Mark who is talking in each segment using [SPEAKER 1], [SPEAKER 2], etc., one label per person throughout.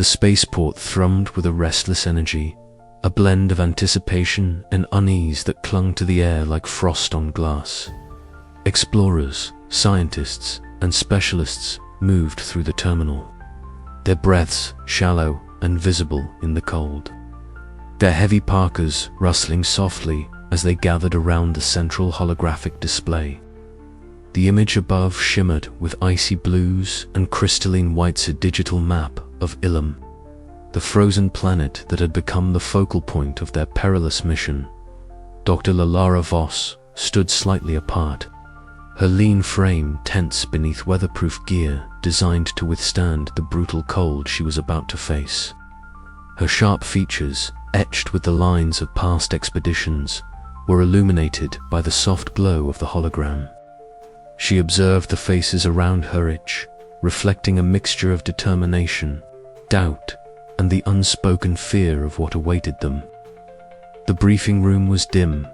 [SPEAKER 1] The spaceport thrummed with a restless energy, a blend of anticipation and unease that clung to the air like frost on glass. Explorers, scientists, and specialists moved through the terminal, their breaths shallow and visible in the cold, their heavy parkas rustling softly as they gathered around the central holographic display. The image above shimmered with icy blues and crystalline whites, a digital map of Ilum, the frozen planet that had become the focal point of their perilous mission. Dr. Lalara Voss stood slightly apart, her lean frame tense beneath weatherproof gear designed to withstand the brutal cold she was about to face. Her sharp features, etched with the lines of past expeditions, were illuminated by the soft glow of the hologram. She observed the faces around her each, reflecting a mixture of determination, doubt, and the unspoken fear of what awaited them. The briefing room was dim,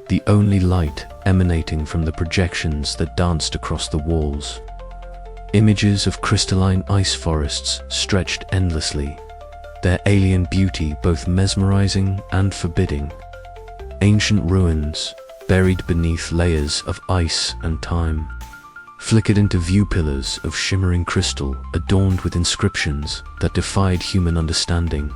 [SPEAKER 1] the only light emanating from the projections that danced across the walls. Images of crystalline ice forests stretched endlessly, their alien beauty both mesmerizing and forbidding. Ancient ruins, buried beneath layers of ice and time, flickered into view pillars of shimmering crystal adorned with inscriptions that defied human understanding.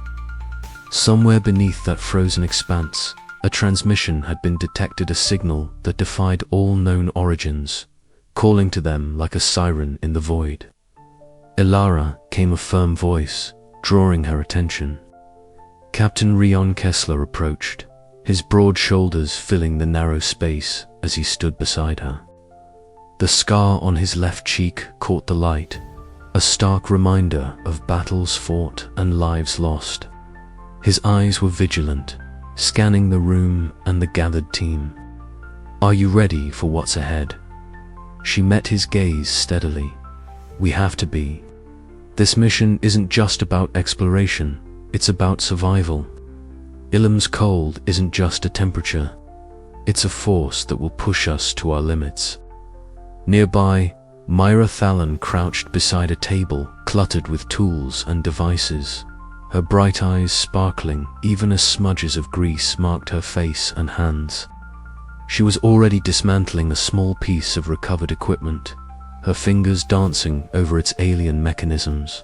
[SPEAKER 1] Somewhere beneath that frozen expanse, a transmission had been detected, a signal that defied all known origins, calling to them like a siren in the void. Ilara came a firm voice, drawing her attention. Captain Rion Kessler approached, his broad shoulders filling the narrow space as he stood beside her. The scar on his left cheek caught the light, a stark reminder of battles fought and lives lost. His eyes were vigilant, scanning the room and the gathered team. "Are you ready for what's ahead?" She met his gaze steadily. "We have to be. This mission isn't just about exploration, it's about survival. Ilum's cold isn't just a temperature, it's a force that will push us to our limits." Nearby, Myra Thalon crouched beside a table cluttered with tools and devices, her bright eyes sparkling even as smudges of grease marked her face and hands. She was already dismantling a small piece of recovered equipment, her fingers dancing over its alien mechanisms.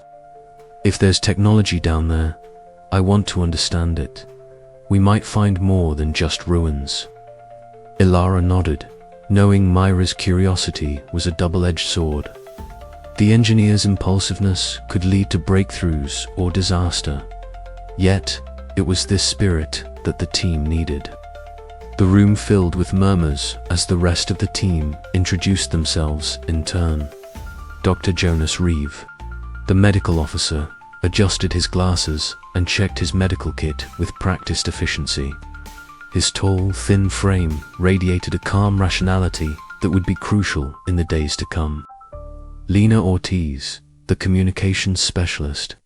[SPEAKER 1] "If there's technology down there, I want to understand it. We might find more than just ruins." Ilara nodded, knowing Myra's curiosity was a double-edged sword. The engineer's impulsiveness could lead to breakthroughs or disaster. Yet, it was this spirit that the team needed. The room filled with murmurs as the rest of the team introduced themselves in turn. Dr. Jonas Reeve, the medical officer, adjusted his glasses and checked his medical kit with practiced efficiency. His tall, thin frame radiated a calm rationality that would be crucial in the days to come. Lena Ortiz, the communications specialist,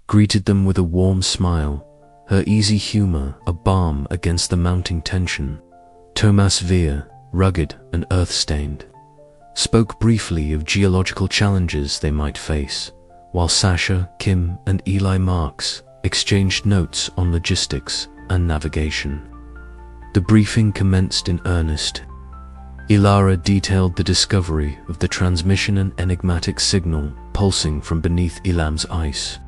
[SPEAKER 1] greeted them with a warm smile, her easy humor a balm against the mounting tension. Tomas Veer, rugged and earth-stained, spoke briefly of geological challenges they might face, while Sasha, Kim, and Eli Marks exchanged notes on logistics and navigation. The briefing commenced in earnest. Ilara detailed the discovery of the transmission and enigmatic signal pulsing from beneath Ilum's ice.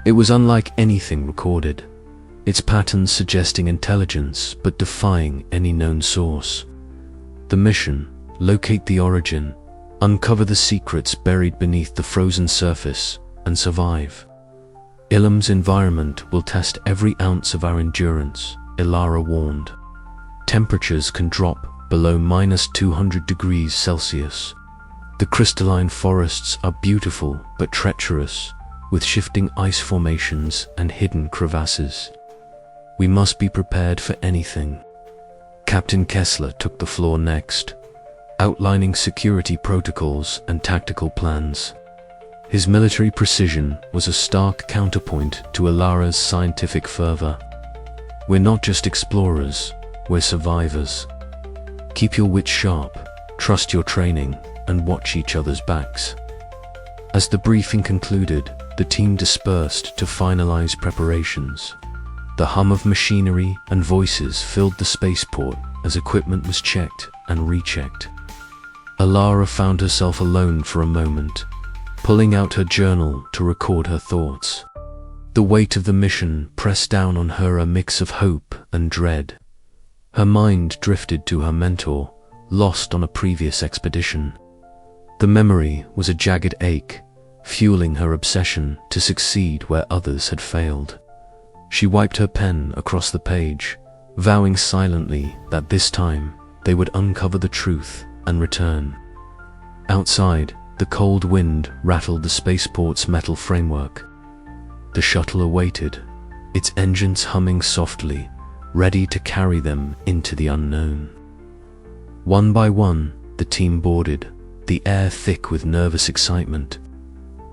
[SPEAKER 1] It was unlike anything recorded, its patterns suggesting intelligence but defying any known source. The mission: locate the origin, uncover the secrets buried beneath the frozen surface, and survive. Ilum's environment will test every ounce of our endurance, Ilara warned. Temperatures can drop below -200 degrees Celsius. The crystalline forests are beautiful but treacherous, with shifting ice formations and hidden crevasses. We must be prepared for anything. Captain Kessler took the floor next, outlining security protocols and tactical plans. His military precision was a stark counterpoint to Ilara's scientific fervor. "We're not just explorers, we're survivors. Keep your wits sharp, trust your training, and watch each other's backs." As the briefing concluded, the team dispersed to finalize preparations. The hum of machinery and voices filled the spaceport as equipment was checked and rechecked. Alara found herself alone for a moment, pulling out her journal to record her thoughts. The weight of the mission pressed down on her, a mix of hope and dread. Her mind drifted to her mentor, lost on a previous expedition. The memory was a jagged ache, fueling her obsession to succeed where others had failed. She wiped her pen across the page, vowing silently that this time they would uncover the truth and return. Outside, the cold wind rattled the spaceport's metal framework. The shuttle awaited, its engines humming softly, ready to carry them into the unknown. One by one, the team boarded, the air thick with nervous excitement.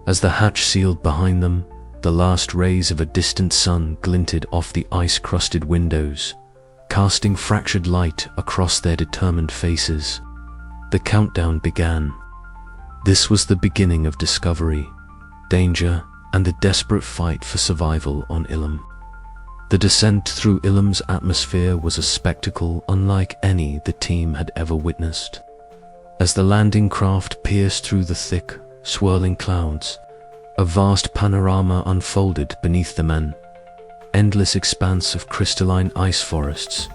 [SPEAKER 1] As the hatch sealed behind them, the last rays of a distant sun glinted off the ice-crusted windows, casting fractured light across their determined faces. The countdown began. This was the beginning of discovery, danger, and the desperate fight for survival on Ilum. The descent through Ilum's atmosphere was a spectacle unlike any the team had ever witnessed. As the landing craft pierced through the thick, swirling clouds, a vast panorama unfolded beneath the men. Endless expanse of crystalline ice forests,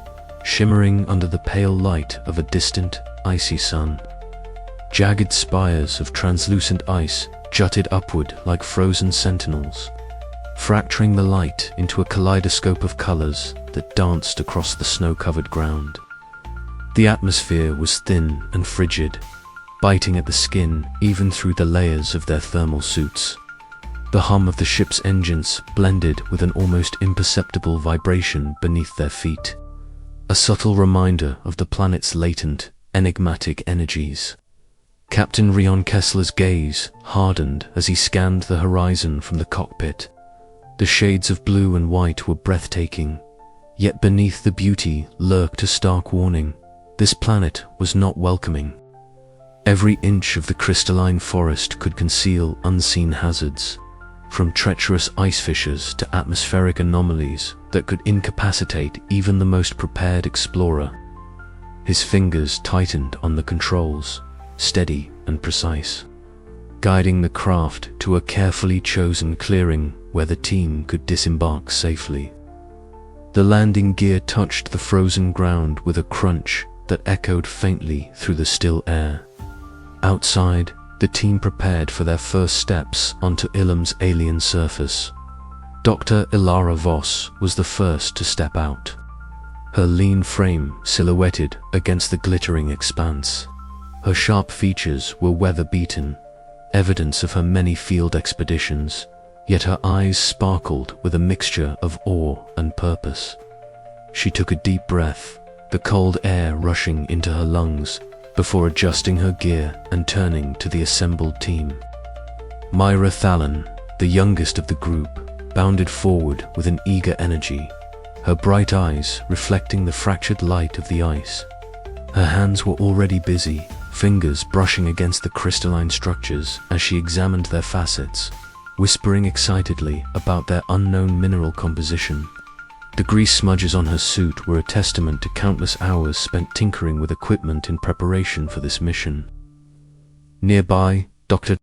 [SPEAKER 1] shimmering under the pale light of a distant, icy sun. Jagged spires of translucent ice jutted upward like frozen sentinels, fracturing the light into a kaleidoscope of colors that danced across the snow-covered ground. The atmosphere was thin and frigid, biting at the skin even through the layers of their thermal suits. The hum of the ship's engines blended with an almost imperceptible vibration beneath their feet, a subtle reminder of the planet's latent, enigmatic energies. Captain Rion Kessler's gaze hardened as he scanned the horizon from the cockpit. The shades of blue and white were breathtaking, yet beneath the beauty lurked a stark warning. This planet was not welcoming. Every inch of the crystalline forest could conceal unseen hazards, from treacherous ice fissures to atmospheric anomalies that could incapacitate even the most prepared explorer. His fingers tightened on the controls, steady and precise, guiding the craft to a carefully chosen clearing where the team could disembark safely. The landing gear touched the frozen ground with a crunch that echoed faintly through the still air. Outside, the team prepared for their first steps onto Ilum's alien surface. Dr. Ilara Voss was the first to step out, her lean frame silhouetted against the glittering expanse. Her sharp features were weather-beaten, evidence of her many field expeditions, yet her eyes sparkled with a mixture of awe and purpose. She took a deep breath, the cold air rushing into her lungs, before adjusting her gear and turning to the assembled team. Myra Thalon, the youngest of the group, bounded forward with an eager energy, her bright eyes reflecting the fractured light of the ice. Her hands were already busy, fingers brushing against the crystalline structures as she examined their facets, whispering excitedly about their unknown mineral composition. The grease smudges on her suit were a testament to countless hours spent tinkering with equipment in preparation for this mission. Nearby, Dr.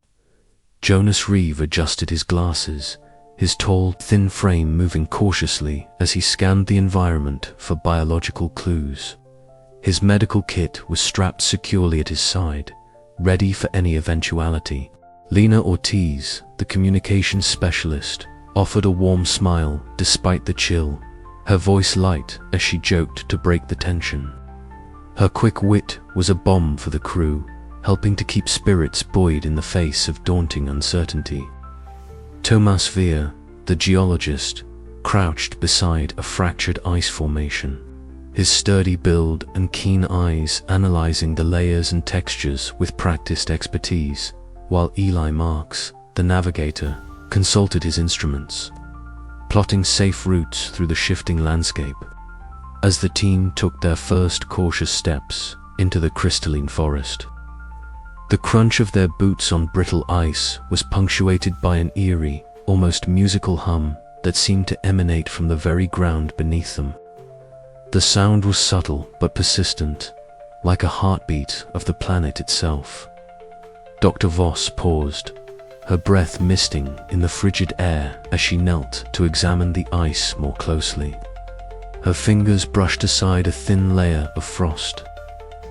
[SPEAKER 1] Jonas Reeve adjusted his glasses, his tall, thin frame moving cautiously as he scanned the environment for biological clues. His medical kit was strapped securely at his side, ready for any eventuality. Lena Ortiz, the communications specialist, offered a warm smile despite the chill, her voice light as she joked to break the tension. Her quick wit was a balm for the crew, helping to keep spirits buoyed in the face of daunting uncertainty. Tomas Veer, the geologist, crouched beside a fractured ice formation, his sturdy build and keen eyes analyzing the layers and textures with practiced expertise, while Eli Marks, the navigator, consulted his instruments, plotting safe routes through the shifting landscape. As the team took their first cautious steps into the crystalline forest, The crunch of their boots on brittle ice was punctuated by an eerie, almost musical hum that seemed to emanate from the very ground beneath them. The sound was subtle but persistent, like a heartbeat of the planet itself. Dr. Voss paused, her breath misting in the frigid air as she knelt to examine the ice more closely. Her fingers brushed aside a thin layer of frost,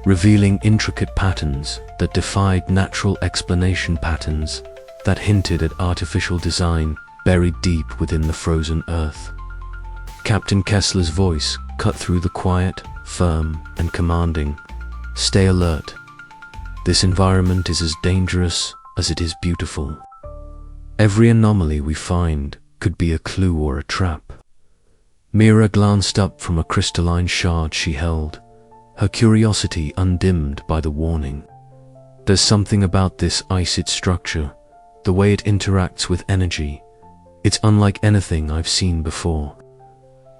[SPEAKER 1] revealing intricate patterns that defied natural explanation, patterns that hinted at artificial design buried deep within the frozen earth. Captain Kessler's voice cut through the quiet, firm, and commanding. "Stay alert. This environment is as dangerous as it is beautiful. Every anomaly we find could be a clue or a trap." Mira glanced up from a crystalline shard she held, her curiosity undimmed by the warning. "There's something about this iced structure, the way it interacts with energy. It's unlike anything I've seen before."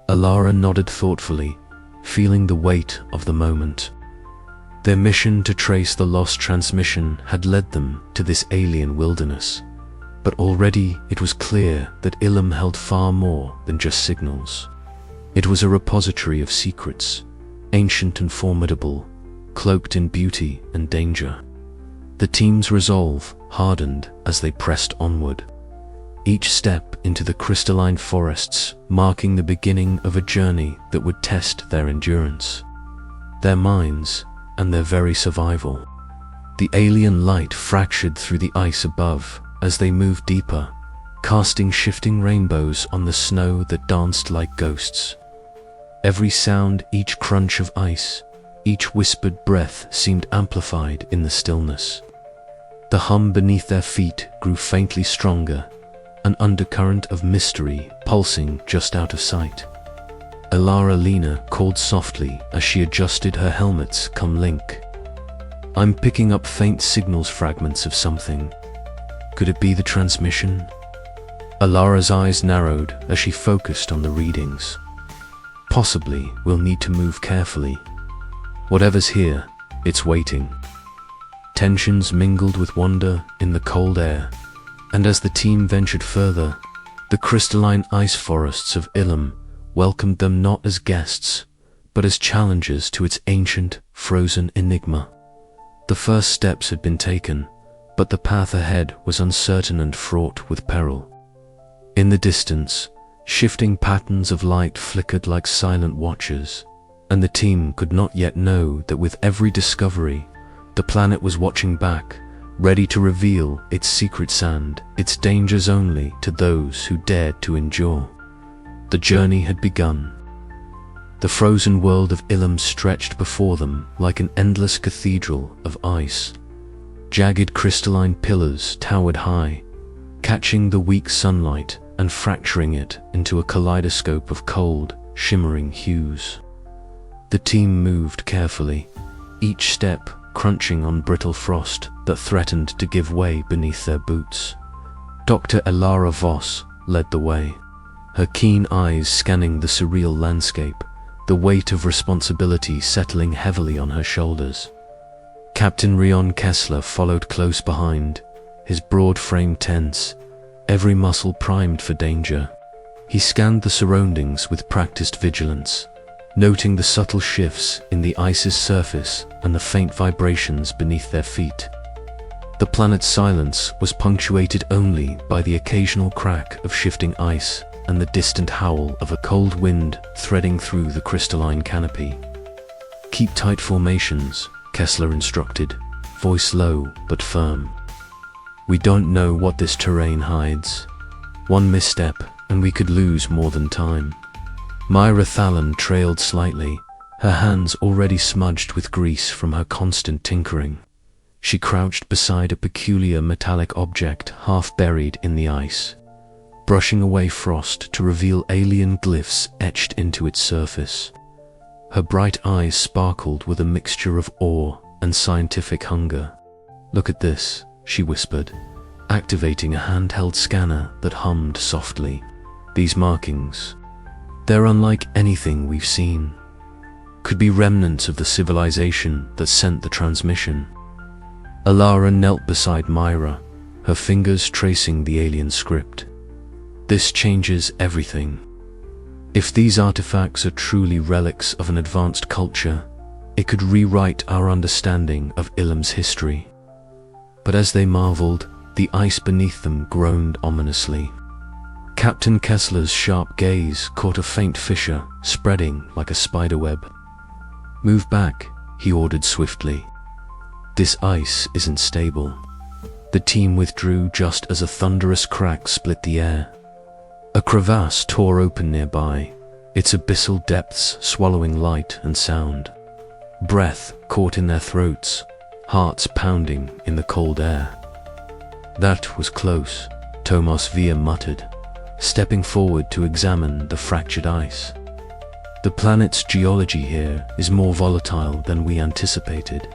[SPEAKER 1] Alara nodded thoughtfully, feeling the weight of the moment. Their mission to trace the lost transmission had led them to this alien wilderness, but already it was clear that Ilum held far more than just signals. It was a repository of secrets, ancient and formidable, cloaked in beauty and danger. The team's resolve hardened as they pressed onward, each step into the crystalline forests marking the beginning of a journey that would test their endurance, their minds, and their very survival. The alien light fractured through the ice above as they moved deeper, casting shifting rainbows on the snow that danced like ghosts. Every sound, each crunch of ice, each whispered breath seemed amplified in the stillness. The hum beneath their feet grew faintly stronger, an undercurrent of mystery pulsing just out of sight. Alara Lena called softly as she adjusted her helmet's comlink. "I'm picking up faint signals, fragments of something. Could it be the transmission?" Alara's eyes narrowed as she focused on the readings. "Possibly. We'll need to move carefully. Whatever's here, it's waiting." Tensions mingled with wonder in the cold air, and as the team ventured further, the crystalline ice forests of Ilum welcomed them not as guests, but as challengers to its ancient, frozen enigma. The first steps had been taken, but the path ahead was uncertain and fraught with peril. In the distance, shifting patterns of light flickered like silent watchers, and the team could not yet know that with every discovery, the planet was watching back, ready to reveal its secrets and its dangers only to those who dared to endure. The journey had begun. The frozen world of Ilum stretched before them like an endless cathedral of ice. Jagged crystalline pillars towered high, catching the weak sunlight and fracturing it into a kaleidoscope of cold, shimmering hues. The team moved carefully, each step crunching on brittle frost that threatened to give way beneath their boots. Dr. Alara Voss led the way, her keen eyes scanning the surreal landscape, the weight of responsibility settling heavily on her shoulders. Captain Rion Kessler followed close behind, his broad frame tense, every muscle primed for danger. He scanned the surroundings with practiced vigilance, noting the subtle shifts in the ice's surface and the faint vibrations beneath their feet. The planet's silence was punctuated only by the occasional crack of shifting ice and the distant howl of a cold wind threading through the crystalline canopy. "Keep tight formations," Kessler instructed, voice low but firm. "We don't know what this terrain hides. One misstep and we could lose more than time." Myra Thalon trailed slightly, her hands already smudged with grease from her constant tinkering. She crouched beside a peculiar metallic object half buried in the ice, brushing away frost to reveal alien glyphs etched into its surface. Her bright eyes sparkled with a mixture of awe and scientific hunger. "Look at this," she whispered, activating a handheld scanner that hummed softly. "These markings, they're unlike anything we've seen. Could be remnants of the civilization that sent the transmission." Alara knelt beside Myra, her fingers tracing the alien script. This changes everything. If these artifacts are truly relics of an advanced culture, it could rewrite our understanding of Ilum's history. But as they marveled, the ice beneath them groaned ominously. Captain Kessler's sharp gaze caught a faint fissure spreading like a spiderweb. "Move back," he ordered swiftly. "This ice isn't stable." The team withdrew just as a thunderous crack split the air. A crevasse tore open nearby, its abyssal depths swallowing light and sound. Breath caught in their throats, hearts pounding in the cold air. "That was close," Tomas Villa muttered, stepping forward to examine the fractured ice. "The planet's geology here is more volatile than we anticipated."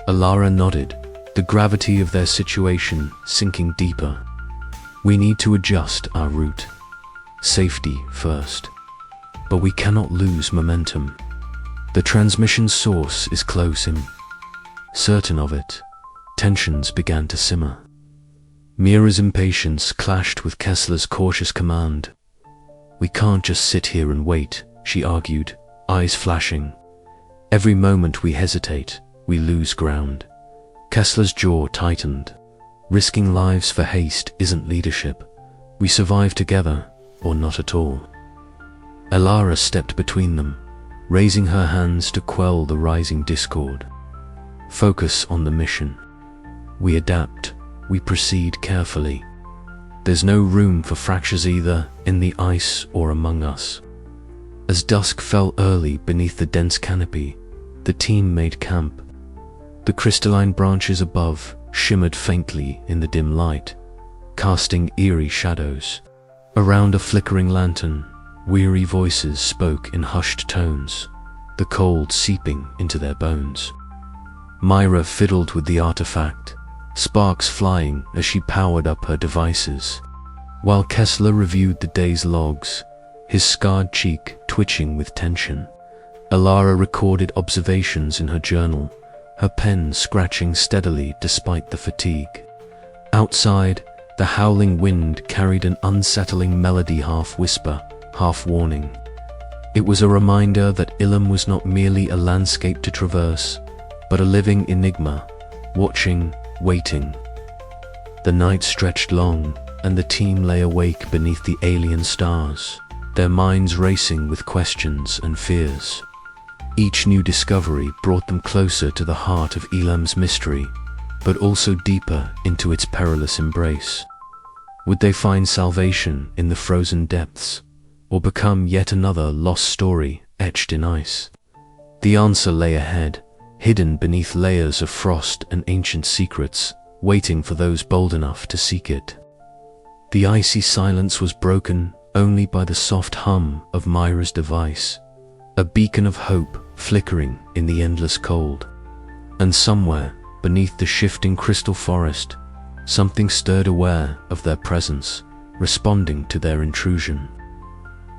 [SPEAKER 1] Alara nodded, the gravity of their situation sinking deeper. "We need to adjust our route. Safety first. But we cannot lose momentum. The transmission source is close in." Certain of it, tensions began to simmer. Mira's impatience clashed with Kessler's cautious command. "We can't just sit here and wait," she argued, eyes flashing. "Every moment we hesitate, we lose ground." Kessler's jaw tightened. "Risking lives for haste isn't leadership. We survive together, or not at all." Alara stepped between them, raising her hands to quell the rising discord. "Focus on the mission. We adapt, we proceed carefully. There's no room for fractures either in the ice or among us." As dusk fell early beneath the dense canopy, the team made camp. The crystalline branches above shimmered faintly in the dim light, casting eerie shadows. Around a flickering lantern, weary voices spoke in hushed tones, the cold seeping into their bones. Myra fiddled with the artifact, sparks flying as she powered up her devices, while Kessler reviewed the day's logs, his scarred cheek twitching with tension. Alara recorded observations in her journal, her pen scratching steadily despite the fatigue. Outside, the howling wind carried an unsettling melody, half whisper, half warning. It was a reminder that Ilum was not merely a landscape to traverse, but a living enigma, watching, waiting. The night stretched long, and the team lay awake beneath the alien stars, their minds racing with questions and fears. Each new discovery brought them closer to the heart of Ilum's mystery, but also deeper into its perilous embrace. Would they find salvation in the frozen depths, or become yet another lost story etched in ice? The answer lay ahead, hidden beneath layers of frost and ancient secrets, waiting for those bold enough to seek it. The icy silence was broken only by the soft hum of Myra's device, a beacon of hope flickering in the endless cold. And somewhere, beneath the shifting crystal forest, something stirred, aware of their presence, responding to their intrusion.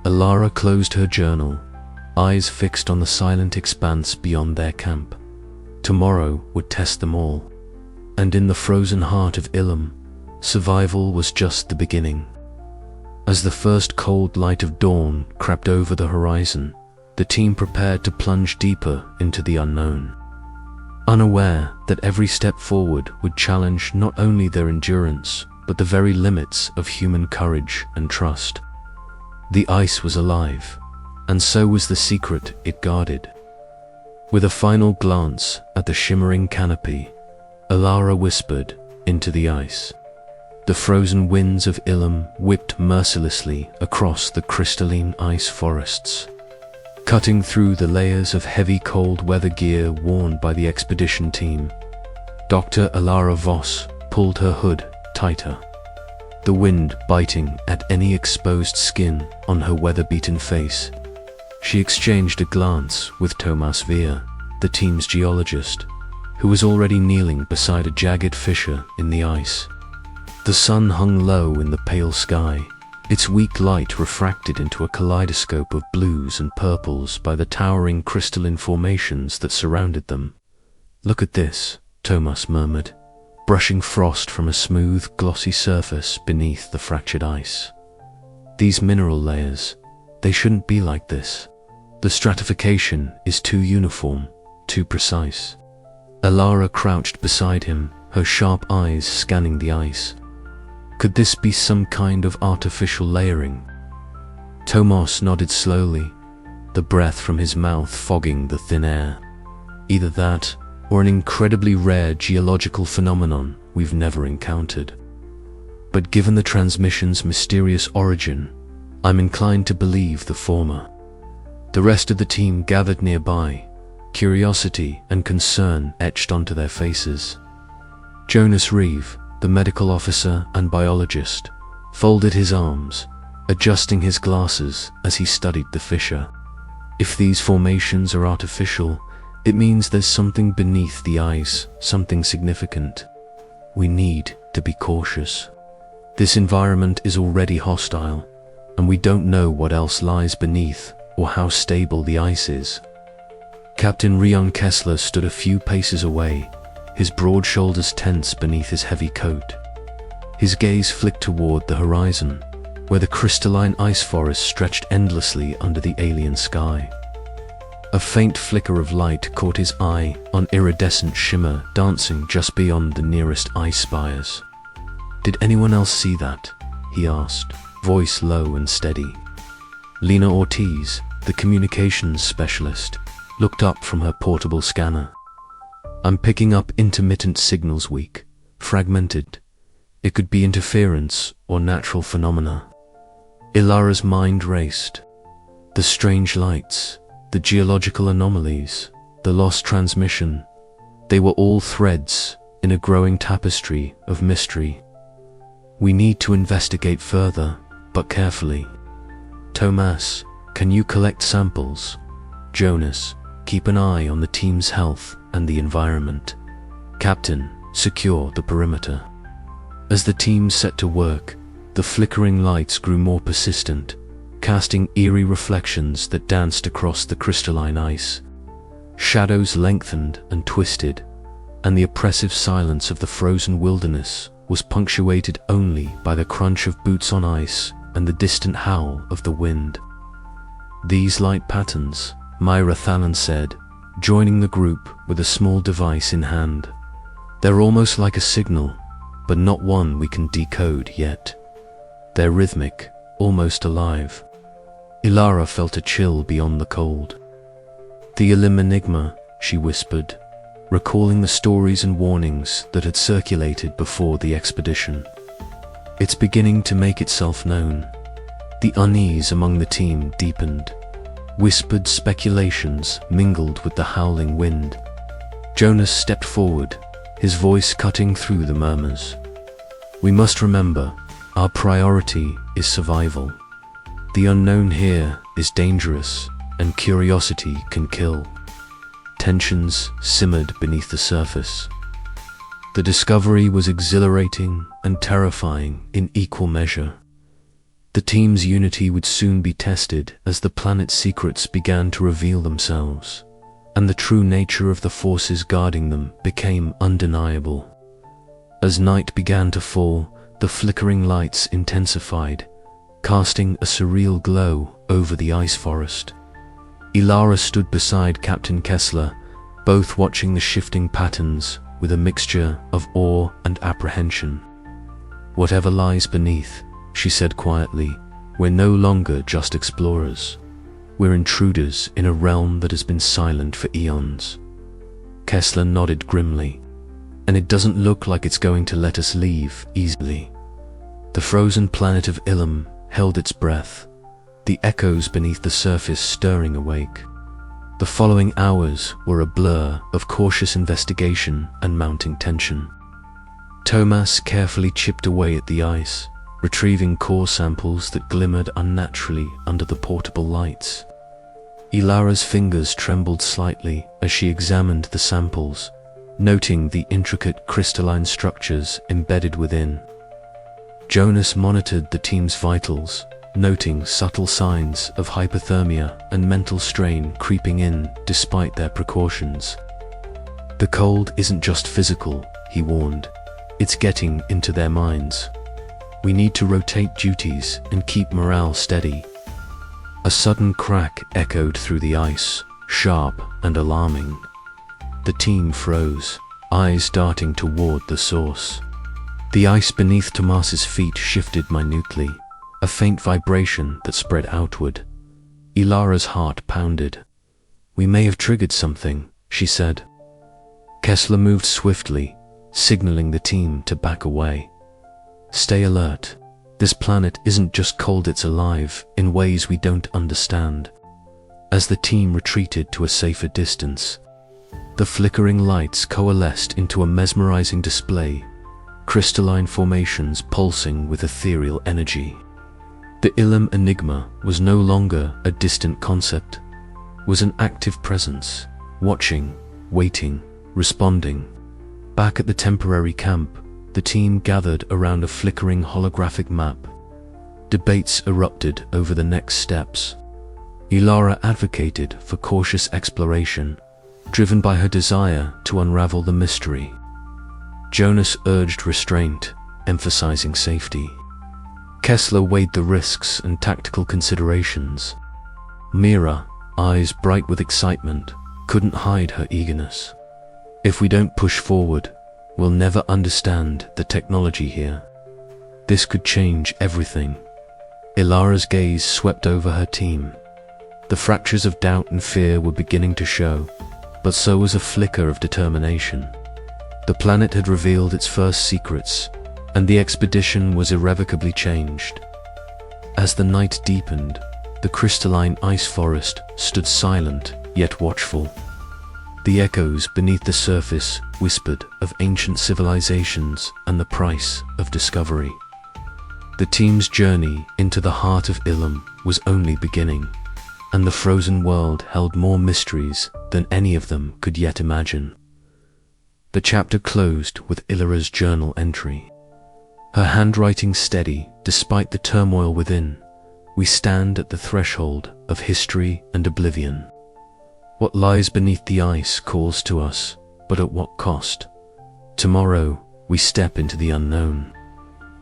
[SPEAKER 1] Alara closed her journal, eyes fixed on the silent expanse beyond their camp. Tomorrow would test them all, and in the frozen heart of Ilum, survival was just the beginning. As the first cold light of dawn crept over the horizon, the team prepared to plunge deeper into the unknown, unaware that every step forward would challenge not only their endurance, but the very limits of human courage and trust. The ice was alive, and so was the secret it guarded. With a final glance at the shimmering canopy, Alara whispered into the ice. The frozen winds of Ilum whipped mercilessly across the crystalline ice forests, cutting through the layers of heavy cold weather gear worn by the expedition team. Dr. Alara Voss pulled her hood tighter, the wind biting at any exposed skin on her weather-beaten face. She exchanged a glance with Tomas Villa, the team's geologist, who was already kneeling beside a jagged fissure in the ice. The sun hung low in the pale sky, its weak light refracted into a kaleidoscope of blues and purples by the towering crystalline formations that surrounded them. "Look at this," Tomas murmured, brushing frost from a smooth, glossy surface beneath the fractured ice. These mineral layers, they shouldn't be like this. The stratification is too uniform, too precise. Ilara crouched beside him, her sharp eyes scanning the ice. Could this be some kind of artificial layering? Tomas nodded slowly, the breath from his mouth fogging the thin air. Either that, or an incredibly rare geological phenomenon we've never encountered. But given the transmission's mysterious origin, I'm inclined to believe the former. The rest of the team gathered nearby, curiosity and concern etched onto their faces. Jonas Reeve, the medical officer and biologist, folded his arms, adjusting his glasses as he studied the fissure. If these formations are artificial, it means there's something beneath the ice, something significant. We need to be cautious. This environment is already hostile, and we don't know what else lies beneath or how stable the ice is. Captain Rion Kessler stood a few paces away, his broad shoulders tense beneath his heavy coat. His gaze flicked toward the horizon, where the crystalline ice forest stretched endlessly under the alien sky. A faint flicker of light caught his eye on iridescent shimmer dancing just beyond the nearest ice spires. "Did anyone else see that?" he asked, voice low and steady. Lena Ortiz, the communications specialist, looked up from her portable scanner. "I'm picking up intermittent signals, weak, fragmented. It could be interference or natural phenomena." Ilara's mind raced. The strange lights, the geological anomalies, the lost transmission, they were all threads in a growing tapestry of mystery. "We need to investigate further, but carefully. Tomas, can you collect samples? Jonas, keep an eye on the team's health and the environment. Captain, secure the perimeter." As the team set to work, the flickering lights grew more persistent, casting eerie reflections that danced across the crystalline ice. Shadows lengthened and twisted, and the oppressive silence of the frozen wilderness was punctuated only by the crunch of boots on ice and the distant howl of the wind. "These light patterns," Myra Thallen said, joining the group with a small device in hand. "They're almost like a signal, but not one we can decode yet. They're rhythmic, almost alive." Ilara felt a chill beyond the cold. "The Ilum enigma," she whispered, recalling the stories and warnings that had circulated before the expedition. "It's beginning to make itself known." The unease among the team deepened. Whispered speculations mingled with the howling wind. Jonas stepped forward, his voice cutting through the murmurs. "We must remember, our priority is survival. The unknown here is dangerous, and curiosity can kill." Tensions simmered beneath the surface. The discovery was exhilarating and terrifying in equal measure. The team's unity would soon be tested as the planet's secrets began to reveal themselves, and the true nature of the forces guarding them became undeniable. As night began to fall, the flickering lights intensified, casting a surreal glow over the ice forest. Ilara stood beside Captain Kessler, both watching the shifting patterns with a mixture of awe and apprehension. "Whatever lies beneath," she said quietly, "we're no longer just explorers. We're intruders in a realm that has been silent for eons." Kessler nodded grimly. "And it doesn't look like it's going to let us leave easily." The frozen planet of Ilum held its breath, the echoes beneath the surface stirring awake. The following hours were a blur of cautious investigation and mounting tension. Tomas carefully chipped away at the ice, retrieving core samples that glimmered unnaturally under the portable lights. Ilara's fingers trembled slightly as she examined the samples, noting the intricate crystalline structures embedded within. Jonas monitored the team's vitals, noting subtle signs of hypothermia and mental strain creeping in despite their precautions. "The cold isn't just physical," he warned. It's getting into their minds. We need to rotate duties and keep morale steady. A sudden crack echoed through the ice, sharp and alarming. The team froze, eyes darting toward the source. The ice beneath Tomas's feet shifted minutely, a faint vibration that spread outward. Ilara's heart pounded. "We may have triggered something," she said. Kessler moved swiftly, signaling the team to back away. "Stay alert. This planet isn't just cold, it's alive in ways we don't understand." As the team retreated to a safer distance, the flickering lights coalesced into a mesmerizing display, crystalline formations pulsing with ethereal energy. The Ilum enigma was no longer a distant concept, was an active presence, watching, waiting, responding. Back at the temporary camp, the team gathered around a flickering holographic map. Debates erupted over the next steps. Ilara advocated for cautious exploration, driven by her desire to unravel the mystery. Jonas urged restraint, emphasizing safety. Kessler weighed the risks and tactical considerations. Mira, eyes bright with excitement, couldn't hide her eagerness. "If we don't push forward, we'll never understand the technology here. This could change everything." Ilara's gaze swept over her team. The fractures of doubt and fear were beginning to show, but so was a flicker of determination. The planet had revealed its first secrets, and the expedition was irrevocably changed. As the night deepened, the crystalline ice forest stood silent yet watchful. The echoes beneath the surface whispered of ancient civilizations and the price of discovery. The team's journey into the heart of Ilum was only beginning, and the frozen world held more mysteries than any of them could yet imagine. The chapter closed with Ilara's journal entry. Her handwriting steady despite the turmoil within. "We stand at the threshold of history and oblivion. What lies beneath the ice calls to us, but at what cost? Tomorrow we step into the unknown."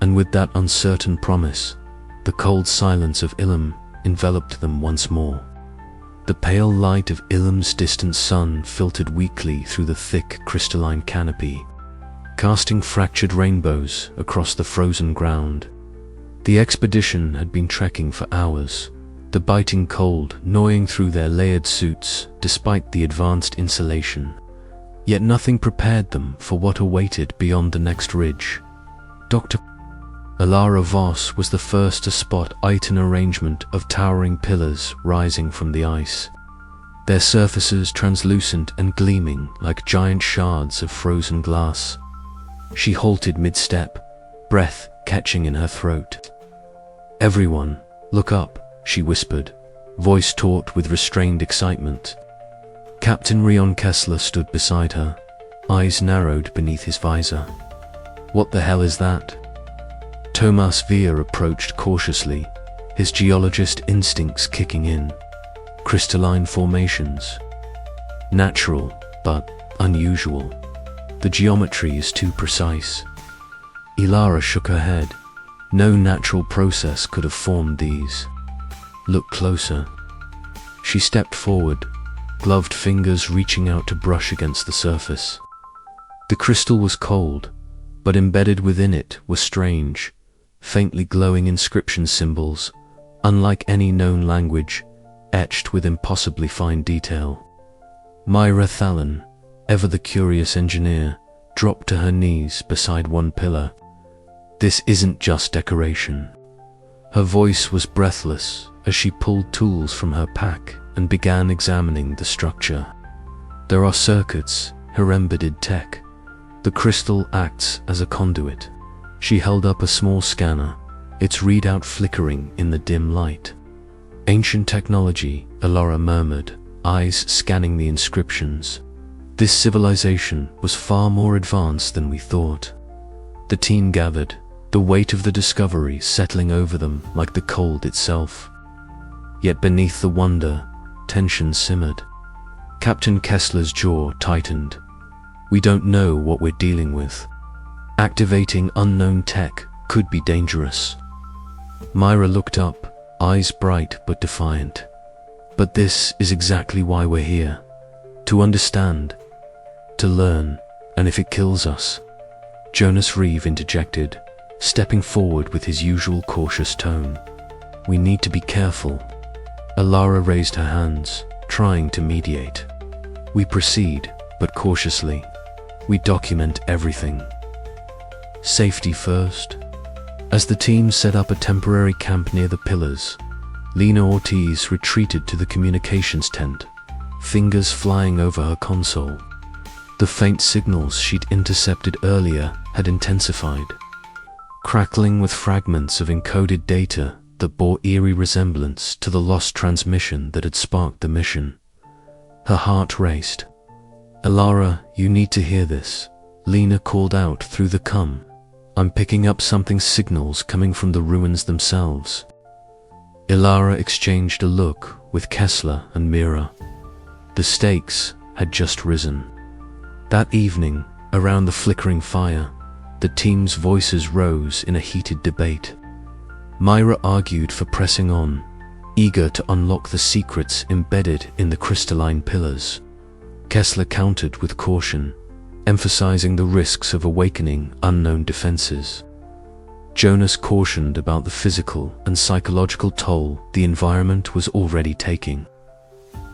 [SPEAKER 1] And with that uncertain promise, the cold silence of Ilum enveloped them once more. The pale light of Ilum's distant sun filtered weakly through the thick crystalline canopy, casting fractured rainbows across the frozen ground. The expedition had been trekking for hours, the biting cold gnawing through their layered suits despite the advanced insulation. Yet nothing prepared them for what awaited beyond the next ridge. Dr. Ilara Voss was the first to spot an arrangement of towering pillars rising from the ice, their surfaces translucent and gleaming like giant shards of frozen glass. She halted mid-step, breath catching in her throat. "Everyone, look up," she whispered, voice taut with restrained excitement. Captain Rion Kessler stood beside her, eyes narrowed beneath his visor. "What the hell is that?" Tomas Villa approached cautiously, his geologist instincts kicking in. "Crystalline formations. Natural, but unusual. The geometry is too precise." Ilara shook her head. "No natural process could have formed these. Look closer." She stepped forward, gloved fingers reaching out to brush against the surface. The crystal was cold, but embedded within it were strange, faintly glowing inscription symbols, unlike any known language, etched with impossibly fine detail. Myra Thalon, ever the curious engineer, dropped to her knees beside one pillar. "This isn't just decoration." Her voice was breathless as she pulled tools from her pack and began examining the structure. "There are circuits, her embedded tech. The crystal acts as a conduit." She held up a small scanner, its readout flickering in the dim light. "Ancient technology," Ilara murmured, eyes scanning the inscriptions. "This civilization was far more advanced than we thought." The team gathered, the weight of the discovery settling over them like the cold itself. Yet beneath the wonder, tension simmered. Captain Kessler's jaw tightened. "We don't know what we're dealing with." Activating unknown tech could be dangerous. Myra looked up, eyes bright but defiant. But this is exactly why we're here. To understand, to learn, and if it kills us. Jonas Reeve interjected, stepping forward with his usual cautious tone. We need to be careful. Alara raised her hands, trying to mediate. We proceed, but cautiously. We document everything. Safety first. As the team set up a temporary camp near the pillars, Lena Ortiz retreated to the communications tent, fingers flying over her console. The faint signals she'd intercepted earlier had intensified, crackling with fragments of encoded data that bore eerie resemblance to the lost transmission that had sparked the mission. Her heart raced. Alara, you need to hear this, Lena called out through the cum. I'm picking up something signals coming from the ruins themselves. Alara exchanged a look with Kessler and Mira. The stakes had just risen. That evening, around the flickering fire, the team's voices rose in a heated debate. Myra argued for pressing on, eager to unlock the secrets embedded in the crystalline pillars. Kessler countered with caution, emphasizing the risks of awakening unknown defenses. Jonas cautioned about the physical and psychological toll the environment was already taking.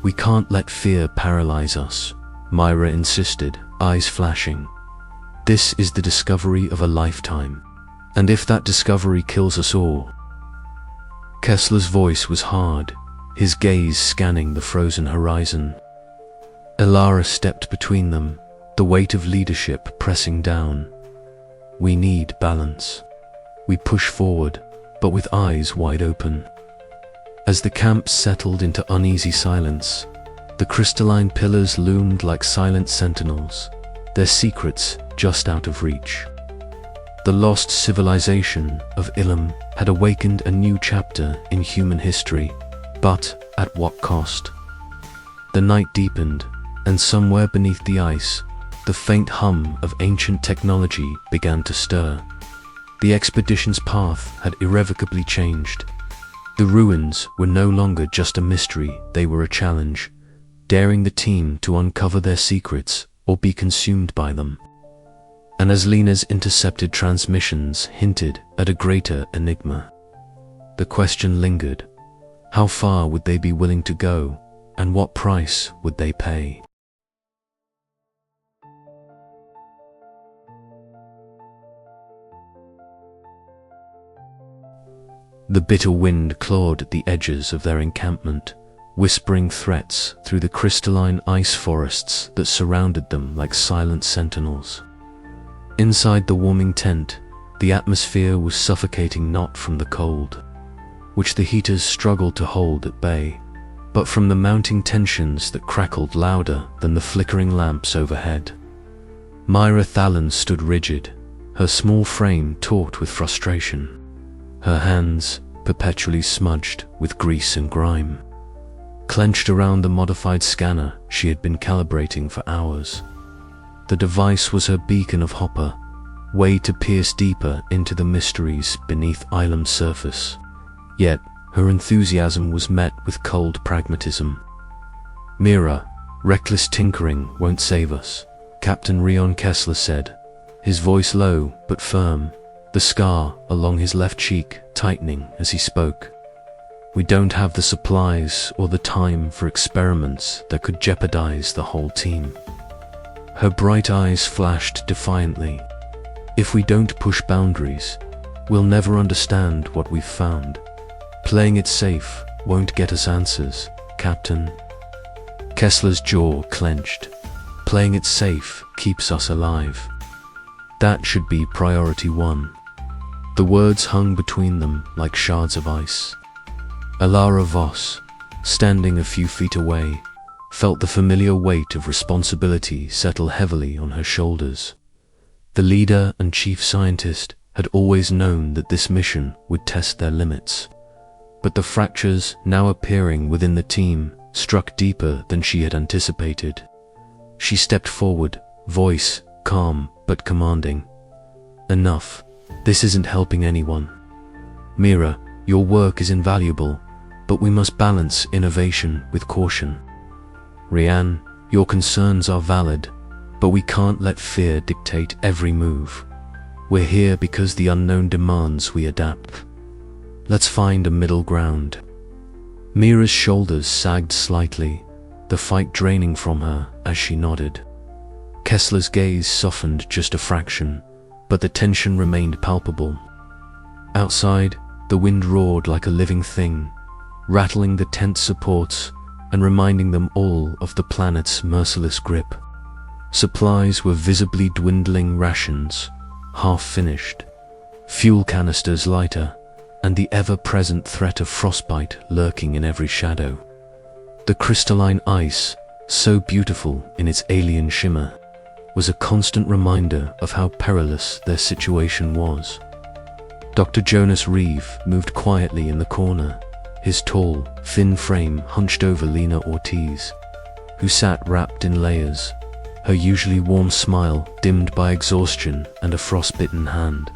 [SPEAKER 1] We can't let fear paralyze us, Myra insisted, eyes flashing. This is the discovery of a lifetime, and if that discovery kills us all. Kessler's voice was hard, his gaze scanning the frozen horizon. Alara stepped between them, the weight of leadership pressing down. We need balance. We push forward, but with eyes wide open. As the camp settled into uneasy silence, the crystalline pillars loomed like silent sentinels, their secrets just out of reach. The lost civilization of Ilum had awakened a new chapter in human history, but at what cost? The night deepened, and somewhere beneath the ice, the faint hum of ancient technology began to stir. The expedition's path had irrevocably changed. The ruins were no longer just a mystery, they were a challenge, daring the team to uncover their secrets or be consumed by them. And as Lena's intercepted transmissions hinted at a greater enigma, the question lingered: how far would they be willing to go, and what price would they pay? The bitter wind clawed at the edges of their encampment, whispering threats through the crystalline ice forests that surrounded them like silent sentinels. Inside the warming tent, the atmosphere was suffocating not from the cold, which the heaters struggled to hold at bay, but from the mounting tensions that crackled louder than the flickering lamps overhead. Myra Thallen stood rigid, her small frame taut with frustration, her hands perpetually smudged with grease and grime, clenched around the modified scanner she had been calibrating for hours. The device was her beacon of Hopper, way to pierce deeper into the mysteries beneath Ilum's surface. Yet, her enthusiasm was met with cold pragmatism. Mira, reckless tinkering won't save us, Captain Rion Kessler said, his voice low but firm, the scar along his left cheek tightening as he spoke. We don't have the supplies or the time for experiments that could jeopardize the whole team. Her bright eyes flashed defiantly. If we don't push boundaries, we'll never understand what we've found. Playing it safe won't get us answers, Captain. Kessler's jaw clenched. Playing it safe keeps us alive. That should be priority one. The words hung between them like shards of ice. Alara Voss, standing a few feet away, felt the familiar weight of responsibility settle heavily on her shoulders. The leader and chief scientist had always known that this mission would test their limits, but the fractures now appearing within the team struck deeper than she had anticipated. She stepped forward, voice calm but commanding. Enough. This isn't helping anyone. Mira, your work is invaluable, but we must balance innovation with caution. Rian, your concerns are valid, but we can't let fear dictate every move. We're here because the unknown demands we adapt. Let's find a middle ground. Mira's shoulders sagged slightly, the fight draining from her as she nodded. Kessler's gaze softened just a fraction, but the tension remained palpable. Outside, the wind roared like a living thing, rattling the tent supports and reminding them all of the planet's merciless grip. Supplies were visibly dwindling, rations half-finished, fuel canisters lighter, and the ever-present threat of frostbite lurking in every shadow. The crystalline ice, so beautiful in its alien shimmer, was a constant reminder of how perilous their situation was. Dr. Jonas Reeve moved quietly in the corner, his tall, thin frame hunched over Lena Ortiz, who sat wrapped in layers, her usually warm smile dimmed by exhaustion and a frostbitten hand.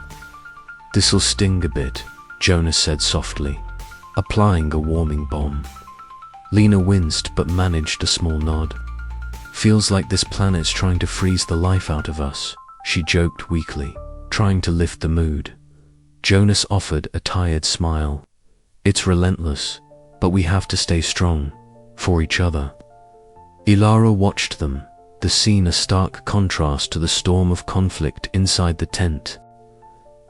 [SPEAKER 1] "This'll sting a bit," Jonas said softly, applying a warming balm. Lena winced but managed a small nod. "Feels like this planet's trying to freeze the life out of us," she joked weakly, trying to lift the mood. Jonas offered a tired smile. "It's relentless, but we have to stay strong, for each other." Ilara watched them, the scene a stark contrast to the storm of conflict inside the tent.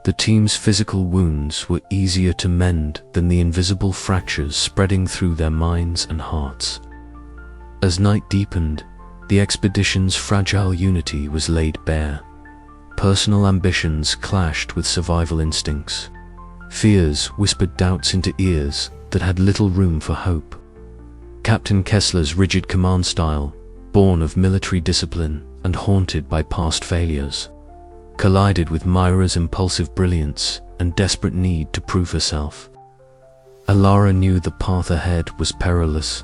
[SPEAKER 1] The team's physical wounds were easier to mend than the invisible fractures spreading through their minds and hearts. As night deepened, the expedition's fragile unity was laid bare. Personal ambitions clashed with survival instincts. Fears whispered doubts into ears that had little room for hope. Captain Kessler's rigid command style, born of military discipline and haunted by past failures, collided with Myra's impulsive brilliance and desperate need to prove herself. Alara knew the path ahead was perilous,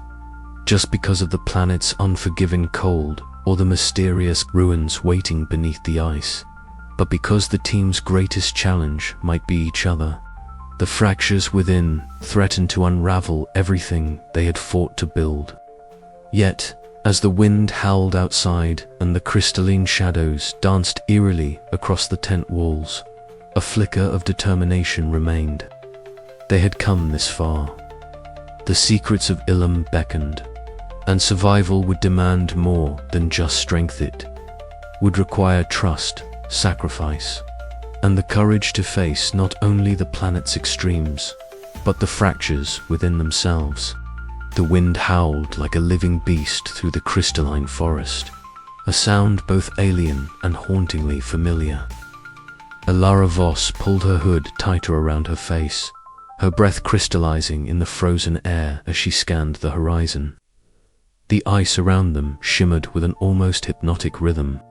[SPEAKER 1] just because of the planet's unforgiving cold or the mysterious ruins waiting beneath the ice, but because the team's greatest challenge might be each other. The fractures within threatened to unravel everything they had fought to build. Yet, as the wind howled outside and the crystalline shadows danced eerily across the tent walls, a flicker of determination remained. They had come this far. The secrets of Ilum beckoned, and survival would demand more than just strength. It would require trust, sacrifice, and the courage to face not only the planet's extremes, but the fractures within themselves. The wind howled like a living beast through the crystalline forest, a sound both alien and hauntingly familiar. Alara Voss pulled her hood tighter around her face, her breath crystallizing in the frozen air as she scanned the horizon. The ice around them shimmered with an almost hypnotic rhythm,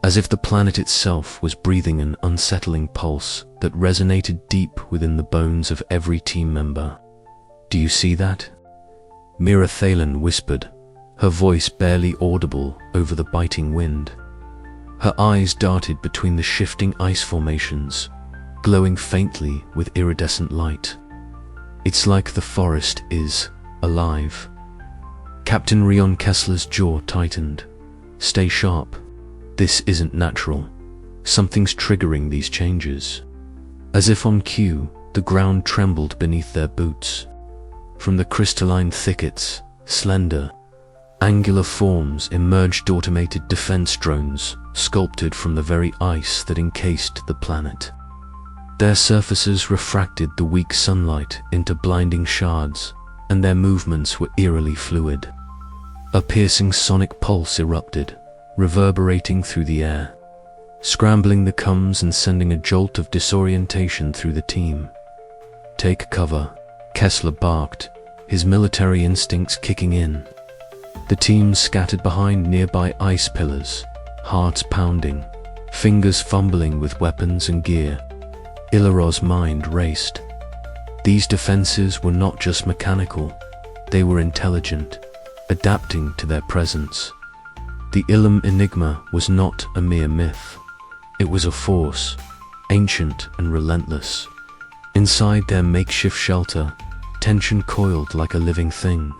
[SPEAKER 1] as if the planet itself was breathing an unsettling pulse that resonated deep within the bones of every team member. "Do you see that?" Mira Thalen whispered, her voice barely audible over the biting wind. Her eyes darted between the shifting ice formations, glowing faintly with iridescent light. "It's like the forest is alive." Captain Rion Kessler's jaw tightened. "Stay sharp. This isn't natural. Something's triggering these changes." As if on cue, the ground trembled beneath their boots. From the crystalline thickets, slender, angular forms emerged, automated defense drones sculpted from the very ice that encased the planet. Their surfaces refracted the weak sunlight into blinding shards, and their movements were eerily fluid. A piercing sonic pulse erupted, reverberating through the air, scrambling the comms and sending a jolt of disorientation through the team. "Take cover," Kessler barked, his military instincts kicking in. The team scattered behind nearby ice pillars, hearts pounding, fingers fumbling with weapons and gear. Ilaro's mind raced. These defenses were not just mechanical, they were intelligent, adapting to their presence. The Ilum enigma was not a mere myth. It was a force, ancient and relentless. Inside their makeshift shelter, tension coiled like a living thing.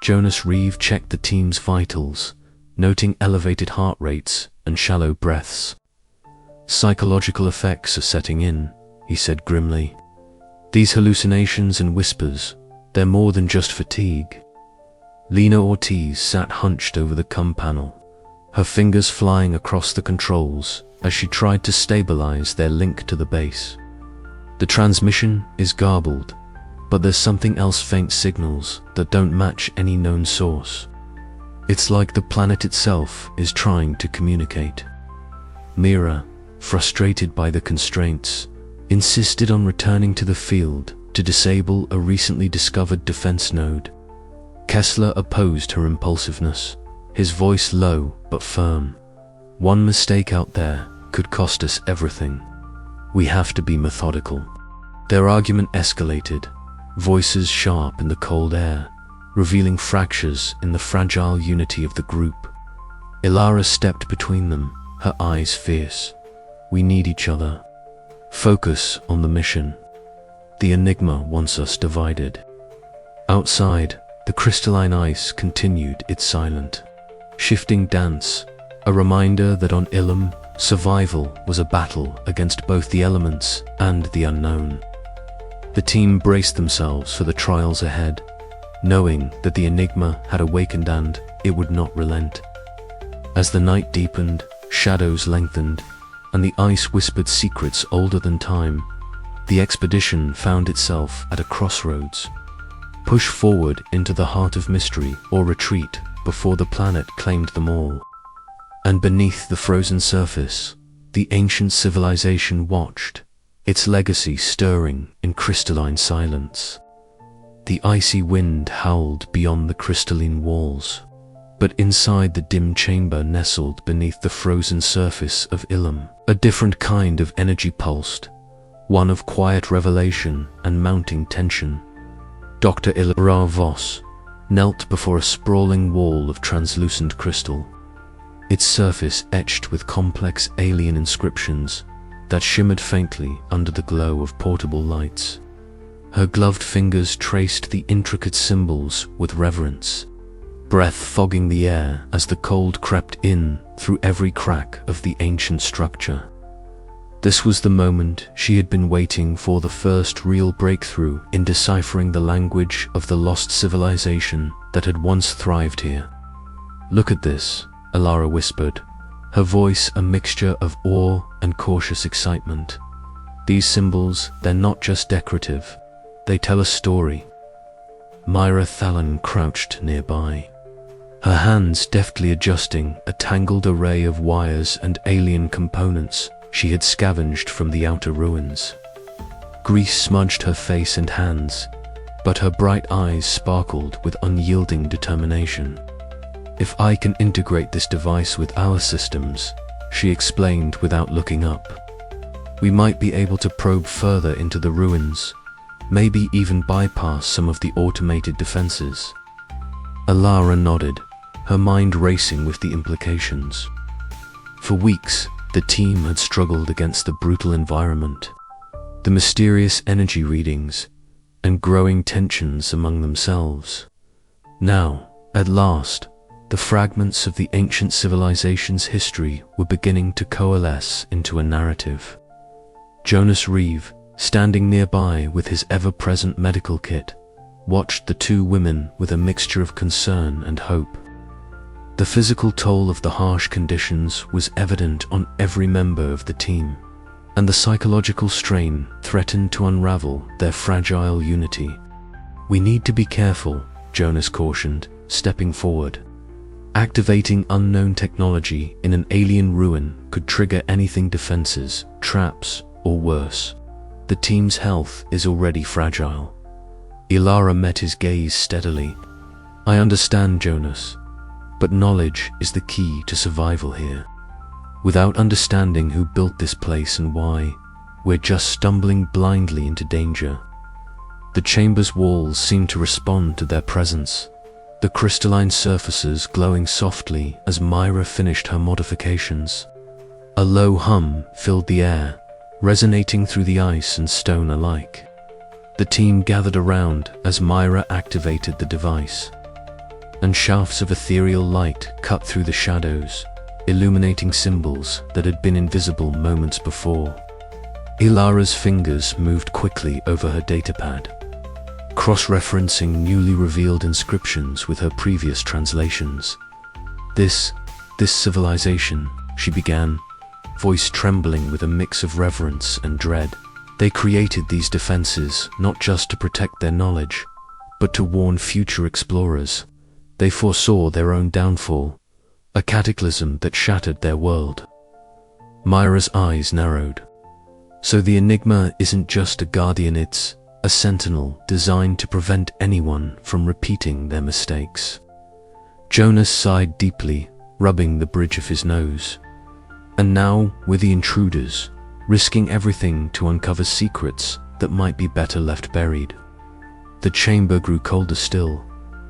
[SPEAKER 1] Jonas Reeve checked the team's vitals, noting elevated heart rates and shallow breaths. "Psychological effects are setting in," he said grimly. "These hallucinations and whispers, they're more than just fatigue." Lena Ortiz sat hunched over the comm panel, her fingers flying across the controls as she tried to stabilize their link to the base. "The transmission is garbled, but there's something else, faint signals that don't match any known source. It's like the planet itself is trying to communicate." Mira, frustrated by the constraints, insisted on returning to the field to disable a recently discovered defense node. Kessler opposed her impulsiveness, his voice low but firm. "One mistake out there could cost us everything. We have to be methodical." Their argument escalated, voices sharp in the cold air, revealing fractures in the fragile unity of the group. Ilara stepped between them, her eyes fierce. "We need each other. Focus on the mission. The Enigma wants us divided." Outside, the crystalline ice continued its silent, shifting dance, a reminder that on Ilum, survival was a battle against both the elements and the unknown. The team braced themselves for the trials ahead, knowing that the Enigma had awakened and it would not relent. As the night deepened, shadows lengthened, and the ice whispered secrets older than time, the expedition found itself at a crossroads. Push forward into the heart of mystery or retreat before the planet claimed them all. And beneath the frozen surface, the ancient civilization watched, its legacy stirring in crystalline silence. The icy wind howled beyond the crystalline walls, but inside the dim chamber nestled beneath the frozen surface of Ilum, a different kind of energy pulsed, one of quiet revelation and mounting tension. Dr. Ilara Voss knelt before a sprawling wall of translucent crystal, its surface etched with complex alien inscriptions that shimmered faintly under the glow of portable lights. Her gloved fingers traced the intricate symbols with reverence, breath fogging the air as the cold crept in through every crack of the ancient structure. This was the moment she had been waiting for, the first real breakthrough in deciphering the language of the lost civilization that had once thrived here. "Look at this," Ilara whispered, her voice a mixture of awe and cautious excitement. "These symbols, they're not just decorative, they tell a story." Myra Thalon crouched nearby, her hands deftly adjusting a tangled array of wires and alien components she had scavenged from the outer ruins. Grease smudged her face and hands, but her bright eyes sparkled with unyielding determination. "If I can integrate this device with our systems," she explained without looking up, "we might be able to probe further into the ruins, maybe even bypass some of the automated defenses." Ilara nodded, her mind racing with the implications. For weeks, the team had struggled against the brutal environment, the mysterious energy readings, and growing tensions among themselves. Now, at last, the fragments of the ancient civilization's history were beginning to coalesce into a narrative. Jonas Reeve, standing nearby with his ever-present medical kit, watched the two women with a mixture of concern and hope. The physical toll of the harsh conditions was evident on every member of the team, and the psychological strain threatened to unravel their fragile unity. "We need to be careful," Jonas cautioned, stepping forward. "Activating unknown technology in an alien ruin could trigger anything: defenses, traps, or worse. The team's health is already fragile." Ilara met his gaze steadily. "I understand, Jonas, but knowledge is the key to survival here. Without understanding who built this place and why, we're just stumbling blindly into danger." The chamber's walls seemed to respond to their presence, the crystalline surfaces glowing softly as Myra finished her modifications. A low hum filled the air, resonating through the ice and stone alike. The team gathered around as Myra activated the device, and shafts of ethereal light cut through the shadows, illuminating symbols that had been invisible moments before. Ilara's fingers moved quickly over her datapad, cross-referencing newly revealed inscriptions with her previous translations. This civilization, she began, voice trembling with a mix of reverence and dread. They created these defenses not just to protect their knowledge, but to warn future explorers. They foresaw their own downfall, a cataclysm that shattered their world. Myra's eyes narrowed. So the Enigma isn't just a guardian, it's a sentinel designed to prevent anyone from repeating their mistakes. Jonas sighed deeply, rubbing the bridge of his nose. And now we're the intruders, risking everything to uncover secrets that might be better left buried. The chamber grew colder still,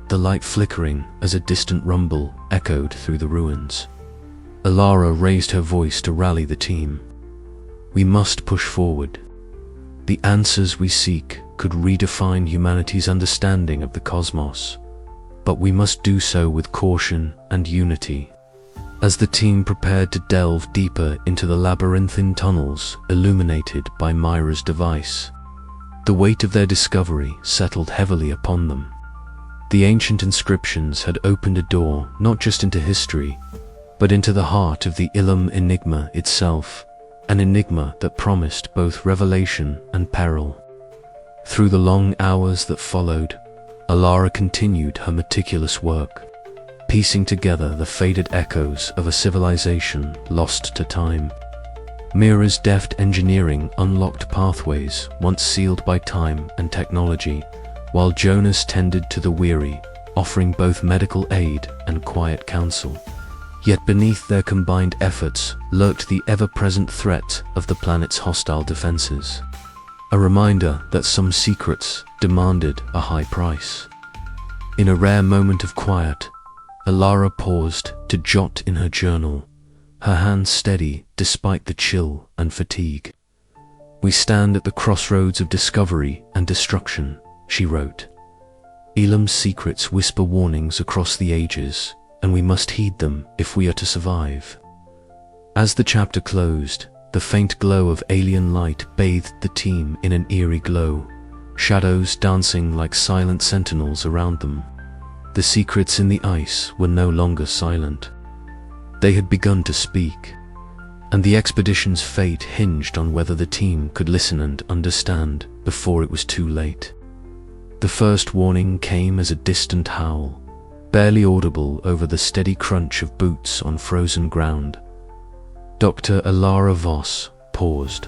[SPEAKER 1] the light flickering as a distant rumble echoed through the ruins. Ilara raised her voice to rally the team. We must push forward. The answers we seek could redefine humanity's understanding of the cosmos, but we must do so with caution and unity. As the team prepared to delve deeper into the labyrinthine tunnels illuminated by Myra's device, the weight of their discovery settled heavily upon them. The ancient inscriptions had opened a door not just into history, but into the heart of the Ilum enigma itself, an enigma that promised both revelation and peril. Through the long hours that followed, Ilara continued her meticulous work, piecing together the faded echoes of a civilization lost to time. Mira's deft engineering unlocked pathways once sealed by time and technology, while Jonas tended to the weary, offering both medical aid and quiet counsel. Yet beneath their combined efforts lurked the ever-present threat of the planet's hostile defenses, a reminder that some secrets demanded a high price. In a rare moment of quiet, Ilara paused to jot in her journal, her hands steady despite the chill and fatigue. "We stand at the crossroads of discovery and destruction," she wrote. "Ilum's secrets whisper warnings across the ages, and we must heed them if we are to survive." As the chapter closed, the faint glow of alien light bathed the team in an eerie glow, shadows dancing like silent sentinels around them. The secrets in the ice were no longer silent. They had begun to speak, and the expedition's fate hinged on whether the team could listen and understand before it was too late. The first warning came as a distant howl, barely audible over the steady crunch of boots on frozen ground. Dr. Ilara Voss paused,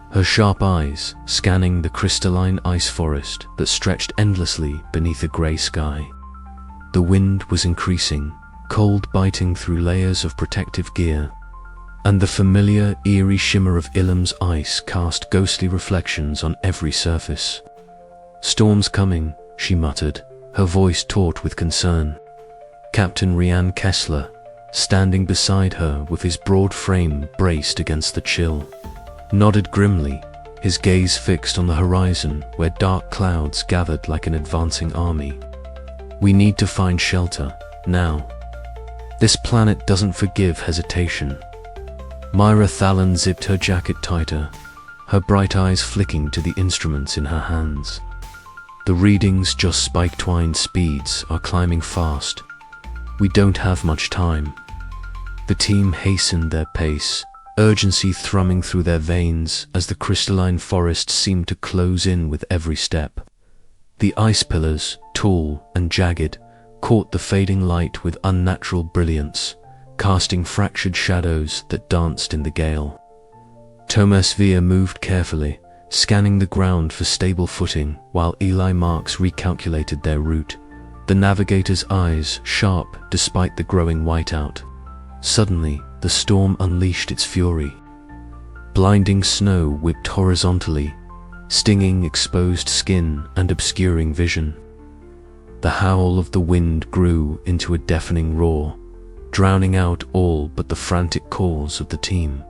[SPEAKER 1] her sharp eyes scanning the crystalline ice forest that stretched endlessly beneath a grey sky. The wind was increasing, cold biting through layers of protective gear, and the familiar, eerie shimmer of Ilum's ice cast ghostly reflections on every surface. "Storm's coming," she muttered, her voice taut with concern. Captain Rian Kessler, standing beside her with his broad frame braced against the chill, nodded grimly, his gaze fixed on the horizon where dark clouds gathered like an advancing army. "We need to find shelter, now. This planet doesn't forgive hesitation." Myra Thalon zipped her jacket tighter, her bright eyes flicking to the instruments in her hands. "The readings just spike-twined speeds are climbing fast. We don't have much time." The team hastened their pace, urgency thrumming through their veins as the crystalline forest seemed to close in with every step. The ice pillars, tall and jagged, caught the fading light with unnatural brilliance, casting fractured shadows that danced in the gale. Thomas Vere moved carefully, scanning the ground for stable footing while Eli Marks recalculated their route, the navigator's eyes sharp despite the growing whiteout. Suddenly, the storm unleashed its fury. Blinding snow whipped horizontally, stinging exposed skin and obscuring vision. The howl of the wind grew into a deafening roar, drowning out all but the frantic calls of the team.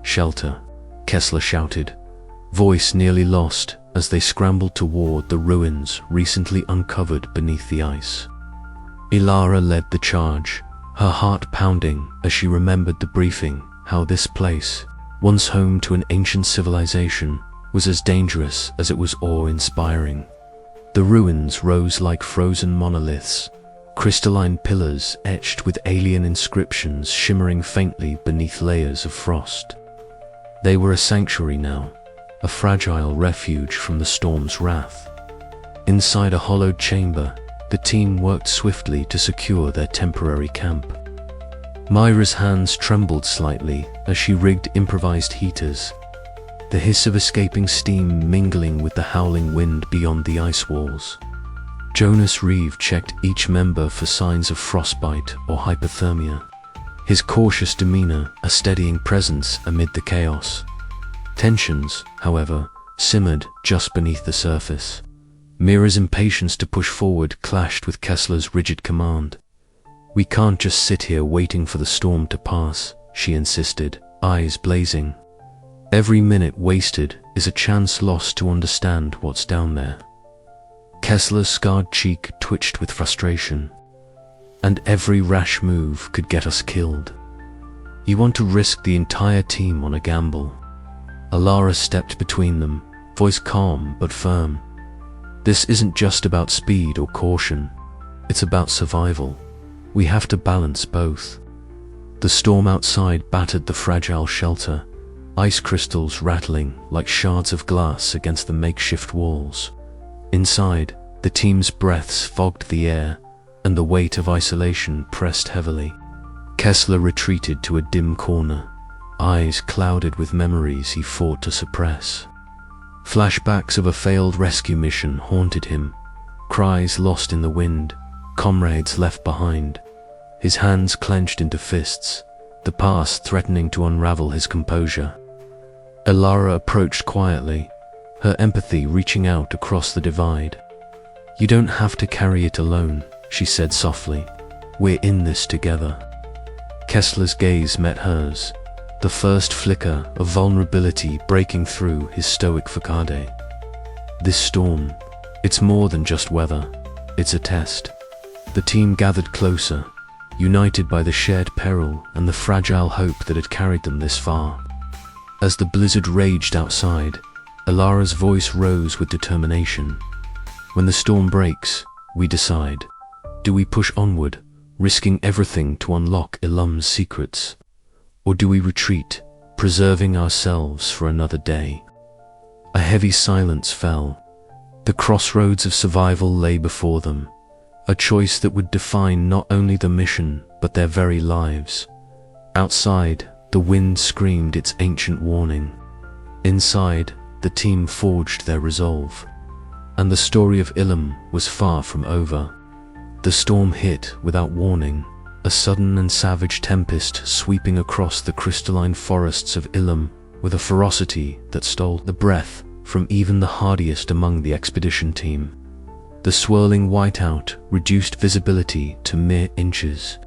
[SPEAKER 1] "Shelter, Kessler shouted, voice nearly lost as they scrambled toward the ruins recently uncovered beneath the ice. Ilara led the charge, her heart pounding as she remembered the briefing, how this place, once home to an ancient civilization, was as dangerous as it was awe-inspiring. The ruins rose like frozen monoliths, crystalline pillars etched with alien inscriptions shimmering faintly beneath layers of frost. They were a sanctuary now, a fragile refuge from the storm's wrath. Inside a hollowed chamber, the team worked swiftly to secure their temporary camp. Myra's hands trembled slightly as she rigged improvised heaters, the hiss of escaping steam mingling with the howling wind beyond the ice walls. Jonas Reeve checked each member for signs of frostbite or hypothermia, his cautious demeanor a steadying presence amid the chaos. Tensions, however, simmered just beneath the surface. Mira's impatience to push forward clashed with Kessler's rigid command. "We can't just sit here waiting for the storm to pass," she insisted, eyes blazing. "Every minute wasted is a chance lost to understand what's down there." Kessler's scarred cheek twitched with frustration. "And every rash move could get us killed. You want to risk the entire team on a gamble." Ilara stepped between them, voice calm but firm. "This isn't just about speed or caution. It's about survival. We have to balance both." The storm outside battered the fragile shelter, ice crystals rattling like shards of glass against the makeshift walls. Inside, the team's breaths fogged the air, and the weight of isolation pressed heavily. Kessler retreated to a dim corner, eyes clouded with memories he fought to suppress. Flashbacks of a failed rescue mission haunted him, cries lost in the wind, comrades left behind. His hands clenched into fists, the past threatening to unravel his composure. Ilara approached quietly, her empathy reaching out across the divide. "You don't have to carry it alone," she said softly. "We're in this together." Kessler's gaze met hers, the first flicker of vulnerability breaking through his stoic facade. "This storm, it's more than just weather. It's a test." The team gathered closer, united by the shared peril and the fragile hope that had carried them this far. As the blizzard raged outside, Ilara's voice rose with determination. "When the storm breaks, we decide. Do we push onward, risking everything to unlock Ilum's secrets? Or do we retreat, preserving ourselves for another day?" A heavy silence fell. The crossroads of survival lay before them, a choice that would define not only the mission, but their very lives. Outside, the wind screamed its ancient warning. Inside, the team forged their resolve. And the story of Ilum was far from over. The storm hit without warning, a sudden and savage tempest sweeping across the crystalline forests of Ilum with a ferocity that stole the breath from even the hardiest among the expedition team. The swirling whiteout reduced visibility to mere inches,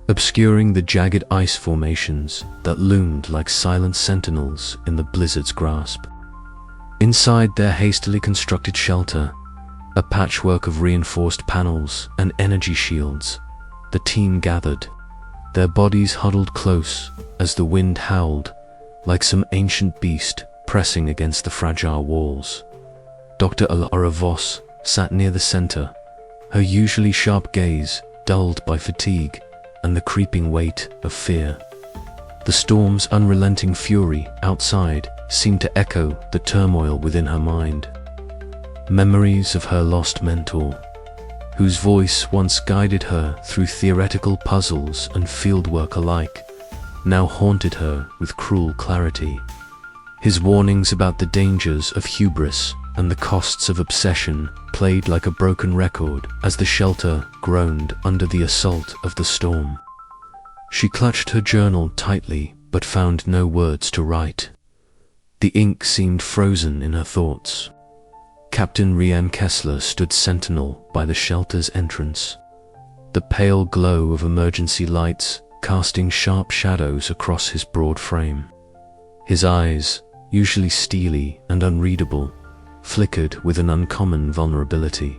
[SPEAKER 1] obscuring the jagged ice formations that loomed like silent sentinels in the blizzard's grasp. Inside their hastily constructed shelter, a patchwork of reinforced panels and energy shields, the team gathered, their bodies huddled close as the wind howled like some ancient beast pressing against the fragile walls. Dr. Ilara Voss sat near the center, her usually sharp gaze dulled by fatigue and the creeping weight of fear. The storm's unrelenting fury outside seemed to echo the turmoil within her mind. Memories of her lost mentor, whose voice once guided her through theoretical puzzles and fieldwork alike, now haunted her with cruel clarity. His warnings about the dangers of hubris and the costs of obsession played like a broken record as the shelter groaned under the assault of the storm. She clutched her journal tightly but found no words to write. The ink seemed frozen in her thoughts. Captain Rian Kessler stood sentinel by the shelter's entrance, the pale glow of emergency lights casting sharp shadows across his broad frame. His eyes, usually steely and unreadable, flickered with an uncommon vulnerability.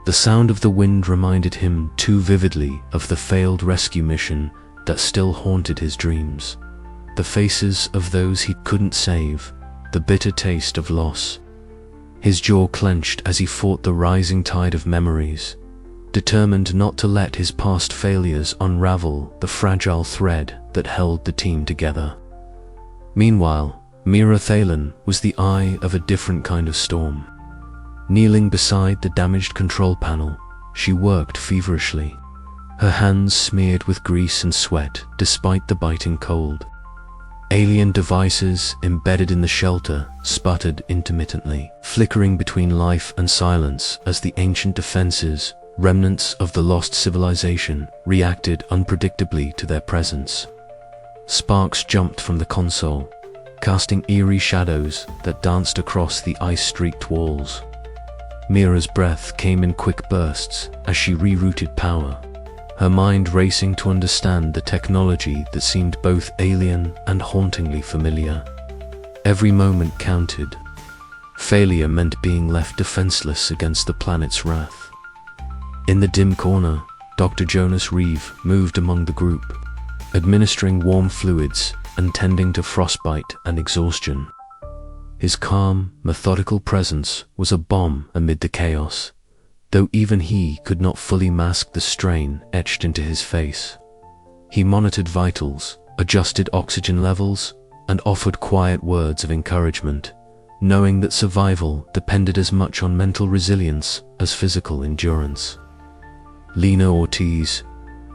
[SPEAKER 1] The sound of the wind reminded him too vividly of the failed rescue mission that still haunted his dreams. The faces of those he couldn't save, the bitter taste of loss. His jaw clenched as he fought the rising tide of memories, determined not to let his past failures unravel the fragile thread that held the team together. Meanwhile, Mira Thalen was the eye of a different kind of storm. Kneeling beside the damaged control panel, she worked feverishly, her hands smeared with grease and sweat despite the biting cold. Alien devices embedded in the shelter sputtered intermittently, flickering between life and silence as the ancient defenses, remnants of the lost civilization, reacted unpredictably to their presence. Sparks jumped from the console, casting eerie shadows that danced across the ice-streaked walls. Mira's breath came in quick bursts as she rerouted power, her mind racing to understand the technology that seemed both alien and hauntingly familiar. Every moment counted. Failure meant being left defenseless against the planet's wrath. In the dim corner, Dr. Jonas Reeve moved among the group, administering warm fluids and tending to frostbite and exhaustion. His calm, methodical presence was a balm amid the chaos, though even he could not fully mask the strain etched into his face. He monitored vitals, adjusted oxygen levels, and offered quiet words of encouragement, knowing that survival depended as much on mental resilience as physical endurance. Lena Ortiz,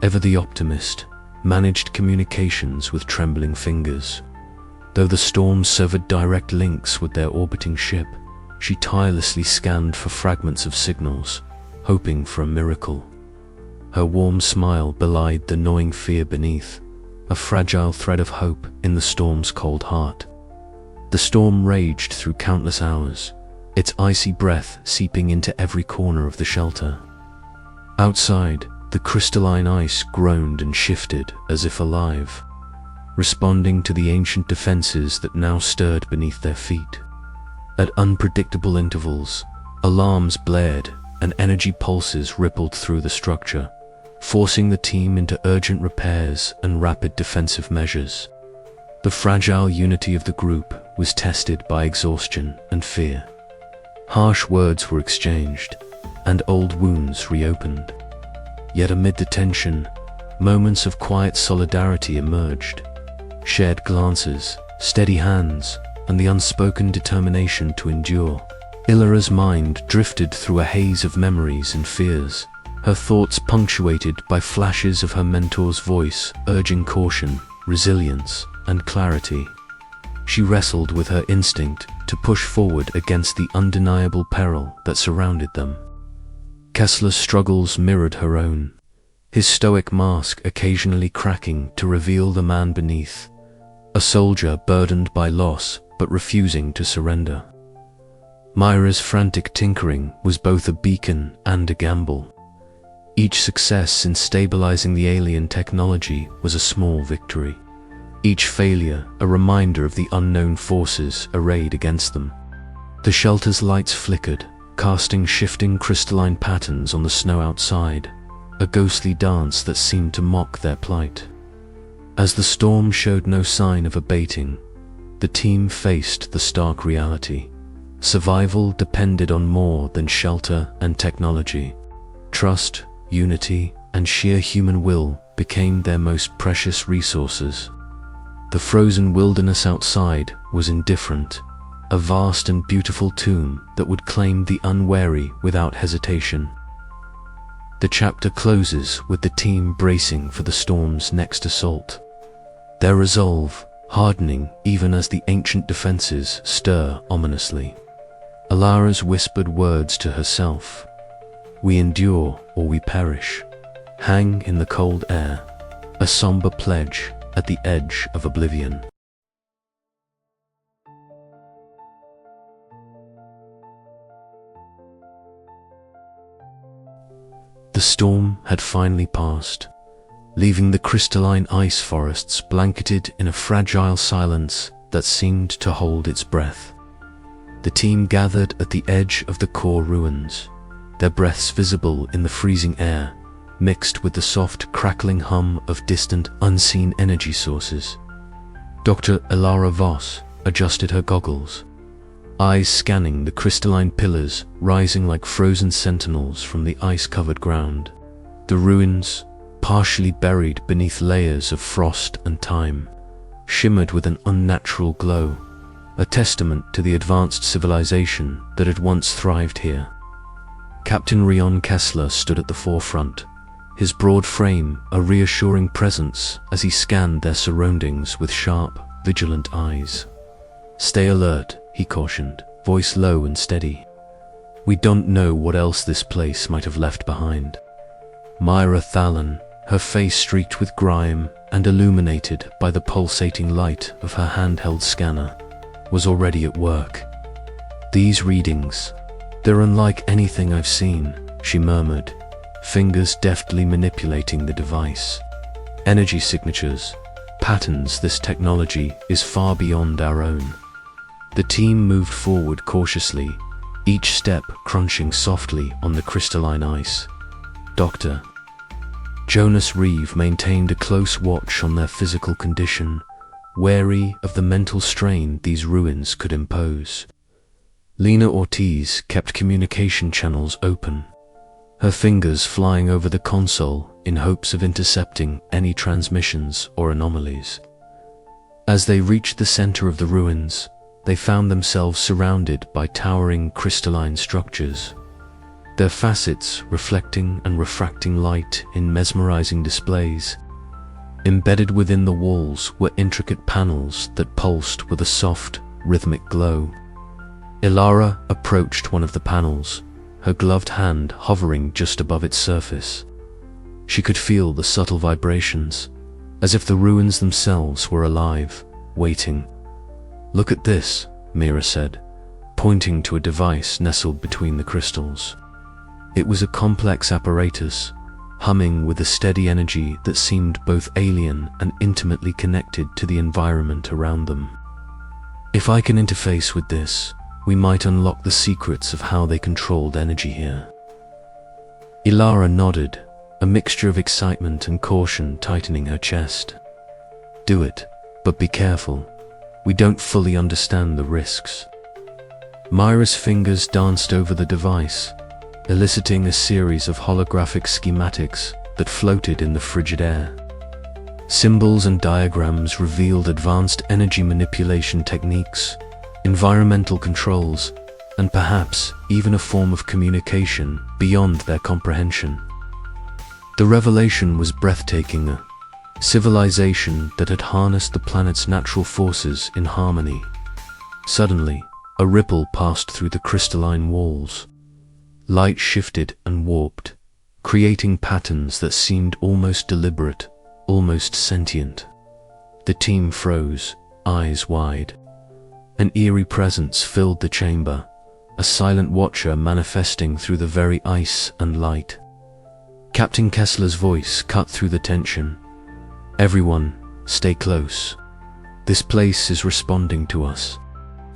[SPEAKER 1] ever the optimist, managed communications with trembling fingers. Though the storm severed direct links with their orbiting ship, she tirelessly scanned for fragments of signals, hoping for a miracle. Her warm smile belied the gnawing fear beneath, a fragile thread of hope in the storm's cold heart. The storm raged through countless hours, its icy breath seeping into every corner of the shelter. Outside, the crystalline ice groaned and shifted as if alive, responding to the ancient defenses that now stirred beneath their feet. At unpredictable intervals, alarms blared and energy pulses rippled through the structure, forcing the team into urgent repairs and rapid defensive measures. The fragile unity of the group was tested by exhaustion and fear. Harsh words were exchanged, and old wounds reopened. Yet amid the tension, moments of quiet solidarity emerged. Shared glances, steady hands, and the unspoken determination to endure. Ilara's mind drifted through a haze of memories and fears, her thoughts punctuated by flashes of her mentor's voice urging caution, resilience, and clarity. She wrestled with her instinct to push forward against the undeniable peril that surrounded them. Kessler's struggles mirrored her own, his stoic mask occasionally cracking to reveal the man beneath, a soldier burdened by loss but refusing to surrender. Myra's frantic tinkering was both a beacon and a gamble. Each success in stabilizing the alien technology was a small victory, each failure a reminder of the unknown forces arrayed against them. The shelter's lights flickered, casting shifting crystalline patterns on the snow outside, a ghostly dance that seemed to mock their plight. As the storm showed no sign of abating, the team faced the stark reality. Survival depended on more than shelter and technology. Trust, unity, and sheer human will became their most precious resources. The frozen wilderness outside was indifferent, a vast and beautiful tomb that would claim the unwary without hesitation. The chapter closes with the team bracing for the storm's next assault, their resolve hardening even as the ancient defenses stir ominously. Ilara's whispered words to herself, "We endure or we perish," hang in the cold air, a somber pledge at the edge of oblivion. The storm had finally passed, leaving the crystalline ice forests blanketed in a fragile silence that seemed to hold its breath. The team gathered at the edge of the core ruins, their breaths visible in the freezing air, mixed with the soft, crackling hum of distant, unseen energy sources. Dr. Ilara Voss adjusted her goggles, eyes scanning the crystalline pillars rising like frozen sentinels from the ice-covered ground. The ruins, partially buried beneath layers of frost and time, shimmered with an unnatural glow, a testament to the advanced civilization that had once thrived here. Captain Rion Kessler stood at the forefront, his broad frame a reassuring presence as he scanned their surroundings with sharp, vigilant eyes. "Stay alert," he cautioned, voice low and steady. "We don't know what else this place might have left behind." Myra Thalon, her face streaked with grime and illuminated by the pulsating light of her handheld scanner, was already at work. "These readings, they're unlike anything I've seen," she murmured, fingers deftly manipulating the device. "Energy signatures, patterns. This technology is far beyond our own." The team moved forward cautiously, each step crunching softly on the crystalline ice. Dr. Jonas Reeve maintained a close watch on their physical condition, wary of the mental strain these ruins could impose. Lena Ortiz kept communication channels open, her fingers flying over the console in hopes of intercepting any transmissions or anomalies. As they reached the center of the ruins, they found themselves surrounded by towering crystalline structures, their facets reflecting and refracting light in mesmerizing displays. Embedded within the walls were intricate panels that pulsed with a soft, rhythmic glow. Ilara approached one of the panels, her gloved hand hovering just above its surface. She could feel the subtle vibrations, as if the ruins themselves were alive, waiting. "Look at this," Mira said, pointing to a device nestled between the crystals. It was a complex apparatus, humming with a steady energy that seemed both alien and intimately connected to the environment around them. "If I can interface with this, we might unlock the secrets of how they controlled energy here." Ilara nodded, a mixture of excitement and caution tightening her chest. "Do it, but be careful. We don't fully understand the risks." Myra's fingers danced over the device, eliciting a series of holographic schematics that floated in the frigid air. Symbols and diagrams revealed advanced energy manipulation techniques, environmental controls, and perhaps even a form of communication beyond their comprehension. The revelation was breathtaking, a civilization that had harnessed the planet's natural forces in harmony. Suddenly, a ripple passed through the crystalline walls. Light shifted and warped, creating patterns that seemed almost deliberate, almost sentient. The team froze, eyes wide. An eerie presence filled the chamber, a silent watcher manifesting through the very ice and light. Captain Kessler's voice cut through the tension. "Everyone, stay close. This place is responding to us."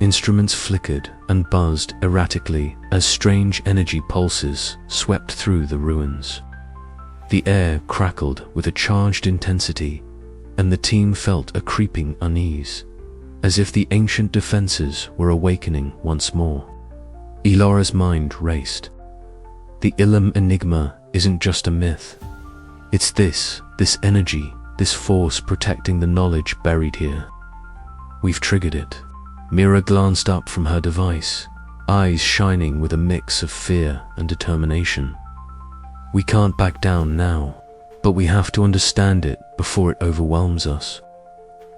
[SPEAKER 1] Instruments flickered and buzzed erratically as strange energy pulses swept through the ruins. The air crackled with a charged intensity, and the team felt a creeping unease, as if the ancient defenses were awakening once more. Ilara's mind raced. The Ilum enigma isn't just a myth. It's this energy, this force protecting the knowledge buried here. We've triggered it. Mira glanced up from her device, eyes shining with a mix of fear and determination. "We can't back down now, but we have to understand it before it overwhelms us."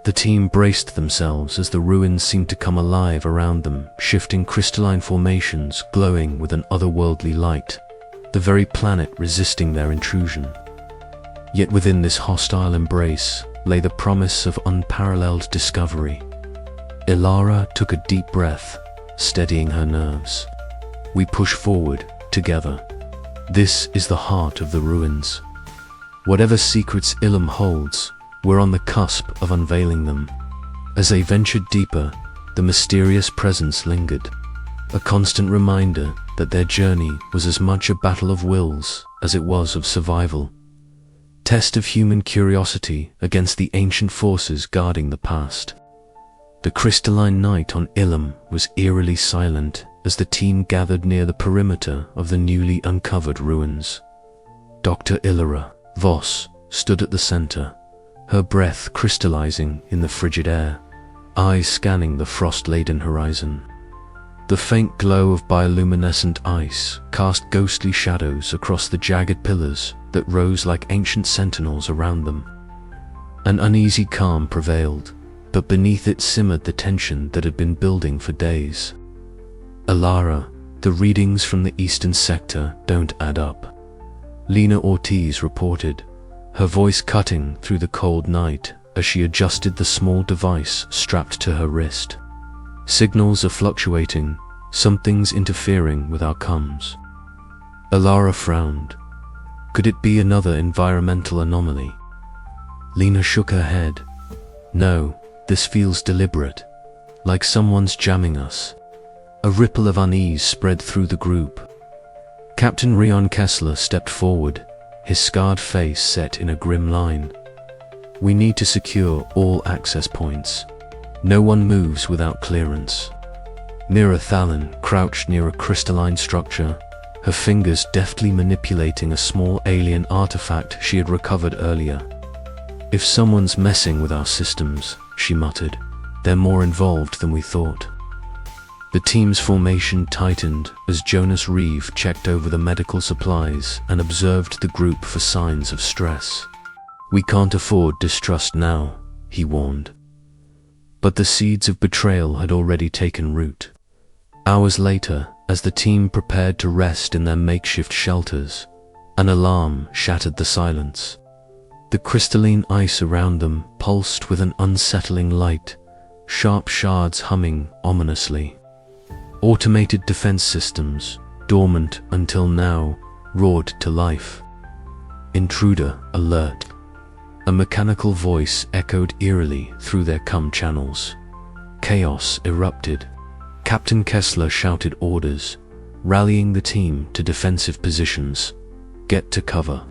[SPEAKER 1] The team braced themselves as the ruins seemed to come alive around them, shifting crystalline formations glowing with an otherworldly light, the very planet resisting their intrusion. Yet within this hostile embrace lay the promise of unparalleled discovery. Ilara took a deep breath, steadying her nerves. "We push forward, together. This is the heart of the ruins. Whatever secrets Ilum holds, we're on the cusp of unveiling them." As they ventured deeper, the mysterious presence lingered, a constant reminder that their journey was as much a battle of wills as it was of survival. Test of human curiosity against the ancient forces guarding the past. The crystalline night on Ilum was eerily silent as the team gathered near the perimeter of the newly uncovered ruins. Dr. Illyra Voss stood at the center, her breath crystallizing in the frigid air, eyes scanning the frost-laden horizon. The faint glow of bioluminescent ice cast ghostly shadows across the jagged pillars that rose like ancient sentinels around them. An uneasy calm prevailed, but beneath it simmered the tension that had been building for days. Illyra, the readings from the eastern sector don't add up, Lena Ortiz reported, her voice cutting through the cold night as she adjusted the small device strapped to her wrist. Signals are fluctuating, something's interfering with our comms. Illyra frowned. Could it be another environmental anomaly? Lena shook her head. No, this feels deliberate, like someone's jamming us. A ripple of unease spread through the group. Captain Rion Kessler stepped forward, his scarred face set in a grim line. We need to secure all access points. No one moves without clearance. Mira Thallon crouched near a crystalline structure, her fingers deftly manipulating a small alien artifact she had recovered earlier. If someone's messing with our systems, she muttered, they're more involved than we thought. The team's formation tightened as Jonas Reeve checked over the medical supplies and observed the group for signs of stress. We can't afford distrust now, he warned. But the seeds of betrayal had already taken root. Hours later, as the team prepared to rest in their makeshift shelters, an alarm shattered the silence. The crystalline ice around them pulsed with an unsettling light, sharp shards humming ominously. Automated defense systems, dormant until now, roared to life. Intruder alert. A mechanical voice echoed eerily through their comm channels. Chaos erupted. Captain Kessler shouted orders, rallying the team to defensive positions. Get to cover.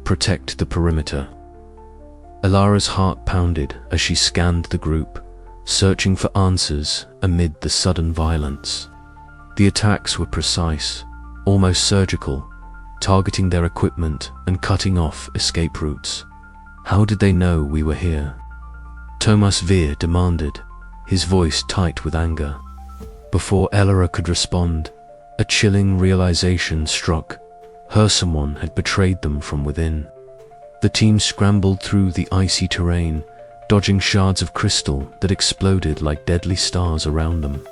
[SPEAKER 1] Protect the perimeter. Illyra's heart pounded as she scanned the group, searching for answers amid the sudden violence. The attacks were precise, almost surgical, targeting their equipment and cutting off escape routes. How did they know we were here? Thomas Veer demanded, his voice tight with anger. Before Illyra could respond, a chilling realization struck. Someone had betrayed them from within. The team scrambled through the icy terrain, dodging shards of crystal that exploded like deadly stars around them.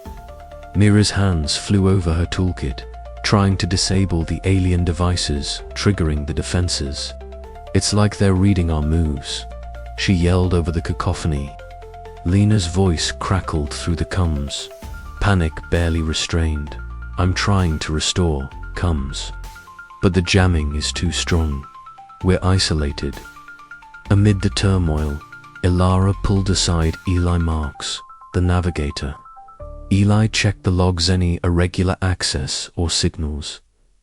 [SPEAKER 1] Mira's hands flew over her toolkit, trying to disable the alien devices, triggering the defenses. It's like they're reading our moves, she yelled over the cacophony. Lena's voice crackled through the comms, panic barely restrained. I'm trying to restore comms, but the jamming is too strong. We're isolated. Amid the turmoil, Illyra pulled aside Eli Marks, the navigator. Eli checked the logs. Any irregular access or signals?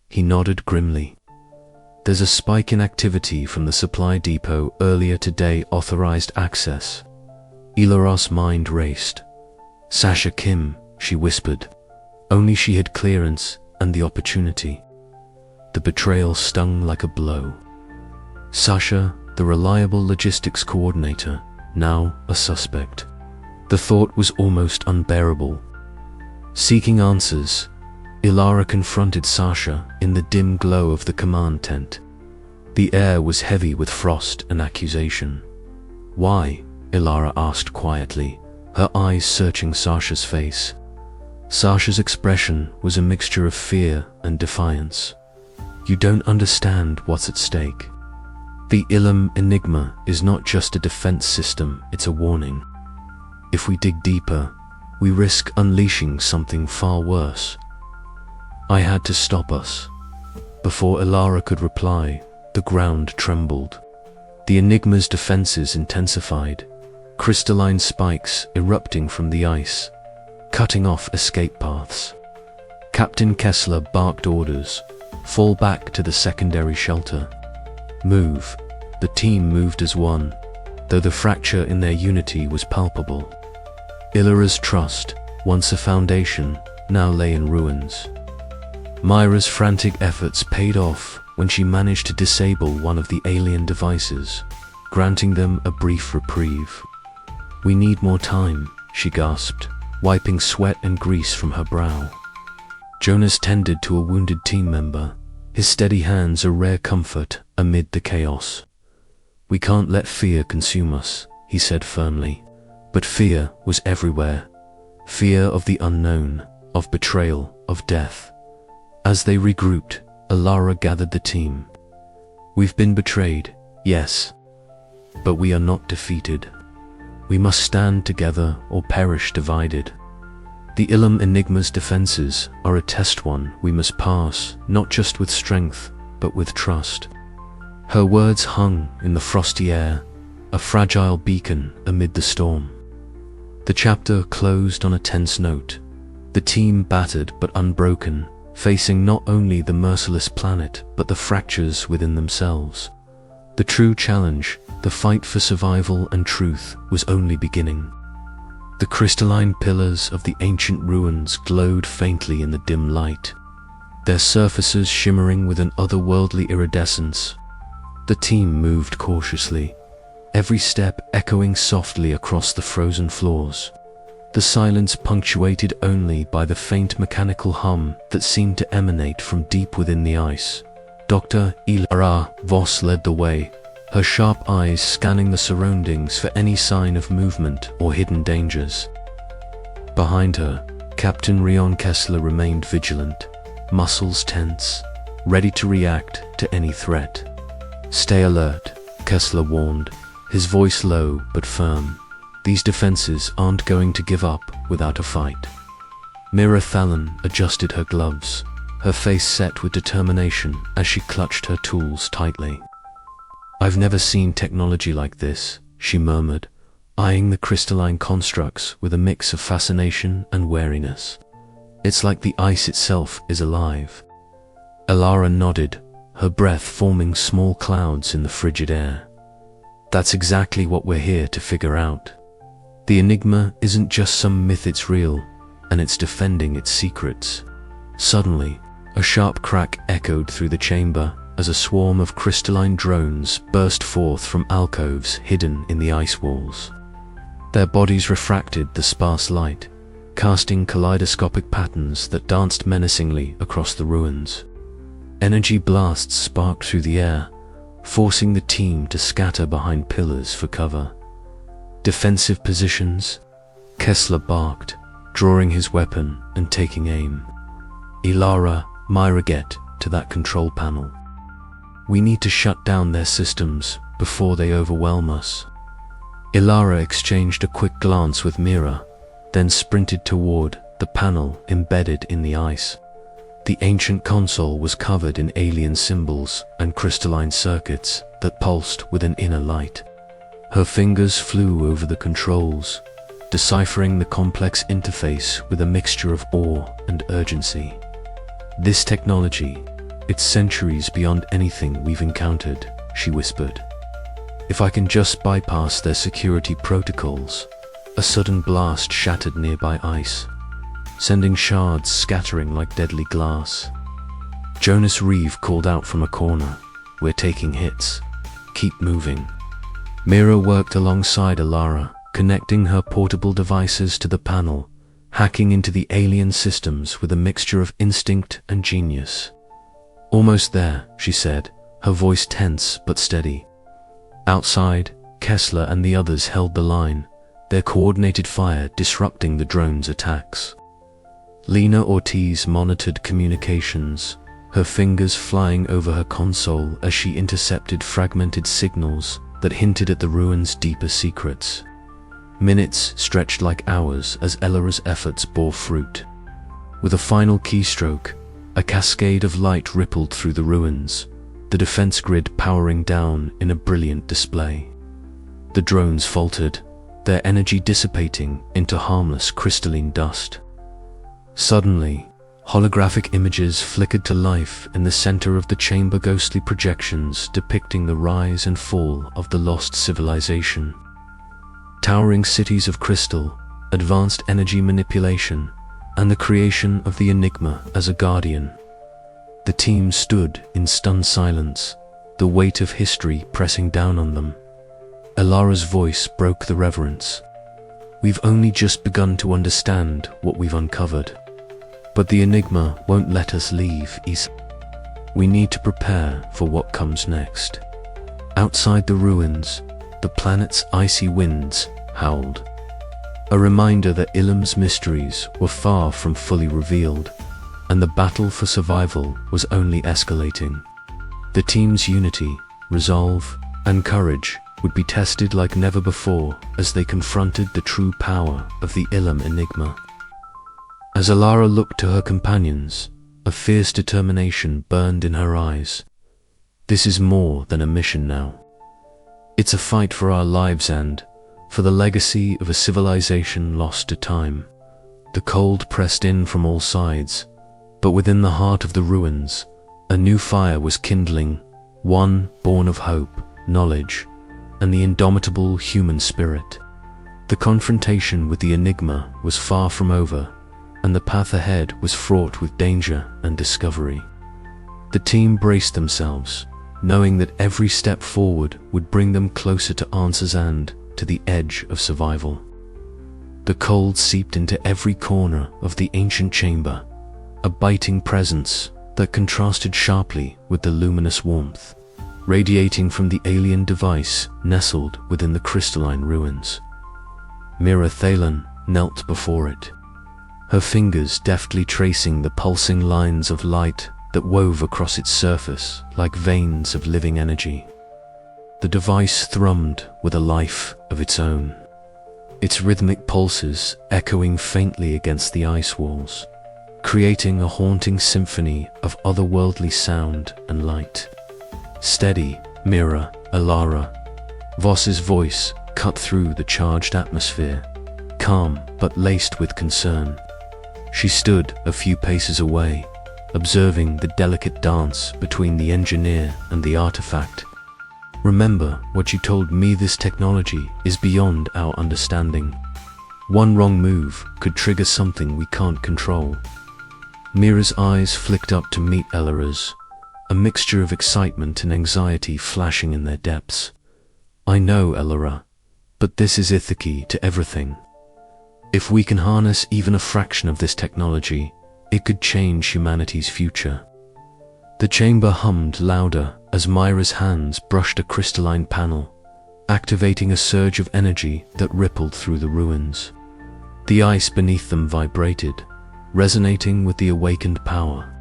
[SPEAKER 1] He nodded grimly. There's a spike in activity from the supply depot earlier today. Authorized access. Illyra's mind raced. Sasha Kim, she whispered. Only she had clearance and the opportunity. The betrayal stung like a blow. Sasha, the reliable logistics coordinator, now a suspect. The thought was almost unbearable. Seeking answers, Illyra confronted Sasha in the dim glow of the command tent. The air was heavy with frost and accusation. Why? Illyra asked quietly, her eyes searching Sasha's face. Sasha's expression was a mixture of fear and defiance. You don't understand what's at stake. The Ilum Enigma is not just a defense system, it's a warning. If we dig deeper, we risk unleashing something far worse. I had to stop us. Before Illyra could reply, the ground trembled. The Enigma's defenses intensified, crystalline spikes erupting from the ice, cutting off escape paths. Captain Kessler barked orders, "Fall back to the secondary shelter." Move. The team moved as one, though the fracture in their unity was palpable. Ilara's trust, once a foundation, now lay in ruins. Myra's frantic efforts paid off when she managed to disable one of the alien devices, granting them a brief reprieve. "We need more time," she gasped, wiping sweat and grease from her brow. Jonas tended to a wounded team member, his steady hands a rare comfort amid the chaos. "We can't let fear consume us," he said firmly. But fear was everywhere. Fear of the unknown, of betrayal, of death. As they regrouped, Ilara gathered the team. "We've been betrayed, yes. But we are not defeated. We must stand together or perish divided. The Ilum Enigma's defenses are a test one we must pass, not just with strength, but with trust." Her words hung in the frosty air, a fragile beacon amid the storm. The chapter closed on a tense note. The team battered but unbroken, facing not only the merciless planet, but the fractures within themselves. The true challenge, the fight for survival and truth, was only beginning. The crystalline pillars of the ancient ruins glowed faintly in the dim light, their surfaces shimmering with an otherworldly iridescence. The team moved cautiously, every step echoing softly across the frozen floors, the silence punctuated only by the faint mechanical hum that seemed to emanate from deep within the ice. Dr. Ilara Voss led the way, her sharp eyes scanning the surroundings for any sign of movement or hidden dangers. Behind her, Captain Rion Kessler remained vigilant, muscles tense, ready to react to any threat. "Stay alert," Kessler warned, his voice low but firm. "These defenses aren't going to give up without a fight." Mira Thallon adjusted her gloves, her face set with determination as she clutched her tools tightly. "I've never seen technology like this," she murmured, eyeing the crystalline constructs with a mix of fascination and wariness. "It's like the ice itself is alive." Ilara nodded, her breath forming small clouds in the frigid air. "That's exactly what we're here to figure out. The Enigma isn't just some myth, it's real, and it's defending its secrets." Suddenly, a sharp crack echoed through the chamber as a swarm of crystalline drones burst forth from alcoves hidden in the ice walls. Their bodies refracted the sparse light, casting kaleidoscopic patterns that danced menacingly across the ruins. Energy blasts sparked through the air, forcing the team to scatter behind pillars for cover. "Defensive positions," Kessler barked, drawing his weapon and taking aim. "Ilara, Myra, get to that control panel. We need to shut down their systems before they overwhelm us." Ilara exchanged a quick glance with Mira, then sprinted toward the panel embedded in the ice. The ancient console was covered in alien symbols and crystalline circuits that pulsed with an inner light. Her fingers flew over the controls, deciphering the complex interface with a mixture of awe and urgency. "This technology, it's centuries beyond anything we've encountered," she whispered. "If I can just bypass their security protocols." A sudden blast shattered nearby ice, sending shards scattering like deadly glass. Jonas Reeve called out from a corner, "We're taking hits. Keep moving." Mira worked alongside Ilara, connecting her portable devices to the panel, hacking into the alien systems with a mixture of instinct and genius. "Almost there," she said, her voice tense but steady. Outside, Kessler and the others held the line, their coordinated fire disrupting the drone's attacks. Lena Ortiz monitored communications, her fingers flying over her console as she intercepted fragmented signals that hinted at the ruins' deeper secrets. Minutes stretched like hours as Ilara's efforts bore fruit. With a final keystroke, a cascade of light rippled through the ruins, the defense grid powering down in a brilliant display. The drones faltered, their energy dissipating into harmless crystalline dust. Suddenly, holographic images flickered to life in the center of the chamber, ghostly projections depicting the rise and fall of the lost civilization. Towering cities of crystal, advanced energy manipulation, and the creation of the Enigma as a guardian. The team stood in stunned silence, the weight of history pressing down on them. Ilara's voice broke the reverence. "We've only just begun to understand what we've uncovered. But the Enigma won't let us leave, Isa. We need to prepare for what comes next." Outside the ruins, the planet's icy winds howled. A reminder that Ilum's mysteries were far from fully revealed, and the battle for survival was only escalating. The team's unity, resolve, and courage would be tested like never before as they confronted the true power of the Ilum Enigma. As Ilara looked to her companions, a fierce determination burned in her eyes. This is more than a mission now. It's a fight for our lives and for the legacy of a civilization lost to time. The cold pressed in from all sides, but within the heart of the ruins, a new fire was kindling, one born of hope, knowledge, and the indomitable human spirit. The confrontation with the Enigma was far from over, and the path ahead was fraught with danger and discovery. The team braced themselves, knowing that every step forward would bring them closer to answers and to the edge of survival. The cold seeped into every corner of the ancient chamber, a biting presence that contrasted sharply with the luminous warmth, radiating from the alien device nestled within the crystalline ruins. Mira Thalen knelt before it, her fingers deftly tracing the pulsing lines of light that wove across its surface like veins of living energy. The device thrummed with a life of its own, its rhythmic pulses echoing faintly against the ice walls, creating a haunting symphony of otherworldly sound and light. "Steady, Mira, Ilara." Voss's voice cut through the charged atmosphere, calm but laced with concern. She stood a few paces away, observing the delicate dance between the engineer and the artifact. "Remember what you told me, this technology is beyond our understanding. One wrong move could trigger something we can't control." Mira's eyes flicked up to meet Ilara's, a mixture of excitement and anxiety flashing in their depths. "I know, Ilara, but this is Ithiki to everything. If we can harness even a fraction of this technology, it could change humanity's future." The chamber hummed louder as Myra's hands brushed a crystalline panel, activating a surge of energy that rippled through the ruins. The ice beneath them vibrated, resonating with the awakened power.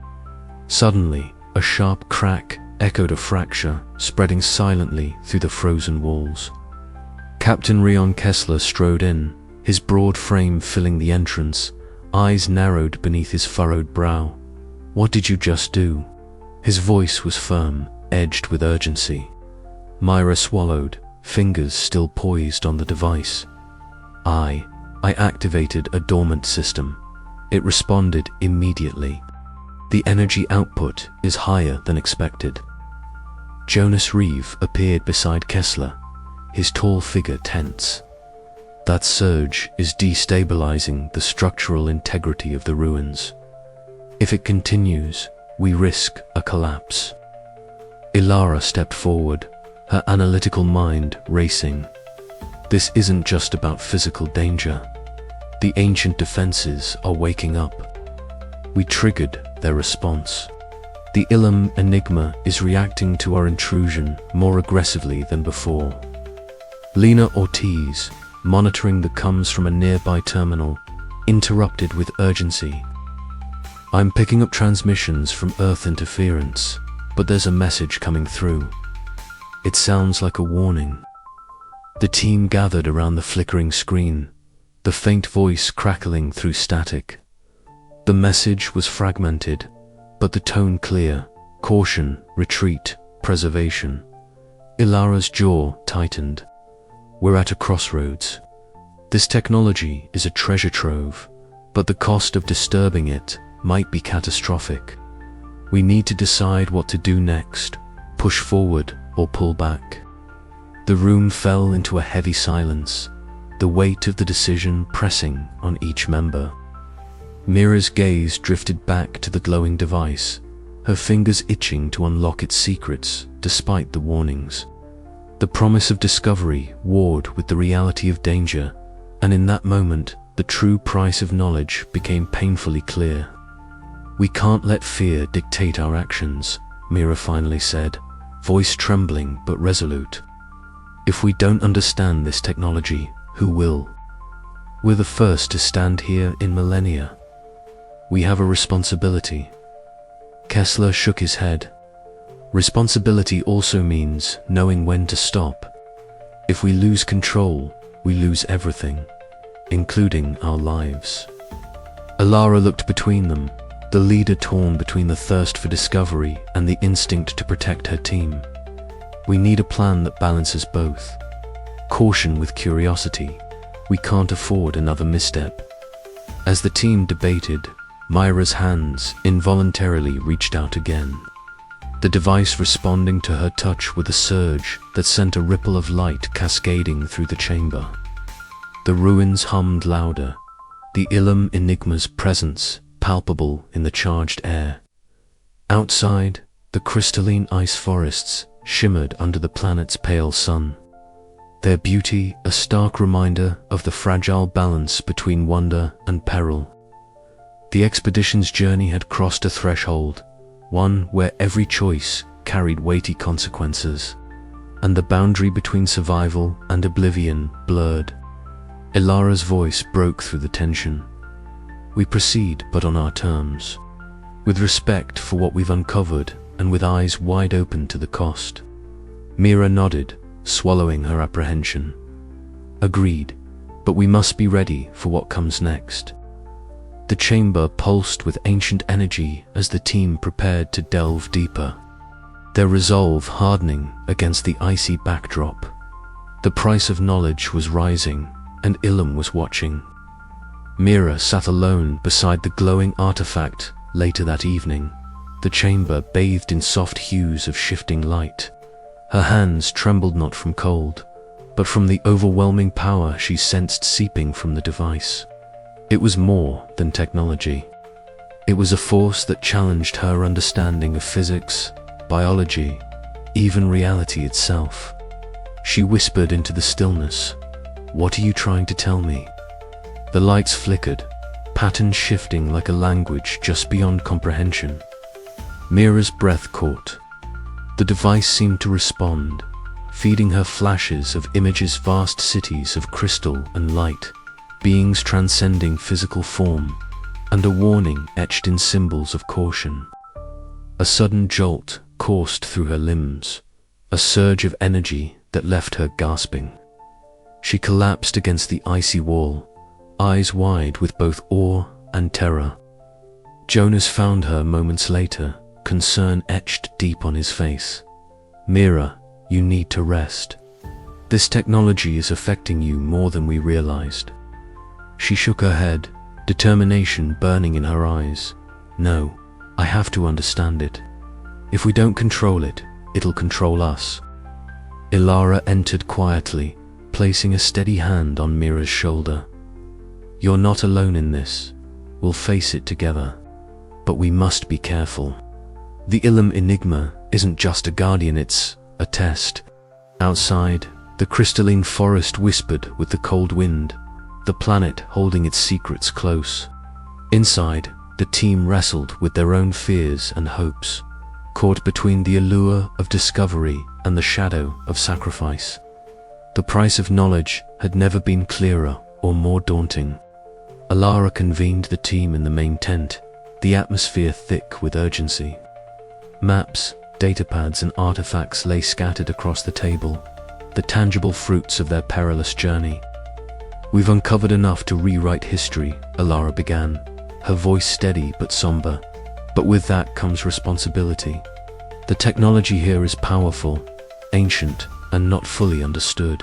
[SPEAKER 1] Suddenly, a sharp crack echoed a fracture, spreading silently through the frozen walls. Captain Rion Kessler strode in, his broad frame filling the entrance, eyes narrowed beneath his furrowed brow. "What did you just do?" His voice was firm, edged with urgency. Myra swallowed, fingers still poised on the device. I activated a dormant system. It responded immediately. The energy output is higher than expected." Jonas Reeve appeared beside Kessler, his tall figure tense. "That surge is destabilizing the structural integrity of the ruins. If it continues, we risk a collapse." Ilara stepped forward, her analytical mind racing. "This isn't just about physical danger. The ancient defenses are waking up. We triggered their response. The Ilum Enigma is reacting to our intrusion more aggressively than before." Lena Ortiz, monitoring the comms from a nearby terminal, interrupted with urgency. "I'm picking up transmissions from Earth interference, but there's a message coming through. It sounds like a warning." The team gathered around the flickering screen, the faint voice crackling through static. The message was fragmented, but the tone clear: caution, retreat, preservation. Ilara's jaw tightened. "We're at a crossroads. This technology is a treasure trove, but the cost of disturbing it might be catastrophic. We need to decide what to do next, push forward or pull back. The room fell into a heavy silence, the weight of the decision pressing on each member. Mira's gaze drifted back to the glowing device, her fingers itching to unlock its secrets despite the warnings. The promise of discovery warred with the reality of danger, and in that moment, the true price of knowledge became painfully clear. "We can't let fear dictate our actions," Mira finally said, voice trembling but resolute. "If we don't understand this technology, who will? We're the first to stand here in millennia. We have a responsibility." Kessler shook his head. "Responsibility also means knowing when to stop. If we lose control, we lose everything, including our lives." Alara looked between them, the leader torn between the thirst for discovery and the instinct to protect her team. "We need a plan that balances both. Caution with curiosity. We can't afford another misstep." As the team debated, Myra's hands involuntarily reached out again, the device responding to her touch with a surge that sent a ripple of light cascading through the chamber. The ruins hummed louder, the Ilum Enigma's presence palpable in the charged air. Outside, the crystalline ice forests shimmered under the planet's pale sun, their beauty a stark reminder of the fragile balance between wonder and peril. The expedition's journey had crossed a threshold, one where every choice carried weighty consequences, and the boundary between survival and oblivion blurred. Ilara's voice broke through the tension. "We proceed, but on our terms, with respect for what we've uncovered and with eyes wide open to the cost." Mira nodded, swallowing her apprehension. "Agreed, but we must be ready for what comes next." The chamber pulsed with ancient energy as the team prepared to delve deeper, their resolve hardening against the icy backdrop. The price of knowledge was rising, and Ilum was watching. Mira sat alone beside the glowing artifact later that evening, the chamber bathed in soft hues of shifting light. Her hands trembled not from cold, but from the overwhelming power she sensed seeping from the device. It was more than technology. It was a force that challenged her understanding of physics, biology, even reality itself. She whispered into the stillness, "What are you trying to tell me?" The lights flickered, patterns shifting like a language just beyond comprehension. Mira's breath caught. The device seemed to respond, feeding her flashes of images, vast cities of crystal and light, beings transcending physical form, and a warning etched in symbols of caution. A sudden jolt coursed through her limbs, a surge of energy that left her gasping. She collapsed against the icy wall, eyes wide with both awe and terror. Jonas found her moments later, concern etched deep on his face. "Mira, you need to rest. This technology is affecting you more than we realized." She shook her head, determination burning in her eyes. "No, I have to understand it. If we don't control it, it'll control us." Ilara entered quietly, placing a steady hand on Mira's shoulder. "You're not alone in this. We'll face it together. But we must be careful. The Ilum Enigma isn't just a guardian, it's a test." Outside, the crystalline forest whispered with the cold wind, the planet holding its secrets close. Inside, the team wrestled with their own fears and hopes, caught between the allure of discovery and the shadow of sacrifice. The price of knowledge had never been clearer or more daunting. Alara convened the team in the main tent, the atmosphere thick with urgency. Maps, datapads, and artifacts lay scattered across the table, the tangible fruits of their perilous journey. "We've uncovered enough to rewrite history," Alara began, her voice steady but somber. "But with that comes responsibility. The technology here is powerful, ancient, and not fully understood.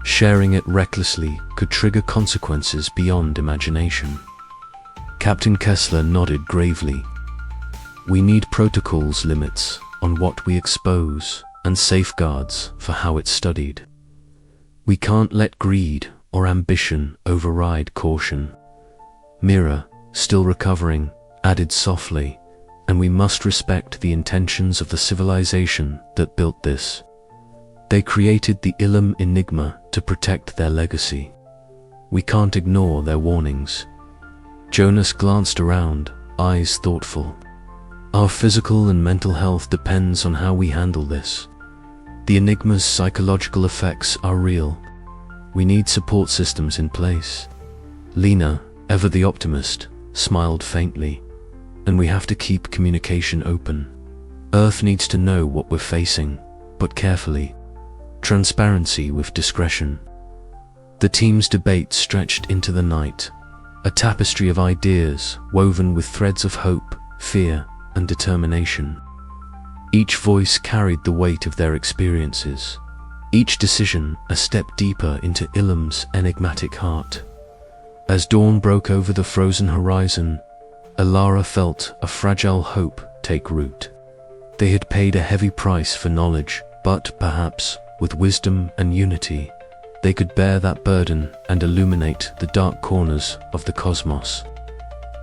[SPEAKER 1] Sharing it recklessly could trigger consequences beyond imagination. Captain Kessler nodded gravely. We need protocols, limits on what we expose, and safeguards for how it's studied. We can't let greed or ambition override caution. Mira, still recovering, added softly, and we must respect the intentions of the civilization that built this. They created the Ilum enigma to protect their legacy. We can't ignore their warnings. Jonas glanced around, eyes thoughtful. Our physical and mental health depends on how we handle this. The enigma's psychological effects are real. We need support systems in place. Lena, ever the optimist, smiled faintly. And we have to keep communication open. Earth needs to know what we're facing, but carefully. Transparency with discretion. The team's debate stretched into the night, a tapestry of ideas woven with threads of hope, fear, and determination. Each voice carried the weight of their experiences, each decision a step deeper into Ilum's enigmatic heart. As dawn broke over the frozen horizon, Alara felt a fragile hope take root. They had paid a heavy price for knowledge, but perhaps, with wisdom and unity, they could bear that burden and illuminate the dark corners of the cosmos.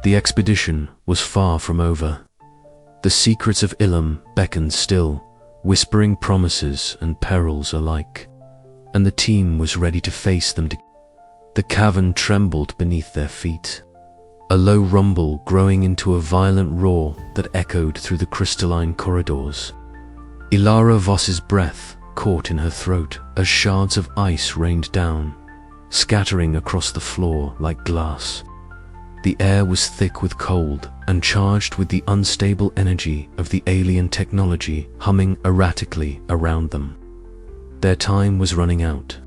[SPEAKER 1] The expedition was far from over. The secrets of Ilum beckoned still, whispering promises and perils alike, and the team was ready to face them. The cavern trembled beneath their feet, a low rumble growing into a violent roar that echoed through the crystalline corridors. Ilara Voss's breath caught in her throat as shards of ice rained down, scattering across the floor like glass. The air was thick with cold and charged with the unstable energy of the alien technology humming erratically around them. Their time was running out.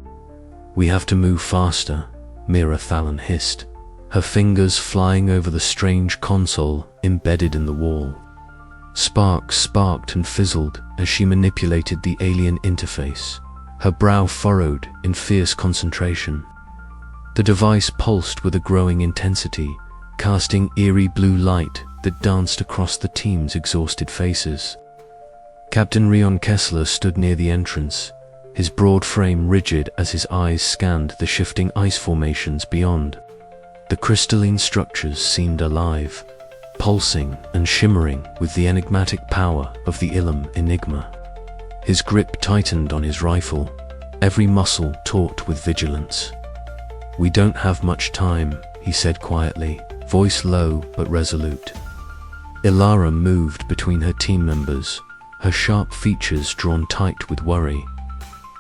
[SPEAKER 1] We have to move faster, Mira Thalon hissed, her fingers flying over the strange console embedded in the wall. Sparks sparked and fizzled as she manipulated the alien interface, her brow furrowed in fierce concentration. The device pulsed with a growing intensity, casting eerie blue light that danced across the team's exhausted faces. Captain Rion Kessler stood near the entrance, his broad frame rigid as his eyes scanned the shifting ice formations beyond. The crystalline structures seemed alive, pulsing and shimmering with the enigmatic power of the Ilum enigma. His grip tightened on his rifle, every muscle taut with vigilance. "We don't have much time," he said quietly, voice low but resolute. Ilara moved between her team members, her sharp features drawn tight with worry.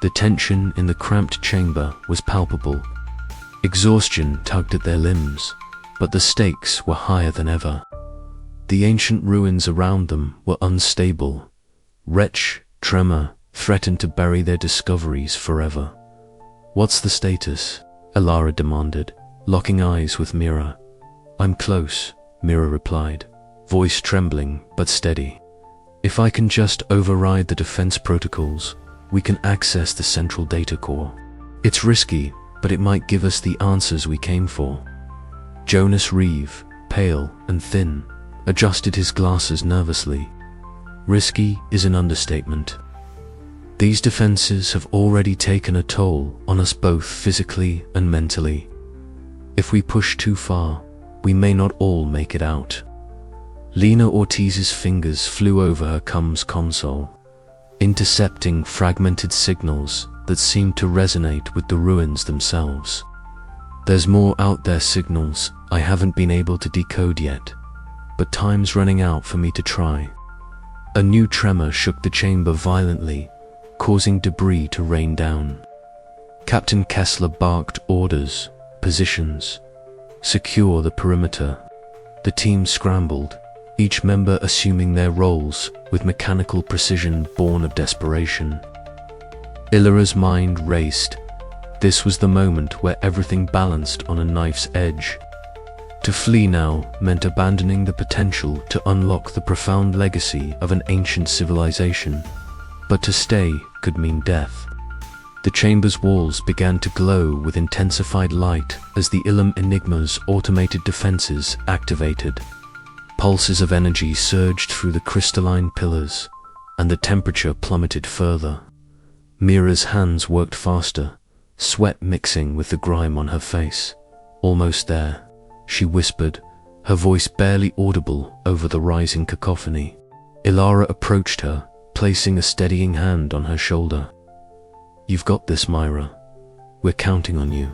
[SPEAKER 1] The tension in the cramped chamber was palpable. Exhaustion tugged at their limbs, but the stakes were higher than ever. The ancient ruins around them were unstable. Retch, tremor, threatened to bury their discoveries forever. "What's the status?" Ilara demanded, locking eyes with Mira. "I'm close," Mira replied, voice trembling but steady. "If I can just override the defense protocols, we can access the central data core. It's risky, but it might give us the answers we came for." Jonas Reeve, pale and thin, adjusted his glasses nervously. "Risky is an understatement. These defenses have already taken a toll on us both physically and mentally. If we push too far, we may not all make it out." Lena Ortiz's fingers flew over her comms console, intercepting fragmented signals that seemed to resonate with the ruins themselves. "There's more out there, signals I haven't been able to decode yet, but time's running out for me to try." A new tremor shook the chamber violently, causing debris to rain down. Captain Kessler barked orders, positions, secure the perimeter. The team scrambled, each member assuming their roles with mechanical precision born of desperation. Ilara's mind raced. This was the moment where everything balanced on a knife's edge. To flee now meant abandoning the potential to unlock the profound legacy of an ancient civilization, but to stay could mean death. The chamber's walls began to glow with intensified light as the Ilum Enigma's automated defenses activated. Pulses of energy surged through the crystalline pillars, and the temperature plummeted further. Mira's hands worked faster, sweat mixing with the grime on her face. "Almost there," she whispered, her voice barely audible over the rising cacophony. Ilara approached her, placing a steadying hand on her shoulder. "You've got this, Myra. We're counting on you."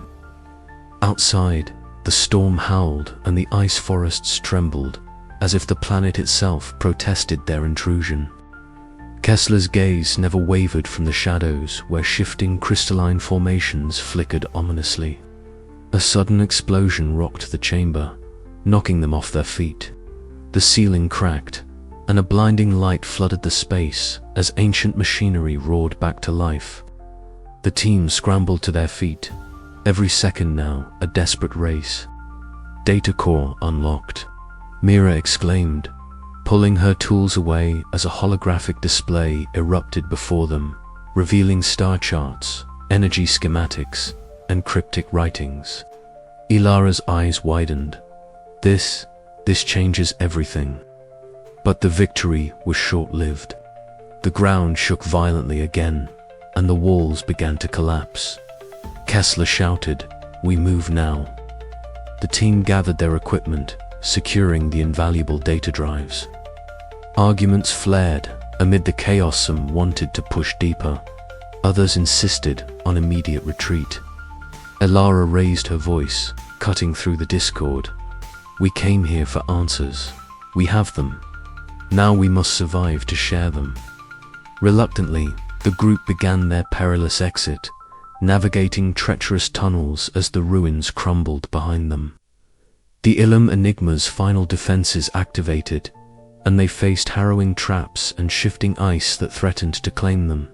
[SPEAKER 1] Outside, the storm howled and the ice forests trembled, as if the planet itself protested their intrusion. Kessler's gaze never wavered from the shadows where shifting crystalline formations flickered ominously. A sudden explosion rocked the chamber, knocking them off their feet. The ceiling cracked, and a blinding light flooded the space as ancient machinery roared back to life. The team scrambled to their feet, every second now a desperate race. "Data core unlocked," Mira exclaimed, pulling her tools away as a holographic display erupted before them, revealing star charts, energy schematics, and cryptic writings. Ilara's eyes widened. This changes everything. But the victory was short-lived. The ground shook violently again, and the walls began to collapse. Kessler shouted, "We move now." The team gathered their equipment, securing the invaluable data drives. Arguments flared amid the chaos. Some wanted to push deeper. Others insisted on immediate retreat. Ilara raised her voice, cutting through the discord. "We came here for answers. We have them. Now we must survive to share them." Reluctantly, the group began their perilous exit, navigating treacherous tunnels as the ruins crumbled behind them. The Ilum Enigma's final defenses activated, and they faced harrowing traps and shifting ice that threatened to claim them.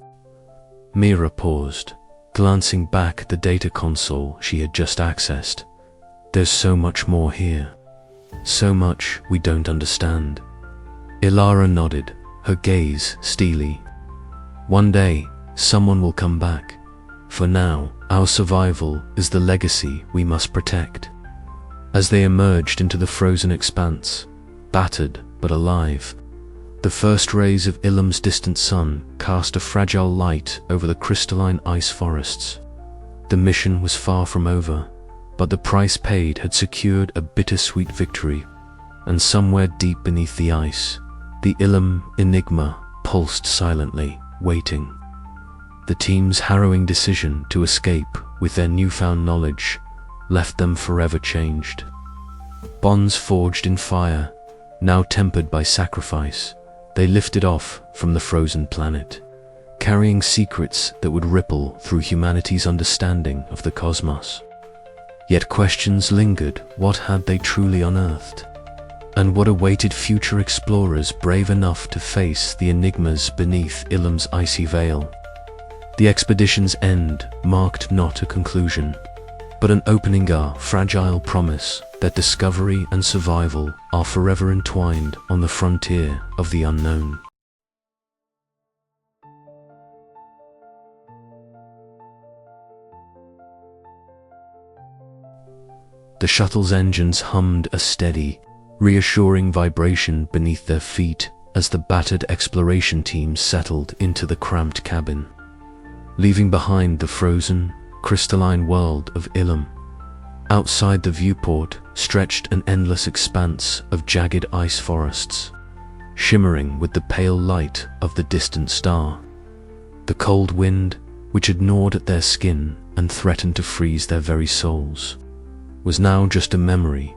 [SPEAKER 1] Mira paused, glancing back at the data console she had just accessed. "There's so much more here. So much we don't understand." Ilara nodded, her gaze steely. "One day, someone will come back. For now, our survival is the legacy we must protect." As they emerged into the frozen expanse, battered but alive, the first rays of Ilum's distant sun cast a fragile light over the crystalline ice forests. The mission was far from over, but the price paid had secured a bittersweet victory, and somewhere deep beneath the ice, the Ilum Enigma pulsed silently, waiting. The team's harrowing decision to escape with their newfound knowledge left them forever changed. Bonds forged in fire, now tempered by sacrifice, they lifted off from the frozen planet, carrying secrets that would ripple through humanity's understanding of the cosmos. Yet questions lingered. What had they truly unearthed? And what awaited future explorers brave enough to face the enigmas beneath Ilum's icy veil? The expedition's end marked not a conclusion, but an opening, a fragile promise that discovery and survival are forever entwined on the frontier of the unknown. The shuttle's engines hummed a steady, reassuring vibration beneath their feet as the battered exploration team settled into the cramped cabin, leaving behind the frozen, crystalline world of Ilum. Outside the viewport stretched an endless expanse of jagged ice forests, shimmering with the pale light of the distant star. The cold wind, which had gnawed at their skin and threatened to freeze their very souls, was now just a memory,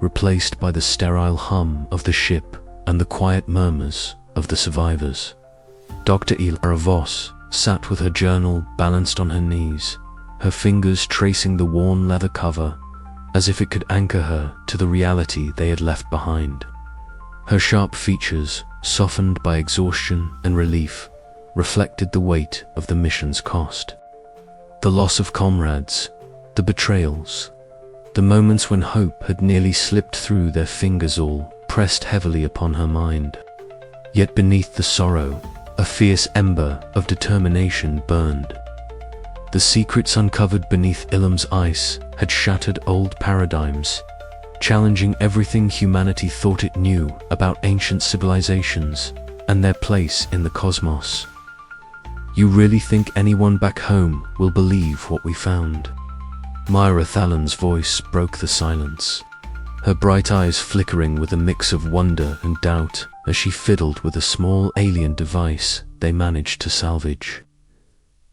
[SPEAKER 1] replaced by the sterile hum of the ship and the quiet murmurs of the survivors. Dr. Ilara Voss sat with her journal balanced on her knees, her fingers tracing the worn leather cover as if it could anchor her to the reality they had left behind. Her sharp features, softened by exhaustion and relief, reflected the weight of the mission's cost. The loss of comrades, the betrayals, the moments when hope had nearly slipped through their fingers, all pressed heavily upon her mind. Yet beneath the sorrow, a fierce ember of determination burned. The secrets uncovered beneath Ilum's ice had shattered old paradigms, challenging everything humanity thought it knew about ancient civilizations and their place in the cosmos. "You really think anyone back home will believe what we found?" Myra Thalon's voice broke the silence, her bright eyes flickering with a mix of wonder and doubt as she fiddled with a small alien device they managed to salvage.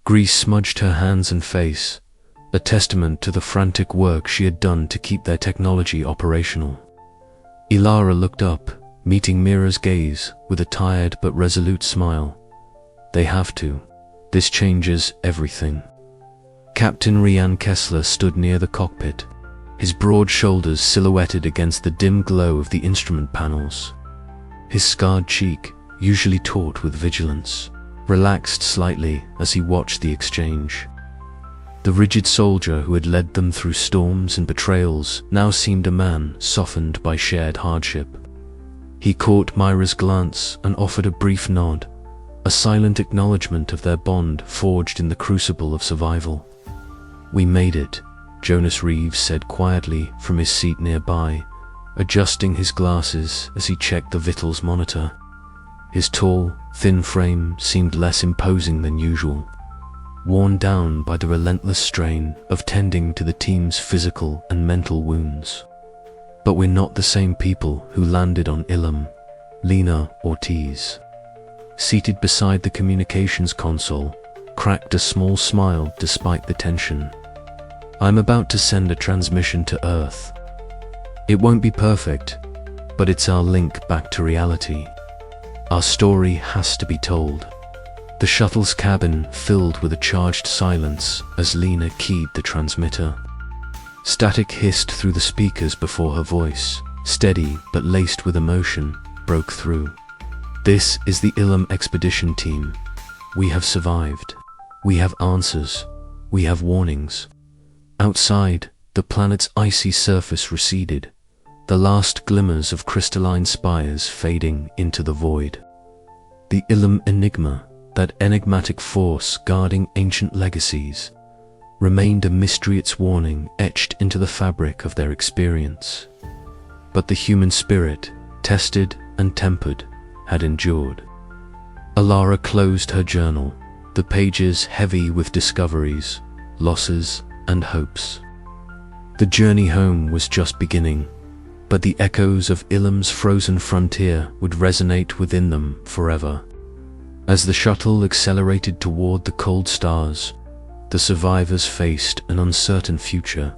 [SPEAKER 1] Grease smudged her hands and face, a testament to the frantic work she had done to keep their technology operational. Ilara looked up, meeting Mira's gaze with a tired but resolute smile. "They have to. This changes everything." Captain Rian Kessler stood near the cockpit, his broad shoulders silhouetted against the dim glow of the instrument panels. His scarred cheek, usually taut with vigilance, relaxed slightly as he watched the exchange. The rigid soldier who had led them through storms and betrayals now seemed a man softened by shared hardship. He caught Myra's glance and offered a brief nod, a silent acknowledgement of their bond forged in the crucible of survival. "We made it," Jonas Reeves said quietly from his seat nearby, adjusting his glasses as he checked the vitals monitor. His tall, thin frame seemed less imposing than usual, worn down by the relentless strain of tending to the team's physical and mental wounds. "But we're not the same people who landed on Ilum," Lena Ortiz, seated beside the communications console, cracked a small smile despite the tension. "I'm about to send a transmission to Earth. It won't be perfect, but it's our link back to reality. Our story has to be told." The shuttle's cabin filled with a charged silence as Lena keyed the transmitter. Static hissed through the speakers before her voice, steady but laced with emotion, broke through. "This is the Ilum expedition team. We have survived. We have answers. We have warnings." Outside, the planet's icy surface receded, the last glimmers of crystalline spires fading into the void. The Ilum Enigma, that enigmatic force guarding ancient legacies, remained a mystery, its warning etched into the fabric of their experience. But the human spirit, tested and tempered, had endured. Alara closed her journal, the pages heavy with discoveries, losses, and hopes. The journey home was just beginning, but the echoes of Ilum's frozen frontier would resonate within them forever. As the shuttle accelerated toward the cold stars, the survivors faced an uncertain future,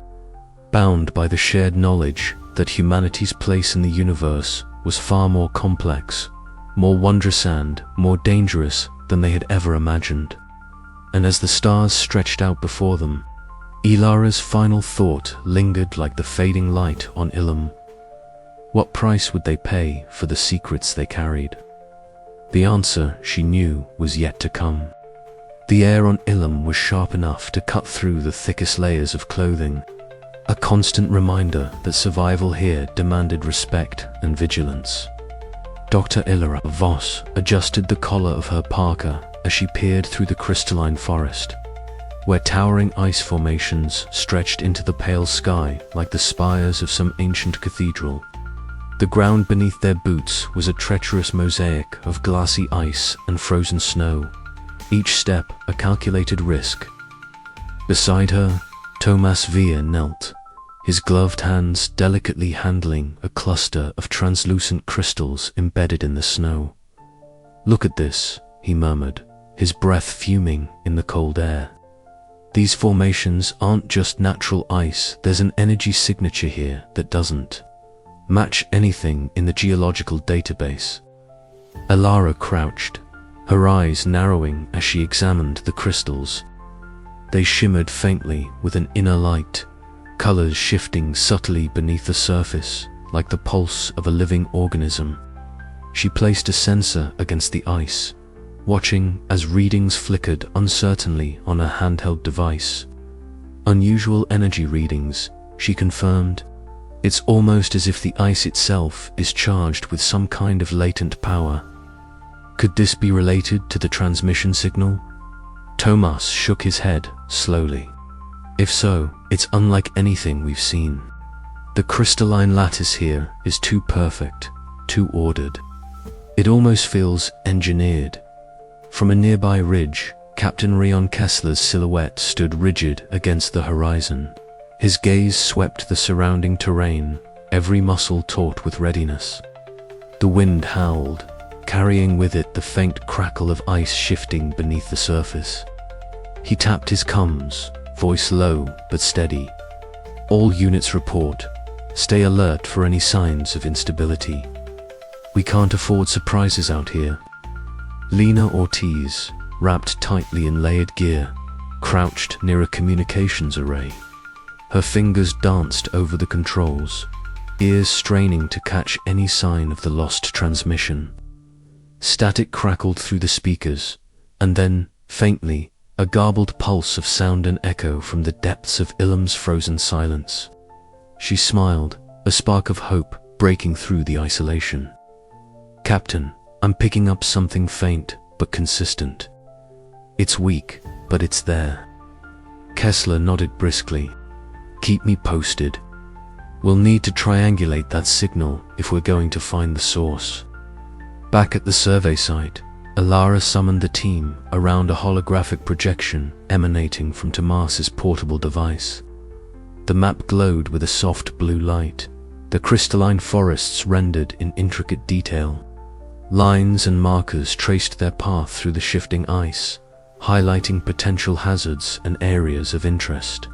[SPEAKER 1] bound by the shared knowledge that humanity's place in the universe was far more complex, more wondrous and more dangerous than they had ever imagined. And as the stars stretched out before them, Ilara's final thought lingered like the fading light on Ilum. What price would they pay for the secrets they carried? The answer, she knew, was yet to come. The air on Ilum was sharp enough to cut through the thickest layers of clothing, a constant reminder that survival here demanded respect and vigilance. Dr. Ilara Voss adjusted the collar of her parka as she peered through the crystalline forest, where towering ice formations stretched into the pale sky like the spires of some ancient cathedral. The ground beneath their boots was a treacherous mosaic of glassy ice and frozen snow, each step a calculated risk. Beside her, Tomas Villa knelt, his gloved hands delicately handling a cluster of translucent crystals embedded in the snow. "Look at this," he murmured, his breath fuming in the cold air. "These formations aren't just natural ice, there's an energy signature here that doesn't match anything in the geological database." Alara crouched, her eyes narrowing as she examined the crystals. They shimmered faintly with an inner light, colors shifting subtly beneath the surface like the pulse of a living organism. She placed a sensor against the ice, watching as readings flickered uncertainly on her handheld device. "Unusual energy readings," she confirmed. "It's almost as if the ice itself is charged with some kind of latent power. Could this be related to the transmission signal?" Tomas shook his head, slowly. If so, it's unlike anything we've seen. The crystalline lattice here is too perfect, too ordered. It almost feels engineered. From a nearby ridge, Captain Rion Kessler's silhouette stood rigid against the horizon. His gaze swept the surrounding terrain, every muscle taut with readiness. The wind howled, carrying with it the faint crackle of ice shifting beneath the surface. He tapped his comms, voice low but steady. "All units report. Stay alert for any signs of instability. We can't afford surprises out here." Lena Ortiz, wrapped tightly in layered gear, crouched near a communications array. Her fingers danced over the controls, ears straining to catch any sign of the lost transmission. Static crackled through the speakers, and then, faintly, a garbled pulse of sound and echo from the depths of Ilum's frozen silence. She smiled, a spark of hope breaking through the isolation. "Captain, I'm picking up something faint but consistent. It's weak, but it's there." Kessler nodded briskly. "Keep me posted. We'll need to triangulate that signal if we're going to find the source." Back at the survey site, Alara summoned the team around a holographic projection emanating from Tomas's portable device. The map glowed with a soft blue light, the crystalline forests rendered in intricate detail. Lines and markers traced their path through the shifting ice, highlighting potential hazards and areas of interest.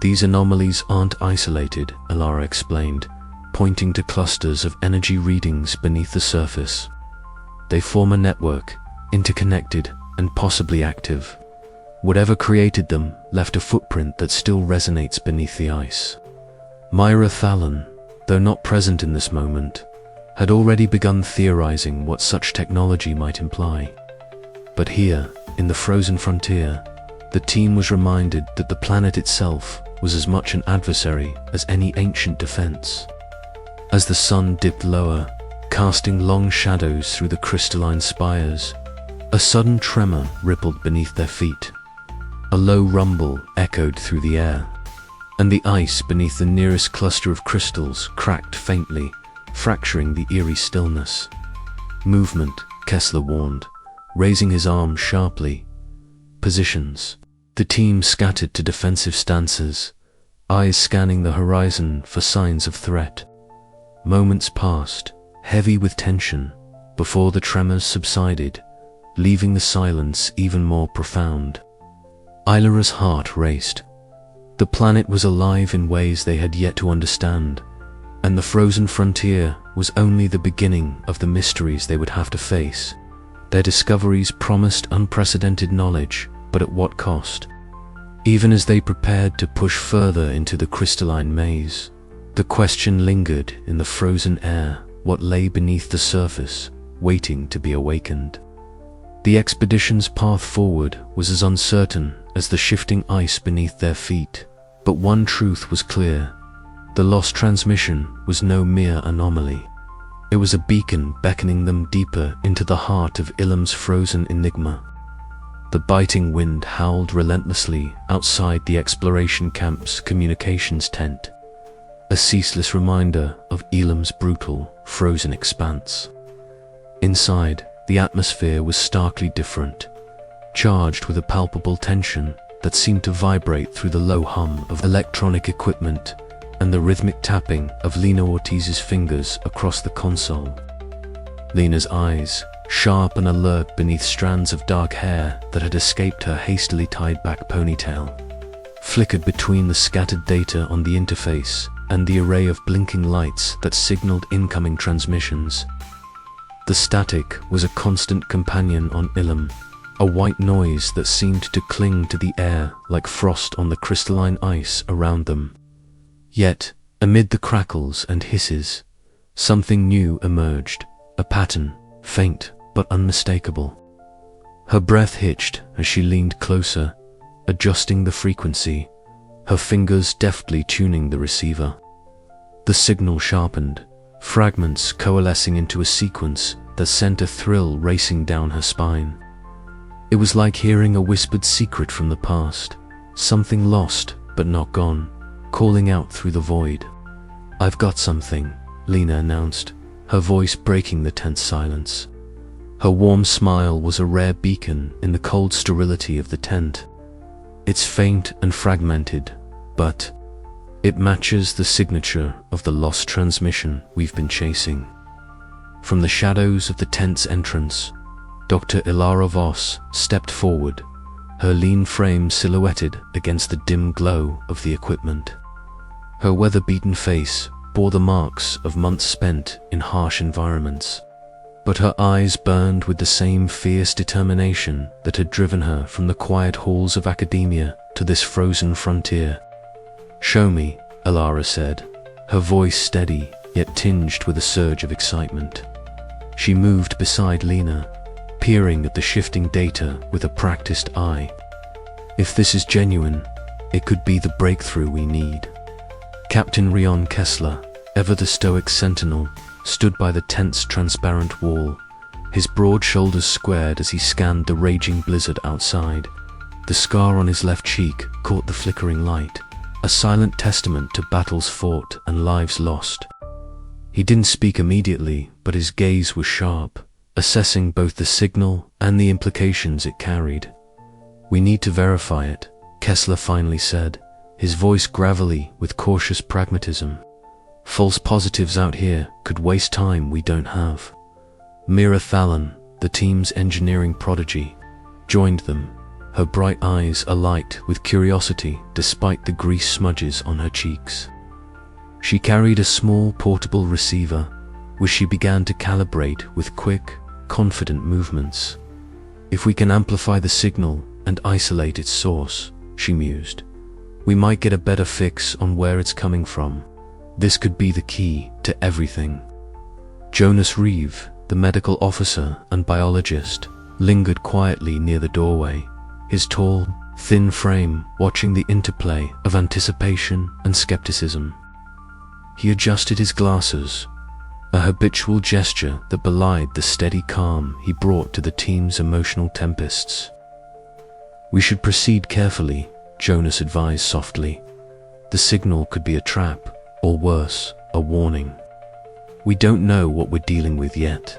[SPEAKER 1] "These anomalies aren't isolated," Alara explained, pointing to clusters of energy readings beneath the surface. "They form a network, interconnected and possibly active. Whatever created them left a footprint that still resonates beneath the ice." Myra Thallon, though not present in this moment, had already begun theorizing what such technology might imply. But here, in the frozen frontier, the team was reminded that the planet itself was as much an adversary as any ancient defense. As the sun dipped lower, casting long shadows through the crystalline spires, a sudden tremor rippled beneath their feet. A low rumble echoed through the air, and the ice beneath the nearest cluster of crystals cracked faintly, fracturing the eerie stillness. "Movement," Kessler warned, raising his arm sharply. "Positions." The team scattered to defensive stances, eyes scanning the horizon for signs of threat. Moments passed, heavy with tension, before the tremors subsided, leaving the silence even more profound. Ilara's heart raced. The planet was alive in ways they had yet to understand, and the frozen frontier was only the beginning of the mysteries they would have to face. Their discoveries promised unprecedented knowledge, but at what cost? Even as they prepared to push further into the crystalline maze, the question lingered in the frozen air, what lay beneath the surface, waiting to be awakened. The expedition's path forward was as uncertain as the shifting ice beneath their feet, but one truth was clear. The lost transmission was no mere anomaly. It was a beacon beckoning them deeper into the heart of Ilum's frozen enigma. The biting wind howled relentlessly outside the exploration camp's communications tent, a ceaseless reminder of Ilum's brutal, frozen expanse. Inside, the atmosphere was starkly different, charged with a palpable tension that seemed to vibrate through the low hum of electronic equipment and the rhythmic tapping of Lena Ortiz's fingers across the console. Lena's eyes, sharp and alert beneath strands of dark hair that had escaped her hastily tied back ponytail, flickered between the scattered data on the interface and the array of blinking lights that signaled incoming transmissions. The static was a constant companion on Ilum, a white noise that seemed to cling to the air like frost on the crystalline ice around them. Yet, amid the crackles and hisses, something new emerged, a pattern, faint but unmistakable. Her breath hitched as she leaned closer, adjusting the frequency, her fingers deftly tuning the receiver. The signal sharpened, fragments coalescing into a sequence that sent a thrill racing down her spine. It was like hearing a whispered secret from the past, something lost but not gone, calling out through the void. "I've got something," Lena announced, her voice breaking the tense silence. Her warm smile was a rare beacon in the cold sterility of the tent. It's faint and fragmented, but it matches the signature of the lost transmission we've been chasing. From the shadows of the tent's entrance, Dr. Ilara Voss stepped forward, her lean frame silhouetted against the dim glow of the equipment. Her weather-beaten face bore the marks of months spent in harsh environments, but her eyes burned with the same fierce determination that had driven her from the quiet halls of academia to this frozen frontier. "Show me," Ilara said, her voice steady yet tinged with a surge of excitement. She moved beside Lena, peering at the shifting data with a practiced eye. If this is genuine, it could be the breakthrough we need. Captain Rion Kessler, ever the stoic sentinel, stood by the tent's transparent wall, his broad shoulders squared as he scanned the raging blizzard outside. The scar on his left cheek caught the flickering light, a silent testament to battles fought and lives lost. He didn't speak immediately, but his gaze was sharp, assessing both the signal and the implications it carried. "We need to verify it," Kessler finally said, his voice gravelly with cautious pragmatism. "False positives out here could waste time we don't have." Mira Thallon, the team's engineering prodigy, joined them, her bright eyes alight with curiosity despite the grease smudges on her cheeks. She carried a small portable receiver, which she began to calibrate with quick, confident movements. "If we can amplify the signal and isolate its source," she mused, "we might get a better fix on where it's coming from. This could be the key to everything." Jonas Reeve, the medical officer and biologist, lingered quietly near the doorway, his tall, thin frame watching the interplay of anticipation and skepticism. He adjusted his glasses, a habitual gesture that belied the steady calm he brought to the team's emotional tempests. "We should proceed carefully," Jonas advised softly. "The signal could be a trap, or worse, a warning. We don't know what we're dealing with yet."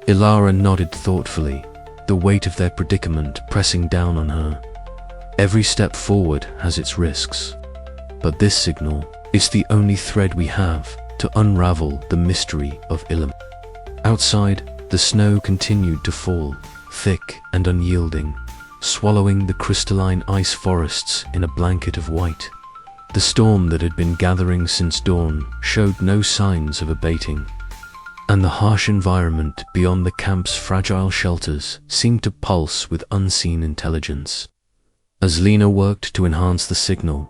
[SPEAKER 1] Ilara nodded thoughtfully, the weight of their predicament pressing down on her. "Every step forward has its risks, but this signal is the only thread we have to unravel the mystery of Ilum." Outside, the snow continued to fall, thick and unyielding, swallowing the crystalline ice forests in a blanket of white. The storm that had been gathering since dawn showed no signs of abating, and the harsh environment beyond the camp's fragile shelters seemed to pulse with unseen intelligence. As Lena worked to enhance the signal,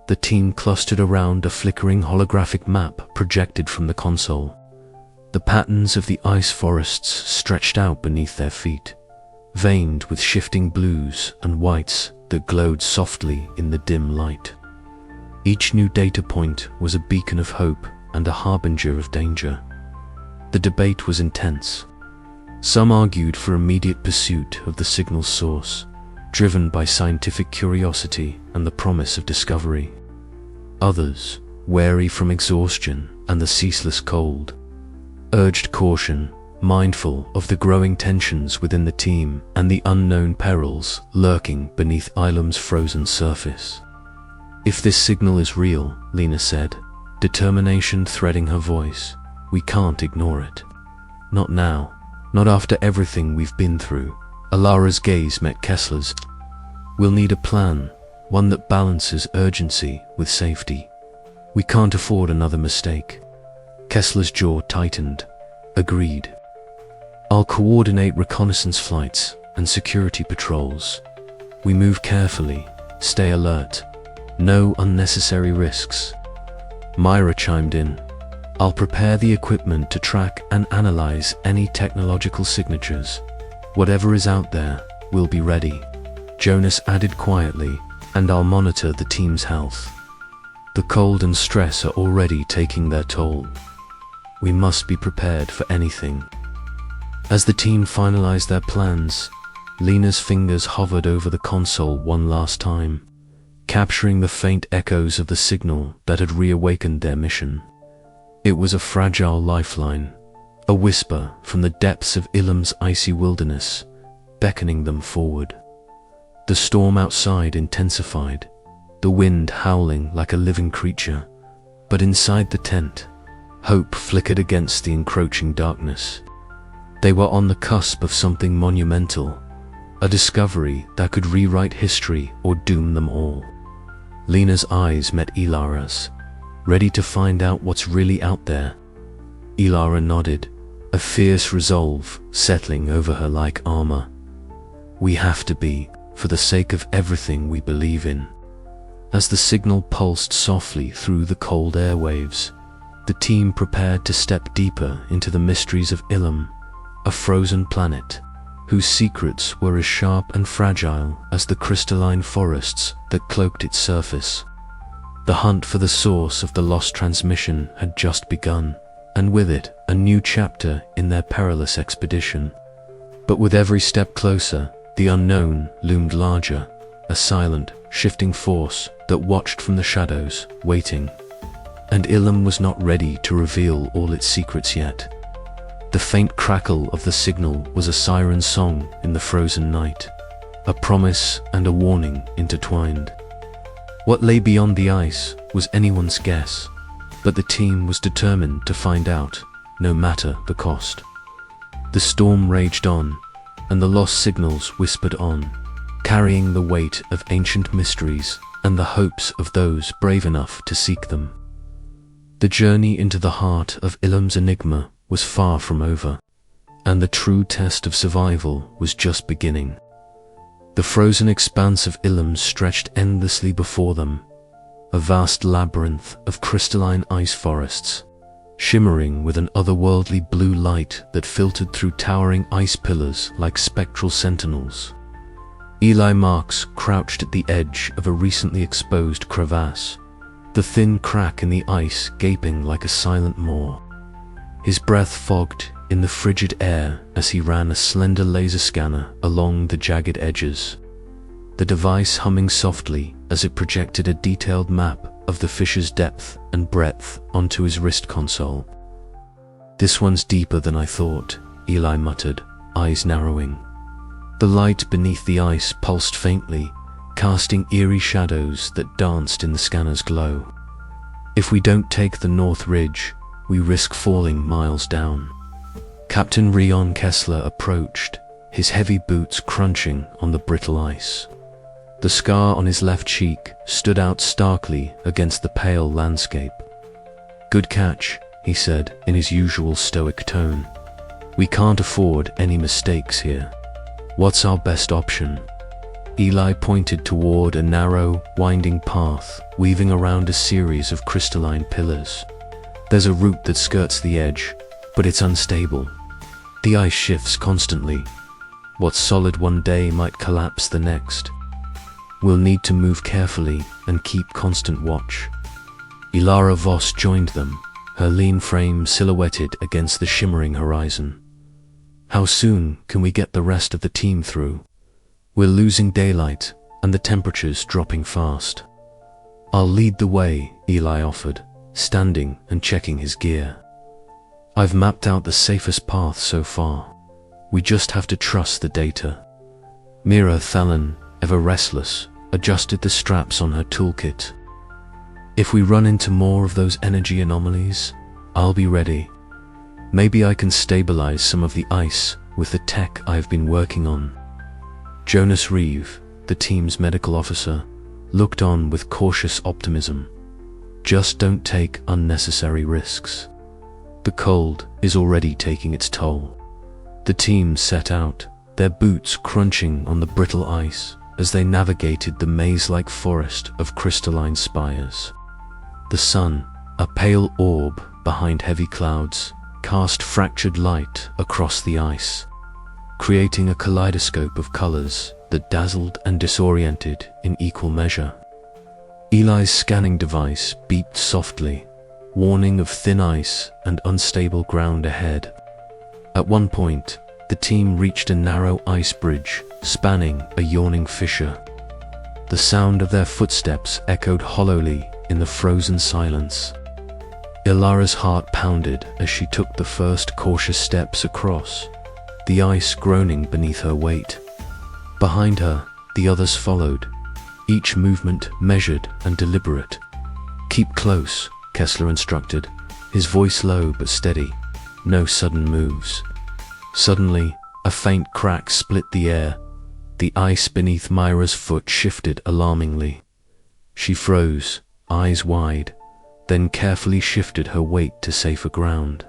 [SPEAKER 1] the team clustered around a flickering holographic map projected from the console. The patterns of the ice forests stretched out beneath their feet, veined with shifting blues and whites that glowed softly in the dim light. Each new data point was a beacon of hope and a harbinger of danger. The debate was intense. Some argued for immediate pursuit of the signal's source, driven by scientific curiosity and the promise of discovery. Others, wary from exhaustion and the ceaseless cold, urged caution, mindful of the growing tensions within the team and the unknown perils lurking beneath Ilum's frozen surface. "If this signal is real," Lena said, determination threading her voice, "we can't ignore it. Not now, not after everything we've been through." Ilara's gaze met Kessler's. "We'll need a plan, one that balances urgency with safety. We can't afford another mistake." Kessler's jaw tightened. "Agreed. I'll coordinate reconnaissance flights and security patrols. We move carefully, stay alert, no unnecessary risks." Myra chimed in. "I'll prepare the equipment to track and analyze any technological signatures. Whatever is out there, we'll be ready." Jonas added quietly, "And I'll monitor the team's health. The cold and stress are already taking their toll. We must be prepared for anything." As the team finalized their plans, Lena's fingers hovered over the console one last time, capturing the faint echoes of the signal that had reawakened their mission. It was a fragile lifeline, a whisper from the depths of Ilum's icy wilderness, beckoning them forward. The storm outside intensified, the wind howling like a living creature, but inside the tent, hope flickered against the encroaching darkness. They were on the cusp of something monumental, a discovery that could rewrite history or doom them all. Lena's eyes met Ilara's, ready to find out what's really out there. Ilara nodded, a fierce resolve settling over her like armor. We have to be, for the sake of everything we believe in. As the signal pulsed softly through the cold airwaves, the team prepared to step deeper into the mysteries of Ilum, a frozen planet whose secrets were as sharp and fragile as the crystalline forests that cloaked its surface. The hunt for the source of the lost transmission had just begun, and with it, a new chapter in their perilous expedition. But with every step closer, the unknown loomed larger, a silent, shifting force that watched from the shadows, waiting. And Ilum was not ready to reveal all its secrets yet. The faint crackle of the signal was a siren song in the frozen night, a promise and a warning intertwined. What lay beyond the ice was anyone's guess, but the team was determined to find out, no matter the cost. The storm raged on, and the lost signals whispered on, carrying the weight of ancient mysteries and the hopes of those brave enough to seek them. The journey into the heart of Ilum's enigma was far from over, and the true test of survival was just beginning. The frozen expanse of Ilum stretched endlessly before them, a vast labyrinth of crystalline ice forests, shimmering with an otherworldly blue light that filtered through towering ice pillars like spectral sentinels. Eli Marks crouched at the edge of a recently exposed crevasse, the thin crack in the ice gaping like a silent maw. His breath fogged in the frigid air as he ran a slender laser scanner along the jagged edges, the device humming softly as it projected a detailed map of the fissures' depth and breadth onto his wrist console. "This one's deeper than I thought," Eli muttered, eyes narrowing. The light beneath the ice pulsed faintly, casting eerie shadows that danced in the scanner's glow. "If we don't take the North Ridge, we risk falling miles down." Captain Rion Kessler approached, his heavy boots crunching on the brittle ice. The scar on his left cheek stood out starkly against the pale landscape. "Good catch," he said in his usual stoic tone. "We can't afford any mistakes here. What's our best option?" Eli pointed toward a narrow, winding path weaving around a series of crystalline pillars. "There's a route that skirts the edge, but it's unstable. The ice shifts constantly. What's solid one day might collapse the next. We'll need to move carefully and keep constant watch." Ilara Voss joined them, her lean frame silhouetted against the shimmering horizon. "How soon can we get the rest of the team through? We're losing daylight, and the temperature's dropping fast." "I'll lead the way," Eli offered, standing and checking his gear. "I've mapped out the safest path so far. We just have to trust the data." Mira Thalen, ever restless, adjusted the straps on her toolkit. "If we run into more of those energy anomalies, I'll be ready. Maybe I can stabilize some of the ice with the tech I've been working on." Jonas Reeve, the team's medical officer, looked on with cautious optimism. "Just don't take unnecessary risks. The cold is already taking its toll." The team set out, their boots crunching on the brittle ice as they navigated the maze-like forest of crystalline spires. The sun, a pale orb behind heavy clouds, cast fractured light across the ice, creating a kaleidoscope of colors that dazzled and disoriented in equal measure. Eli's scanning device beeped softly, warning of thin ice and unstable ground ahead. At one point, the team reached a narrow ice bridge spanning a yawning fissure. The sound of their footsteps echoed hollowly in the frozen silence. Ilara's heart pounded as she took the first cautious steps across, the ice groaning beneath her weight. Behind her, the others followed, each movement measured and deliberate. "Keep close," Kessler instructed, his voice low but steady. "No sudden moves." Suddenly, a faint crack split the air. The ice beneath Myra's foot shifted alarmingly. She froze, eyes wide, then carefully shifted her weight to safer ground.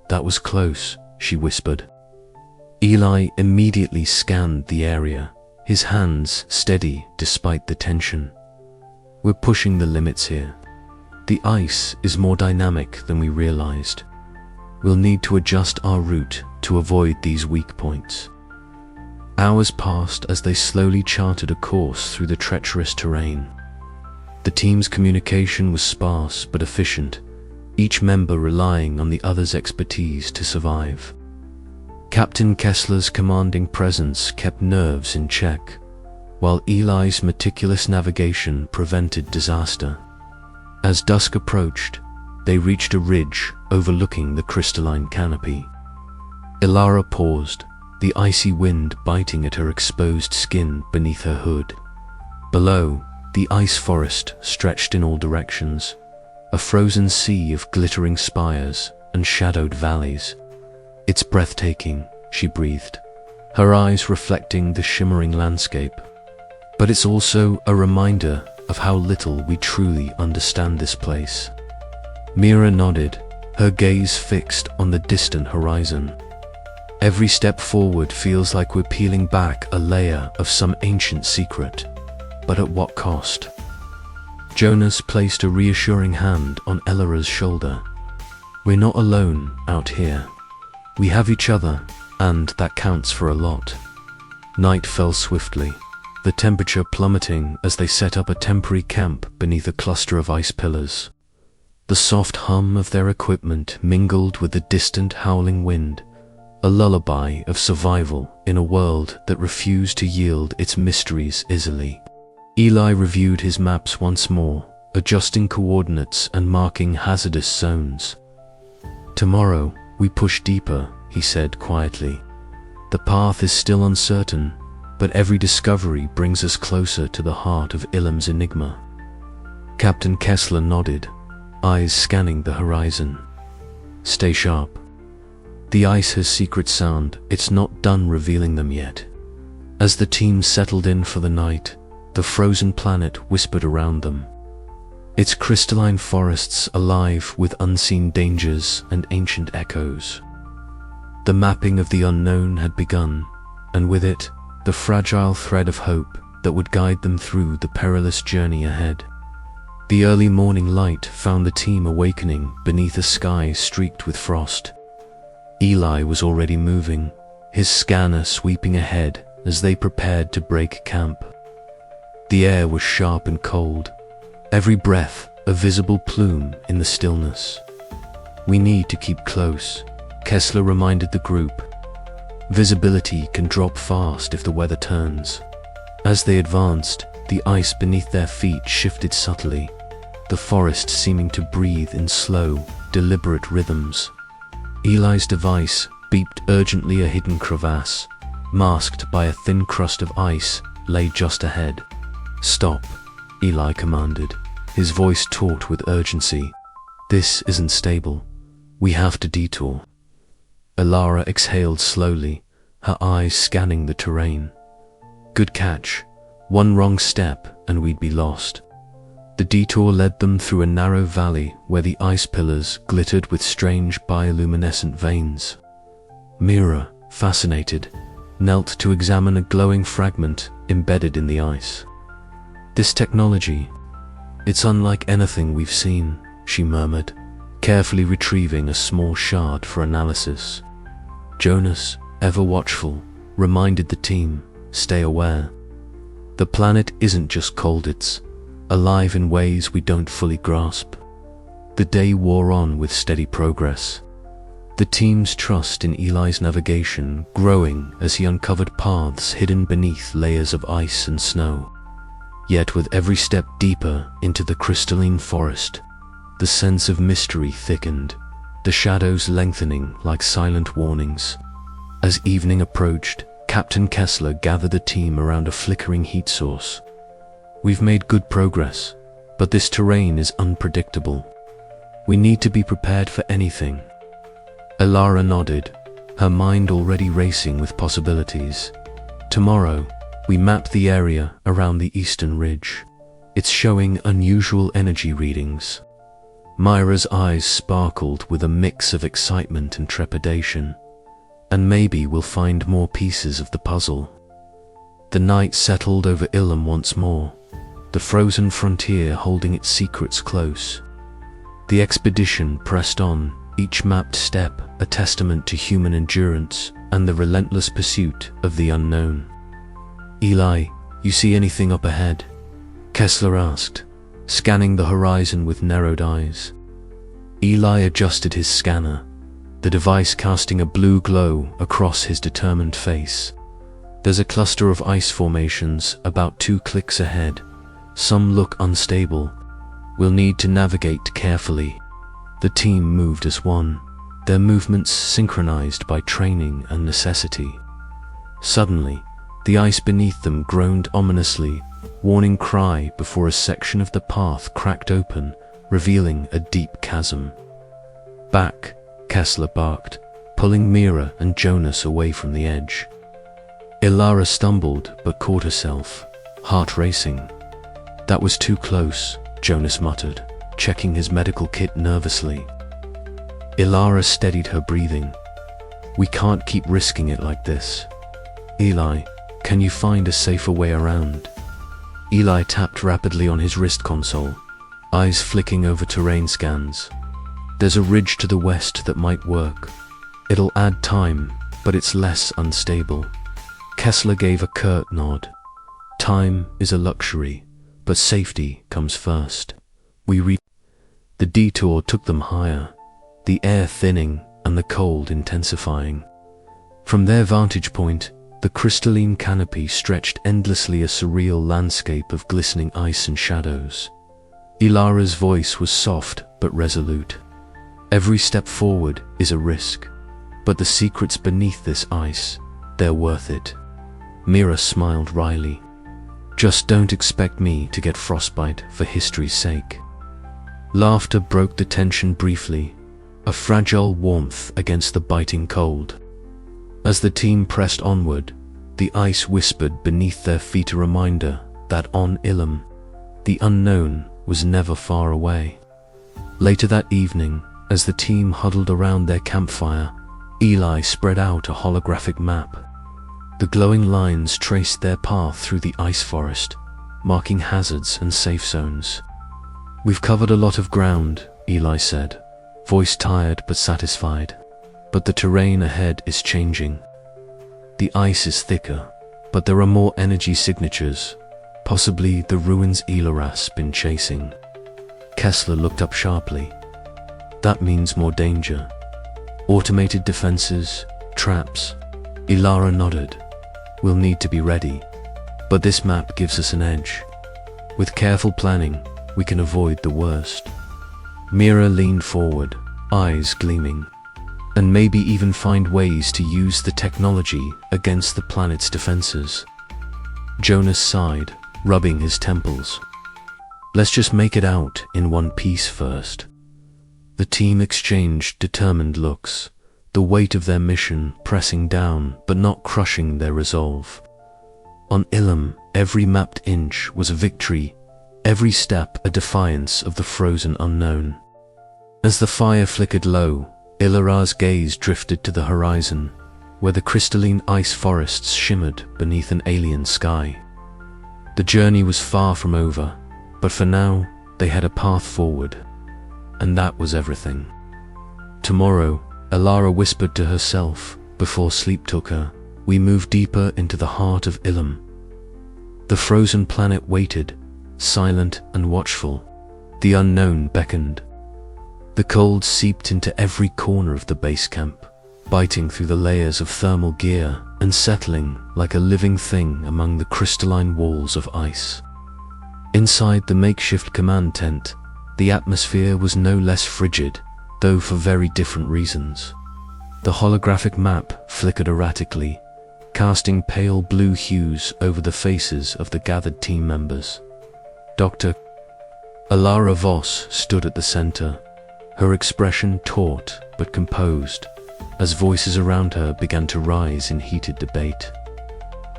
[SPEAKER 1] "That was close," she whispered. Eli immediately scanned the area, his hands steady despite the tension. "We're pushing the limits here. The ice is more dynamic than we realized. We'll need to adjust our route to avoid these weak points." Hours passed as they slowly charted a course through the treacherous terrain. The team's communication was sparse but efficient, each member relying on the other's expertise to survive. Captain Kessler's commanding presence kept nerves in check, while Eli's meticulous navigation prevented disaster. As dusk approached, they reached a ridge overlooking the crystalline canopy. Ilara paused, the icy wind biting at her exposed skin beneath her hood. Below, the ice forest stretched in all directions, a frozen sea of glittering spires and shadowed valleys. "It's breathtaking," she breathed, her eyes reflecting the shimmering landscape. "But it's also a reminder of how little we truly understand this place." Mira nodded, her gaze fixed on the distant horizon. "Every step forward feels like we're peeling back a layer of some ancient secret. But at what cost?" Jonas placed a reassuring hand on Elara's shoulder. "We're not alone out here. We have each other, and that counts for a lot." Night fell swiftly, the temperature plummeting as they set up a temporary camp beneath a cluster of ice pillars. The soft hum of their equipment mingled with the distant howling wind, a lullaby of survival in a world that refused to yield its mysteries easily. Eli reviewed his maps once more, adjusting coordinates and marking hazardous zones. "Tomorrow, we push deeper," he said quietly. "The path is still uncertain, but every discovery brings us closer to the heart of Ilum's enigma." Captain Kessler nodded, eyes scanning the horizon. "Stay sharp. The ice has secret sound, it's not done revealing them yet." As the team settled in for the night, the frozen planet whispered around them, its crystalline forests alive with unseen dangers and ancient echoes. The mapping of the unknown had begun, and with it, the fragile thread of hope that would guide them through the perilous journey ahead. The early morning light found the team awakening beneath a sky streaked with frost. Eli was already moving, his scanner sweeping ahead as they prepared to break camp. The air was sharp and cold, every breath a visible plume in the stillness. "We need to keep close," Kessler reminded the group. "Visibility can drop fast if the weather turns." As they advanced, the ice beneath their feet shifted subtly, the forest seeming to breathe in slow, deliberate rhythms. Eli's device beeped urgently. A hidden crevasse, masked by a thin crust of ice, lay just ahead. "Stop," Eli commanded, his voice taut with urgency. "This isn't stable. We have to detour." Ilara exhaled slowly, her eyes scanning the terrain. "Good catch. One wrong step and we'd be lost." The detour led them through a narrow valley where the ice pillars glittered with strange bioluminescent veins. Mira, fascinated, knelt to examine a glowing fragment embedded in the ice. "This technology, it's unlike anything we've seen," she murmured, carefully retrieving a small shard for analysis. Jonas, ever watchful, reminded the team, "Stay aware. The planet isn't just cold, it's alive in ways we don't fully grasp." The day wore on with steady progress. the team's trust in Eli's navigation growing as he uncovered paths hidden beneath layers of ice and snow. Yet with every step deeper into the crystalline forest, the sense of mystery thickened, the shadows lengthening like silent warnings. As evening approached, Captain Kessler gathered the team around a flickering heat source. "We've made good progress, but this terrain is unpredictable. We need to be prepared for anything." Ilara nodded, her mind already racing with possibilities. "Tomorrow, we map the area around the eastern ridge. It's showing unusual energy readings." Myra's eyes sparkled with a mix of excitement and trepidation. "And maybe we'll find more pieces of the puzzle." The night settled over Ilum once more, the frozen frontier holding its secrets close. The expedition pressed on, each mapped step a testament to human endurance and the relentless pursuit of the unknown. "Eli, you see anything up ahead?" Kessler asked, scanning the horizon with narrowed eyes. Eli adjusted his scanner, the device casting a blue glow across his determined face. "There's a cluster of ice formations about 2 clicks ahead. Some look unstable. We'll need to navigate carefully." The team moved as one, their movements synchronized by training and necessity. Suddenly, the ice beneath them groaned ominously, warning cry before a section of the path cracked open, revealing a deep chasm. "Back," Kessler barked, pulling Mira and Jonas away from the edge. Ilara stumbled but caught herself, heart racing. "That was too close," Jonas muttered, checking his medical kit nervously. Ilara steadied her breathing. "We can't keep risking it like this. Eli, can you find a safer way around?" Eli tapped rapidly on his wrist console, eyes flicking over terrain scans. "There's a ridge to the west that might work. It'll add time, but it's less unstable." Kessler gave a curt nod. "Time is a luxury, but safety comes first." The detour took them higher, the air thinning and the cold intensifying. From their vantage point, the crystalline canopy stretched endlessly, a surreal landscape of glistening ice and shadows. Ilara's voice was soft but resolute. "Every step forward is a risk, but the secrets beneath this ice, they're worth it." Mira smiled wryly. "Just don't expect me to get frostbite for history's sake." Laughter broke the tension briefly, a fragile warmth against the biting cold. As the team pressed onward, the ice whispered beneath their feet, a reminder that on Ilum, the unknown was never far away. Later that evening, as the team huddled around their campfire, Eli spread out a holographic map. The glowing lines traced their path through the ice forest, marking hazards and safe zones. "We've covered a lot of ground," Eli said, voice tired but satisfied. "But the terrain ahead is changing. The ice is thicker, but there are more energy signatures, possibly the ruins Ilara's been chasing." Kessler looked up sharply. "That means more danger. Automated defenses, traps." Ilara nodded. "We'll need to be ready, but this map gives us an edge. With careful planning, we can avoid the worst." Mira leaned forward, eyes gleaming. "And maybe even find ways to use the technology against the planet's defenses." Jonas sighed, rubbing his temples. "Let's just make it out in one piece first." The team exchanged determined looks, the weight of their mission pressing down but not crushing their resolve. On Ilum, every mapped inch was a victory, every step a defiance of the frozen unknown. As the fire flickered low, Ilara's gaze drifted to the horizon, where the crystalline ice forests shimmered beneath an alien sky. The journey was far from over, but for now, they had a path forward. And that was everything. "Tomorrow," Ilara whispered to herself before sleep took her, "we move deeper into the heart of Ilum." The frozen planet waited, silent and watchful. The unknown beckoned. The cold seeped into every corner of the base camp, biting through the layers of thermal gear and settling like a living thing among the crystalline walls of ice. Inside the makeshift command tent, the atmosphere was no less frigid, though for very different reasons. The holographic map flickered erratically, casting pale blue hues over the faces of the gathered team members. Dr. Alara Voss stood at the center, her expression taut but composed, as voices around her began to rise in heated debate.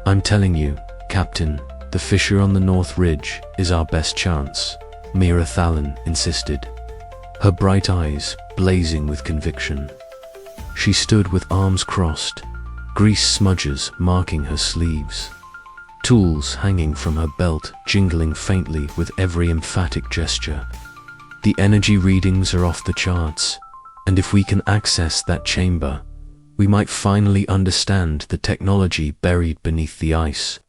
[SPEAKER 1] "I'm telling you, Captain, the fissure on the North Ridge is our best chance," Mira Thalen insisted, her bright eyes blazing with conviction. She stood with arms crossed, grease smudges marking her sleeves, tools hanging from her belt jingling faintly with every emphatic gesture. "The energy readings are off the charts, and if we can access that chamber, we might finally understand the technology buried beneath the ice."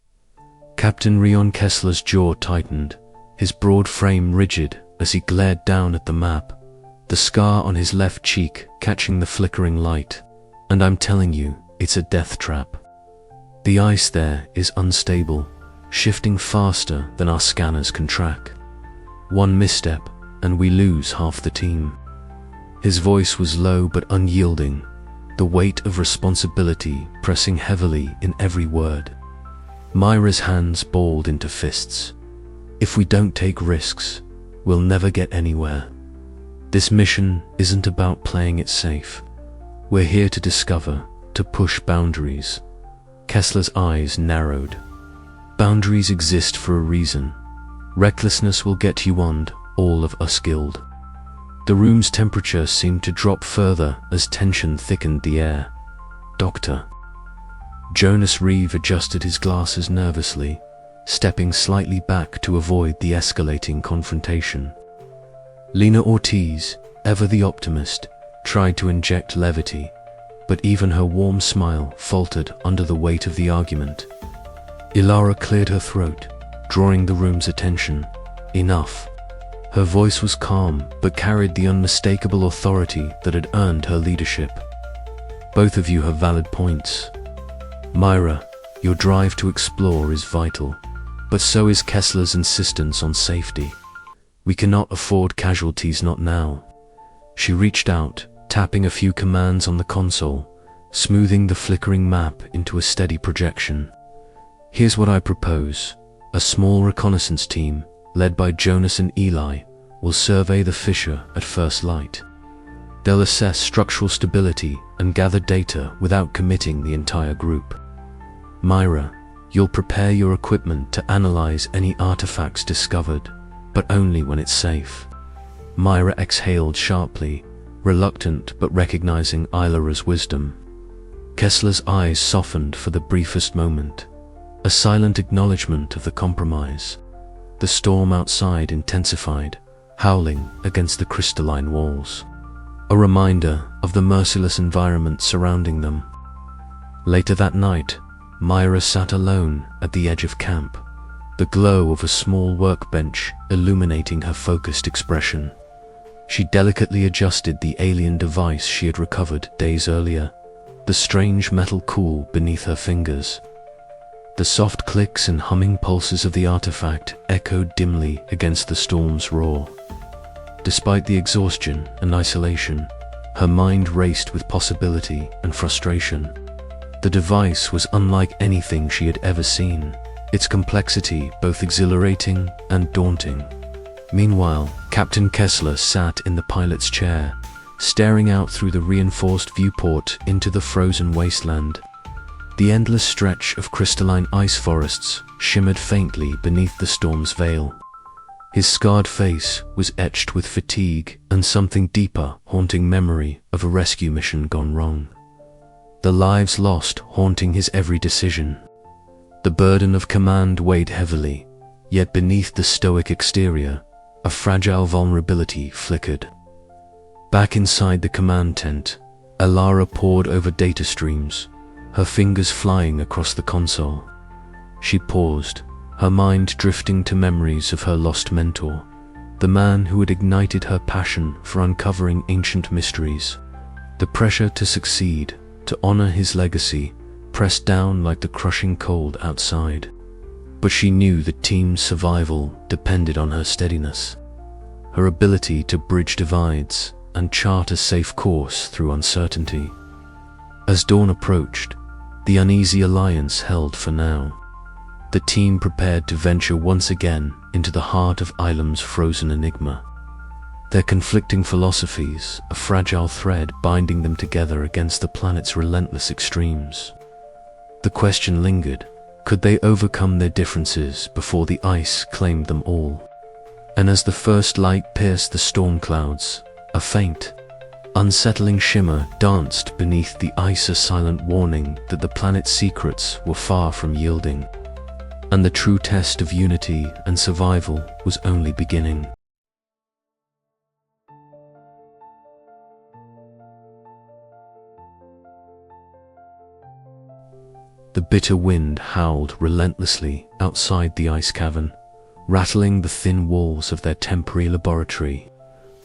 [SPEAKER 1] Captain Rion Kessler's jaw tightened, his broad frame rigid as he glared down at the map, the scar on his left cheek catching the flickering light. "And I'm telling you, it's a death trap. The ice there is unstable, shifting faster than our scanners can track. One misstep, and we lose half the team." His voice was low but unyielding, the weight of responsibility pressing heavily in every word. Myra's hands balled into fists. "If we don't take risks, we'll never get anywhere. This mission isn't about playing it safe. We're here to discover, to push boundaries." Kessler's eyes narrowed. "Boundaries exist for a reason. Recklessness will get you on, all of us killed." The room's temperature seemed to drop further as tension thickened the air. "Doctor." Jonas Reeve adjusted his glasses nervously, stepping slightly back to avoid the escalating confrontation. Lena Ortiz, ever the optimist, tried to inject levity, but even her warm smile faltered under the weight of the argument. Ilara cleared her throat, drawing the room's attention. "Enough." Her voice was calm, but carried the unmistakable authority that had earned her leadership. "Both of you have valid points. Myra, your drive to explore is vital, but so is Kessler's insistence on safety. We cannot afford casualties, not now." She reached out, tapping a few commands on the console, smoothing the flickering map into a steady projection. "Here's what I propose. A small reconnaissance team, led by Jonas and Eli, will survey the fissure at first light. They'll assess structural stability and gather data without committing the entire group. Myra, you'll prepare your equipment to analyze any artifacts discovered, but only when it's safe." Myra exhaled sharply, reluctant but recognizing Ilara's wisdom. Kessler's eyes softened for the briefest moment, a silent acknowledgement of the compromise. The storm outside intensified, howling against the crystalline walls, a reminder of the merciless environment surrounding them. Later that night, Myra sat alone at the edge of camp, the glow of a small workbench illuminating her focused expression. She delicately adjusted the alien device she had recovered days earlier, the strange metal cool beneath her fingers. The soft clicks and humming pulses of the artifact echoed dimly against the storm's roar. Despite the exhaustion and isolation, her mind raced with possibility and frustration. The device was unlike anything she had ever seen, its complexity both exhilarating and daunting. Meanwhile, Captain Kessler sat in the pilot's chair, staring out through the reinforced viewport into the frozen wasteland. The endless stretch of crystalline ice forests shimmered faintly beneath the storm's veil. His scarred face was etched with fatigue and something deeper haunting memory of a rescue mission gone wrong. The lives lost haunting his every decision. The burden of command weighed heavily, yet beneath the stoic exterior, a fragile vulnerability flickered. Back inside the command tent, Alara pored over data streams, her fingers flying across the console. She paused, her mind drifting to memories of her lost mentor, the man who had ignited her passion for uncovering ancient mysteries. The pressure to succeed, to honor his legacy, pressed down like the crushing cold outside. But she knew the team's survival depended on her steadiness, her ability to bridge divides and chart a safe course through uncertainty. As dawn approached, the uneasy alliance held for now. The team prepared to venture once again into the heart of Ilum's frozen enigma. Their conflicting philosophies, a fragile thread binding them together against the planet's relentless extremes. The question lingered, could they overcome their differences before the ice claimed them all? And as the first light pierced the storm clouds, a faint, unsettling shimmer danced beneath the ice, a silent warning that the planet's secrets were far from yielding, and the true test of unity and survival was only beginning. The bitter wind howled relentlessly outside the ice cavern, rattling the thin walls of their temporary laboratory,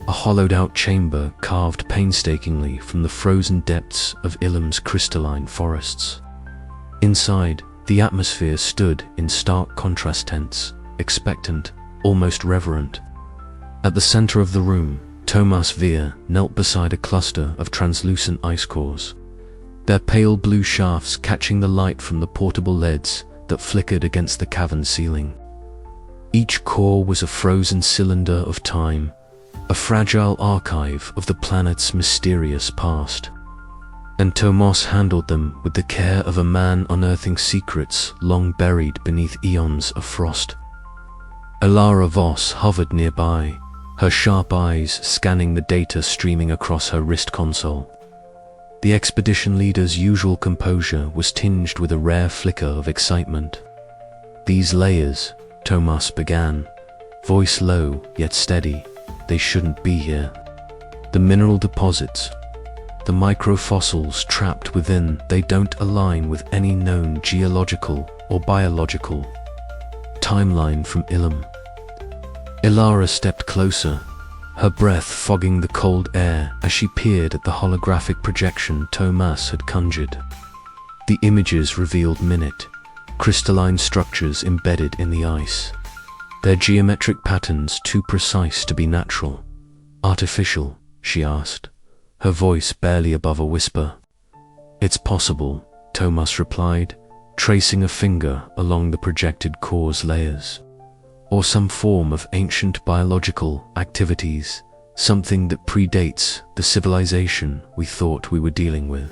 [SPEAKER 1] a hollowed-out chamber carved painstakingly from the frozen depths of Ilum's crystalline forests. Inside, the atmosphere stood in stark contrast, tense, expectant, almost reverent. At the center of the room, Thomas Veer knelt beside a cluster of translucent ice cores, their pale blue shafts catching the light from the portable LEDs that flickered against the cavern ceiling. Each core was a frozen cylinder of time, a fragile archive of the planet's mysterious past. And Thomas handled them with the care of a man unearthing secrets long buried beneath eons of frost. Elara Voss hovered nearby, her sharp eyes scanning the data streaming across her wrist console. The expedition leader's usual composure was tinged with a rare flicker of excitement. "These layers," Thomas began, voice low yet steady, "they shouldn't be here. The mineral deposits, the microfossils trapped within, they don't align with any known geological or biological timeline from Ilum." Elara stepped closer, her breath fogging the cold air as she peered at the holographic projection Thomas had conjured. The images revealed minute, crystalline structures embedded in the ice, their geometric patterns too precise to be natural. "Artificial?" she asked, her voice barely above a whisper. "It's possible," Thomas replied, tracing a finger along the projected core's layers. "Or some form of ancient biological activities, something that predates the civilization we thought we were dealing with."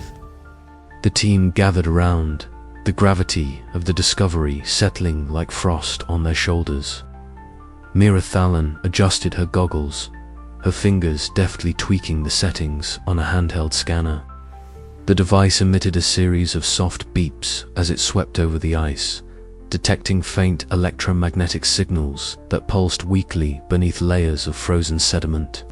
[SPEAKER 1] The team gathered around, the gravity of the discovery settling like frost on their shoulders. Mira Thalon adjusted her goggles, her fingers deftly tweaking the settings on a handheld scanner. The device emitted a series of soft beeps as it swept over the ice, detecting faint electromagnetic signals that pulsed weakly beneath layers of frozen sediment.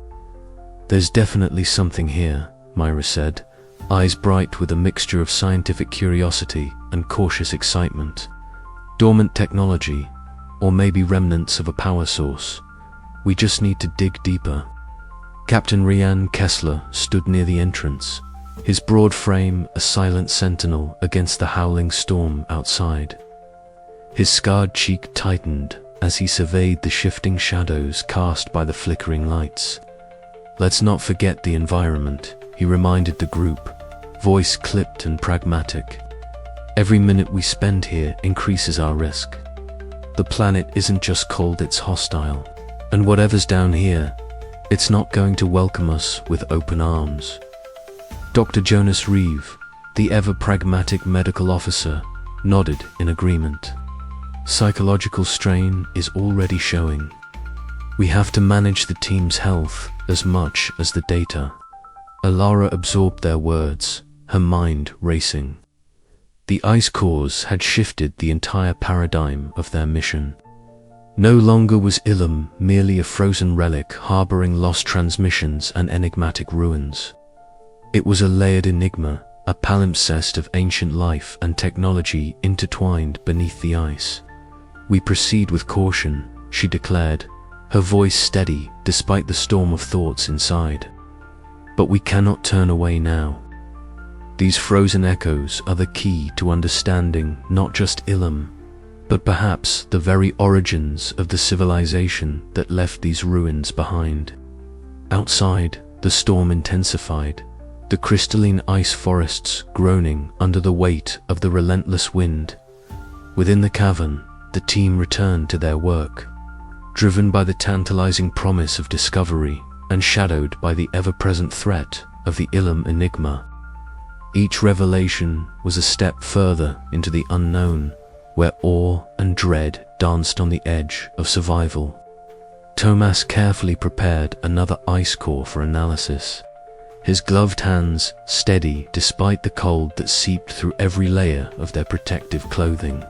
[SPEAKER 1] "There's definitely something here," Myra said, eyes bright with a mixture of scientific curiosity and cautious excitement. "Dormant technology, or maybe remnants of a power source. We just need to dig deeper." Captain Rian Kessler stood near the entrance, his broad frame a silent sentinel against the howling storm outside. His scarred cheek tightened as he surveyed the shifting shadows cast by the flickering lights. "Let's not forget the environment," he reminded the group, voice clipped and pragmatic. "Every minute we spend here increases our risk. The planet isn't just cold, it's hostile. And whatever's down here, it's not going to welcome us with open arms." Dr. Jonas Reeve, the ever-pragmatic medical officer, nodded in agreement. "Psychological strain is already showing. We have to manage the team's health as much as the data." Elara absorbed their words, her mind racing. The ice cores had shifted the entire paradigm of their mission. No longer was Ilum merely a frozen relic harboring lost transmissions and enigmatic ruins. It was a layered enigma, a palimpsest of ancient life and technology intertwined beneath the ice. "We proceed with caution," she declared, her voice steady despite the storm of thoughts inside. But we cannot turn away now. These frozen echoes are the key to understanding not just Ilum, but perhaps the very origins of the civilization that left these ruins behind. Outside, the storm intensified, the crystalline ice forests groaning under the weight of the relentless wind. Within the cavern, the team returned to their work, driven by the tantalizing promise of discovery and shadowed by the ever-present threat of the Ilum enigma. Each revelation was a step further into the unknown, where awe and dread danced on the edge of survival. Thomas carefully prepared another ice core for analysis, his gloved hands steady despite the cold that seeped through every layer of their protective clothing.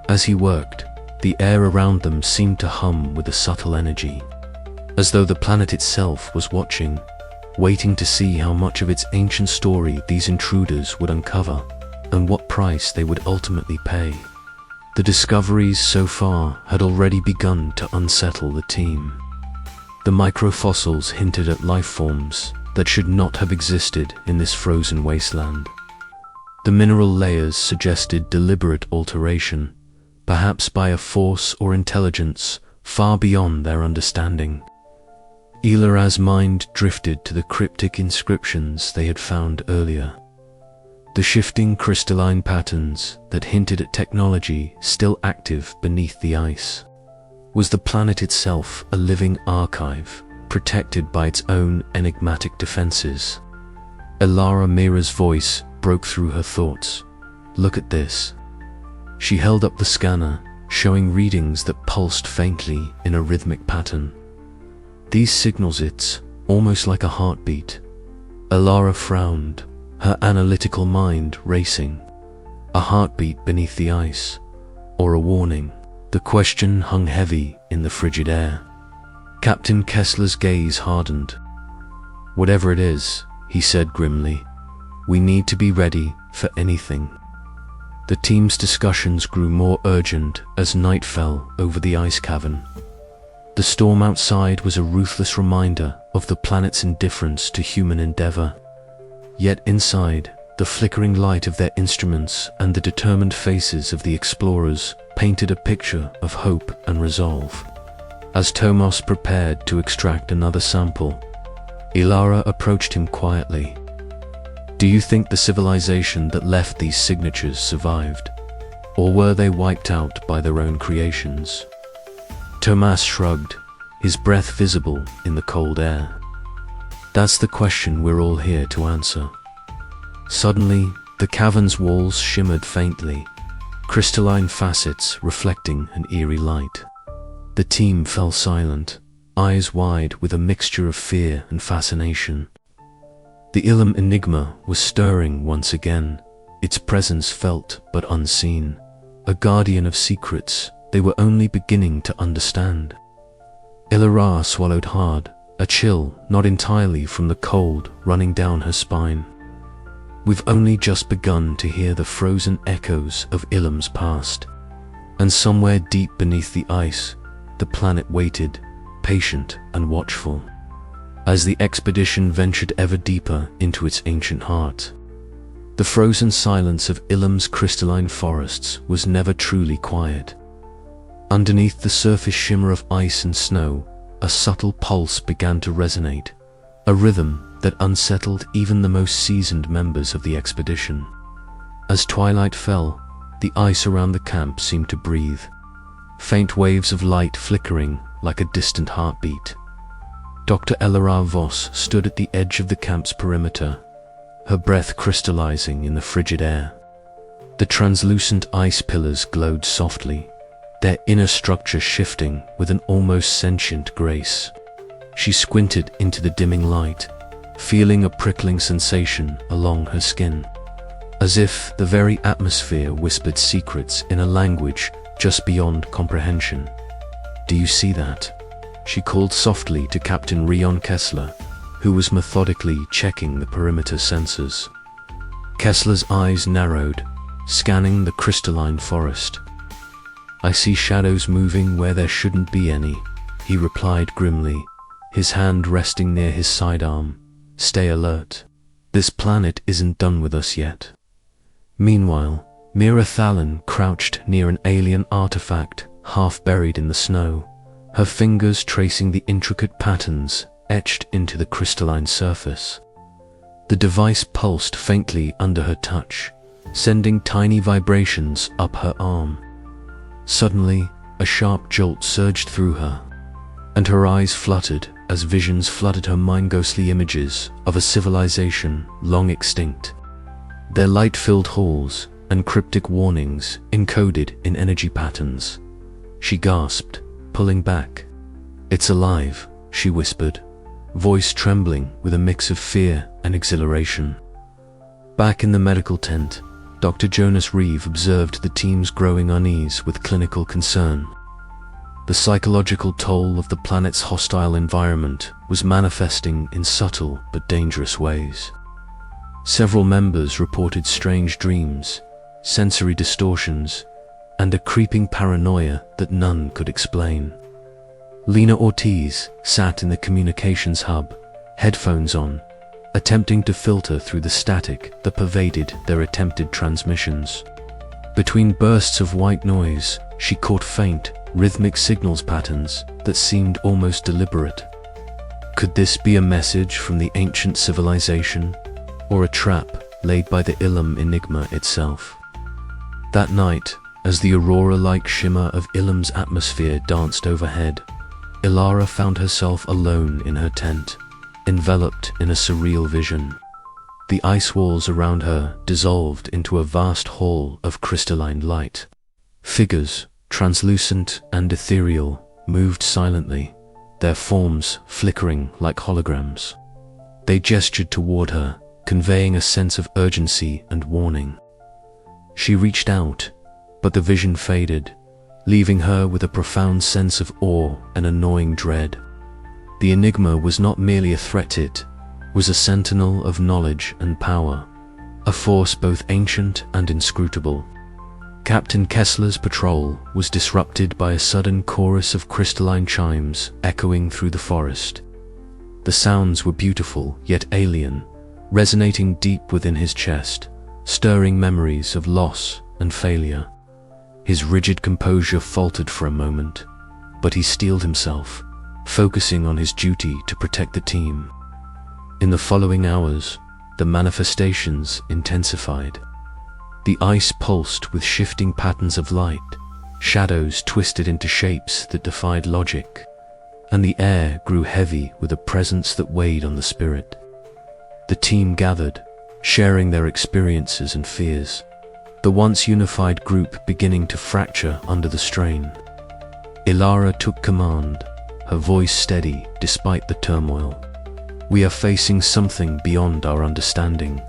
[SPEAKER 1] As he worked, the air around them seemed to hum with a subtle energy, as though the planet itself was watching, waiting to see how much of its ancient story these intruders would uncover and what price they would ultimately pay. The discoveries so far had already begun to unsettle the team. The microfossils hinted at life forms that should not have existed in this frozen wasteland. The mineral layers suggested deliberate alteration, perhaps by a force or intelligence far beyond their understanding. Ilara's mind drifted to the cryptic inscriptions they had found earlier. The shifting crystalline patterns that hinted at technology still active beneath the ice. Was the planet itself a living archive, protected by its own enigmatic defenses? Ilara Mira's voice broke through her thoughts. "Look at this." She held up the scanner, showing readings that pulsed faintly in a rhythmic pattern. "These signals it's almost like a heartbeat." Ilara frowned, her analytical mind racing. A heartbeat beneath the ice, or a warning? The question hung heavy in the frigid air. Captain Kessler's gaze hardened. "Whatever it is," he said grimly, "we need to be ready for anything." The team's discussions grew more urgent as night fell over the ice cavern. The storm outside was a ruthless reminder of the planet's indifference to human endeavor. Yet inside, the flickering light of their instruments and the determined faces of the explorers painted a picture of hope and resolve. As Thomas prepared to extract another sample, Ilara approached him quietly. "Do you think the civilization that left these signatures survived? Or were they wiped out by their own creations?" Thomas shrugged, his breath visible in the cold air. "That's the question we're all here to answer." Suddenly, the cavern's walls shimmered faintly, crystalline facets reflecting an eerie light. The team fell silent, eyes wide with a mixture of fear and fascination. The Ilum enigma was stirring once again, its presence felt but unseen, a guardian of secrets they were only beginning to understand. Ilara swallowed hard, a chill not entirely from the cold running down her spine. We've only just begun to hear the frozen echoes of Ilum's past, and somewhere deep beneath the ice, the planet waited, patient and watchful, as the expedition ventured ever deeper into its ancient heart. The frozen silence of Ilum's crystalline forests was never truly quiet. Underneath the surface shimmer of ice and snow, a subtle pulse began to resonate, a rhythm that unsettled even the most seasoned members of the expedition. As twilight fell, the ice around the camp seemed to breathe, faint waves of light flickering like a distant heartbeat. Dr. Elara Voss stood at the edge of the camp's perimeter, her breath crystallizing in the frigid air. The translucent ice pillars glowed softly, their inner structure shifting with an almost sentient grace. She squinted into the dimming light, feeling a prickling sensation along her skin, as if the very atmosphere whispered secrets in a language just beyond comprehension. "Do you see that?" she called softly to Captain Rion Kessler, who was methodically checking the perimeter sensors. Kessler's eyes narrowed, scanning the crystalline forest. "I see shadows moving where there shouldn't be any," he replied grimly, his hand resting near his sidearm. "Stay alert. This planet isn't done with us yet." Meanwhile, Mira Thalon crouched near an alien artifact, half buried in the snow, her fingers tracing the intricate patterns etched into the crystalline surface. The device pulsed faintly under her touch, sending tiny vibrations up her arm. Suddenly, a sharp jolt surged through her, and her eyes fluttered as visions flooded her mind, ghostly images of a civilization long extinct. Their light-filled halls and cryptic warnings encoded in energy patterns. She gasped, pulling back. "It's alive," she whispered, voice trembling with a mix of fear and exhilaration. Back in the medical tent, Dr. Jonas Reeve observed the team's growing unease with clinical concern. The psychological toll of the planet's hostile environment was manifesting in subtle but dangerous ways. Several members reported strange dreams, sensory distortions, and a creeping paranoia that none could explain. Lena Ortiz sat in the communications hub, headphones on, attempting to filter through the static that pervaded their attempted transmissions. Between bursts of white noise, she caught faint, rhythmic signals patterns that seemed almost deliberate. Could this be a message from the ancient civilization, or a trap laid by the Ilum enigma itself? That night, as the aurora-like shimmer of Ilum's atmosphere danced overhead, Ilara found herself alone in her tent, enveloped in a surreal vision. The ice walls around her dissolved into a vast hall of crystalline light. Figures, translucent and ethereal, moved silently, their forms flickering like holograms. They gestured toward her, conveying a sense of urgency and warning. She reached out, but the vision faded, leaving her with a profound sense of awe and annoying dread. The enigma was not merely a threat, it was a sentinel of knowledge and power, a force both ancient and inscrutable. Captain Kessler's patrol was disrupted by a sudden chorus of crystalline chimes echoing through the forest. The sounds were beautiful yet alien, resonating deep within his chest, stirring memories of loss and failure. His rigid composure faltered for a moment, but he steeled himself, focusing on his duty to protect the team. In the following hours, the manifestations intensified. The ice pulsed with shifting patterns of light, shadows twisted into shapes that defied logic, and the air grew heavy with a presence that weighed on the spirit. The team gathered, sharing their experiences and fears, the once unified group beginning to fracture under the strain. Ilara took command, her voice steady despite the turmoil. "We are facing something beyond our understanding.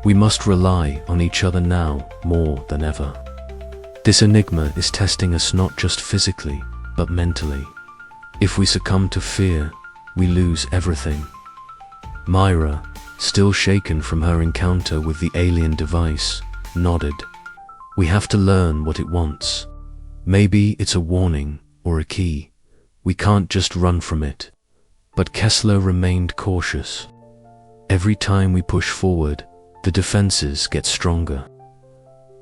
[SPEAKER 1] We must rely on each other now more than ever. This enigma is testing us not just physically, but mentally. If we succumb to fear, we lose everything." Myra, still shaken from her encounter with the alien device, nodded. "We have to learn what it wants. Maybe it's a warning or a key. We can't just run from it." But Kessler remained cautious. "Every time we push forward, the defenses get stronger.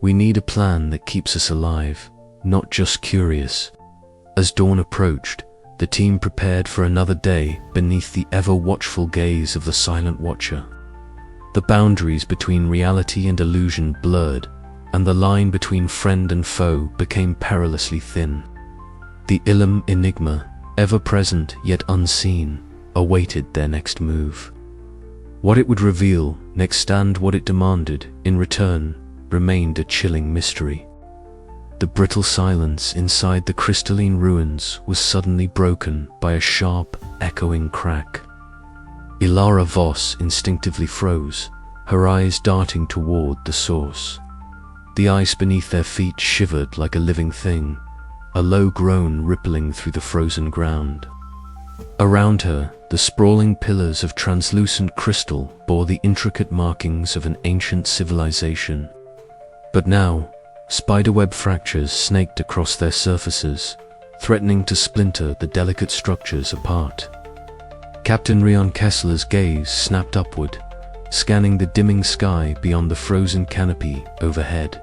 [SPEAKER 1] We need a plan that keeps us alive, not just curious." As dawn approached, the team prepared for another day beneath the ever-watchful gaze of the Silent Watcher. The boundaries between reality and illusion blurred, and the line between friend and foe became perilously thin. The Ilum enigma, ever-present yet unseen, awaited their next move. What it would reveal next and what it demanded in return remained a chilling mystery. The brittle silence inside the crystalline ruins was suddenly broken by a sharp, echoing crack. Ilara Voss instinctively froze, her eyes darting toward the source. The ice beneath their feet shivered like a living thing, a low groan rippling through the frozen ground. Around her, the sprawling pillars of translucent crystal bore the intricate markings of an ancient civilization. But now, spiderweb fractures snaked across their surfaces, threatening to splinter the delicate structures apart. Captain Rion Kessler's gaze snapped upward, scanning the dimming sky beyond the frozen canopy overhead.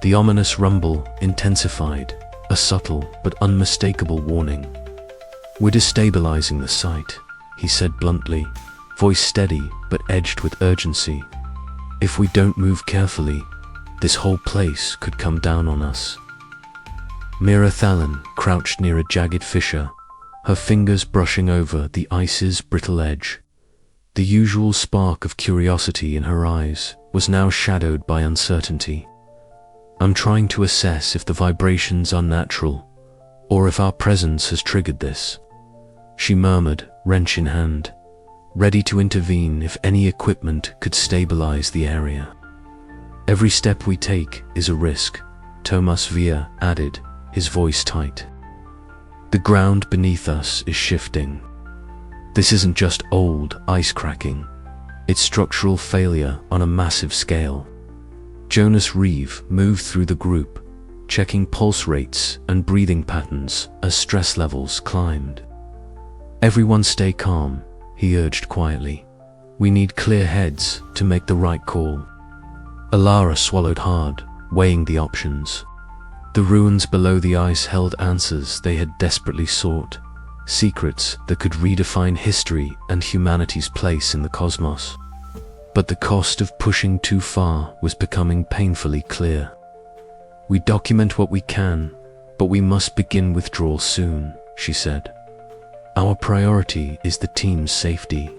[SPEAKER 1] The ominous rumble intensified, a subtle but unmistakable warning. "We're destabilizing the site," he said bluntly, voice steady but edged with urgency. "If we don't move carefully, this whole place could come down on us." Mira Thalon crouched near a jagged fissure, her fingers brushing over the ice's brittle edge. The usual spark of curiosity in her eyes was now shadowed by uncertainty. "I'm trying to assess if the vibrations are natural, or if our presence has triggered this," she murmured, wrench in hand, ready to intervene if any equipment could stabilize the area. "Every step we take is a risk," Thomas Villa added, his voice tight. "The ground beneath us is shifting. This isn't just old ice cracking, it's structural failure on a massive scale." Jonas Reeve moved through the group, checking pulse rates and breathing patterns as stress levels climbed. "Everyone stay calm," he urged quietly. "We need clear heads to make the right call." Alara swallowed hard, weighing the options. The ruins below the ice held answers they had desperately sought, secrets that could redefine history and humanity's place in the cosmos. But the cost of pushing too far was becoming painfully clear. "We document what we can, but we must begin withdrawal soon," she said. "Our priority is the team's safety."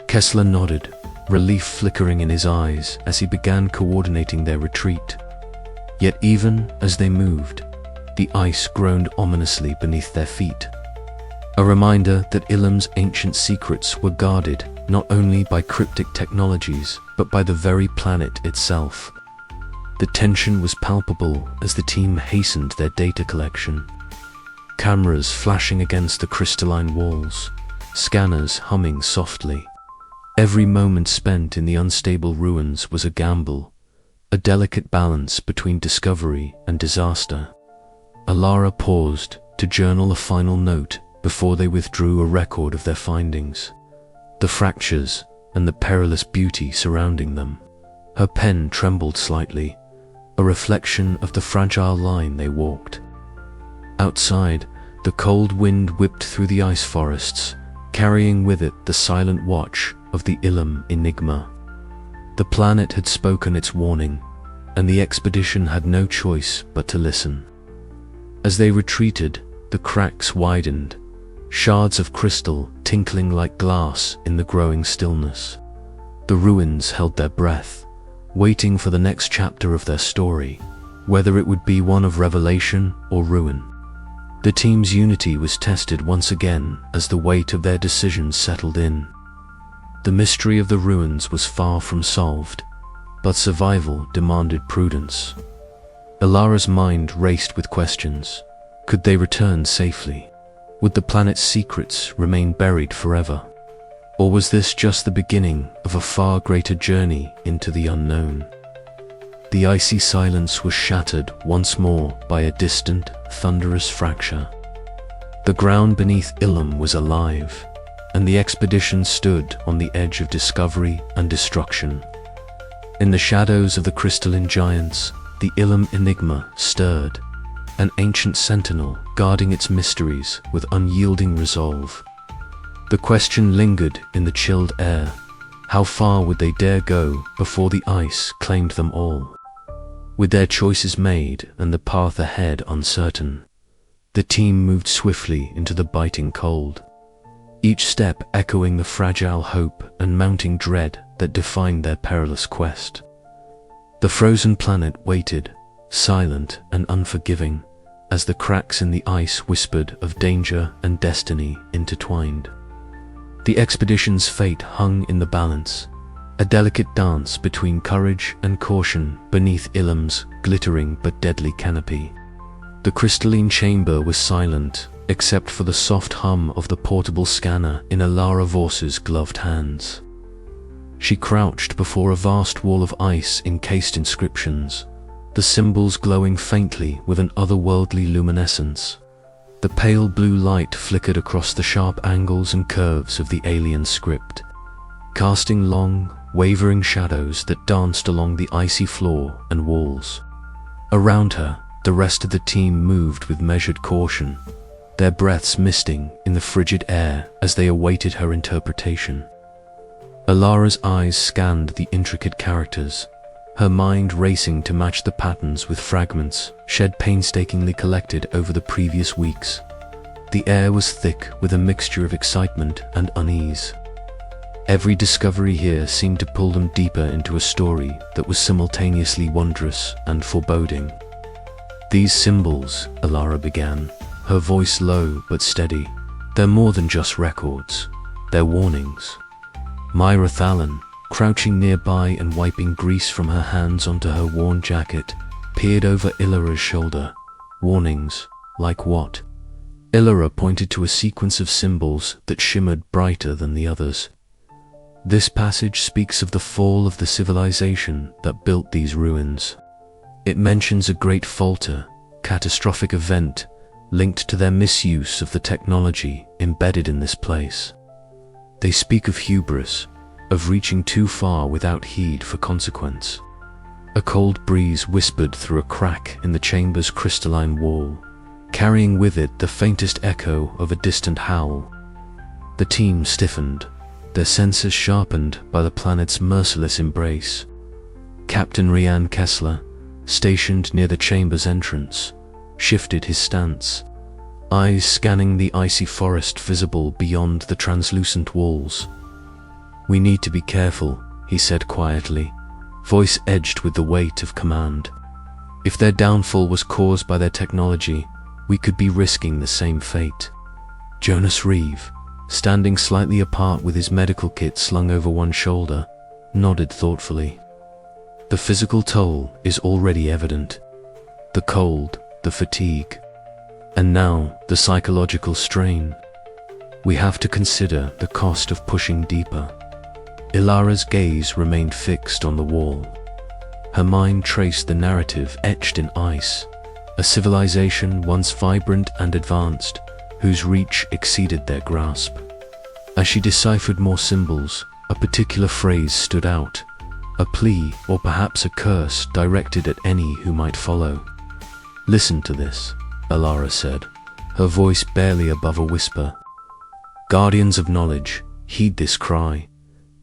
[SPEAKER 1] Kessler nodded, relief flickering in his eyes as he began coordinating their retreat. Yet even as they moved, the ice groaned ominously beneath their feet. A reminder that Ilum's ancient secrets were guarded not only by cryptic technologies, but by the very planet itself. The tension was palpable as the team hastened their data collection. Cameras flashing against the crystalline walls, scanners humming softly. Every moment spent in the unstable ruins was a gamble, a delicate balance between discovery and disaster. Alara paused to journal a final note before they withdrew a record of their findings, the fractures and the perilous beauty surrounding them. Her pen trembled slightly, a reflection of the fragile line they walked. Outside, the cold wind whipped through the ice forests, carrying with it the silent watch of the Ilum enigma. The planet had spoken its warning, and the expedition had no choice but to listen. As they retreated, the cracks widened, shards of crystal tinkling like glass in the growing stillness. The ruins held their breath, waiting for the next chapter of their story, whether it would be one of revelation or ruin. The team's unity was tested once again as the weight of their decisions settled in. The mystery of the ruins was far from solved, but survival demanded prudence. Alara's mind raced with questions. Could they return safely? Would the planet's secrets remain buried forever? Or was this just the beginning of a far greater journey into the unknown? The icy silence was shattered once more by a distant, thunderous fracture. The ground beneath Ilum was alive, and the expedition stood on the edge of discovery and destruction. In the shadows of the crystalline giants, the Ilum enigma stirred, an ancient sentinel guarding its mysteries with unyielding resolve. The question lingered in the chilled air. How far would they dare go before the ice claimed them all? With their choices made and the path ahead uncertain, the team moved swiftly into the biting cold, each step echoing the fragile hope and mounting dread that defined their perilous quest. The frozen planet waited, silent and unforgiving, as the cracks in the ice whispered of danger and destiny intertwined. The expedition's fate hung in the balance, a delicate dance between courage and caution beneath Ilum's glittering but deadly canopy. The crystalline chamber was silent, except for the soft hum of the portable scanner in Alara Vorse's gloved hands. She crouched before a vast wall of ice encased inscriptions, the symbols glowing faintly with an otherworldly luminescence. The pale blue light flickered across the sharp angles and curves of the alien script, casting long, wavering shadows that danced along the icy floor and walls. Around her, the rest of the team moved with measured caution, their breaths misting in the frigid air as they awaited her interpretation. Ilara's eyes scanned the intricate characters, her mind racing to match the patterns with fragments shed painstakingly collected over the previous weeks. The air was thick with a mixture of excitement and unease. Every discovery here seemed to pull them deeper into a story that was simultaneously wondrous and foreboding. "These symbols," Ilara began, her voice low but steady, "they're more than just records. They're warnings." Myra Thallen, crouching nearby and wiping grease from her hands onto her worn jacket, peered over Ilara's shoulder. "Warnings? Like what?" Ilara pointed to a sequence of symbols that shimmered brighter than the others. "This passage speaks of the fall of the civilization that built these ruins. It mentions a great falter, catastrophic event, linked to their misuse of the technology embedded in this place. They speak of hubris, of reaching too far without heed for consequence." A cold breeze whispered through a crack in the chamber's crystalline wall, carrying with it the faintest echo of a distant howl. The team stiffened, their senses sharpened by the planet's merciless embrace. Captain Rian Kessler, stationed near the chamber's entrance, shifted his stance, eyes scanning the icy forest visible beyond the translucent walls. "We need to be careful," he said quietly, voice edged with the weight of command. "If their downfall was caused by their technology, we could be risking the same fate." Jonas Reeve, standing slightly apart with his medical kit slung over one shoulder, nodded thoughtfully. "The physical toll is already evident. The cold, the fatigue, and now the psychological strain. We have to consider the cost of pushing deeper." Ilara's gaze remained fixed on the wall. Her mind traced the narrative etched in ice, a civilization once vibrant and advanced, whose reach exceeded their grasp. As she deciphered more symbols, a particular phrase stood out, a plea or perhaps a curse directed at any who might follow. "Listen to this," Ilara said, her voice barely above a whisper. "Guardians of knowledge, heed this cry.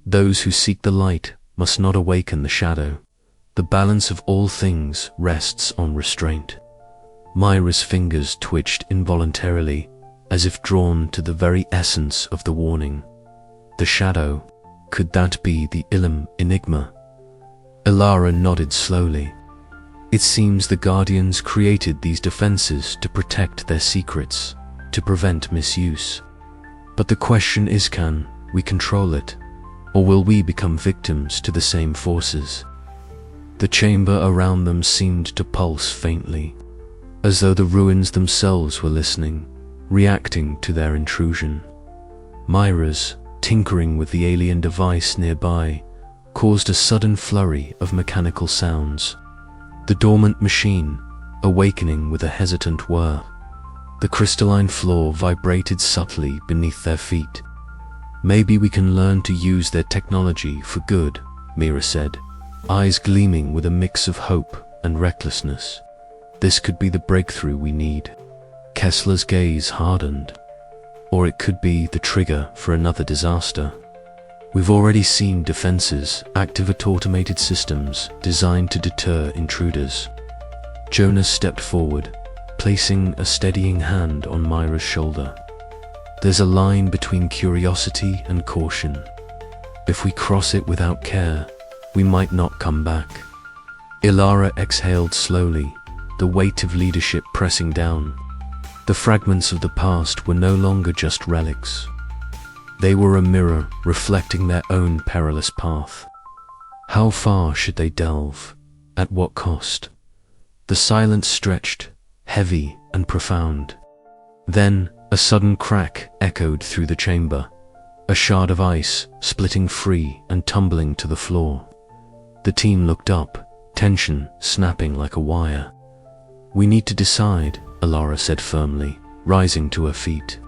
[SPEAKER 1] Those who seek the light must not awaken the shadow. The balance of all things rests on restraint." Myra's fingers twitched involuntarily, as if drawn to the very essence of the warning. The shadow, could that be the Ilum enigma? Ilara nodded slowly. "It seems the Guardians created these defenses to protect their secrets, to prevent misuse. But the question is, can we control it, or will we become victims to the same forces?" The chamber around them seemed to pulse faintly, as though the ruins themselves were listening, reacting to their intrusion. Myra's, tinkering with the alien device nearby, caused a sudden flurry of mechanical sounds. The dormant machine, awakening with a hesitant whir. The crystalline floor vibrated subtly beneath their feet. "Maybe we can learn to use their technology for good," Mira said, eyes gleaming with a mix of hope and recklessness. "This could be the breakthrough we need." Kessler's gaze hardened. "Or it could be the trigger for another disaster. We've already seen defenses activate automated systems designed to deter intruders." Jonas stepped forward, placing a steadying hand on Myra's shoulder. "There's a line between curiosity and caution. If we cross it without care, we might not come back." Ilara exhaled slowly, the weight of leadership pressing down. The fragments of the past were no longer just relics. They were a mirror reflecting their own perilous path. How far should they delve? At what cost? The silence stretched, heavy and profound. Then a sudden crack echoed through the chamber, a shard of ice splitting free and tumbling to the floor. The team looked up, tension snapping like a wire. "We need to decide," Ilara said firmly, rising to her feet.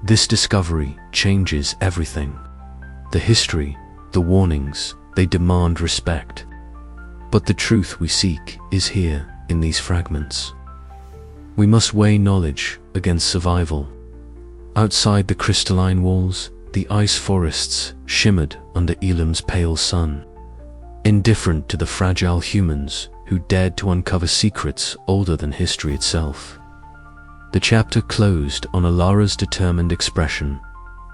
[SPEAKER 1] This discovery changes everything. The history, the warnings, they demand respect. But the truth we seek is here in these fragments. We must weigh knowledge against survival. Outside the crystalline walls, the ice forests shimmered under Ilum's pale sun, indifferent to the fragile humans who dared to uncover secrets older than history itself. The chapter closed on Alara's determined expression,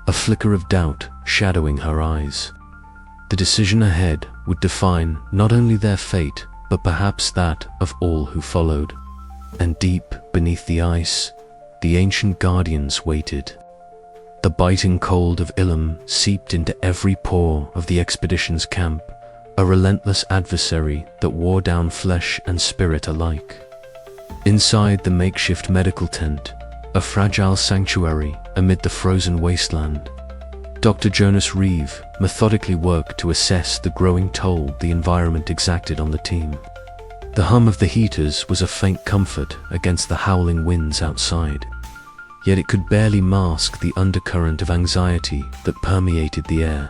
[SPEAKER 1] a flicker of doubt shadowing her eyes. The decision ahead would define not only their fate, but perhaps that of all who followed. And deep beneath the ice, the ancient guardians waited. The biting cold of Ilum seeped into every pore of the expedition's camp, a relentless adversary that wore down flesh and spirit alike. Inside the makeshift medical tent, a fragile sanctuary amid the frozen wasteland, Dr. Jonas Reeve methodically worked to assess the growing toll the environment exacted on the team. The hum of the heaters was a faint comfort against the howling winds outside, yet it could barely mask the undercurrent of anxiety that permeated the air.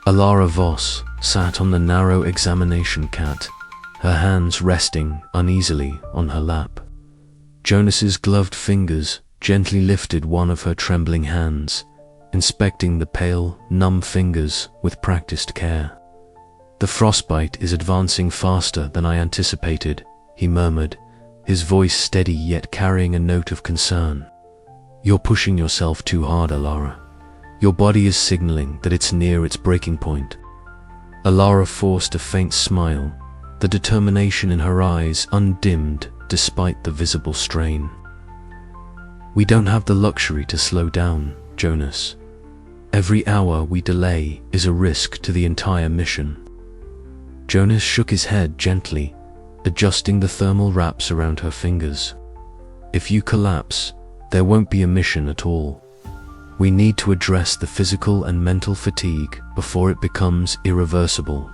[SPEAKER 1] Alara Voss sat on the narrow examination cat, her hands resting uneasily on her lap. Jonas's gloved fingers gently lifted one of her trembling hands, inspecting the pale, numb fingers with practiced care. "The frostbite is advancing faster than I anticipated," he murmured, his voice steady yet carrying a note of concern. "You're pushing yourself too hard, Alara. Your body is signaling that it's near its breaking point." Alara forced a faint smile, the determination in her eyes undimmed despite the visible strain. "We don't have the luxury to slow down, Jonas. Every hour we delay is a risk to the entire mission." Jonas shook his head gently, adjusting the thermal wraps around her fingers. "If you collapse, there won't be a mission at all. We need to address the physical and mental fatigue before it becomes irreversible."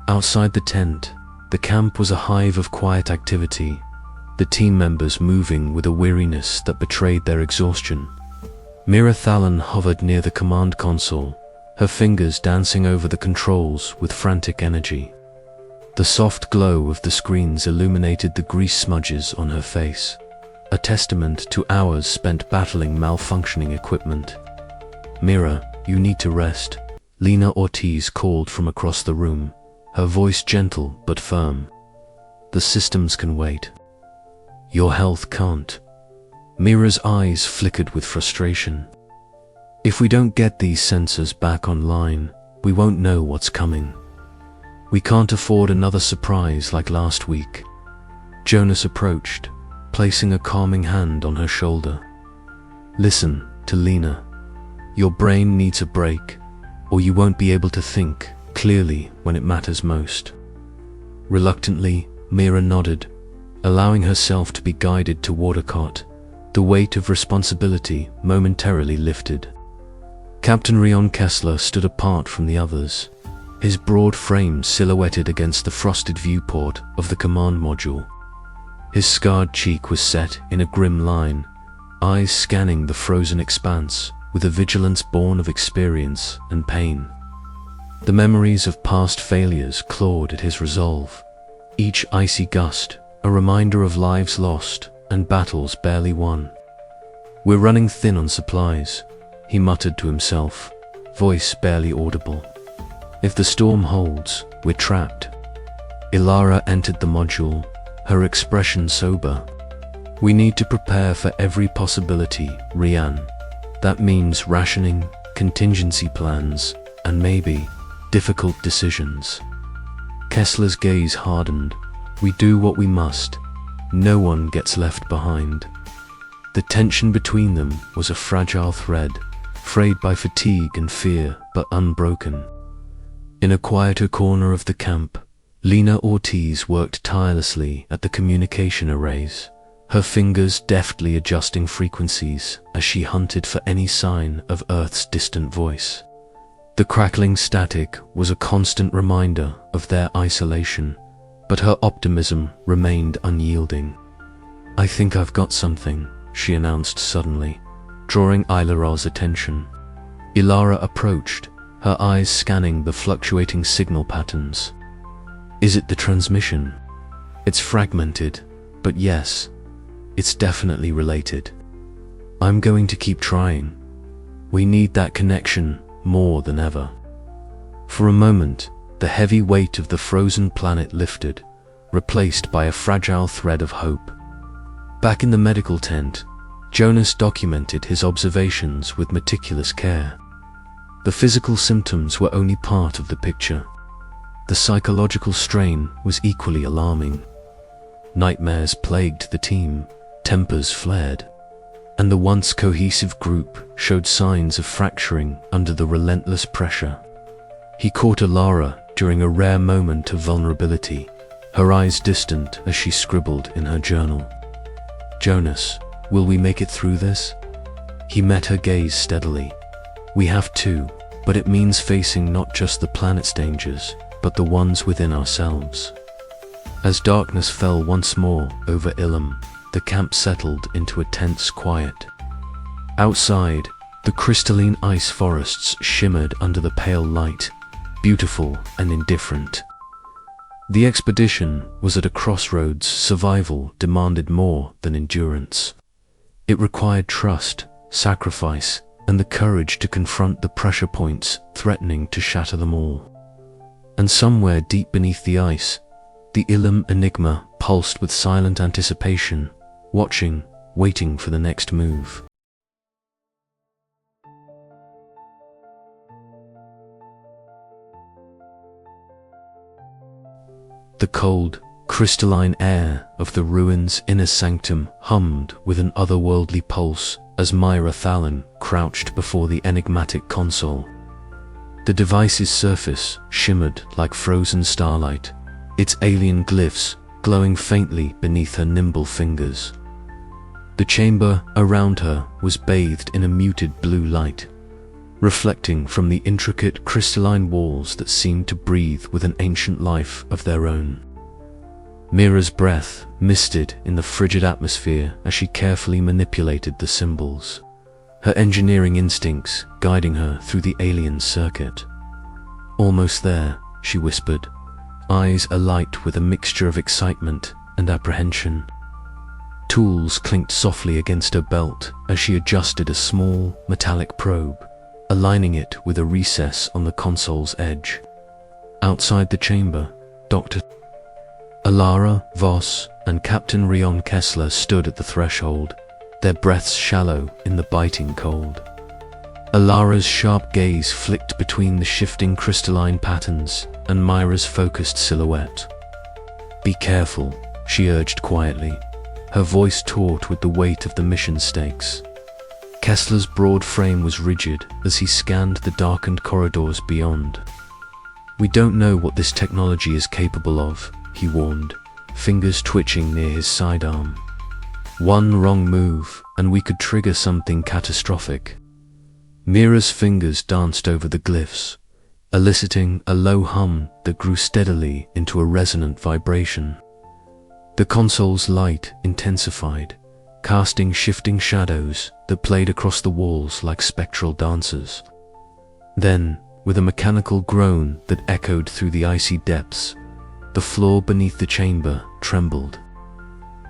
[SPEAKER 1] Outside the tent, the camp was a hive of quiet activity, the team members moving with a weariness that betrayed their exhaustion. Mira Thalon hovered near the command console, her fingers dancing over the controls with frantic energy. The soft glow of the screens illuminated the grease smudges on her face, a testament to hours spent battling malfunctioning equipment. "Mira, you need to rest," Lena Ortiz called from across the room, her voice gentle but firm. "The systems can wait. Your health can't." Mira's eyes flickered with frustration. "If we don't get these sensors back online, we won't know what's coming. We can't afford another surprise like last week." Jonas approached, placing a calming hand on her shoulder. "Listen to Lena. Your brain needs a break, or you won't be able to think clearly when it matters most." Reluctantly, Mira nodded, allowing herself to be guided toward a cot. The weight of responsibility momentarily lifted. Captain Rion Kessler stood apart from the others, his broad frame silhouetted against the frosted viewport of the command module. His scarred cheek was set in a grim line, eyes scanning the frozen expanse with a vigilance born of experience and pain. The memories of past failures clawed at his resolve, each icy gust a reminder of lives lost and battles barely won. "We're running thin on supplies," he muttered to himself, voice barely audible. "If the storm holds, we're trapped." Ilara entered the module, her expression sober. "We need to prepare for every possibility, Rian. That means rationing, contingency plans, and maybe difficult decisions." Kessler's gaze hardened. "We do what we must. No one gets left behind." The tension between them was a fragile thread, frayed by fatigue and fear, but unbroken. In a quieter corner of the camp, Lena Ortiz worked tirelessly at the communication arrays, her fingers deftly adjusting frequencies as she hunted for any sign of Earth's distant voice. The crackling static was a constant reminder of their isolation, but her optimism remained unyielding. "I think I've got something," she announced suddenly, drawing Ilara's attention. Ilara approached, her eyes scanning the fluctuating signal patterns. Is it the transmission? It's fragmented, but yes, it's definitely related. I'm going to keep trying. We need that connection more than ever. For a moment, the heavy weight of the frozen planet lifted, replaced by a fragile thread of hope. Back in the medical tent, Jonas documented his observations with meticulous care. The physical symptoms were only part of the picture. The psychological strain was equally alarming. Nightmares plagued the team, tempers flared, and the once cohesive group showed signs of fracturing under the relentless pressure. He caught Ilara during a rare moment of vulnerability, her eyes distant as she scribbled in her journal. Jonas, will we make it through this? He met her gaze steadily. We have to, but it means facing not just the planet's dangers, but the ones within ourselves. As darkness fell once more over Ilum, the camp settled into a tense quiet. Outside, the crystalline ice forests shimmered under the pale light, beautiful and indifferent. The expedition was at a crossroads. Survival demanded more than endurance. It required trust, sacrifice, and the courage to confront the pressure points threatening to shatter them all. And somewhere deep beneath the ice, the Ilum enigma pulsed with silent anticipation, watching, waiting for the next move. The cold, crystalline air of the ruins' inner sanctum hummed with an otherworldly pulse as Myra Thalon crouched before the enigmatic console. The device's surface shimmered like frozen starlight, its alien glyphs glowing faintly beneath her nimble fingers. The chamber around her was bathed in a muted blue light, reflecting from the intricate crystalline walls that seemed to breathe with an ancient life of their own. Mira's breath misted in the frigid atmosphere as she carefully manipulated the symbols, her engineering instincts guiding her through the alien circuit. Almost there, she whispered, eyes alight with a mixture of excitement and apprehension. Tools clinked softly against her belt as she adjusted a small, metallic probe, aligning it with a recess on the console's edge. Outside the chamber, Dr. Ilara, Voss, and Captain Rion Kessler stood at the threshold, their breaths shallow in the biting cold. Ilara's sharp gaze flicked between the shifting crystalline patterns and Myra's focused silhouette. "Be careful," she urged quietly, her voice taut with the weight of the mission stakes. Kessler's broad frame was rigid as he scanned the darkened corridors beyond. "We don't know what this technology is capable of," he warned, fingers twitching near his sidearm. "One wrong move, and we could trigger something catastrophic." Mira's fingers danced over the glyphs, eliciting a low hum that grew steadily into a resonant vibration. The console's light intensified, casting shifting shadows that played across the walls like spectral dancers. Then, with a mechanical groan that echoed through the icy depths, the floor beneath the chamber trembled.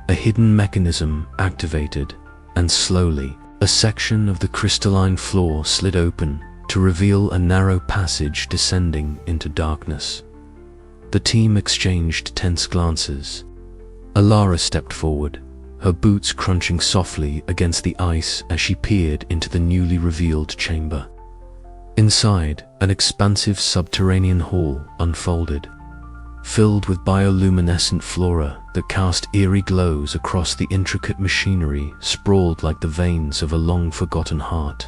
[SPEAKER 1] A hidden mechanism activated, and slowly, a section of the crystalline floor slid open to reveal a narrow passage descending into darkness. The team exchanged tense glances. Ilara stepped forward, her boots crunching softly against the ice as she peered into the newly revealed chamber. Inside, an expansive subterranean hall unfolded, filled with bioluminescent flora that cast eerie glows across the intricate machinery sprawled like the veins of a long-forgotten heart.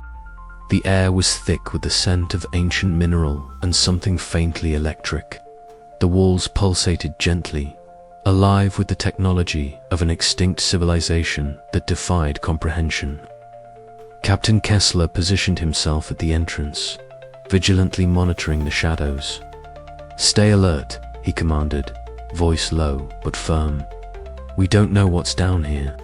[SPEAKER 1] The air was thick with the scent of ancient mineral and something faintly electric. The walls pulsated gently, alive with the technology of an extinct civilization that defied comprehension. Captain Kessler positioned himself at the entrance, vigilantly monitoring the shadows. "Stay alert," he commanded, voice low but firm. "We don't know what's down here."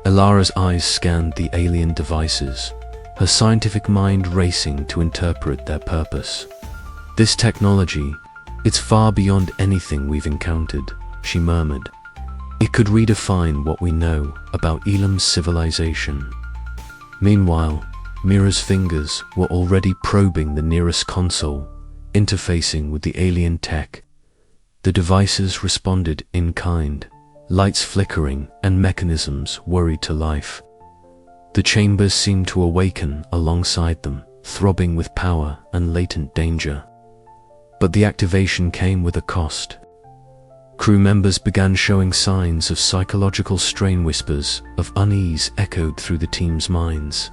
[SPEAKER 1] Ilara's eyes scanned the alien devices, her scientific mind racing to interpret their purpose. "This technology, it's far beyond anything we've encountered," she murmured. "It could redefine what we know about Ilum's civilization." Meanwhile, Mira's fingers were already probing the nearest console, interfacing with the alien tech. The devices responded in kind, lights flickering and mechanisms worried to life. The chambers seemed to awaken alongside them, throbbing with power and latent danger. But the activation came with a cost. Crew members began showing signs of psychological strain. Whispers of unease echoed through the team's minds.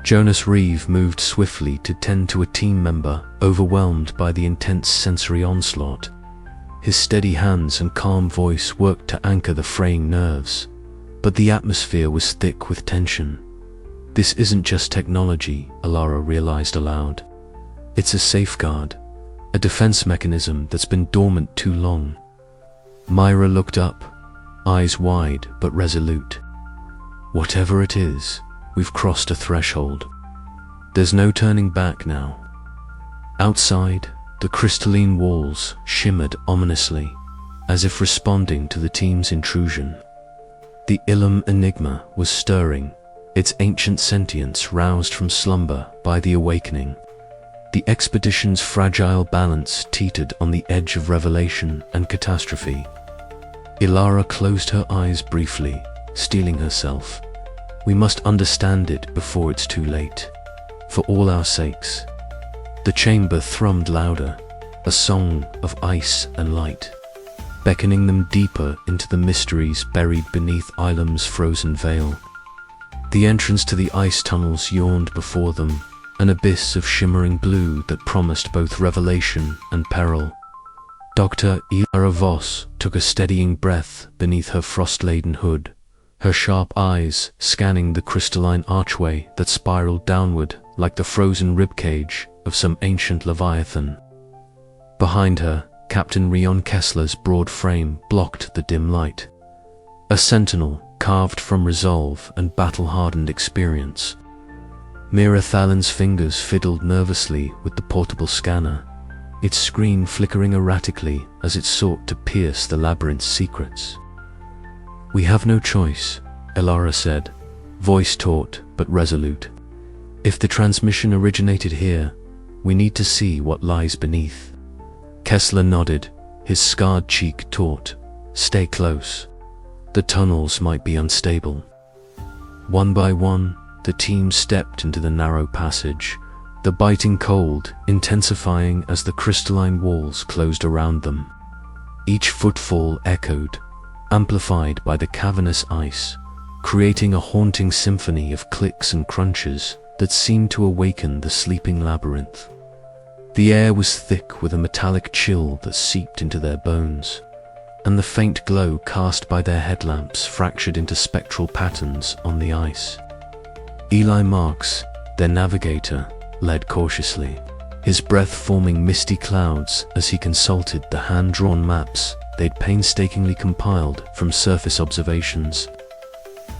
[SPEAKER 1] Jonas Reeve moved swiftly to tend to a team member overwhelmed by the intense sensory onslaught. His steady hands and calm voice worked to anchor the fraying nerves, but the atmosphere was thick with tension. "This isn't just technology," Ilara realized aloud. "It's a safeguard, a defense mechanism that's been dormant too long." Myra looked up, eyes wide but resolute. "Whatever it is, we've crossed a threshold. There's no turning back now." Outside, the crystalline walls shimmered ominously, as if responding to the team's intrusion. The Ilum enigma was stirring, its ancient sentience roused from slumber by the awakening. The expedition's fragile balance teetered on the edge of revelation and catastrophe. Ilara closed her eyes briefly, steeling herself. "We must understand it before it's too late. For all our sakes." The chamber thrummed louder, a song of ice and light, beckoning them deeper into the mysteries buried beneath Ilum's frozen veil. The entrance to the ice tunnels yawned before them, an abyss of shimmering blue that promised both revelation and peril. Dr. Ilara Voss took a steadying breath beneath her frost-laden hood, her sharp eyes scanning the crystalline archway that spiraled downward like the frozen ribcage of some ancient leviathan. Behind her, Captain Rion Kessler's broad frame blocked the dim light, a sentinel carved from resolve and battle-hardened experience. Mira Thalin's fingers fiddled nervously with the portable scanner, its screen flickering erratically as it sought to pierce the labyrinth's secrets. "We have no choice," Ilara said, voice taut but resolute. "If the transmission originated here, we need to see what lies beneath." Kessler nodded, his scarred cheek taut. "Stay close. The tunnels might be unstable." One by one, the team stepped into the narrow passage, the biting cold intensifying as the crystalline walls closed around them. Each footfall echoed, amplified by the cavernous ice, creating a haunting symphony of clicks and crunches that seemed to awaken the sleeping labyrinth. The air was thick with a metallic chill that seeped into their bones, and the faint glow cast by their headlamps fractured into spectral patterns on the ice. Eli Marks, their navigator, led cautiously, his breath forming misty clouds as he consulted the hand-drawn maps they'd painstakingly compiled from surface observations.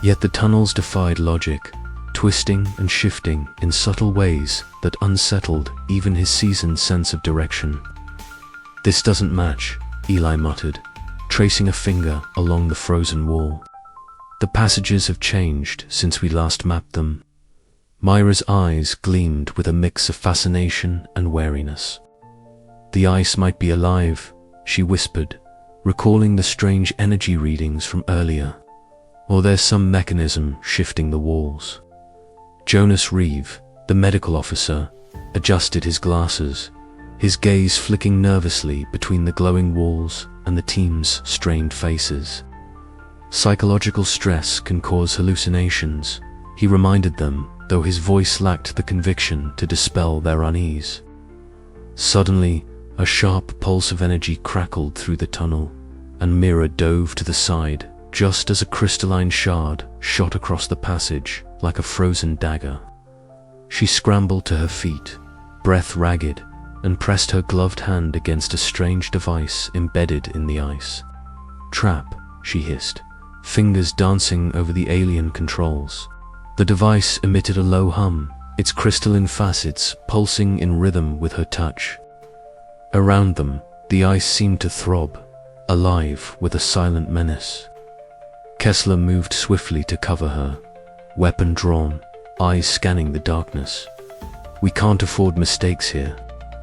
[SPEAKER 1] Yet the tunnels defied logic, twisting and shifting in subtle ways that unsettled even his seasoned sense of direction. "This doesn't match," Eli muttered, tracing a finger along the frozen wall. "The passages have changed since we last mapped them." Myra's eyes gleamed with a mix of fascination and wariness. "The ice might be alive," she whispered, recalling the strange energy readings from earlier. "Or there's some mechanism shifting the walls." Jonas Reeve, the medical officer, adjusted his glasses, his gaze flicking nervously between the glowing walls and the team's strained faces. "Psychological stress can cause hallucinations," he reminded them, though his voice lacked the conviction to dispel their unease. Suddenly, a sharp pulse of energy crackled through the tunnel, and Mira dove to the side just as a crystalline shard shot across the passage like a frozen dagger. She scrambled to her feet, breath ragged, and pressed her gloved hand against a strange device embedded in the ice. "Trap," she hissed, fingers dancing over the alien controls. The device emitted a low hum, its crystalline facets pulsing in rhythm with her touch. Around them, the ice seemed to throb, alive with a silent menace. Kessler moved swiftly to cover her, weapon drawn, eyes scanning the darkness. "We can't afford mistakes here.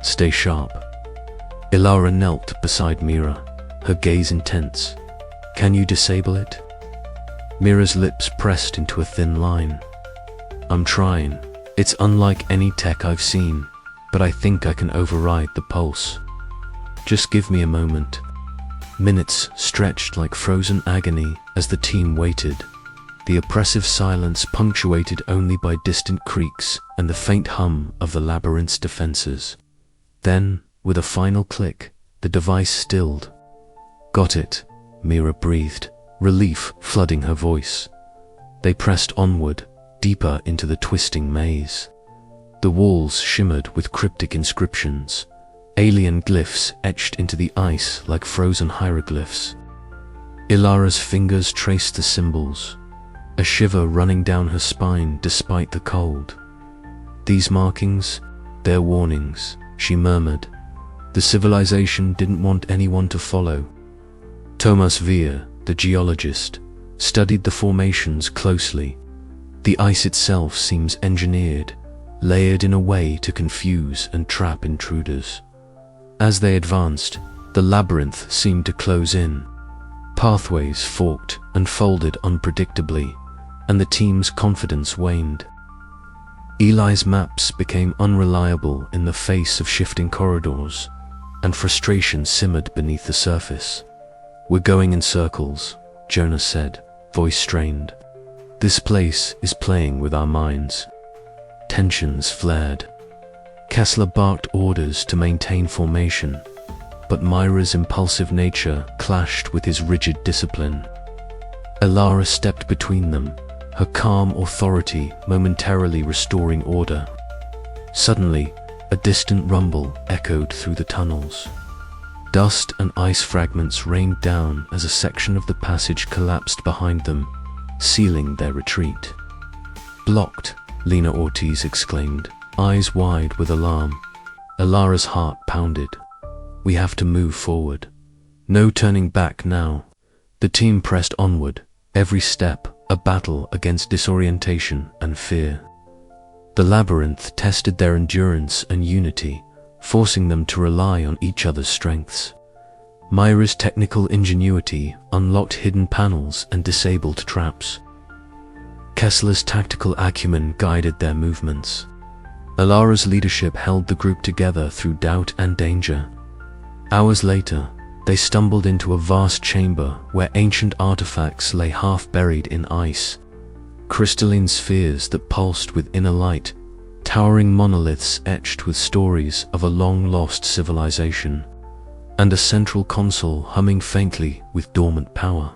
[SPEAKER 1] Stay sharp." Ilara knelt beside Mira, her gaze intense. "Can you disable it?" Mira's lips pressed into a thin line. "I'm trying. It's unlike any tech I've seen, but I think I can override the pulse. Just give me a moment." Minutes stretched like frozen agony as the team waited, the oppressive silence punctuated only by distant creaks and the faint hum of the labyrinth's defenses. Then, with a final click, the device stilled. "Got it," Mira breathed, relief flooding her voice. They pressed onward, deeper into the twisting maze. The walls shimmered with cryptic inscriptions, alien glyphs etched into the ice like frozen hieroglyphs. Ilara's fingers traced the symbols, a shiver running down her spine despite the cold. "These markings, they're warnings," she murmured. "The civilization didn't want anyone to follow." Thomas Weir, the geologist, studied the formations closely. The ice itself seems engineered, layered in a way to confuse and trap intruders. As they advanced, the labyrinth seemed to close in. Pathways forked and folded unpredictably, and the team's confidence waned. Eli's maps became unreliable in the face of shifting corridors, and frustration simmered beneath the surface. "We're going in circles," Jonas said, voice strained. "This place is playing with our minds." Tensions flared. Kessler barked orders to maintain formation, but Myra's impulsive nature clashed with his rigid discipline. Ilara stepped between them, her calm authority momentarily restoring order. Suddenly, a distant rumble echoed through the tunnels. Dust and ice fragments rained down as a section of the passage collapsed behind them, sealing their retreat. "Blocked," Lena Ortiz exclaimed, eyes wide with alarm. Ilara's heart pounded. "We have to move forward. No turning back now." The team pressed onward, every step a battle against disorientation and fear. The labyrinth tested their endurance and unity, forcing them to rely on each other's strengths. Myra's technical ingenuity unlocked hidden panels and disabled traps. Kessler's tactical acumen guided their movements. Ilara's leadership held the group together through doubt and danger. Hours later, they stumbled into a vast chamber where ancient artifacts lay half buried in ice. Crystalline spheres that pulsed with inner light, towering monoliths etched with stories of a long-lost civilization, and a central console humming faintly with dormant power.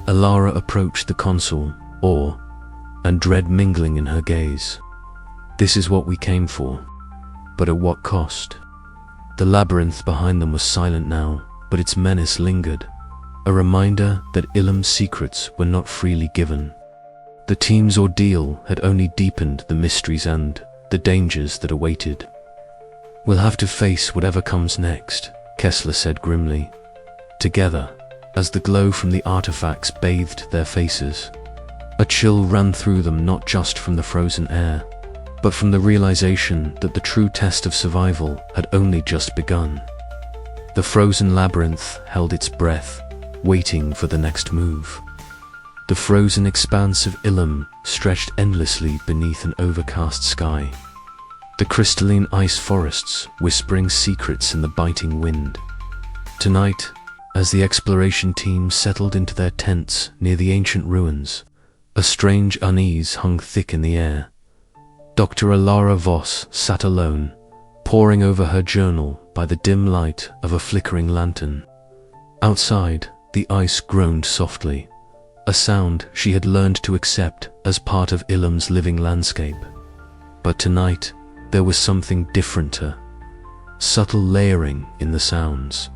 [SPEAKER 1] Ilara approached the console, awe and dread mingling in her gaze. "This is what we came for, but at what cost?" The labyrinth behind them was silent now, but its menace lingered, a reminder that Ilum's secrets were not freely given. The team's ordeal had only deepened the mysteries and the dangers that awaited. "We'll have to face whatever comes next," Kessler said grimly. Together, as the glow from the artifacts bathed their faces, a chill ran through them, not just from the frozen air, but from the realization that the true test of survival had only just begun. The frozen labyrinth held its breath, waiting for the next move. The frozen expanse of Ilum stretched endlessly beneath an overcast sky, the crystalline ice forests whispering secrets in the biting wind. Tonight, as the exploration team settled into their tents near the ancient ruins, a strange unease hung thick in the air. Dr. Ilara Voss sat alone, poring over her journal by the dim light of a flickering lantern. Outside, the ice groaned softly, a sound she had learned to accept as part of Ilum's living landscape. But tonight, there was something different, subtle layering in the sounds,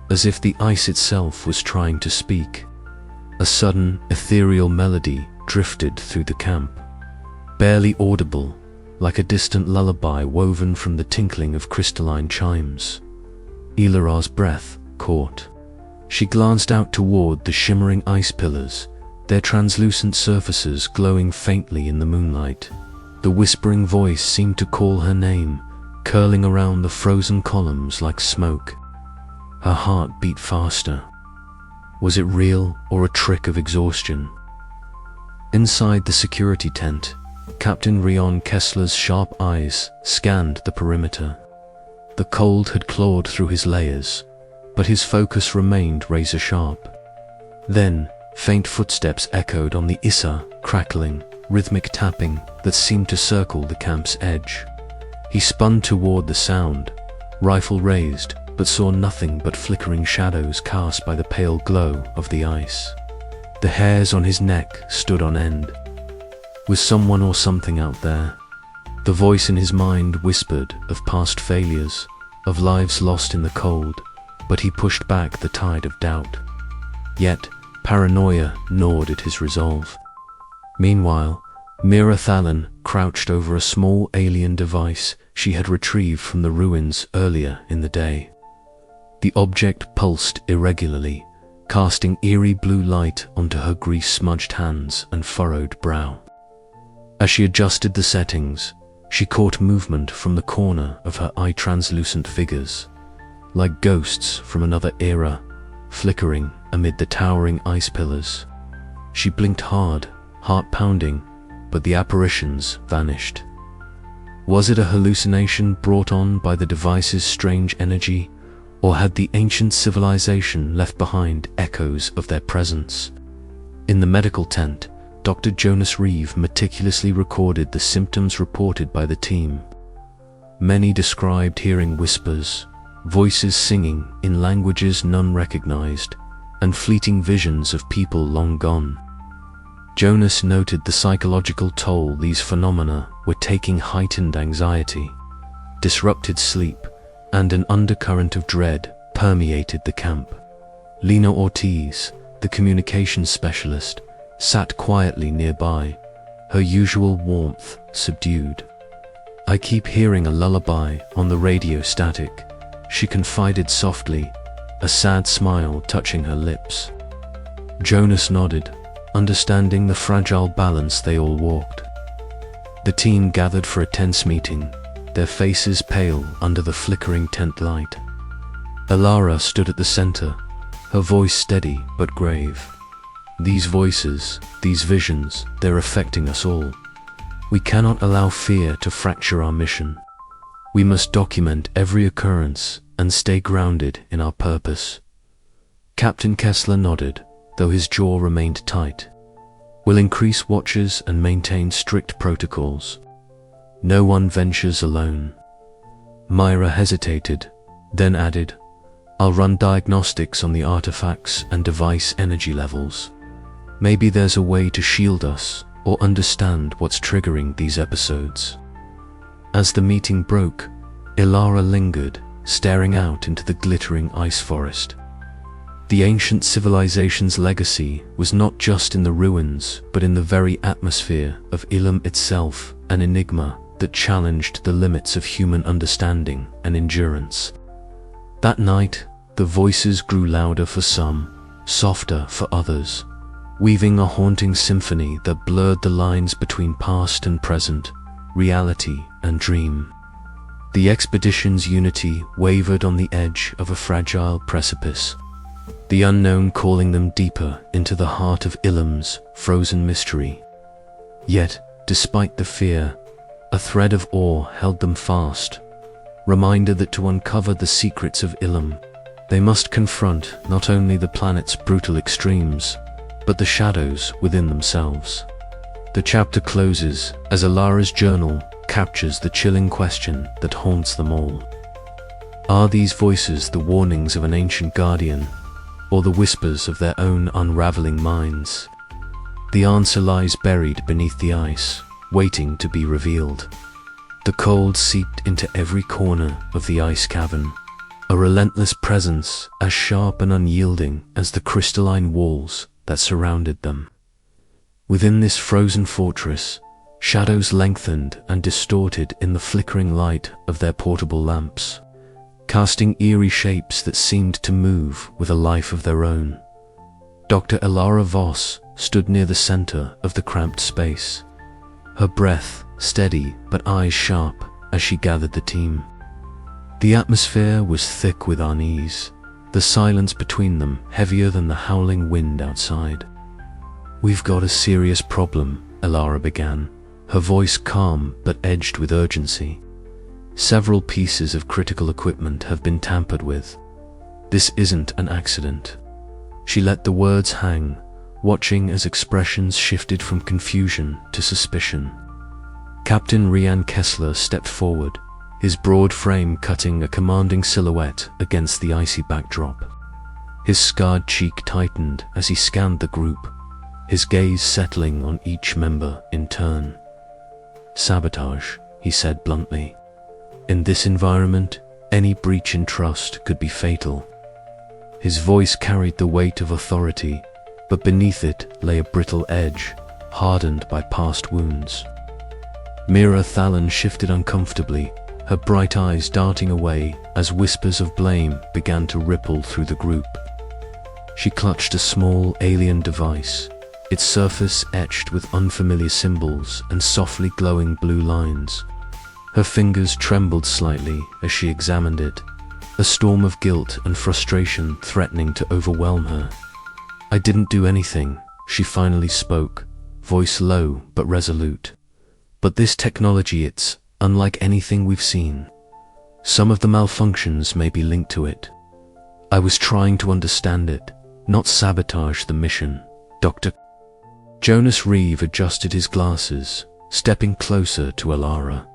[SPEAKER 1] as if the ice itself was trying to speak. A sudden, ethereal melody drifted through the camp, barely audible, like a distant lullaby woven from the tinkling of crystalline chimes. Ilara's breath caught. She glanced out toward the shimmering ice pillars, their translucent surfaces glowing faintly in the moonlight. The whispering voice seemed to call her name, curling around the frozen columns like smoke. Her heart beat faster. Was it real or a trick of exhaustion? Inside the security tent, Captain Rion Kessler's sharp eyes scanned the perimeter. The cold had clawed through his layers, but his focus remained razor-sharp. Then, faint footsteps echoed on the Issa, crackling, rhythmic tapping that seemed to circle the camp's edge. He spun toward the sound, rifle raised, but saw nothing but flickering shadows cast by the pale glow of the ice. The hairs on his neck stood on end. Was someone or something out there? The voice in his mind whispered of past failures, of lives lost in the cold, but he pushed back the tide of doubt. Yet, paranoia gnawed at his resolve. Meanwhile, Mira Thalon crouched over a small alien device she had retrieved from the ruins earlier in the day. The object pulsed irregularly, casting eerie blue light onto her grease-smudged hands and furrowed brow. As she adjusted the settings, she caught movement from the corner of her eye-translucent figures, like ghosts from another era, flickering amid the towering ice pillars. She blinked hard, heart pounding, but the apparitions vanished. Was it a hallucination brought on by the device's strange energy, or had the ancient civilization left behind echoes of their presence? In the medical tent, Dr. Jonas Reeve meticulously recorded the symptoms reported by the team. Many described hearing whispers, voices singing in languages none recognized, and fleeting visions of people long gone. Jonas noted the psychological toll these phenomena were taking: heightened anxiety, disrupted sleep, and an undercurrent of dread permeated the camp. Lena Ortiz, the communications specialist, sat quietly nearby, her usual warmth subdued. "I keep hearing a lullaby on the radio static," she confided softly, a sad smile touching her lips. Jonas nodded, understanding the fragile balance they all walked. The team gathered for a tense meeting, their faces pale under the flickering tent light. Ilara stood at the center, her voice steady but grave. "These voices, these visions, they're affecting us all. We cannot allow fear to fracture our mission. We must document every occurrence and stay grounded in our purpose." Captain Kessler nodded, though his jaw remained tight. "We'll increase watches and maintain strict protocols. No one ventures alone." Myra hesitated, then added, "I'll run diagnostics on the artifacts and device energy levels. Maybe there's a way to shield us or understand what's triggering these episodes." As the meeting broke, Ilara lingered, staring out into the glittering ice forest. The ancient civilization's legacy was not just in the ruins, but in the very atmosphere of Ilum itself, an enigma that challenged the limits of human understanding and endurance. That night, the voices grew louder for some, softer for others, weaving a haunting symphony that blurred the lines between past and present, reality and dream. The expedition's unity wavered on the edge of a fragile precipice, the unknown calling them deeper into the heart of Ilum's frozen mystery. Yet, despite the fear, a thread of awe held them fast, reminder that to uncover the secrets of Ilum, they must confront not only the planet's brutal extremes, but the shadows within themselves. The chapter closes as Ilara's journal captures the chilling question that haunts them all. Are these voices the warnings of an ancient guardian, or the whispers of their own unraveling minds? The answer lies buried beneath the ice, waiting to be revealed. The cold seeped into every corner of the ice cavern, a relentless presence as sharp and unyielding as the crystalline walls that surrounded them. Within this frozen fortress, shadows lengthened and distorted in the flickering light of their portable lamps, casting eerie shapes that seemed to move with a life of their own. Dr. Elara Voss stood near the center of the cramped space, her breath steady but eyes sharp as she gathered the team. The atmosphere was thick with unease, the silence between them heavier than the howling wind outside. "We've got a serious problem," Elara began, her voice calm but edged with urgency. "Several pieces of critical equipment have been tampered with. This isn't an accident." She let the words hang, watching as expressions shifted from confusion to suspicion. Captain Rian Kessler stepped forward, his broad frame cutting a commanding silhouette against the icy backdrop. His scarred cheek tightened as he scanned the group, his gaze settling on each member in turn. "Sabotage," he said bluntly. "In this environment, any breach in trust could be fatal." His voice carried the weight of authority, but beneath it lay a brittle edge, hardened by past wounds. Mira Thalon shifted uncomfortably, her bright eyes darting away as whispers of blame began to ripple through the group. She clutched a small alien device, its surface etched with unfamiliar symbols and softly glowing blue lines. Her fingers trembled slightly as she examined it, a storm of guilt and frustration threatening to overwhelm her. "I didn't do anything," she finally spoke, voice low but resolute. "But this technology, it's unlike anything we've seen. Some of the malfunctions may be linked to it. I was trying to understand it, not sabotage the mission, Dr." Jonas Reeve adjusted his glasses, stepping closer to Elara.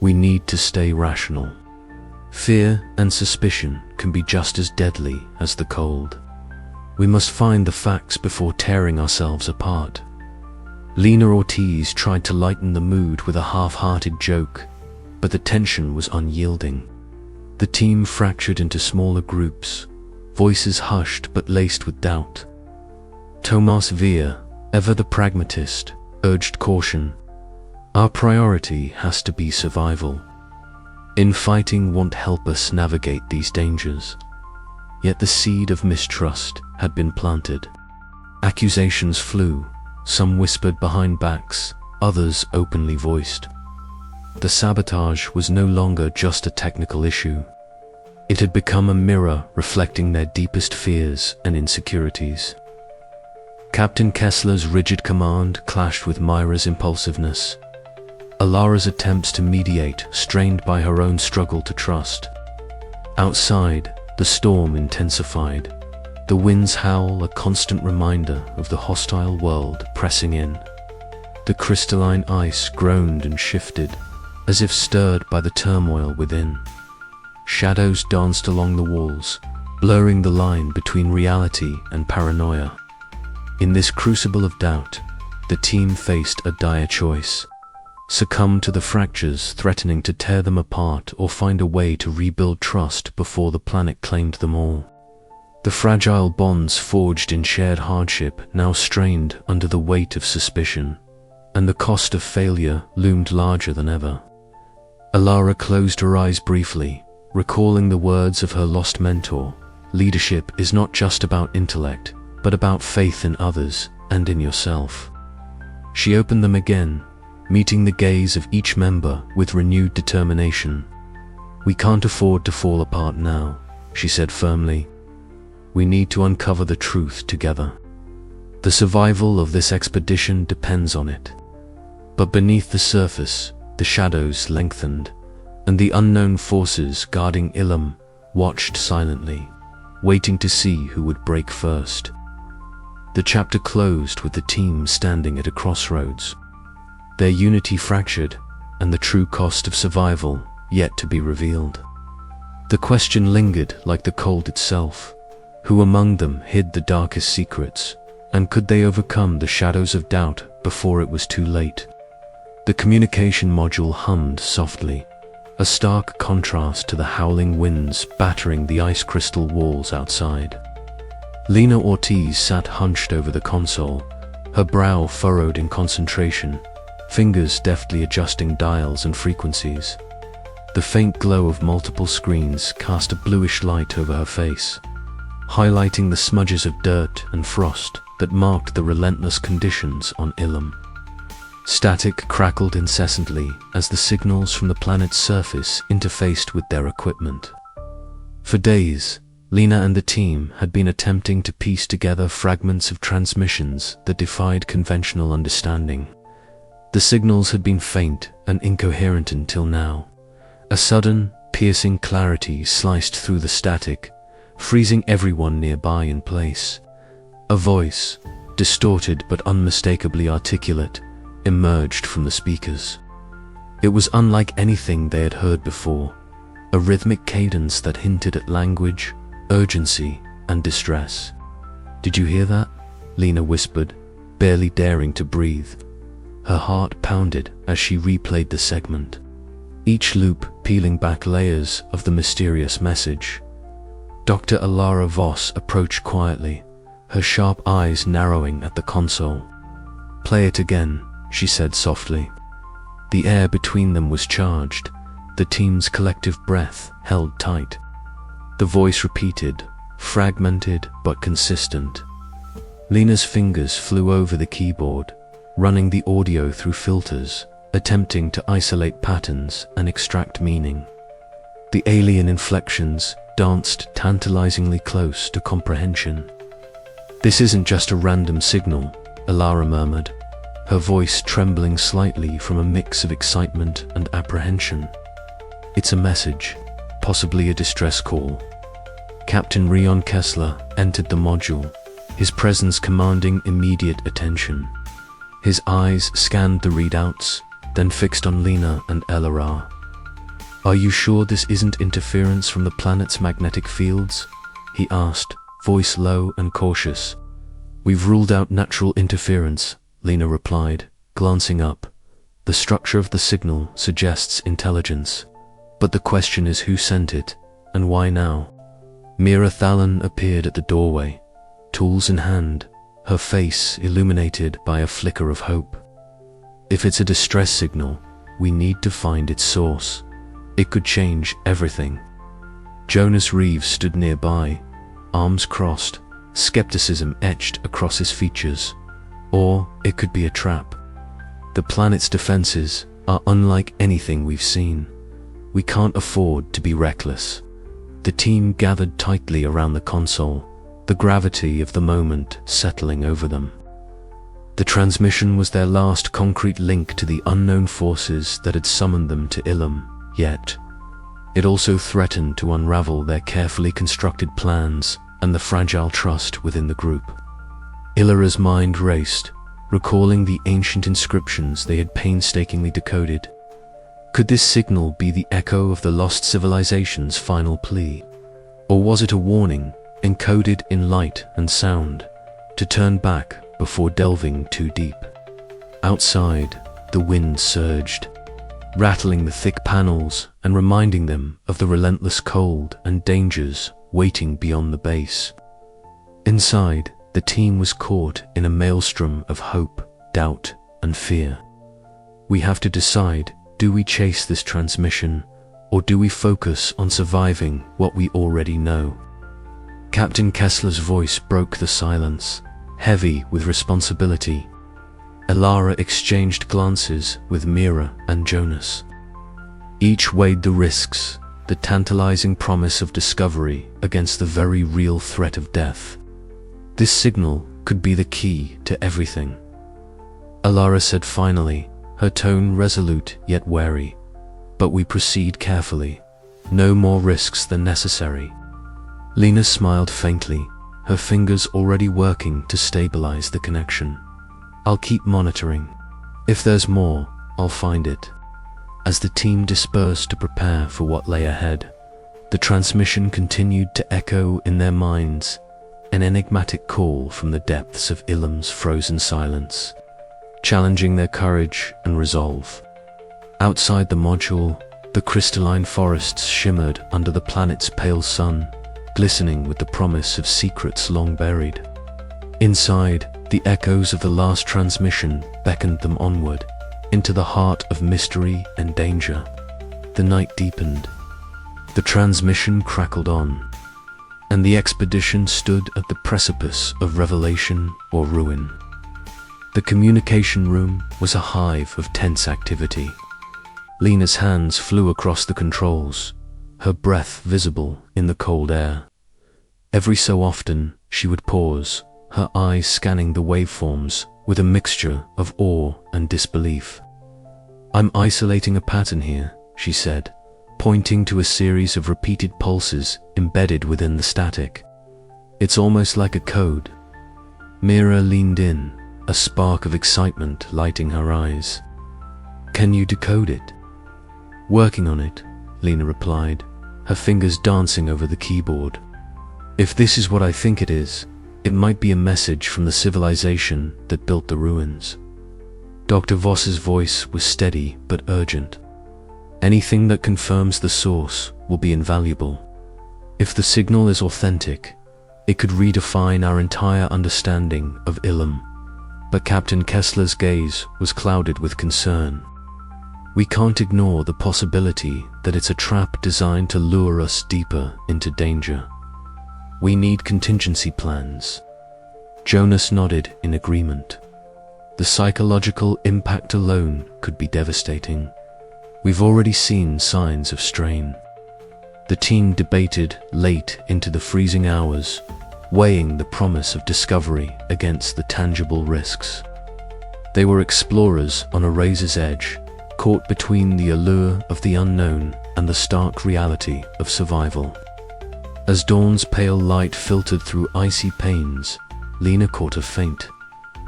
[SPEAKER 1] "We need to stay rational. Fear and suspicion can be just as deadly as the cold. We must find the facts before tearing ourselves apart." Lena Ortiz tried to lighten the mood with a half-hearted joke, but the tension was unyielding. The team fractured into smaller groups, voices hushed but laced with doubt. Tomas Villa, ever the pragmatist, urged caution. "Our priority has to be survival. Infighting won't help us navigate these dangers." Yet the seed of mistrust had been planted. Accusations flew, some whispered behind backs, others openly voiced. The sabotage was no longer just a technical issue. It had become a mirror reflecting their deepest fears and insecurities. Captain Kessler's rigid command clashed with Myra's impulsiveness. Alara's attempts to mediate strained by her own struggle to trust. Outside, the storm intensified, the wind's howl a constant reminder of the hostile world pressing in. The crystalline ice groaned and shifted, as if stirred by the turmoil within. Shadows danced along the walls, blurring the line between reality and paranoia. In this crucible of doubt, the team faced a dire choice: succumb to the fractures threatening to tear them apart, or find a way to rebuild trust before the planet claimed them all. The fragile bonds forged in shared hardship now strained under the weight of suspicion, and the cost of failure loomed larger than ever. Elara closed her eyes briefly, recalling the words of her lost mentor: "Leadership is not just about intellect, but about faith in others and in yourself." She opened them again, meeting the gaze of each member with renewed determination. "We can't afford to fall apart now," she said firmly. "We need to uncover the truth together. The survival of this expedition depends on it." But beneath the surface, the shadows lengthened, and the unknown forces guarding Ilum watched silently, waiting to see who would break first. The chapter closed with the team standing at a crossroads, their unity fractured, and the true cost of survival yet to be revealed. The question lingered like the cold itself: who among them hid the darkest secrets, and could they overcome the shadows of doubt before it was too late? The communication module hummed softly, a stark contrast to the howling winds battering the ice crystal walls outside. Lena Ortiz sat hunched over the console, her brow furrowed in concentration, fingers deftly adjusting dials and frequencies. The faint glow of multiple screens cast a bluish light over her face, highlighting the smudges of dirt and frost that marked the relentless conditions on Ilum. Static crackled incessantly as the signals from the planet's surface interfaced with their equipment. For days, Lena and the team had been attempting to piece together fragments of transmissions that defied conventional understanding. The signals had been faint and incoherent until now. A sudden, piercing clarity sliced through the static, freezing everyone nearby in place. A voice, distorted but unmistakably articulate, emerged from the speakers. It was unlike anything they had heard before, a rhythmic cadence that hinted at language, urgency, and distress. "Did you hear that?" Lena whispered, barely daring to breathe. Her heart pounded as she replayed the segment, each loop peeling back layers of the mysterious message. Dr. Alara Voss approached quietly, her sharp eyes narrowing at the console. "Play it again," she said softly. The air between them was charged, the team's collective breath held tight. The voice repeated, fragmented but consistent. Lena's fingers flew over the keyboard, running the audio through filters, attempting to isolate patterns and extract meaning. The alien inflections danced tantalizingly close to comprehension. "This isn't just a random signal," Alara murmured, her voice trembling slightly from a mix of excitement and apprehension. "It's a message, possibly a distress call." Captain Rion Kessler entered the module, his presence commanding immediate attention. His eyes scanned the readouts, then fixed on Lena and Elara. "Are you sure this isn't interference from the planet's magnetic fields?" he asked, voice low and cautious. "We've ruled out natural interference," Lena replied, glancing up. "The structure of the signal suggests intelligence. But the question is who sent it, and why now?" Mira Thalon appeared at the doorway, tools in hand, her face illuminated by a flicker of hope. "If it's a distress signal, we need to find its source. It could change everything." Jonas Reeves stood nearby, arms crossed, skepticism etched across his features. Or it could be a trap. The planet's defenses are unlike anything we've seen. We can't afford to be reckless. The team gathered tightly around the console, the gravity of the moment settling over them. The transmission was their last concrete link to the unknown forces that had summoned them to Ilum, yet it also threatened to unravel their carefully constructed plans and the fragile trust within the group. Ilara's mind raced, recalling the ancient inscriptions they had painstakingly decoded. Could this signal be the echo of the lost civilization's final plea? Or was it a warning, encoded in light and sound, to turn back before delving too deep? Outside, the wind surged, rattling the thick panels and reminding them of the relentless cold and dangers waiting beyond the base. Inside, the team was caught in a maelstrom of hope, doubt, and fear. "We have to decide, do we chase this transmission, or do we focus on surviving what we already know?" Captain Kessler's voice broke the silence, heavy with responsibility. Elara exchanged glances with Mira and Jonas. Each weighed the risks, the tantalizing promise of discovery against the very real threat of death. This signal could be the key to everything. Elara said finally, her tone resolute yet wary. "But we proceed carefully. No more risks than necessary." Lena smiled faintly, her fingers already working to stabilize the connection. "I'll keep monitoring. If there's more, I'll find it." As the team dispersed to prepare for what lay ahead, the transmission continued to echo in their minds, an enigmatic call from the depths of Ilum's frozen silence, challenging their courage and resolve. Outside the module, the crystalline forests shimmered under the planet's pale sun, glistening with the promise of secrets long buried. Inside, the echoes of the last transmission beckoned them onward, into the heart of mystery and danger. The night deepened. The transmission crackled on, and the expedition stood at the precipice of revelation or ruin. The communication room was a hive of tense activity. Lena's hands flew across the controls, her breath visible in the cold air. Every so often, she would pause, her eyes scanning the waveforms with a mixture of awe and disbelief. "I'm isolating a pattern here," she said, pointing to a series of repeated pulses embedded within the static. "It's almost like a code." Mira leaned in, a spark of excitement lighting her eyes. "Can you decode it?" "Working on it," Lena replied, her fingers dancing over the keyboard. "If this is what I think it is, it might be a message from the civilization that built the ruins." Dr. Voss's voice was steady but urgent. "Anything that confirms the source will be invaluable. If the signal is authentic, it could redefine our entire understanding of Ilum." But Captain Kessler's gaze was clouded with concern. "We can't ignore the possibility that it's a trap designed to lure us deeper into danger. We need contingency plans." Jonas nodded in agreement. "The psychological impact alone could be devastating. We've already seen signs of strain." The team debated late into the freezing hours, weighing the promise of discovery against the tangible risks. They were explorers on a razor's edge, caught between the allure of the unknown and the stark reality of survival. As dawn's pale light filtered through icy panes, Lena caught a faint,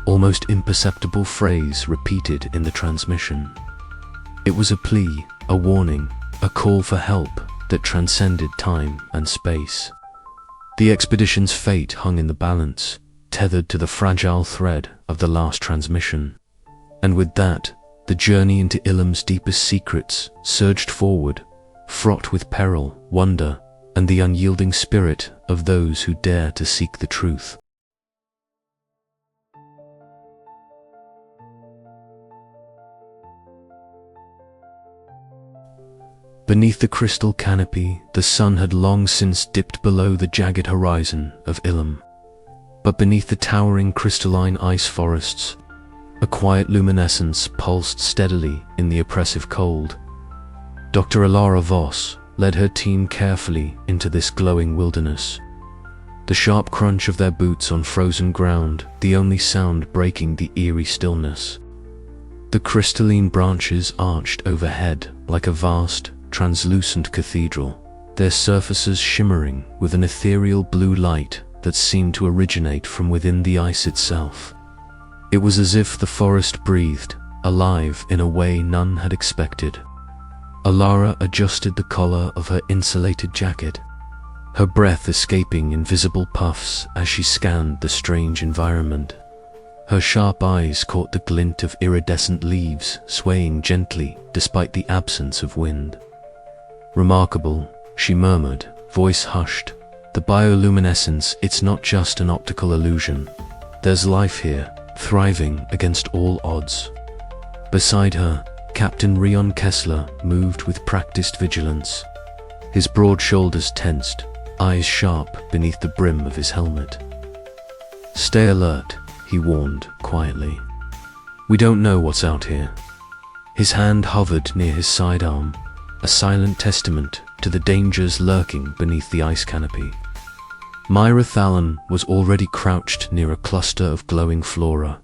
[SPEAKER 1] almost imperceptible phrase repeated in the transmission. It was a plea, a warning, a call for help that transcended time and space. The expedition's fate hung in the balance, tethered to the fragile thread of the last transmission. And with that, the journey into Ilum's deepest secrets surged forward, fraught with peril, wonder, and the unyielding spirit of those who dare to seek the truth. Beneath the crystal canopy, the sun had long since dipped below the jagged horizon of Ilum. But beneath the towering crystalline ice forests, a quiet luminescence pulsed steadily in the oppressive cold. Dr. Alara Voss led her team carefully into this glowing wilderness, the sharp crunch of their boots on frozen ground the only sound breaking the eerie stillness. The crystalline branches arched overhead like a vast, translucent cathedral, their surfaces shimmering with an ethereal blue light that seemed to originate from within the ice itself. It was as if the forest breathed, alive in a way none had expected. Alara adjusted the collar of her insulated jacket, her breath escaping in visible puffs as she scanned the strange environment. Her sharp eyes caught the glint of iridescent leaves swaying gently despite the absence of wind. "Remarkable," she murmured, voice hushed. "The bioluminescence, it's not just an optical illusion. There's life here, thriving against all odds." Beside her, Captain Rion Kessler moved with practiced vigilance, his broad shoulders tensed, eyes sharp beneath the brim of his helmet. "Stay alert," he warned quietly. "We don't know what's out here." His hand hovered near his sidearm, a silent testament to the dangers lurking beneath the ice canopy. Myra Thallon was already crouched near a cluster of glowing flora,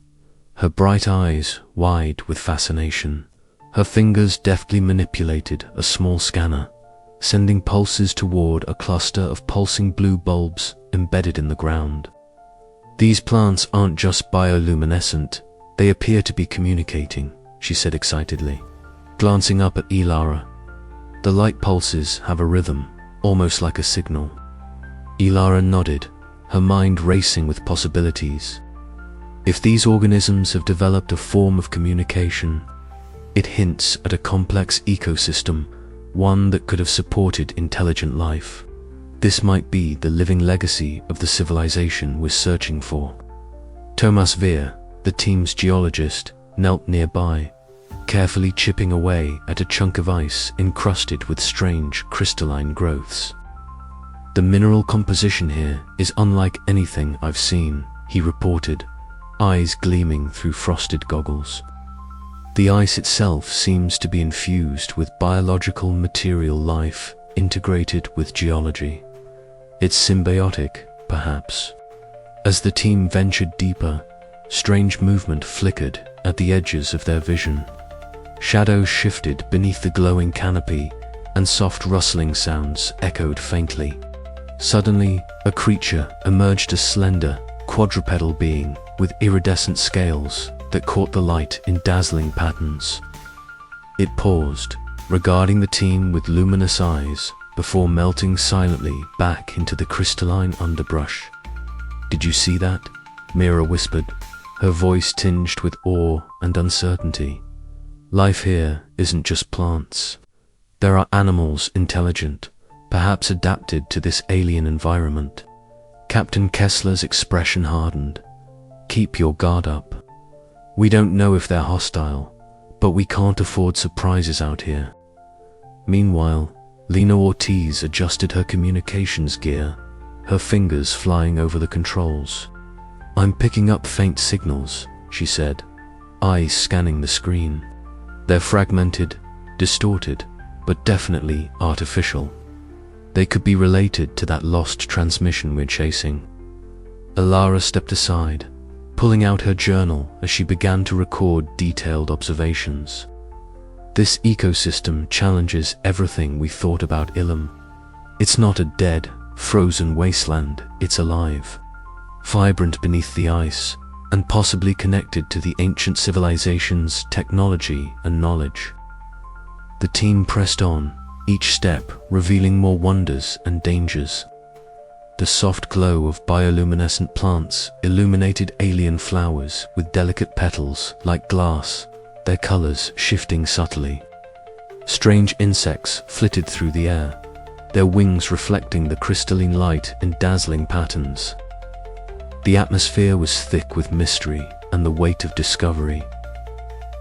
[SPEAKER 1] her bright eyes wide with fascination. Her fingers deftly manipulated a small scanner, sending pulses toward a cluster of pulsing blue bulbs embedded in the ground. "These plants aren't just bioluminescent, they appear to be communicating," she said excitedly, glancing up at Ilara. "The light pulses have a rhythm, almost like a signal." Ilara nodded, her mind racing with possibilities. If these organisms have developed a form of communication, it hints at a complex ecosystem, one that could have supported intelligent life. This might be the living legacy of the civilization we're searching for. Thomas Veer, the team's geologist, knelt nearby, carefully chipping away at a chunk of ice encrusted with strange crystalline growths. "The mineral composition here is unlike anything I've seen," he reported, eyes gleaming through frosted goggles. "The ice itself seems to be infused with biological material life integrated with geology. It's symbiotic, perhaps." As the team ventured deeper, strange movement flickered at the edges of their vision. Shadows shifted beneath the glowing canopy, and soft rustling sounds echoed faintly. Suddenly, a creature emerged, a slender, quadrupedal being with iridescent scales that caught the light in dazzling patterns. It paused, regarding the team with luminous eyes, before melting silently back into the crystalline underbrush. "Did you see that?" Mira whispered, her voice tinged with awe and uncertainty. "Life here isn't just plants. There are animals intelligent, perhaps adapted to this alien environment." Captain Kessler's expression hardened. "Keep your guard up. We don't know if they're hostile, but we can't afford surprises out here." Meanwhile, Lena Ortiz adjusted her communications gear, her fingers flying over the controls. "I'm picking up faint signals," she said, eyes scanning the screen. "They're fragmented, distorted, but definitely artificial. They could be related to that lost transmission we're chasing." Alara stepped aside, pulling out her journal as she began to record detailed observations. "This ecosystem challenges everything we thought about Ilum. It's not a dead, frozen wasteland, it's alive, vibrant beneath the ice, and possibly connected to the ancient civilization's technology and knowledge." The team pressed on, each step revealing more wonders and dangers. The soft glow of bioluminescent plants illuminated alien flowers with delicate petals like glass, their colors shifting subtly. Strange insects flitted through the air, their wings reflecting the crystalline light in dazzling patterns. The atmosphere was thick with mystery and the weight of discovery.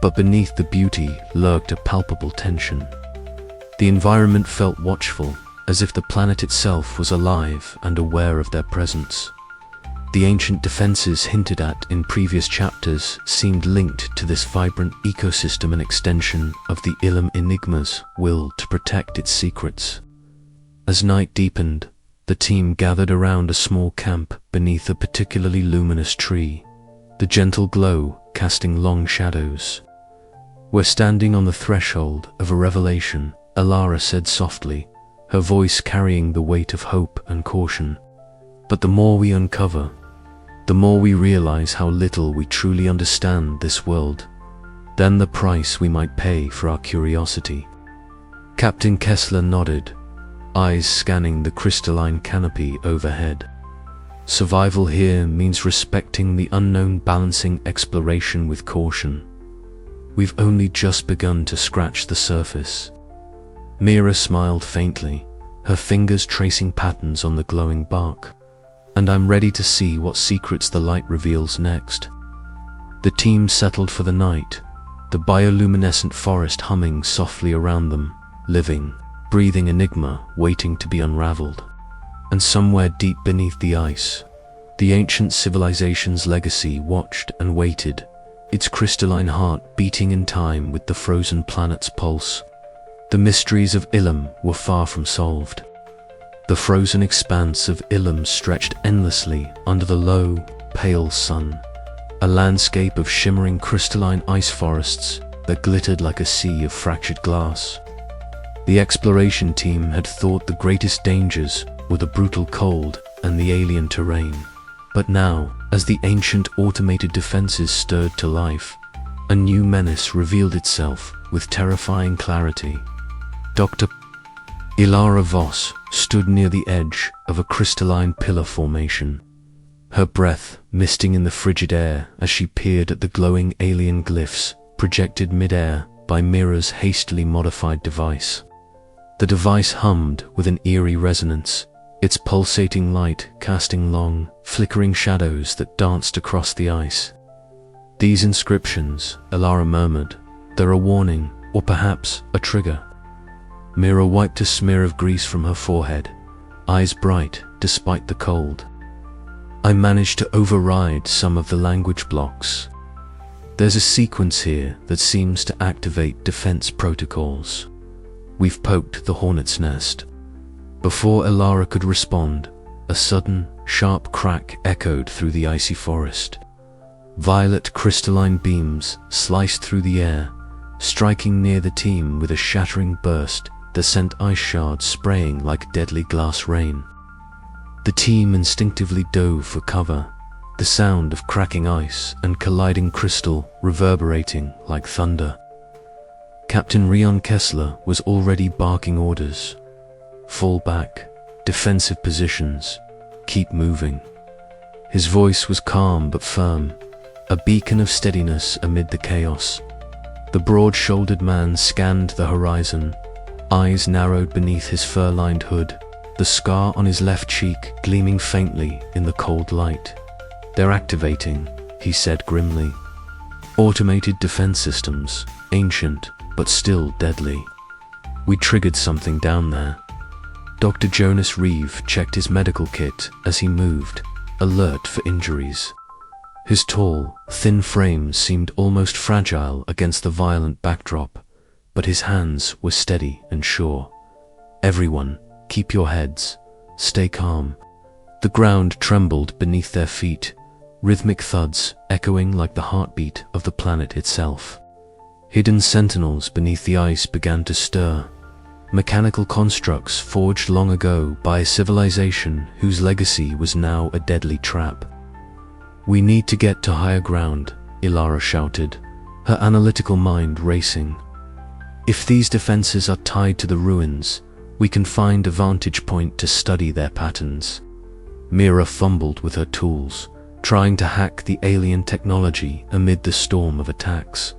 [SPEAKER 1] But beneath the beauty lurked a palpable tension. The environment felt watchful, as if the planet itself was alive and aware of their presence. The ancient defenses hinted at in previous chapters seemed linked to this vibrant ecosystem, an extension of the Ilum Enigma's will to protect its secrets. As night deepened, the team gathered around a small camp beneath a particularly luminous tree, the gentle glow casting long shadows. "We're standing on the threshold of a revelation," Alara said softly, her voice carrying the weight of hope and caution. "But the more we uncover, the more we realize how little we truly understand this world, then the price we might pay for our curiosity." Captain Kessler nodded, eyes scanning the crystalline canopy overhead. "Survival here means respecting the unknown, balancing exploration with caution. We've only just begun to scratch the surface." Mira smiled faintly, her fingers tracing patterns on the glowing bark. "And I'm ready to see what secrets the light reveals next." The team settled for the night, the bioluminescent forest humming softly around them, living, breathing enigma waiting to be unraveled. And somewhere deep beneath the ice, the ancient civilization's legacy watched and waited, its crystalline heart beating in time with the frozen planet's pulse. The mysteries of Ilum were far from solved. The frozen expanse of Ilum stretched endlessly under the low, pale sun, a landscape of shimmering crystalline ice forests that glittered like a sea of fractured glass. The exploration team had thought the greatest dangers were the brutal cold and the alien terrain. But now, as the ancient automated defenses stirred to life, a new menace revealed itself with terrifying clarity. Dr. Ilara Voss stood near the edge of a crystalline pillar formation, her breath misting in the frigid air as she peered at the glowing alien glyphs projected mid-air by Mira's hastily modified device. The device hummed with an eerie resonance, its pulsating light casting long, flickering shadows that danced across the ice. "These inscriptions," Ilara murmured, "they're a warning, or perhaps a trigger." Mira wiped a smear of grease from her forehead, eyes bright despite the cold. "I managed to override some of the language blocks. There's a sequence here that seems to activate defense protocols. We've poked the hornet's nest." Before Ilara could respond, a sudden, sharp crack echoed through the icy forest. Violet crystalline beams sliced through the air, striking near the team with a shattering burst that sent ice shards spraying like deadly glass rain. The team instinctively dove for cover, the sound of cracking ice and colliding crystal reverberating like thunder. Captain Rion Kessler was already barking orders. "Fall back, defensive positions, keep moving." His voice was calm but firm, a beacon of steadiness amid the chaos. The broad-shouldered man scanned the horizon, eyes narrowed beneath his fur-lined hood, the scar on his left cheek gleaming faintly in the cold light. "They're activating," he said grimly. "Automated defense systems, ancient but still deadly. We triggered something down there." Dr. Jonas Reeve checked his medical kit as he moved, alert for injuries. His tall, thin frame seemed almost fragile against the violent backdrop, but his hands were steady and sure. "Everyone, keep your heads. Stay calm." The ground trembled beneath their feet, rhythmic thuds echoing like the heartbeat of the planet itself. Hidden sentinels beneath the ice began to stir, mechanical constructs forged long ago by a civilization whose legacy was now a deadly trap. "We need to get to higher ground," Ilara shouted, her analytical mind racing. "If these defenses are tied to the ruins, we can find a vantage point to study their patterns." Mira fumbled with her tools, trying to hack the alien technology amid the storm of attacks.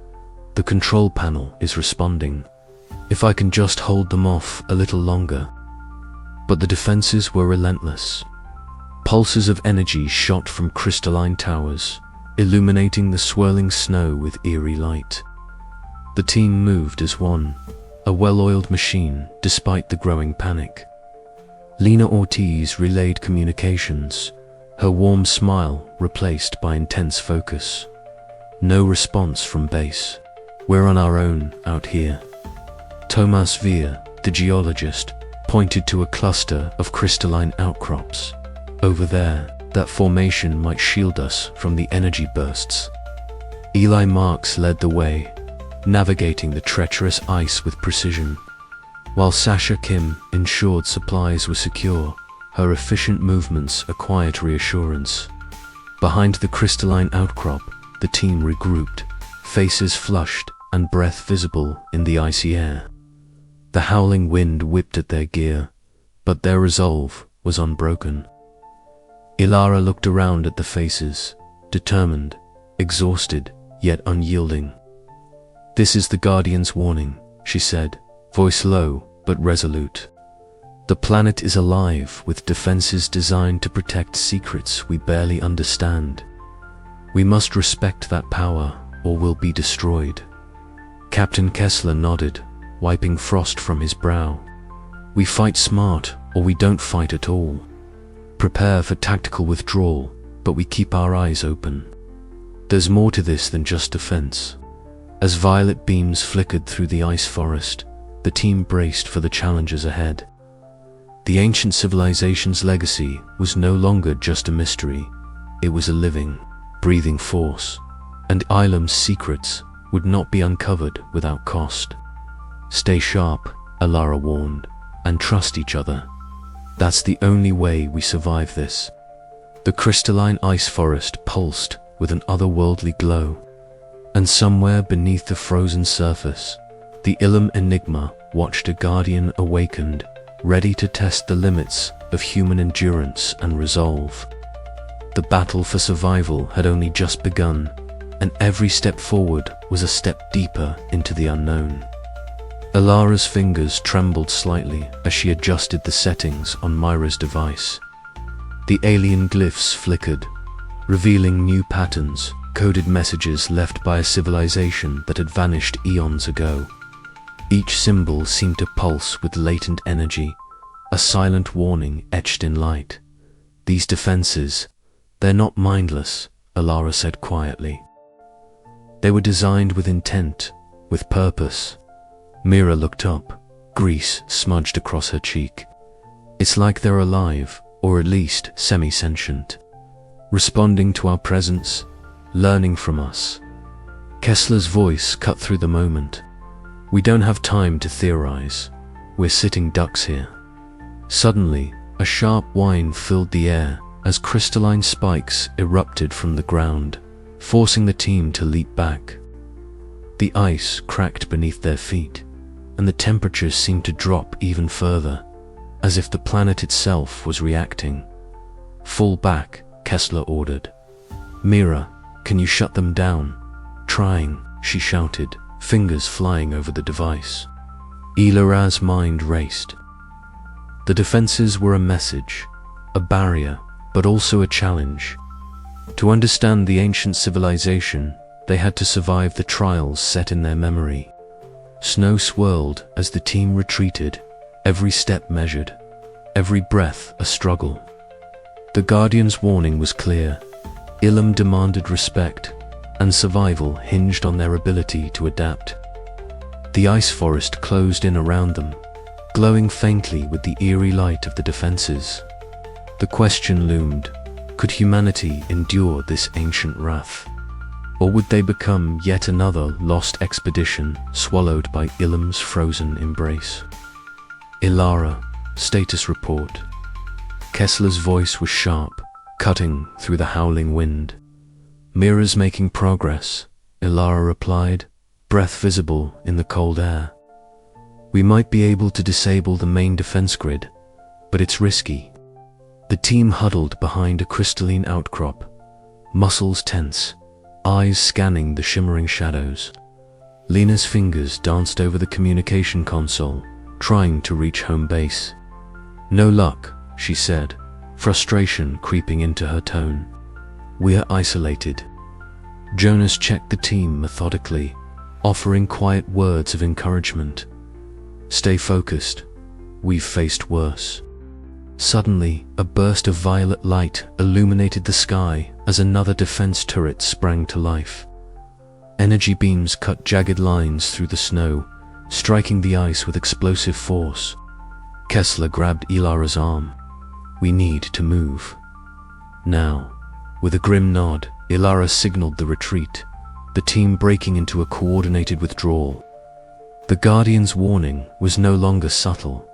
[SPEAKER 1] "The control panel is responding. If I can just hold them off a little longer." But the defenses were relentless. Pulses of energy shot from crystalline towers, illuminating the swirling snow with eerie light. The team moved as one, a well-oiled machine despite the growing panic. Lena Ortiz relayed communications, her warm smile replaced by intense focus. "No response from base. We're on our own out here." Tomas Villa, the geologist, pointed to a cluster of crystalline outcrops. "Over there, that formation might shield us from the energy bursts." Eli Marks led the way, navigating the treacherous ice with precision. While Sasha Kim ensured supplies were secure, her efficient movements a quiet reassurance. Behind the crystalline outcrop, the team regrouped, faces flushed and breath visible in the icy air. The howling wind whipped at their gear, but their resolve was unbroken. Ilara looked around at the faces, determined, exhausted, yet unyielding. "This is the Guardian's warning," she said, voice low but resolute. "The planet is alive with defenses designed to protect secrets we barely understand. We must respect that power or we'll be destroyed." Captain Kessler nodded, wiping frost from his brow. "We fight smart or we don't fight at all. Prepare for tactical withdrawal, but we keep our eyes open. There's more to this than just defense." As violet beams flickered through the ice forest, the team braced for the challenges ahead. The ancient civilization's legacy was no longer just a mystery. It was a living, breathing force, and Ilum's secrets would not be uncovered without cost. "Stay sharp," Ilara warned, "and trust each other. That's the only way we survive this." The crystalline ice forest pulsed with an otherworldly glow, and somewhere beneath the frozen surface, the Ilum Enigma watched a guardian awakened, ready to test the limits of human endurance and resolve. The battle for survival had only just begun, and every step forward was a step deeper into the unknown. Ilara's fingers trembled slightly as she adjusted the settings on Myra's device. The alien glyphs flickered, revealing new patterns, coded messages left by a civilization that had vanished eons ago. Each symbol seemed to pulse with latent energy, a silent warning etched in light. "These defenses, they're not mindless," Ilara said quietly. "They were designed with intent, with purpose." Mira looked up, grease smudged across her cheek. "It's like they're alive, or at least semi-sentient, responding to our presence, learning from us." Kessler's voice cut through the moment. "We don't have time to theorize. We're sitting ducks here." Suddenly, a sharp whine filled the air as crystalline spikes erupted from the ground, forcing the team to leap back. The ice cracked beneath their feet, and the temperatures seemed to drop even further, as if the planet itself was reacting. "Fall back," Kessler ordered. "Mira, can you shut them down?" "Trying," she shouted, fingers flying over the device. Ilara's mind raced. The defenses were a message, a barrier, but also a challenge. To understand the ancient civilization, they had to survive the trials set in their memory. Snow swirled as the team retreated, every step measured, every breath a struggle. The Guardian's warning was clear. Ilum demanded respect, and survival hinged on their ability to adapt. The ice forest closed in around them, glowing faintly with the eerie light of the defenses. The question loomed, could humanity endure this ancient wrath? Or would they become yet another lost expedition swallowed by Ilum's frozen embrace? "Ilara, status report." Kessler's voice was sharp, cutting through the howling wind. "Mira's making progress," Ilara replied, breath visible in the cold air. "We might be able to disable the main defense grid, but it's risky." The team huddled behind a crystalline outcrop, muscles tense, eyes scanning the shimmering shadows. Lena's fingers danced over the communication console, trying to reach home base. "No luck," she said, frustration creeping into her tone. "We're isolated." Jonas checked the team methodically, offering quiet words of encouragement. "Stay focused. We've faced worse." Suddenly, a burst of violet light illuminated the sky as another defense turret sprang to life. Energy beams cut jagged lines through the snow, striking the ice with explosive force. Kessler grabbed Ilara's arm. "We need to move. Now." With a grim nod, Ilara signaled the retreat, the team breaking into a coordinated withdrawal. The Guardian's warning was no longer subtle.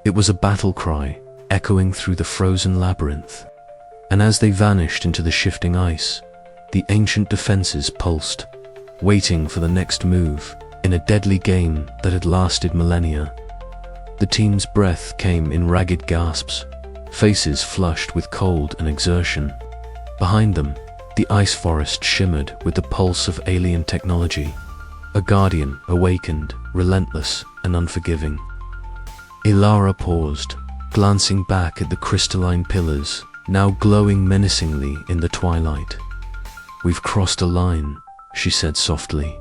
[SPEAKER 1] It was a battle cry, echoing through the frozen labyrinth. And as they vanished into the shifting ice, the ancient defenses pulsed, waiting for the next move in a deadly game that had lasted millennia. The team's breath came in ragged gasps, faces flushed with cold and exertion. Behind them, the ice forest shimmered with the pulse of alien technology. A Guardian awakened, relentless and unforgiving. Ilara paused, glancing back at the crystalline pillars, now glowing menacingly in the twilight. "We've crossed a line," she said softly.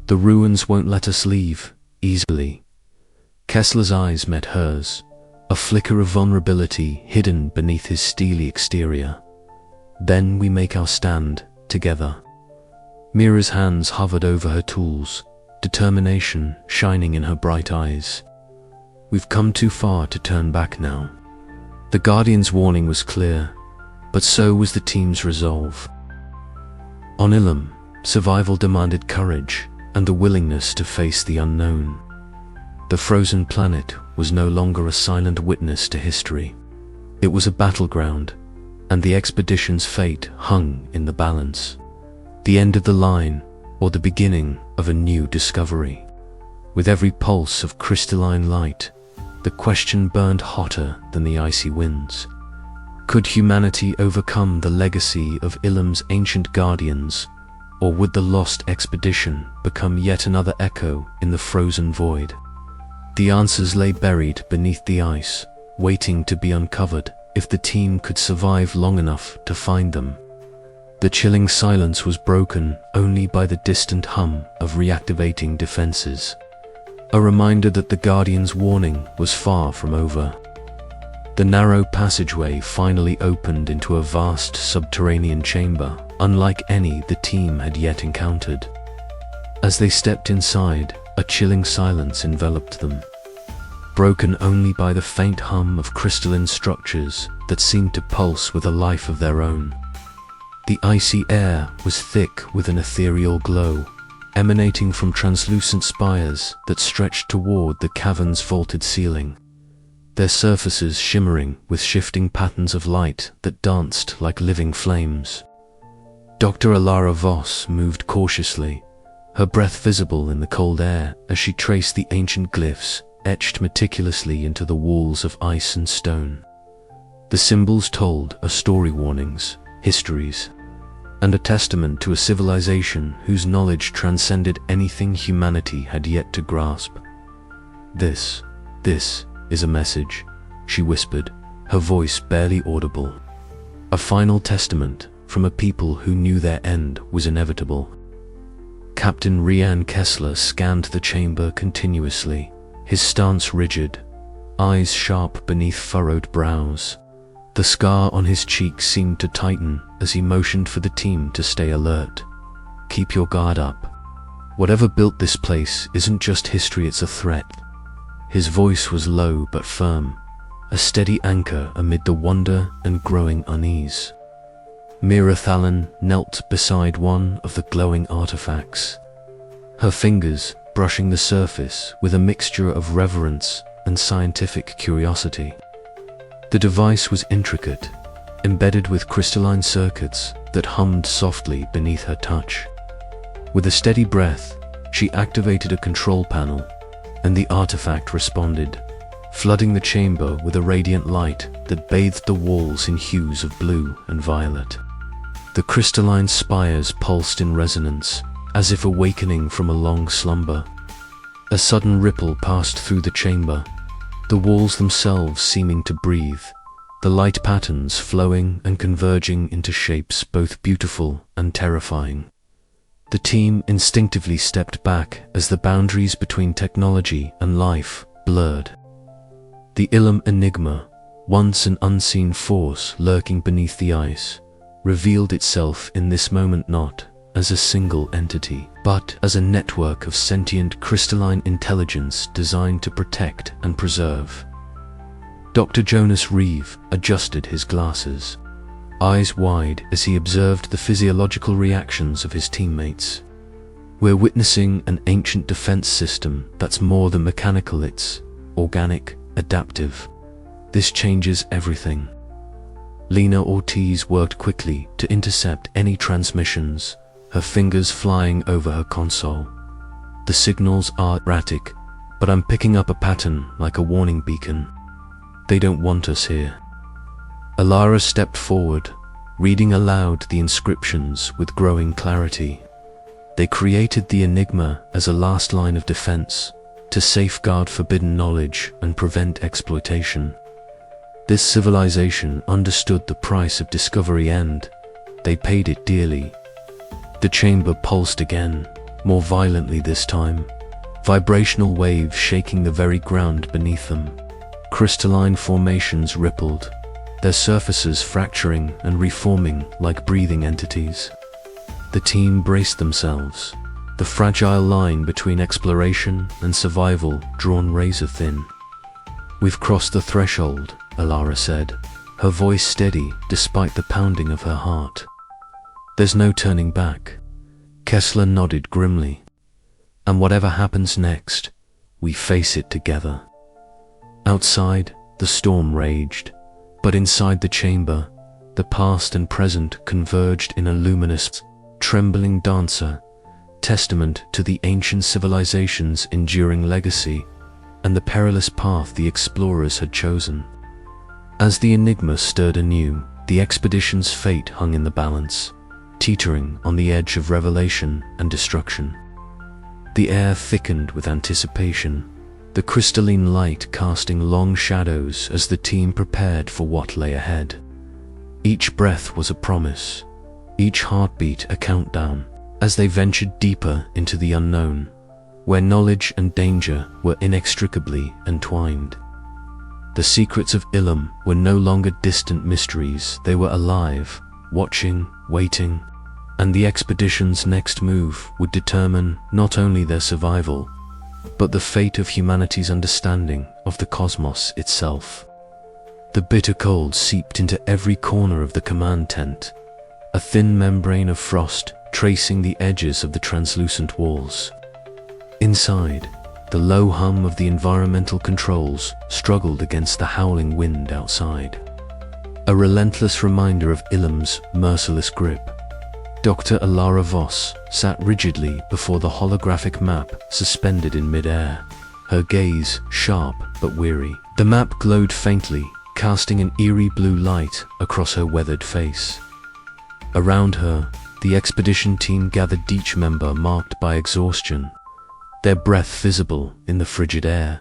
[SPEAKER 1] "The ruins won't let us leave easily." Kessler's eyes met hers, a flicker of vulnerability hidden beneath his steely exterior. "Then we make our stand, together." Mira's hands hovered over her tools, determination shining in her bright eyes. "We've come too far to turn back now." The Guardian's warning was clear, but so was the team's resolve. On Ilum, survival demanded courage and the willingness to face the unknown. The frozen planet was no longer a silent witness to history. It was a battleground, and the expedition's fate hung in the balance. The end of the line, or the beginning of a new discovery. With every pulse of crystalline light, the question burned hotter than the icy winds. Could humanity overcome the legacy of Ilum's ancient guardians, or would the lost expedition become yet another echo in the frozen void? The answers lay buried beneath the ice, waiting to be uncovered if the team could survive long enough to find them. The chilling silence was broken only by the distant hum of reactivating defenses, a reminder that the Guardian's warning was far from over. The narrow passageway finally opened into a vast subterranean chamber, unlike any the team had yet encountered. As they stepped inside, a chilling silence enveloped them, broken only by the faint hum of crystalline structures that seemed to pulse with a life of their own. The icy air was thick with an ethereal glow, emanating from translucent spires that stretched toward the cavern's vaulted ceiling, their surfaces shimmering with shifting patterns of light that danced like living flames. Dr. Alara Voss moved cautiously, her breath visible in the cold air as she traced the ancient glyphs etched meticulously into the walls of ice and stone. The symbols told a story, warnings, histories, and a testament to a civilization whose knowledge transcended anything humanity had yet to grasp. This is a message," she whispered, her voice barely audible. "A final testament from a people who knew their end was inevitable." Captain Rian Kessler scanned the chamber continuously, his stance rigid, eyes sharp beneath furrowed brows. The scar on his cheek seemed to tighten as he motioned for the team to stay alert. "Keep your guard up. Whatever built this place isn't just history, it's a threat." His voice was low but firm, a steady anchor amid the wonder and growing unease. Mira Thalon knelt beside one of the glowing artifacts, her fingers brushing the surface with a mixture of reverence and scientific curiosity. The device was intricate, embedded with crystalline circuits that hummed softly beneath her touch. With a steady breath, she activated a control panel, and the artifact responded, flooding the chamber with a radiant light that bathed the walls in hues of blue and violet. The crystalline spires pulsed in resonance, as if awakening from a long slumber. A sudden ripple passed through the chamber, the walls themselves seeming to breathe, the light patterns flowing and converging into shapes both beautiful and terrifying. The team instinctively stepped back as the boundaries between technology and life blurred. The Ilum enigma, once an unseen force lurking beneath the ice, revealed itself in this moment not as a single entity, but as a network of sentient crystalline intelligence designed to protect and preserve. Dr. Jonas Reeve adjusted his glasses, eyes wide as he observed the physiological reactions of his teammates. "We're witnessing an ancient defense system that's more than mechanical, it's organic, adaptive. This changes everything." Lena Ortiz worked quickly to intercept any transmissions, her fingers flying over her console. "The signals are erratic, but I'm picking up a pattern like a warning beacon. They don't want us here." Alara stepped forward, reading aloud the inscriptions with growing clarity. They created the enigma as a last line of defense, to safeguard forbidden knowledge and prevent exploitation. This civilization understood the price of discovery and they paid it dearly. The chamber pulsed again, more violently this time, vibrational waves shaking the very ground beneath them. Crystalline formations rippled, their surfaces fracturing and reforming like breathing entities. The team braced themselves, the fragile line between exploration and survival drawn razor thin. "We've crossed the threshold," Alara said, her voice steady despite the pounding of her heart. "There's no turning back." Kessler nodded grimly. "And whatever happens next, we face it together." Outside, the storm raged, but inside the chamber, the past and present converged in a luminous, trembling dancer, testament to the ancient civilization's enduring legacy and the perilous path the explorers had chosen. As the enigma stirred anew, the expedition's fate hung in the balance, teetering on the edge of revelation and destruction. The air thickened with anticipation, the crystalline light casting long shadows as the team prepared for what lay ahead. Each breath was a promise, each heartbeat a countdown, as they ventured deeper into the unknown, where knowledge and danger were inextricably entwined. The secrets of Ilum were no longer distant mysteries, they were alive, watching, waiting, and the expedition's next move would determine not only their survival, but the fate of humanity's understanding of the cosmos itself. The bitter cold seeped into every corner of the command tent, a thin membrane of frost tracing the edges of the translucent walls. Inside, the low hum of the environmental controls struggled against the howling wind outside. A relentless reminder of Ilum's merciless grip. Dr. Alara Voss sat rigidly before the holographic map suspended in mid-air, her gaze sharp but weary. The map glowed faintly, casting an eerie blue light across her weathered face. Around her, the expedition team gathered, each member marked by exhaustion, their breath visible in the frigid air,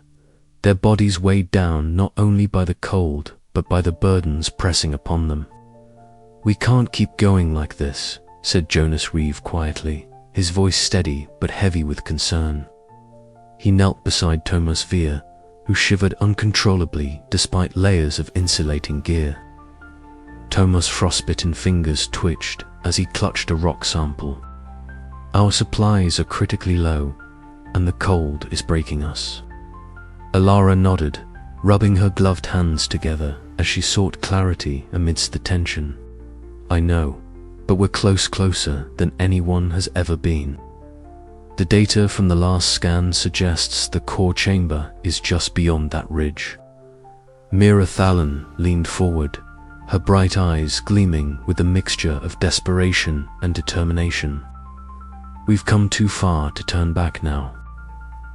[SPEAKER 1] their bodies weighed down not only by the cold but by the burdens pressing upon them. "We can't keep going like this," said Jonas Reeve quietly, his voice steady but heavy with concern. He knelt beside Thomas Veer, who shivered uncontrollably despite layers of insulating gear. Thomas' frostbitten fingers twitched as he clutched a rock sample. "Our supplies are critically low, and the cold is breaking us." Alara nodded, rubbing her gloved hands together as she sought clarity amidst the tension. "I know, but we're closer than anyone has ever been. The data from the last scan suggests the core chamber is just beyond that ridge." Mira Thalon leaned forward, her bright eyes gleaming with a mixture of desperation and determination. "We've come too far to turn back now.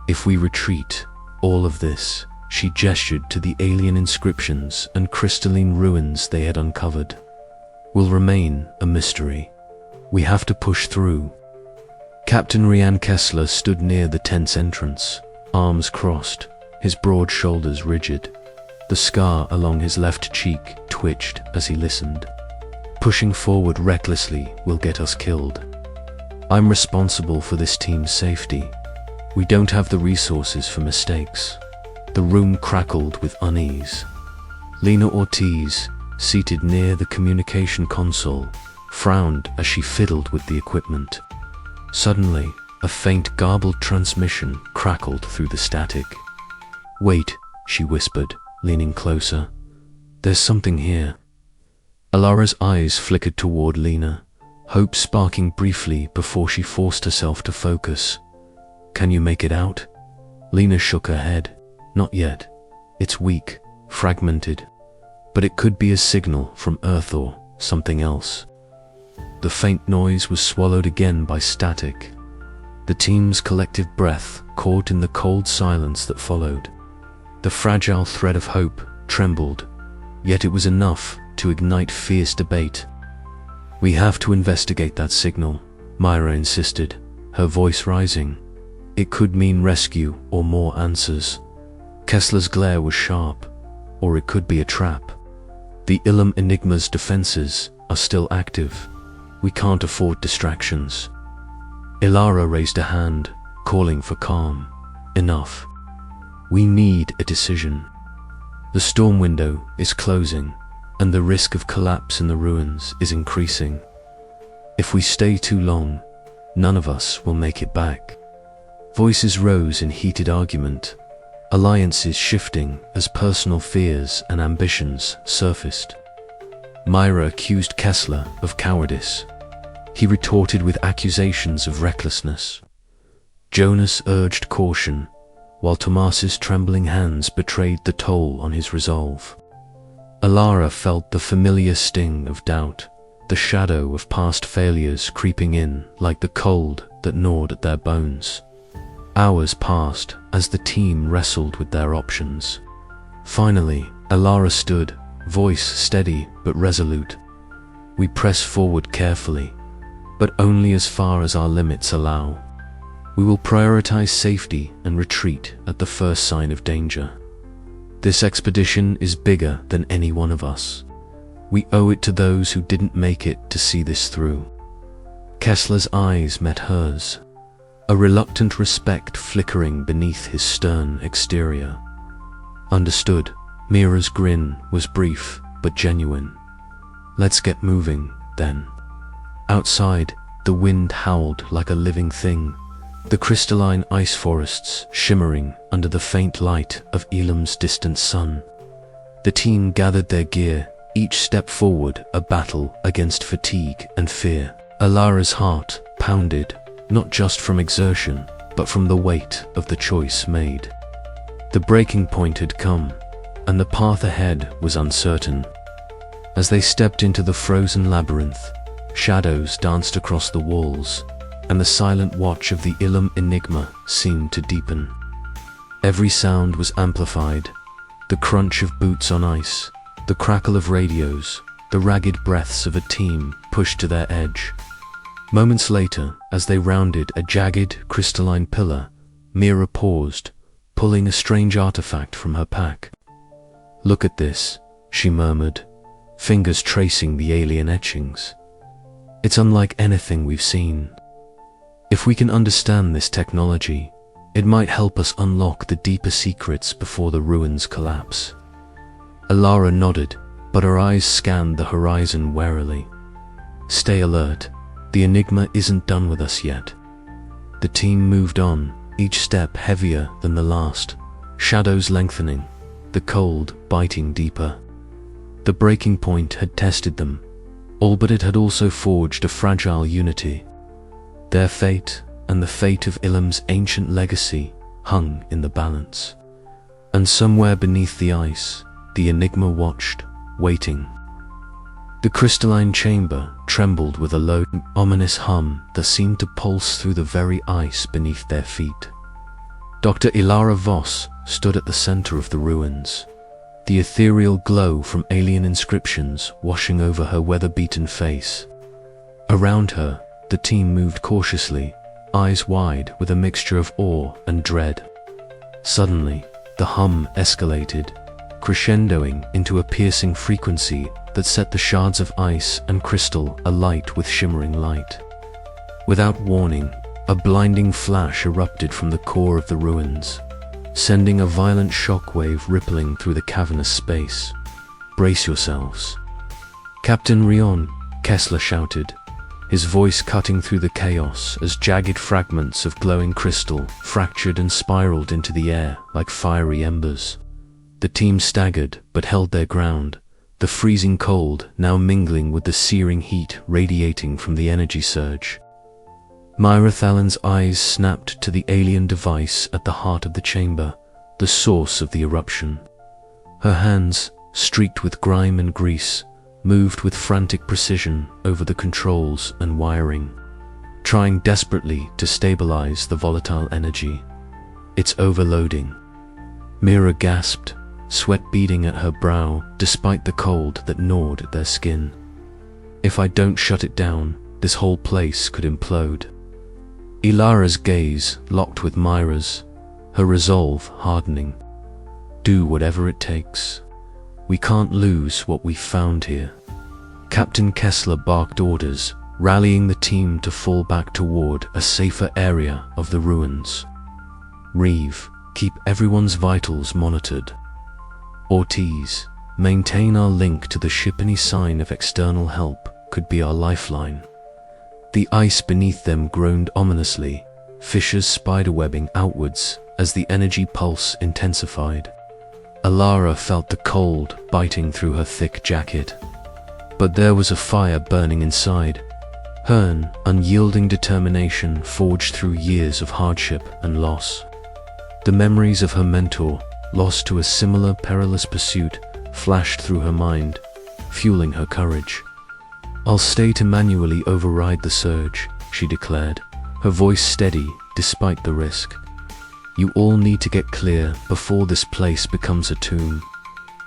[SPEAKER 1] If we retreat, all of this," she gestured to the alien inscriptions and crystalline ruins they had uncovered, "will remain a mystery. We have to push through." Captain Rian Kessler stood near the tent's entrance, arms crossed, his broad shoulders rigid. The scar along his left cheek twitched as he listened. "Pushing forward recklessly will get us killed. I'm responsible for this team's safety. We don't have the resources for mistakes." The room crackled with unease. Lena Ortiz, seated near the communication console, frowned as she fiddled with the equipment. Suddenly, a faint garbled transmission crackled through the static. "Wait," she whispered, leaning closer. "There's something here." Alara's eyes flickered toward Lena, hope sparking briefly before she forced herself to focus. "Can you make it out?" Lena shook her head. "Not yet. It's weak, fragmented, but it could be a signal from Earth or something else." The faint noise was swallowed again by static. The team's collective breath caught in the cold silence that followed. The fragile thread of hope trembled, yet it was enough to ignite fierce debate. "We have to investigate that signal," Myra insisted, her voice rising. "It could mean rescue or more answers." Kessler's glare was sharp, or it could be a trap. The Ilum Enigma's defenses are still active. We can't afford distractions. Ilara raised a hand, calling for calm. "Enough. We need a decision. The storm window is closing, and the risk of collapse in the ruins is increasing. If we stay too long, none of us will make it back." Voices rose in heated argument, alliances shifting as personal fears and ambitions surfaced. Myra accused Kessler of cowardice. He retorted with accusations of recklessness. Jonas urged caution, while Tomas's trembling hands betrayed the toll on his resolve. Alara felt the familiar sting of doubt, the shadow of past failures creeping in like the cold that gnawed at their bones. Hours passed as the team wrestled with their options. Finally, Alara stood, voice steady but resolute. "We press forward carefully, but only as far as our limits allow. We will prioritize safety and retreat at the first sign of danger. This expedition is bigger than any one of us. We owe it to those who didn't make it to see this through." Kessler's eyes met hers, a reluctant respect flickering beneath his stern exterior. "Understood." Mira's grin was brief but genuine. "Let's get moving, then." Outside, the wind howled like a living thing, the crystalline ice forests shimmering under the faint light of Ilum's distant sun. The team gathered their gear, each step forward a battle against fatigue and fear. Alara's heart pounded, not just from exertion, but from the weight of the choice made. The breaking point had come, and the path ahead was uncertain. As they stepped into the frozen labyrinth, shadows danced across the walls, and the silent watch of the Ilum enigma seemed to deepen. Every sound was amplified: the crunch of boots on ice, the crackle of radios, the ragged breaths of a team pushed to their edge. Moments later, as they rounded a jagged, crystalline pillar, Mira paused, pulling a strange artifact from her pack. "Look at this," she murmured, fingers tracing the alien etchings. "It's unlike anything we've seen. If we can understand this technology, it might help us unlock the deeper secrets before the ruins collapse." Alara nodded, but her eyes scanned the horizon warily. "Stay alert. The enigma isn't done with us yet." The team moved on, each step heavier than the last, shadows lengthening, the cold biting deeper. The breaking point had tested them, all but it had also forged a fragile unity. Their fate and the fate of Ilum's ancient legacy hung in the balance. And somewhere beneath the ice, the enigma watched, waiting. The crystalline chamber trembled with a low, ominous hum that seemed to pulse through the very ice beneath their feet. Dr. Ilara Voss stood at the center of the ruins, the ethereal glow from alien inscriptions washing over her weather-beaten face. Around her, the team moved cautiously, eyes wide with a mixture of awe and dread. Suddenly, the hum escalated, crescendoing into a piercing frequency that set the shards of ice and crystal alight with shimmering light. Without warning, a blinding flash erupted from the core of the ruins, sending a violent shockwave rippling through the cavernous space. "Brace yourselves." "Captain Rion," Kessler shouted, his voice cutting through the chaos as jagged fragments of glowing crystal fractured and spiraled into the air like fiery embers. The team staggered but held their ground, the freezing cold now mingling with the searing heat radiating from the energy surge. Myra Thalen's eyes snapped to the alien device at the heart of the chamber, the source of the eruption. Her hands, streaked with grime and grease, moved with frantic precision over the controls and wiring, trying desperately to stabilize the volatile energy. "It's overloading." Mira gasped, sweat beading at her brow despite the cold that gnawed at their skin. "If I don't shut it down, this whole place could implode." Ilara's gaze locked with Myra's, her resolve hardening. "Do whatever it takes. We can't lose what we've found here." Captain Kessler barked orders, rallying the team to fall back toward a safer area of the ruins. "Reeve, keep everyone's vitals monitored. Ortiz, maintain our link to the ship. Any sign of external help could be our lifeline." The ice beneath them groaned ominously, fissures spiderwebbing outwards as the energy pulse intensified. Alara felt the cold biting through her thick jacket. But there was a fire burning inside, her unyielding determination forged through years of hardship and loss. The memories of her mentor, lost to a similar perilous pursuit, flashed through her mind, fueling her courage. "I'll stay to manually override the surge," she declared, her voice steady despite the risk. "You all need to get clear before this place becomes a tomb."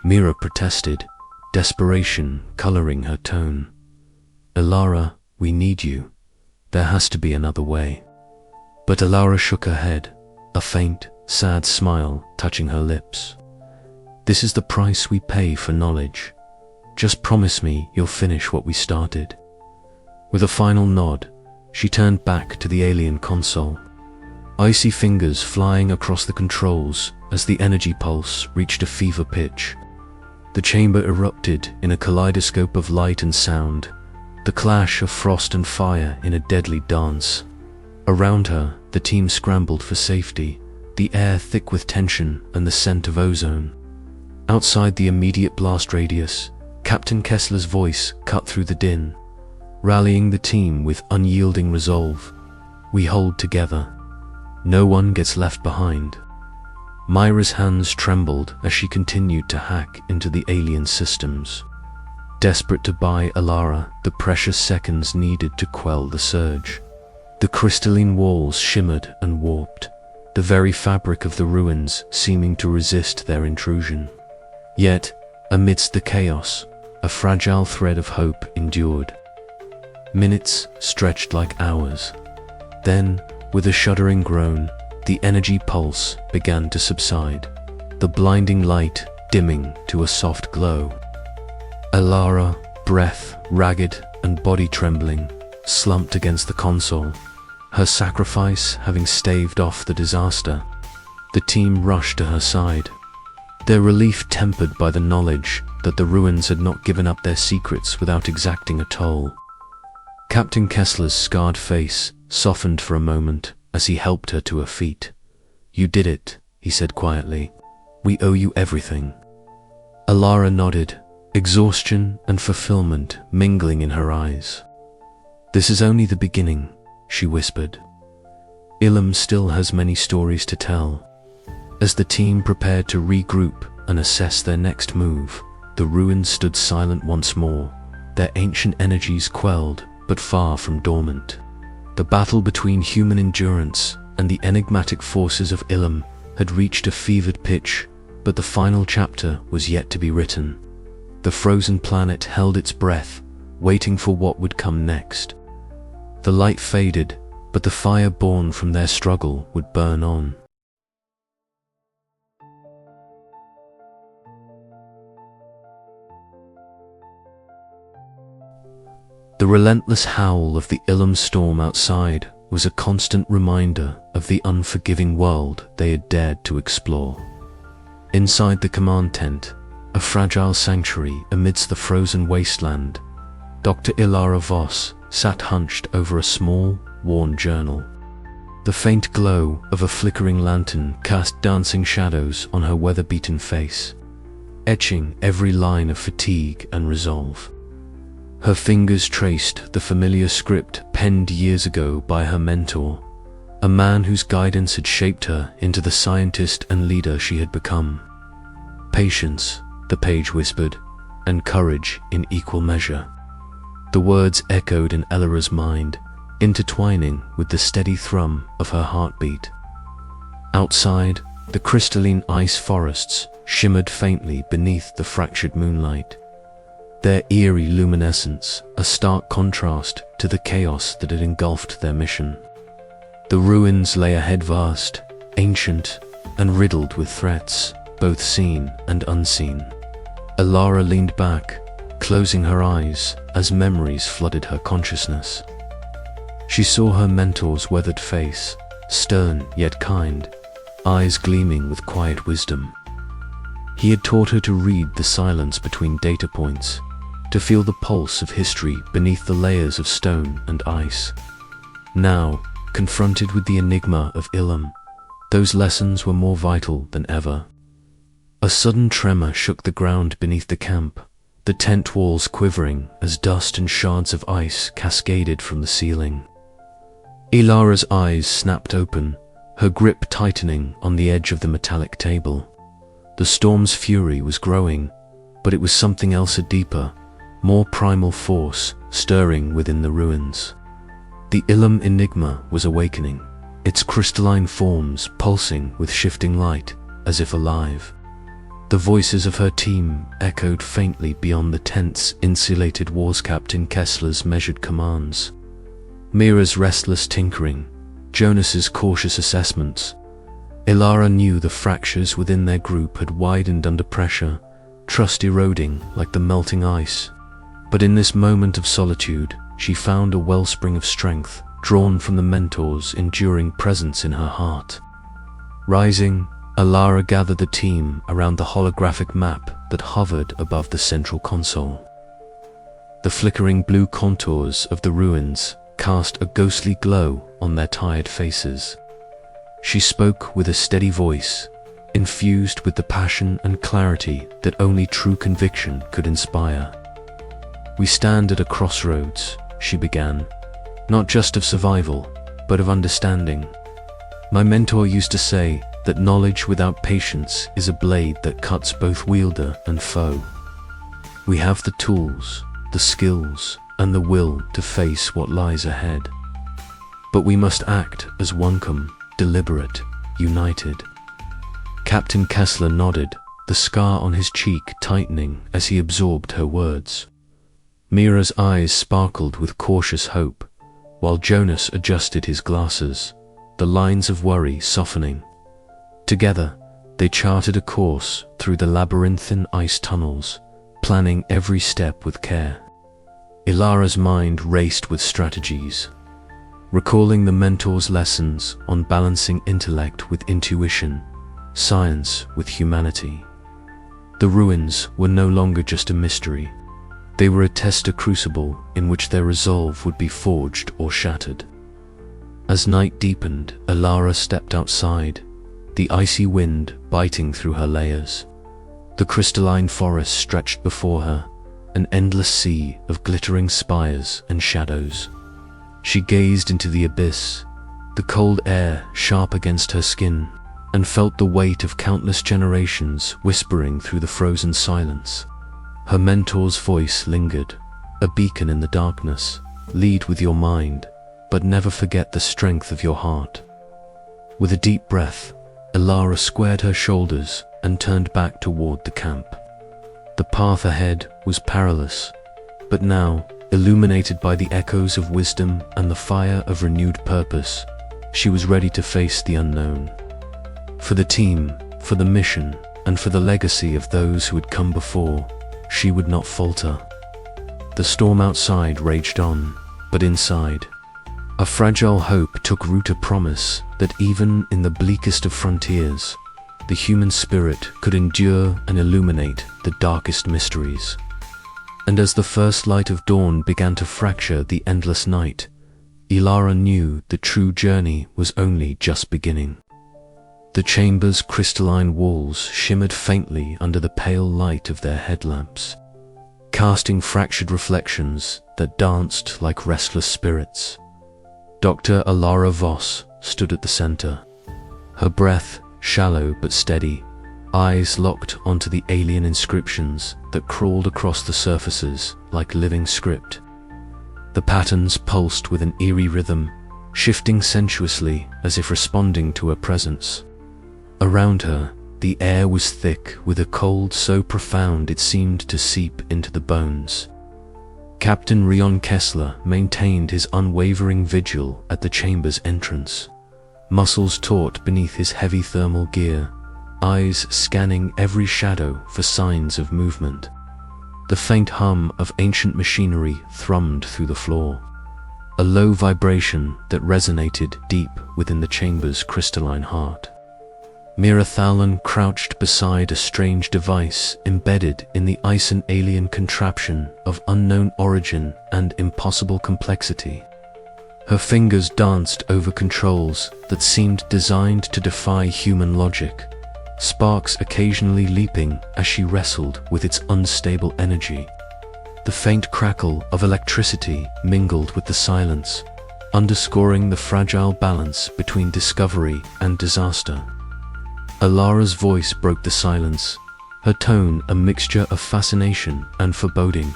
[SPEAKER 1] Mira protested, desperation coloring her tone. "Ilara, we need you. There has to be another way." But Alara shook her head, a faint, sad smile touching her lips. "This is the price we pay for knowledge. Just promise me you'll finish what we started." With a final nod, she turned back to the alien console, icy fingers flying across the controls as the energy pulse reached a fever pitch. The chamber erupted in a kaleidoscope of light and sound, the clash of frost and fire in a deadly dance. Around her, the team scrambled for safety, the air thick with tension and the scent of ozone. Outside the immediate blast radius, Captain Kessler's voice cut through the din, rallying the team with unyielding resolve. "We hold together. No one gets left behind." Myra's hands trembled as she continued to hack into the alien systems, desperate to buy Alara the precious seconds needed to quell the surge. The crystalline walls shimmered and warped, the very fabric of the ruins seeming to resist their intrusion. Yet, amidst the chaos, a fragile thread of hope endured. Minutes stretched like hours. Then, with a shuddering groan, the energy pulse began to subside, the blinding light dimming to a soft glow. Alara, breath ragged and body trembling, slumped against the console, her sacrifice having staved off the disaster. The team rushed to her side, their relief tempered by the knowledge that the ruins had not given up their secrets without exacting a toll. Captain Kessler's scarred face softened for a moment as he helped her to her feet. "You did it," he said quietly. "We owe you everything." Alara nodded, exhaustion and fulfillment mingling in her eyes. "This is only the beginning," she whispered. "Ilum still has many stories to tell." As the team prepared to regroup and assess their next move, the ruins stood silent once more, their ancient energies quelled but far from dormant. The battle between human endurance and the enigmatic forces of Ilum had reached a fevered pitch, but the final chapter was yet to be written. The frozen planet held its breath, waiting for what would come next. The light faded, but the fire born from their struggle would burn on. The relentless howl of the Ilum storm outside was a constant reminder of the unforgiving world they had dared to explore. Inside the command tent, a fragile sanctuary amidst the frozen wasteland, Dr. Ilara Voss sat hunched over a small, worn journal. The faint glow of a flickering lantern cast dancing shadows on her weather-beaten face, etching every line of fatigue and resolve. Her fingers traced the familiar script penned years ago by her mentor, a man whose guidance had shaped her into the scientist and leader she had become. "Patience," the page whispered, "and courage in equal measure." The words echoed in Elara's mind, intertwining with the steady thrum of her heartbeat. Outside, the crystalline ice forests shimmered faintly beneath the fractured moonlight, their eerie luminescence a stark contrast to the chaos that had engulfed their mission. The ruins lay ahead, vast, ancient, and riddled with threats, both seen and unseen. Alara leaned back, closing her eyes as memories flooded her consciousness. She saw her mentor's weathered face, stern yet kind, eyes gleaming with quiet wisdom. He had taught her to read the silence between data points, to feel the pulse of history beneath the layers of stone and ice. Now, confronted with the enigma of Ilum, those lessons were more vital than ever. A sudden tremor shook the ground beneath the camp, the tent walls quivering as dust and shards of ice cascaded from the ceiling. Ilara's eyes snapped open, her grip tightening on the edge of the metallic table. The storm's fury was growing, but it was something else, a deeper, more primal force stirring within the ruins. The Ilum enigma was awakening, its crystalline forms pulsing with shifting light, as if alive. The voices of her team echoed faintly beyond the tent's insulated walls. Captain Kessler's measured commands, Mira's restless tinkering, Jonas's cautious assessments. Ilara knew the fractures within their group had widened under pressure, trust eroding like the melting ice. But in this moment of solitude, she found a wellspring of strength, drawn from the mentor's enduring presence in her heart. Rising, Ilara gathered the team around the holographic map that hovered above the central console. The flickering blue contours of the ruins cast a ghostly glow on their tired faces. She spoke with a steady voice, infused with the passion and clarity that only true conviction could inspire. "We stand at a crossroads," she began, "not just of survival, but of understanding. My mentor used to say that knowledge without patience is a blade that cuts both wielder and foe. We have the tools, the skills, and the will to face what lies ahead. But we must act as one-come, deliberate, united." Captain Kessler nodded, the scar on his cheek tightening as he absorbed her words. Mira's eyes sparkled with cautious hope, while Jonas adjusted his glasses, the lines of worry softening. Together, they charted a course through the labyrinthine ice tunnels, planning every step with care. Ilara's mind raced with strategies, recalling the mentor's lessons on balancing intellect with intuition, science with humanity. The ruins were no longer just a mystery. They were a tester crucible in which their resolve would be forged or shattered. As night deepened, Ilara stepped outside, the icy wind biting through her layers. The crystalline forest stretched before her, an endless sea of glittering spires and shadows. She gazed into the abyss, the cold air sharp against her skin, and felt the weight of countless generations whispering through the frozen silence. Her mentor's voice lingered, a beacon in the darkness. "Lead with your mind, but never forget the strength of your heart." With a deep breath, Ilara squared her shoulders and turned back toward the camp. The path ahead was perilous, but now, illuminated by the echoes of wisdom and the fire of renewed purpose, she was ready to face the unknown. For the team, for the mission, and for the legacy of those who had come before, she would not falter. The storm outside raged on, but inside, a fragile hope took root, a promise that even in the bleakest of frontiers, the human spirit could endure and illuminate the darkest mysteries. And as the first light of dawn began to fracture the endless night, Ilara knew the true journey was only just beginning. The chamber's crystalline walls shimmered faintly under the pale light of their headlamps, casting fractured reflections that danced like restless spirits. Dr. Ilara Voss stood at the center, her breath shallow but steady, eyes locked onto the alien inscriptions that crawled across the surfaces like living script. The patterns pulsed with an eerie rhythm, shifting sensuously as if responding to her presence. Around her, the air was thick with a cold so profound it seemed to seep into the bones. Captain Rion Kessler maintained his unwavering vigil at the chamber's entrance, muscles taut beneath his heavy thermal gear, eyes scanning every shadow for signs of movement. The faint hum of ancient machinery thrummed through the floor, a low vibration that resonated deep within the chamber's crystalline heart. Mira Thalon crouched beside a strange device embedded in the ice, an alien contraption of unknown origin and impossible complexity. Her fingers danced over controls that seemed designed to defy human logic, sparks occasionally leaping as she wrestled with its unstable energy. The faint crackle of electricity mingled with the silence, underscoring the fragile balance between discovery and disaster. Ilara's voice broke the silence, her tone a mixture of fascination and foreboding.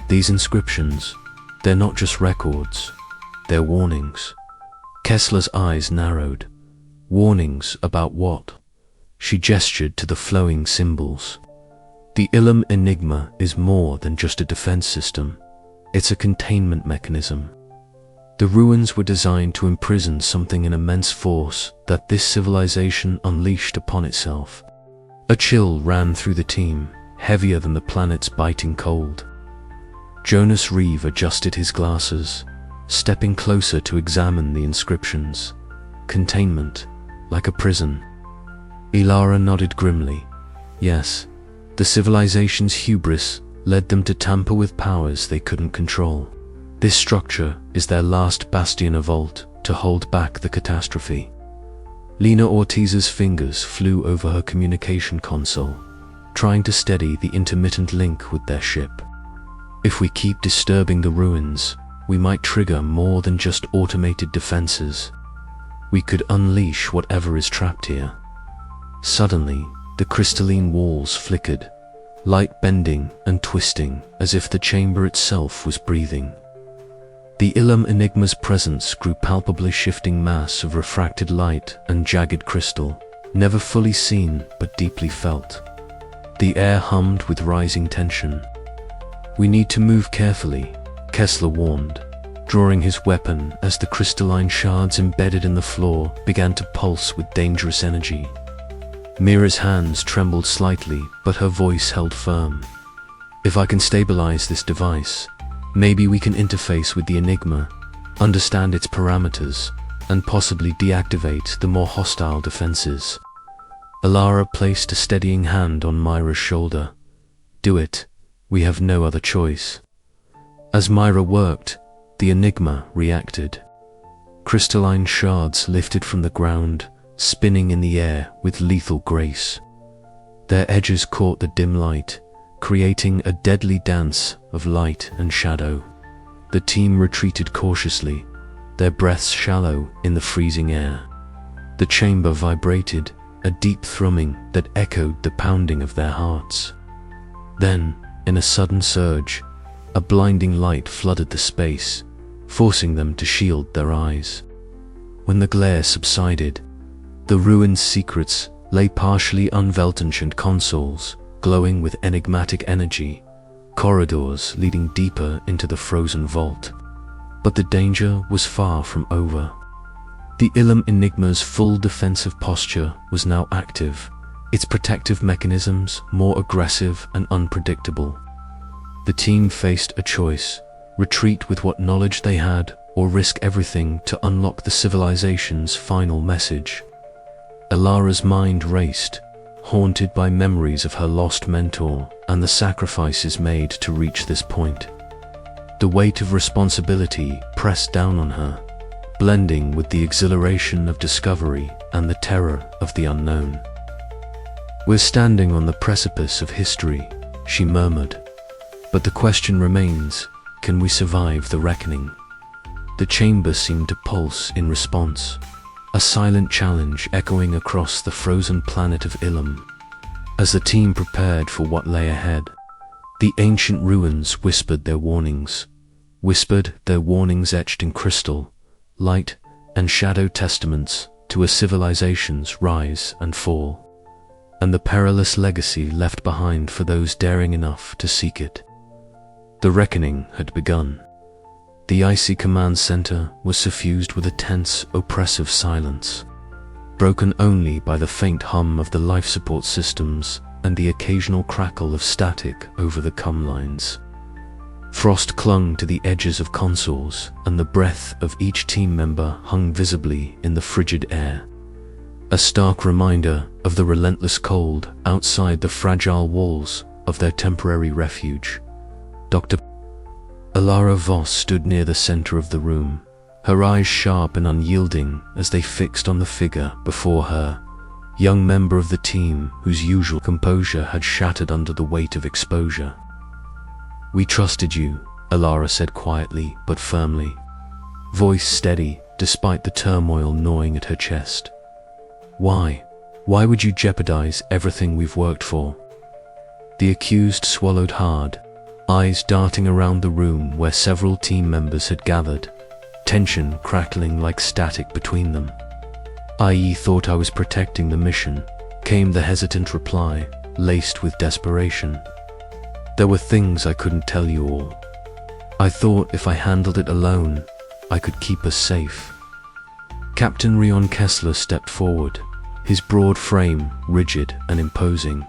[SPEAKER 1] "These inscriptions, they're not just records, they're warnings." Kessler's eyes narrowed. "Warnings about what?" She gestured to the flowing symbols. "The Ilum enigma is more than just a defense system. It's a containment mechanism. The ruins were designed to imprison something in immense force that this civilization unleashed upon itself. A chill ran through the team, heavier than the planet's biting cold. Jonas Reeve adjusted his glasses, stepping closer to examine the inscriptions. Containment, like a prison. Ilara nodded grimly. Yes, the civilization's hubris led them to tamper with powers they couldn't control. This structure is their last bastion of vault to hold back the catastrophe. Lena Ortiz's fingers flew over her communication console, trying to steady the intermittent link with their ship. If we keep disturbing the ruins, we might trigger more than just automated defenses. We could unleash whatever is trapped here. Suddenly, the crystalline walls flickered, light bending and twisting as if the chamber itself was breathing. The Ilum Enigma's presence grew palpably, shifting mass of refracted light and jagged crystal, never fully seen but deeply felt. The air hummed with rising tension. "We need to move carefully," Kessler warned, drawing his weapon as the crystalline shards embedded in the floor began to pulse with dangerous energy. Mira's hands trembled slightly, but her voice held firm. "If I can stabilize this device, maybe we can interface with the Enigma, understand its parameters, and possibly deactivate the more hostile defenses." Ilara placed a steadying hand on Myra's shoulder. "Do it. We have no other choice." As Myra worked, the Enigma reacted. Crystalline shards lifted from the ground, spinning in the air with lethal grace. Their edges caught the dim light, creating a deadly dance of light and shadow. The team retreated cautiously, their breaths shallow in the freezing air. The chamber vibrated, a deep thrumming that echoed the pounding of their hearts. Then, in a sudden surge, a blinding light flooded the space, forcing them to shield their eyes. When the glare subsided, the ruin's secrets lay partially unveiled, ancient consoles glowing with enigmatic energy, corridors leading deeper into the frozen vault. But the danger was far from over. The Ilum Enigma's full defensive posture was now active, its protective mechanisms more aggressive and unpredictable. The team faced a choice: retreat with what knowledge they had, or risk everything to unlock the civilization's final message. Ilara's mind raced, haunted by memories of her lost mentor and the sacrifices made to reach this point. The weight of responsibility pressed down on her, blending with the exhilaration of discovery and the terror of the unknown. "We're standing on the precipice of history," she murmured. "But the question remains, can we survive the reckoning?" The chamber seemed to pulse in response, a silent challenge echoing across the frozen planet of Ilum. As the team prepared for what lay ahead, the ancient ruins whispered their warnings etched in crystal, light, and shadow, testaments to a civilization's rise and fall, and the perilous legacy left behind for those daring enough to seek it. The reckoning had begun. The icy command center was suffused with a tense, oppressive silence, broken only by the faint hum of the life support systems and the occasional crackle of static over the comm lines. Frost clung to the edges of consoles, and the breath of each team member hung visibly in the frigid air, a stark reminder of the relentless cold outside the fragile walls of their temporary refuge. Dr. Ilara Voss stood near the center of the room, her eyes sharp and unyielding as they fixed on the figure before her, young member of the team whose usual composure had shattered under the weight of exposure. "We trusted you," Ilara said quietly but firmly, voice steady despite the turmoil gnawing at her chest. "Why? Why would you jeopardize everything we've worked for?" The accused swallowed hard, eyes darting around the room where several team members had gathered, tension crackling like static between them. "I thought I was protecting the mission," came the hesitant reply, laced with desperation. "There were things I couldn't tell you all. I thought if I handled it alone, I could keep us safe. Captain Rion Kessler stepped forward, his broad frame rigid and imposing.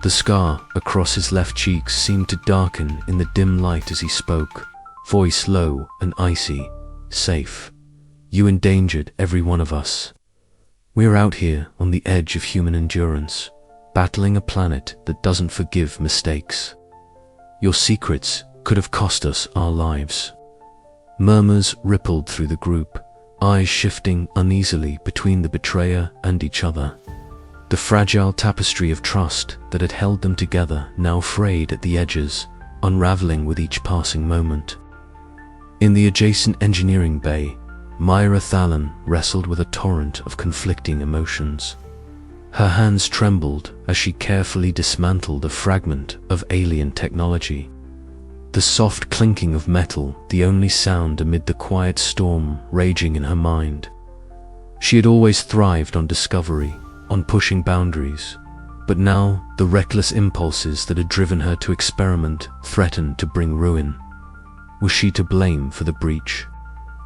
[SPEAKER 1] The scar across his left cheek seemed to darken in the dim light as he spoke, voice low and icy. Safe. You endangered every one of us. We're out here on the edge of human endurance, battling a planet that doesn't forgive mistakes. Your secrets could have cost us our lives. Murmurs rippled through the group, eyes shifting uneasily between the betrayer and each other. The fragile tapestry of trust that had held them together now frayed at the edges, unraveling with each passing moment. In the adjacent engineering bay, Myra Thalon wrestled with a torrent of conflicting emotions. Her hands trembled as she carefully dismantled a fragment of alien technology. The soft clinking of metal, the only sound amid the quiet storm raging in her mind. She had always thrived on discovery, on pushing boundaries, but now the reckless impulses that had driven her to experiment threatened to bring ruin. Was she to blame for the breach?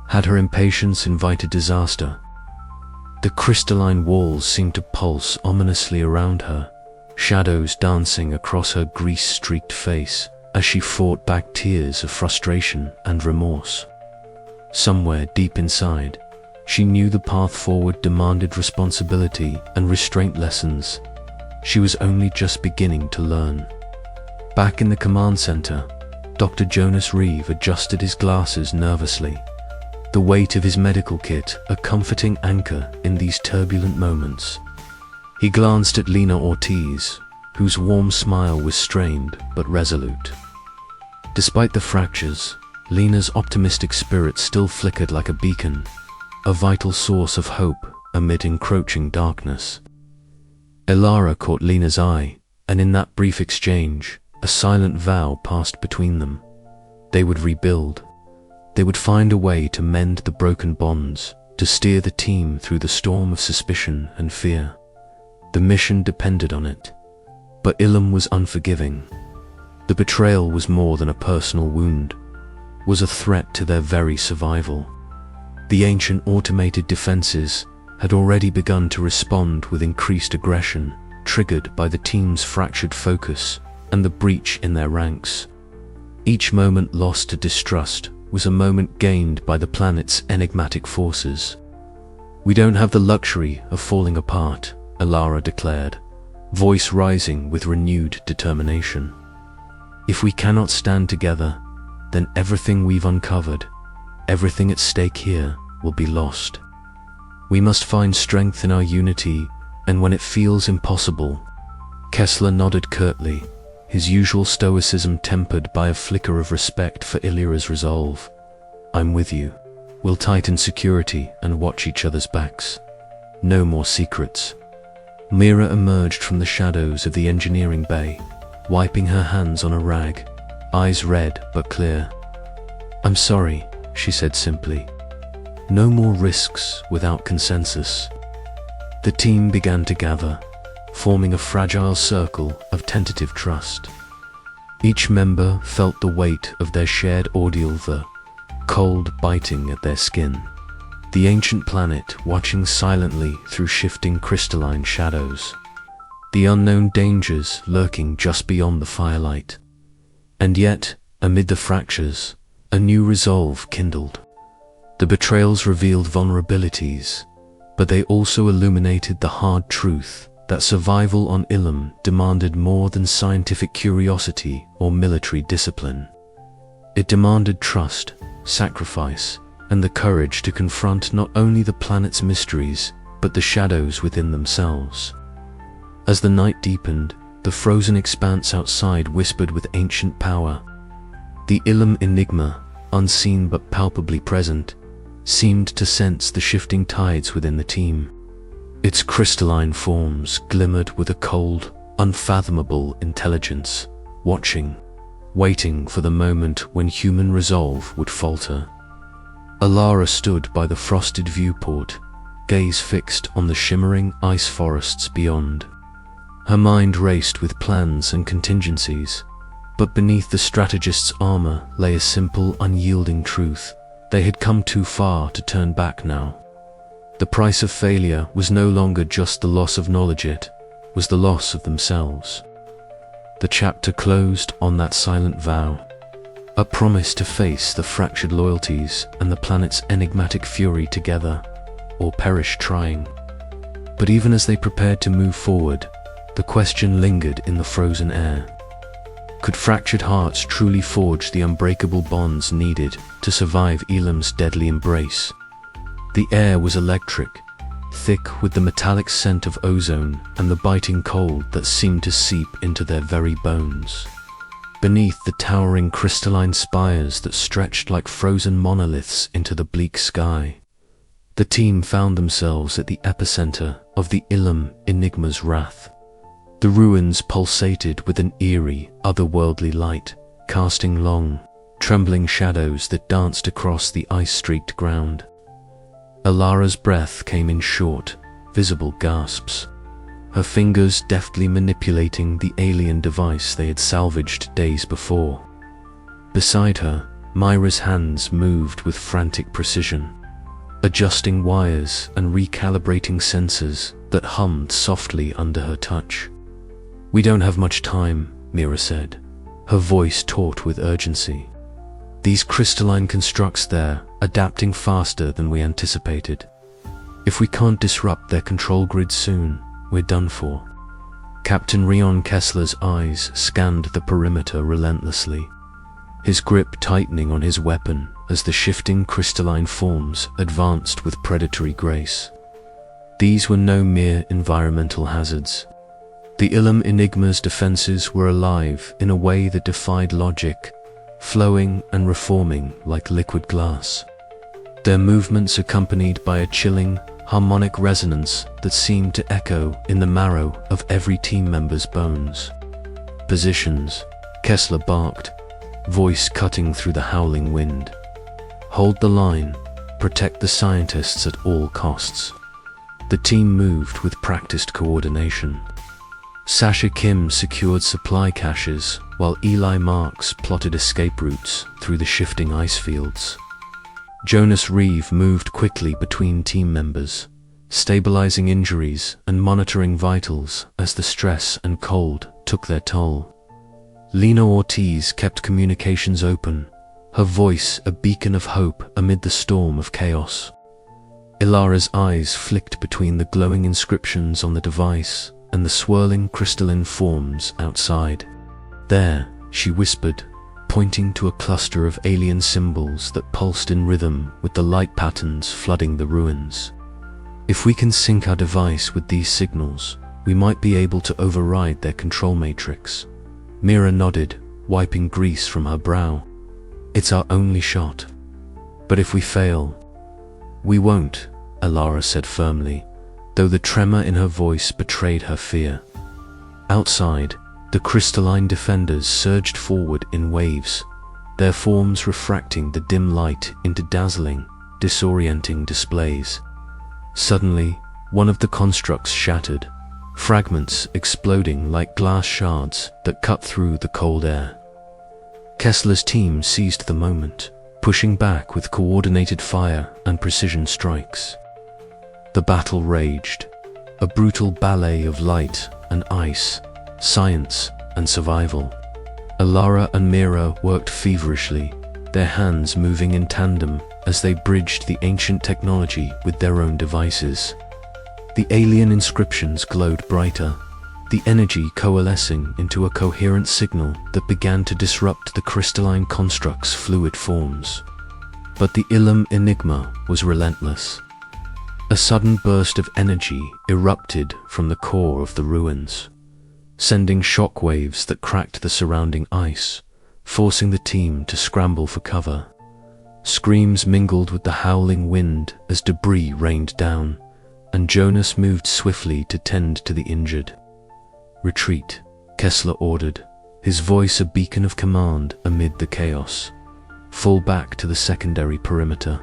[SPEAKER 1] Had her impatience invited disaster? The crystalline walls seemed to pulse ominously around her, shadows dancing across her grease-streaked face as she fought back tears of frustration and remorse. Somewhere deep inside, she knew the path forward demanded responsibility and restraint lessons. She was only just beginning to learn. Back in the command center, Dr. Jonas Reeve adjusted his glasses nervously, the weight of his medical kit a comforting anchor in these turbulent moments. He glanced at Lena Ortiz, whose warm smile was strained but resolute. Despite the fractures, Lena's optimistic spirit still flickered like a beacon, a vital source of hope amid encroaching darkness. Elara caught Lena's eye, and in that brief exchange, a silent vow passed between them. They would rebuild. They would find a way to mend the broken bonds, to steer the team through the storm of suspicion and fear. The mission depended on it. But Ilum was unforgiving. The betrayal was more than a personal wound, was a threat to their very survival. The ancient automated defenses had already begun to respond with increased aggression, triggered by the team's fractured focus and the breach in their ranks. Each moment lost to distrust was a moment gained by the planet's enigmatic forces. We don't have the luxury of falling apart, Elara declared, voice rising with renewed determination. If we cannot stand together, then everything we've uncovered, everything at stake here, will be lost. We must find strength in our unity, and when it feels impossible. Kessler nodded curtly, his usual stoicism tempered by a flicker of respect for Illyra's resolve. I'm with you. We'll tighten security and watch each other's backs. No more secrets. Mira emerged from the shadows of the engineering bay, wiping her hands on a rag, eyes red but clear. I'm sorry, she said simply. No more risks without consensus. The team began to gather, forming a fragile circle of tentative trust. Each member felt the weight of their shared ordeal, the cold biting at their skin. The ancient planet watching silently through shifting crystalline shadows. The unknown dangers lurking just beyond the firelight. And yet, amid the fractures, a new resolve kindled. The betrayals revealed vulnerabilities, but they also illuminated the hard truth that survival on Ilum demanded more than scientific curiosity or military discipline. It demanded trust, sacrifice, and the courage to confront not only the planet's mysteries, but the shadows within themselves. As the night deepened, the frozen expanse outside whispered with ancient power. The Ilum enigma, unseen but palpably present, seemed to sense the shifting tides within the team. Its crystalline forms glimmered with a cold, unfathomable intelligence, watching, waiting for the moment when human resolve would falter. Elara stood by the frosted viewport, gaze fixed on the shimmering ice forests beyond. Her mind raced with plans and contingencies, but beneath the strategist's armor lay a simple, unyielding truth. They had come too far to turn back now. The price of failure was no longer just the loss of knowledge, it was the loss of themselves. The chapter closed on that silent vow, a promise to face the fractured loyalties and the planet's enigmatic fury together, or perish trying. But even as they prepared to move forward, the question lingered in the frozen air. Could fractured hearts truly forge the unbreakable bonds needed to survive Ilum's deadly embrace? The air was electric, thick with the metallic scent of ozone and the biting cold that seemed to seep into their very bones. Beneath the towering crystalline spires that stretched like frozen monoliths into the bleak sky, the team found themselves at the epicenter of the Ilum Enigma's wrath. The ruins pulsated with an eerie, otherworldly light, casting long, trembling shadows that danced across the ice-streaked ground. Ilara's breath came in short, visible gasps, her fingers deftly manipulating the alien device they had salvaged days before. Beside her, Myra's hands moved with frantic precision, adjusting wires and recalibrating sensors that hummed softly under her touch. "We don't have much time," Mira said, her voice taut with urgency. "These crystalline constructs there, adapting faster than we anticipated. If we can't disrupt their control grid soon, we're done for." Captain Rion Kessler's eyes scanned the perimeter relentlessly, his grip tightening on his weapon as the shifting crystalline forms advanced with predatory grace. These were no mere environmental hazards. The Ilum Enigma's defenses were alive in a way that defied logic, flowing and reforming like liquid glass. Their movements accompanied by a chilling, harmonic resonance that seemed to echo in the marrow of every team member's bones. "Positions," Kessler barked, voice cutting through the howling wind. "Hold the line, protect the scientists at all costs." The team moved with practiced coordination. Sasha Kim secured supply caches, while Eli Marks plotted escape routes through the shifting ice fields. Jonas Reeve moved quickly between team members, stabilizing injuries and monitoring vitals as the stress and cold took their toll. Lena Ortiz kept communications open, her voice a beacon of hope amid the storm of chaos. Ilara's eyes flicked between the glowing inscriptions on the device and the swirling crystalline forms outside. "There," she whispered, pointing to a cluster of alien symbols that pulsed in rhythm with the light patterns flooding the ruins. "If we can sync our device with these signals, we might be able to override their control matrix." Mira nodded, wiping grease from her brow. "It's our only shot. But if we fail..." "We won't," Ilara said firmly, though the tremor in her voice betrayed her fear. Outside, the crystalline defenders surged forward in waves, their forms refracting the dim light into dazzling, disorienting displays. Suddenly, one of the constructs shattered, fragments exploding like glass shards that cut through the cold air. Kessler's team seized the moment, pushing back with coordinated fire and precision strikes. The battle raged, a brutal ballet of light and ice, science and survival. Ilara and Mira worked feverishly, their hands moving in tandem as they bridged the ancient technology with their own devices. The alien inscriptions glowed brighter, the energy coalescing into a coherent signal that began to disrupt the crystalline construct's fluid forms. But the Ilum Enigma was relentless. A sudden burst of energy erupted from the core of the ruins, sending shockwaves that cracked the surrounding ice, forcing the team to scramble for cover. Screams mingled with the howling wind as debris rained down, and Jonas moved swiftly to tend to the injured. "Retreat," Kessler ordered, his voice a beacon of command amid the chaos. "Fall back to the secondary perimeter."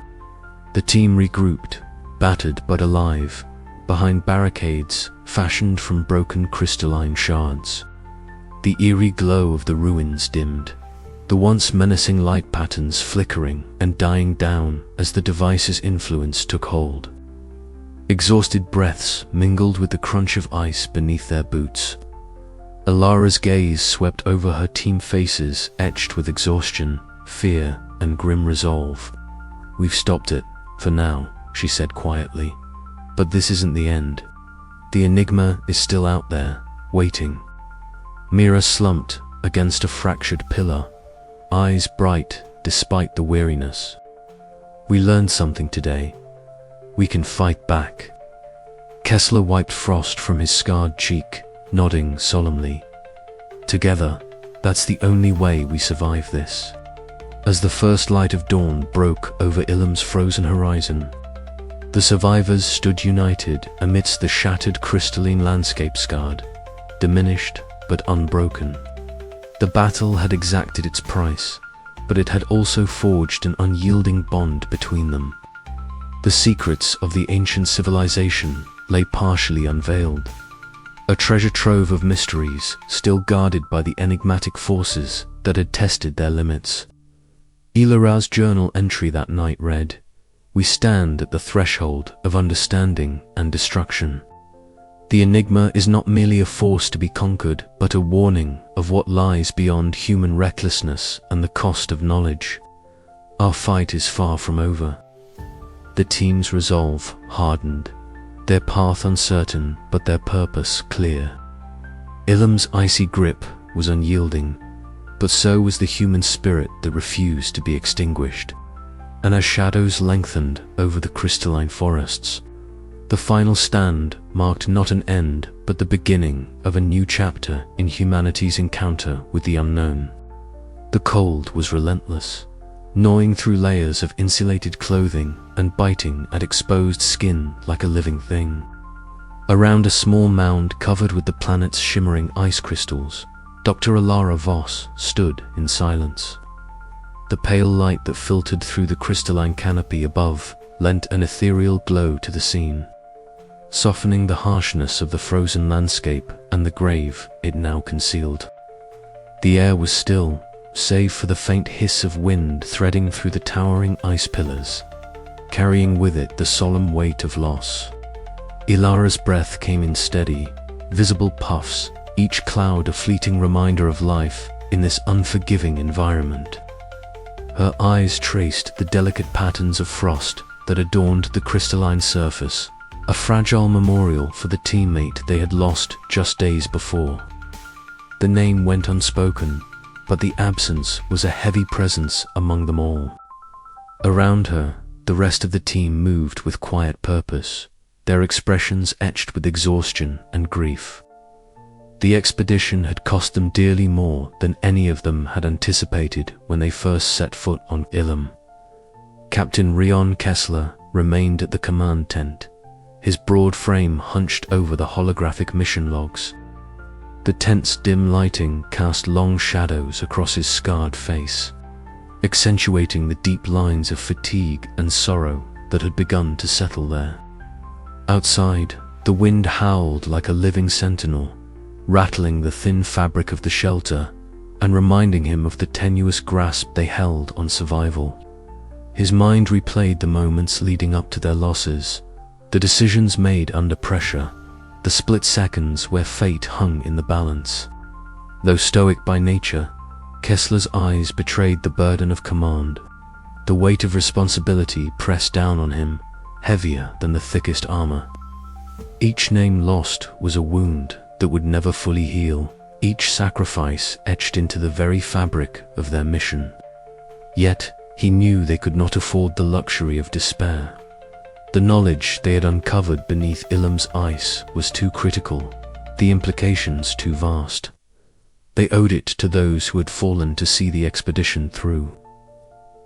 [SPEAKER 1] The team regrouped, battered but alive, behind barricades fashioned from broken crystalline shards. The eerie glow of the ruins dimmed, the once menacing light patterns flickering and dying down as the device's influence took hold. Exhausted breaths mingled with the crunch of ice beneath their boots. Alara's gaze swept over her team faces etched with exhaustion, fear, and grim resolve. "We've stopped it, for now," she said quietly. "But this isn't the end. The enigma is still out there, waiting." Mira slumped against a fractured pillar, eyes bright despite the weariness. "We learned something today. We can fight back." Kessler wiped frost from his scarred cheek, nodding solemnly. "Together, that's the only way we survive this." As the first light of dawn broke over Ilum's frozen horizon, the survivors stood united amidst the shattered crystalline landscape, scarred, diminished, but unbroken. The battle had exacted its price, but it had also forged an unyielding bond between them. The secrets of the ancient civilization lay partially unveiled, a treasure trove of mysteries still guarded by the enigmatic forces that had tested their limits. Ilara's journal entry that night read, "We stand at the threshold of understanding and destruction. The enigma is not merely a force to be conquered, but a warning of what lies beyond human recklessness and the cost of knowledge. Our fight is far from over." The team's resolve hardened, their path uncertain but their purpose clear. Ilum's icy grip was unyielding, but so was the human spirit that refused to be extinguished. And as shadows lengthened over the crystalline forests, the final stand marked not an end but the beginning of a new chapter in humanity's encounter with the unknown. The cold was relentless, gnawing through layers of insulated clothing and biting at exposed skin like a living thing. Around a small mound covered with the planet's shimmering ice crystals, Dr. Alara Voss stood in silence. The pale light that filtered through the crystalline canopy above lent an ethereal glow to the scene, softening the harshness of the frozen landscape and the grave it now concealed. The air was still, save for the faint hiss of wind threading through the towering ice pillars, carrying with it the solemn weight of loss. Ilara's breath came in steady, visible puffs, each cloud a fleeting reminder of life in this unforgiving environment. Her eyes traced the delicate patterns of frost that adorned the crystalline surface, a fragile memorial for the teammate they had lost just days before. The name went unspoken, but the absence was a heavy presence among them all. Around her, the rest of the team moved with quiet purpose, their expressions etched with exhaustion and grief. The expedition had cost them dearly more than any of them had anticipated when they first set foot on Ilum. Captain Rion Kessler remained at the command tent, his broad frame hunched over the holographic mission logs. The tent's dim lighting cast long shadows across his scarred face, accentuating the deep lines of fatigue and sorrow that had begun to settle there. Outside, the wind howled like a living sentinel, rattling the thin fabric of the shelter and reminding him of the tenuous grasp they held on survival. His mind replayed the moments leading up to their losses, the decisions made under pressure, the split seconds where fate hung in the balance. Though stoic by nature, Kessler's eyes betrayed the burden of command. The weight of responsibility pressed down on him, heavier than the thickest armor. Each name lost was a wound that would never fully heal, each sacrifice etched into the very fabric of their mission. Yet, he knew they could not afford the luxury of despair. The knowledge they had uncovered beneath Ilum's ice was too critical, the implications too vast. They owed it to those who had fallen to see the expedition through.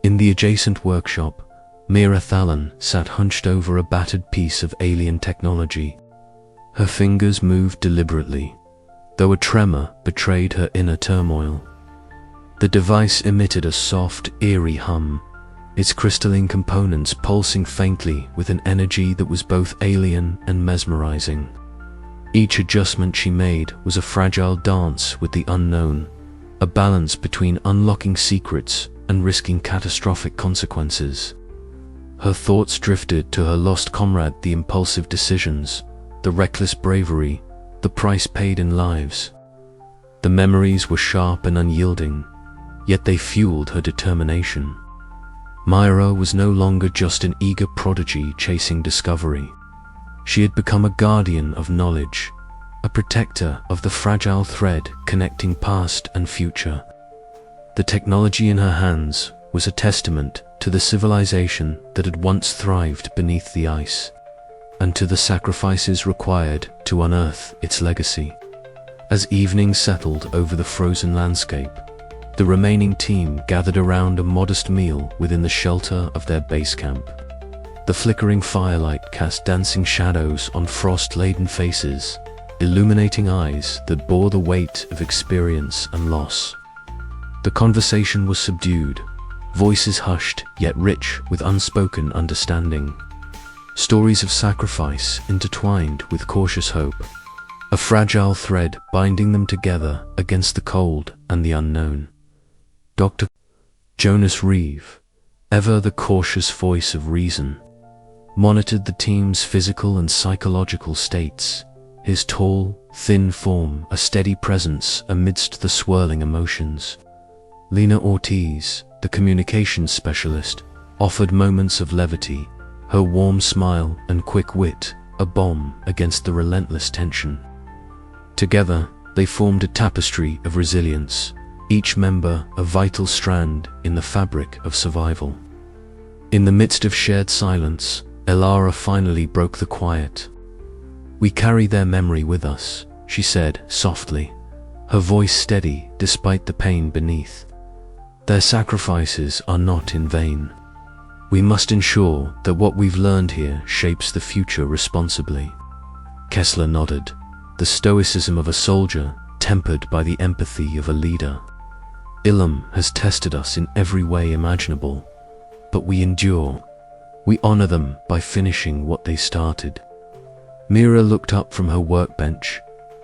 [SPEAKER 1] In the adjacent workshop, Mira Thalon sat hunched over a battered piece of alien technology. Her fingers moved deliberately, though a tremor betrayed her inner turmoil. The device emitted a soft, eerie hum, its crystalline components pulsing faintly with an energy that was both alien and mesmerizing. Each adjustment she made was a fragile dance with the unknown, a balance between unlocking secrets and risking catastrophic consequences. Her thoughts drifted to her lost comrade, the impulsive decisions, the reckless bravery, the price paid in lives. The memories were sharp and unyielding, yet they fueled her determination. Myra was no longer just an eager prodigy chasing discovery. She had become a guardian of knowledge, a protector of the fragile thread connecting past and future. The technology in her hands was a testament to the civilization that had once thrived beneath the ice, and to the sacrifices required to unearth its legacy. As evening settled over the frozen landscape, the remaining team gathered around a modest meal within the shelter of their base camp. The flickering firelight cast dancing shadows on frost-laden faces, illuminating eyes that bore the weight of experience and loss. The conversation was subdued, voices hushed yet rich with unspoken understanding. Stories of sacrifice intertwined with cautious hope, a fragile thread binding them together against the cold and the unknown. Dr. Jonas Reeve, ever the cautious voice of reason, monitored the team's physical and psychological states, his tall, thin form a steady presence amidst the swirling emotions. Lena Ortiz, the communications specialist, offered moments of levity, her warm smile and quick wit a balm against the relentless tension. Together, they formed a tapestry of resilience, each member a vital strand in the fabric of survival. In the midst of shared silence, Elara finally broke the quiet. "We carry their memory with us," she said softly, her voice steady despite the pain beneath. "Their sacrifices are not in vain. We must ensure that what we've learned here shapes the future responsibly." Kessler nodded, the stoicism of a soldier tempered by the empathy of a leader. "Ilum has tested us in every way imaginable, but we endure. We honor them by finishing what they started." Mira looked up from her workbench,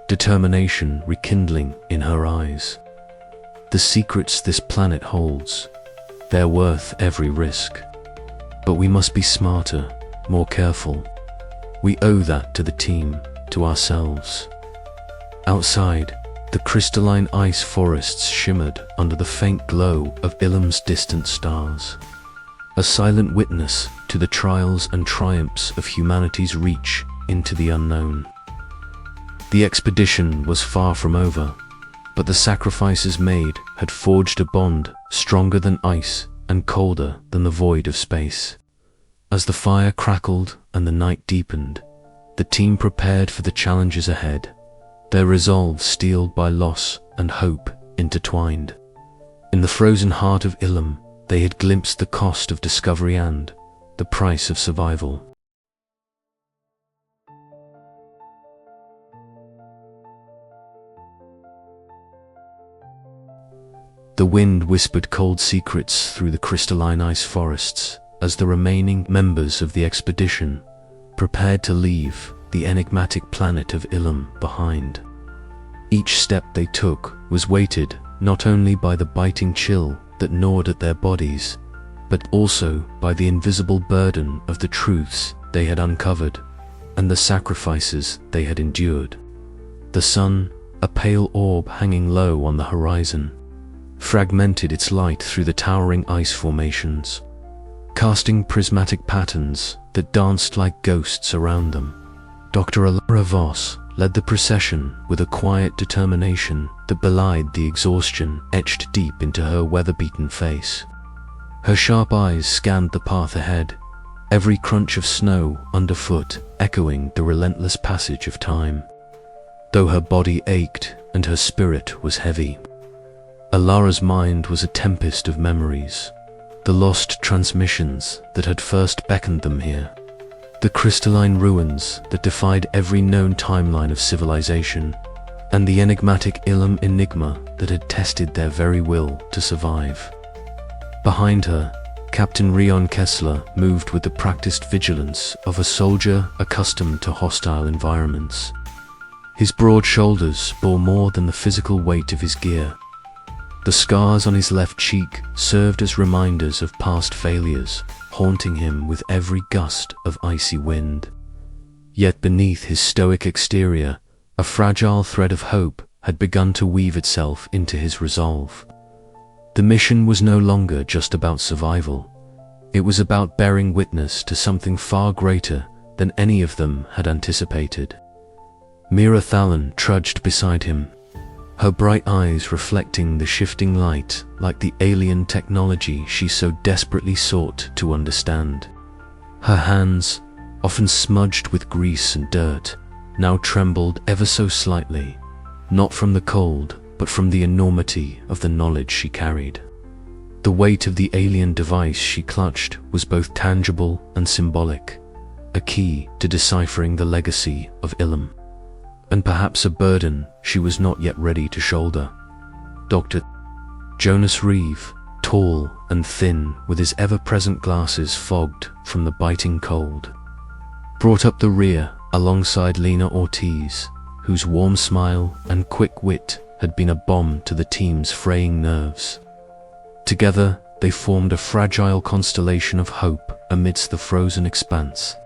[SPEAKER 1] determination rekindling in her eyes. "The secrets this planet holds, they're worth every risk. But we must be smarter, more careful. We owe that to the team, to ourselves." Outside, the crystalline ice forests shimmered under the faint glow of Ilum's distant stars, a silent witness to the trials and triumphs of humanity's reach into the unknown. The expedition was far from over, but the sacrifices made had forged a bond stronger than ice and colder than the void of space. As the fire crackled and the night deepened, the team prepared for the challenges ahead, their resolves steeled by loss and hope intertwined. In the frozen heart of Ilum, they had glimpsed the cost of discovery and the price of survival. The wind whispered cold secrets through the crystalline ice forests as the remaining members of the expedition prepared to leave the enigmatic planet of Ilum behind. Each step they took was weighted not only by the biting chill that gnawed at their bodies, but also by the invisible burden of the truths they had uncovered and the sacrifices they had endured. The sun, a pale orb hanging low on the horizon, fragmented its light through the towering ice formations, casting prismatic patterns that danced like ghosts around them. Dr. Elara Voss led the procession with a quiet determination that belied the exhaustion etched deep into her weather-beaten face. Her sharp eyes scanned the path ahead, every crunch of snow underfoot echoing the relentless passage of time. Though her body ached and her spirit was heavy, Elara's mind was a tempest of memories, the lost transmissions that had first beckoned them here, the crystalline ruins that defied every known timeline of civilization, and the enigmatic Ilum enigma that had tested their very will to survive. Behind her, Captain Rion Kessler moved with the practiced vigilance of a soldier accustomed to hostile environments. His broad shoulders bore more than the physical weight of his gear, The scars on his left cheek served as reminders of past failures, haunting him with every gust of icy wind. Yet beneath his stoic exterior, a fragile thread of hope had begun to weave itself into his resolve. The mission was no longer just about survival. It was about bearing witness to something far greater than any of them had anticipated. Mira Thalon trudged beside him, her bright eyes reflecting the shifting light like the alien technology she so desperately sought to understand. Her hands, often smudged with grease and dirt, now trembled ever so slightly, not from the cold, but from the enormity of the knowledge she carried. The weight of the alien device she clutched was both tangible and symbolic, a key to deciphering the legacy of Ilum, and perhaps a burden she was not yet ready to shoulder. Dr. Jonas Reeve, tall and thin with his ever-present glasses fogged from the biting cold, brought up the rear alongside Lena Ortiz, whose warm smile and quick wit had been a balm to the team's fraying nerves. Together, they formed a fragile constellation of hope amidst the frozen expanse,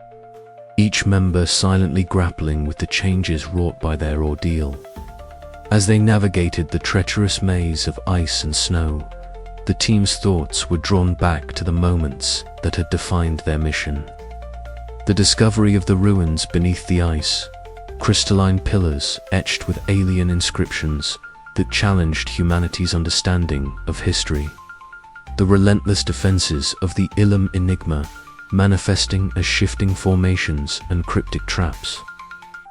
[SPEAKER 1] each member silently grappling with the changes wrought by their ordeal. As they navigated the treacherous maze of ice and snow, the team's thoughts were drawn back to the moments that had defined their mission. The discovery of the ruins beneath the ice, crystalline pillars etched with alien inscriptions that challenged humanity's understanding of history. The relentless defenses of the Ilum enigma, manifesting as shifting formations and cryptic traps,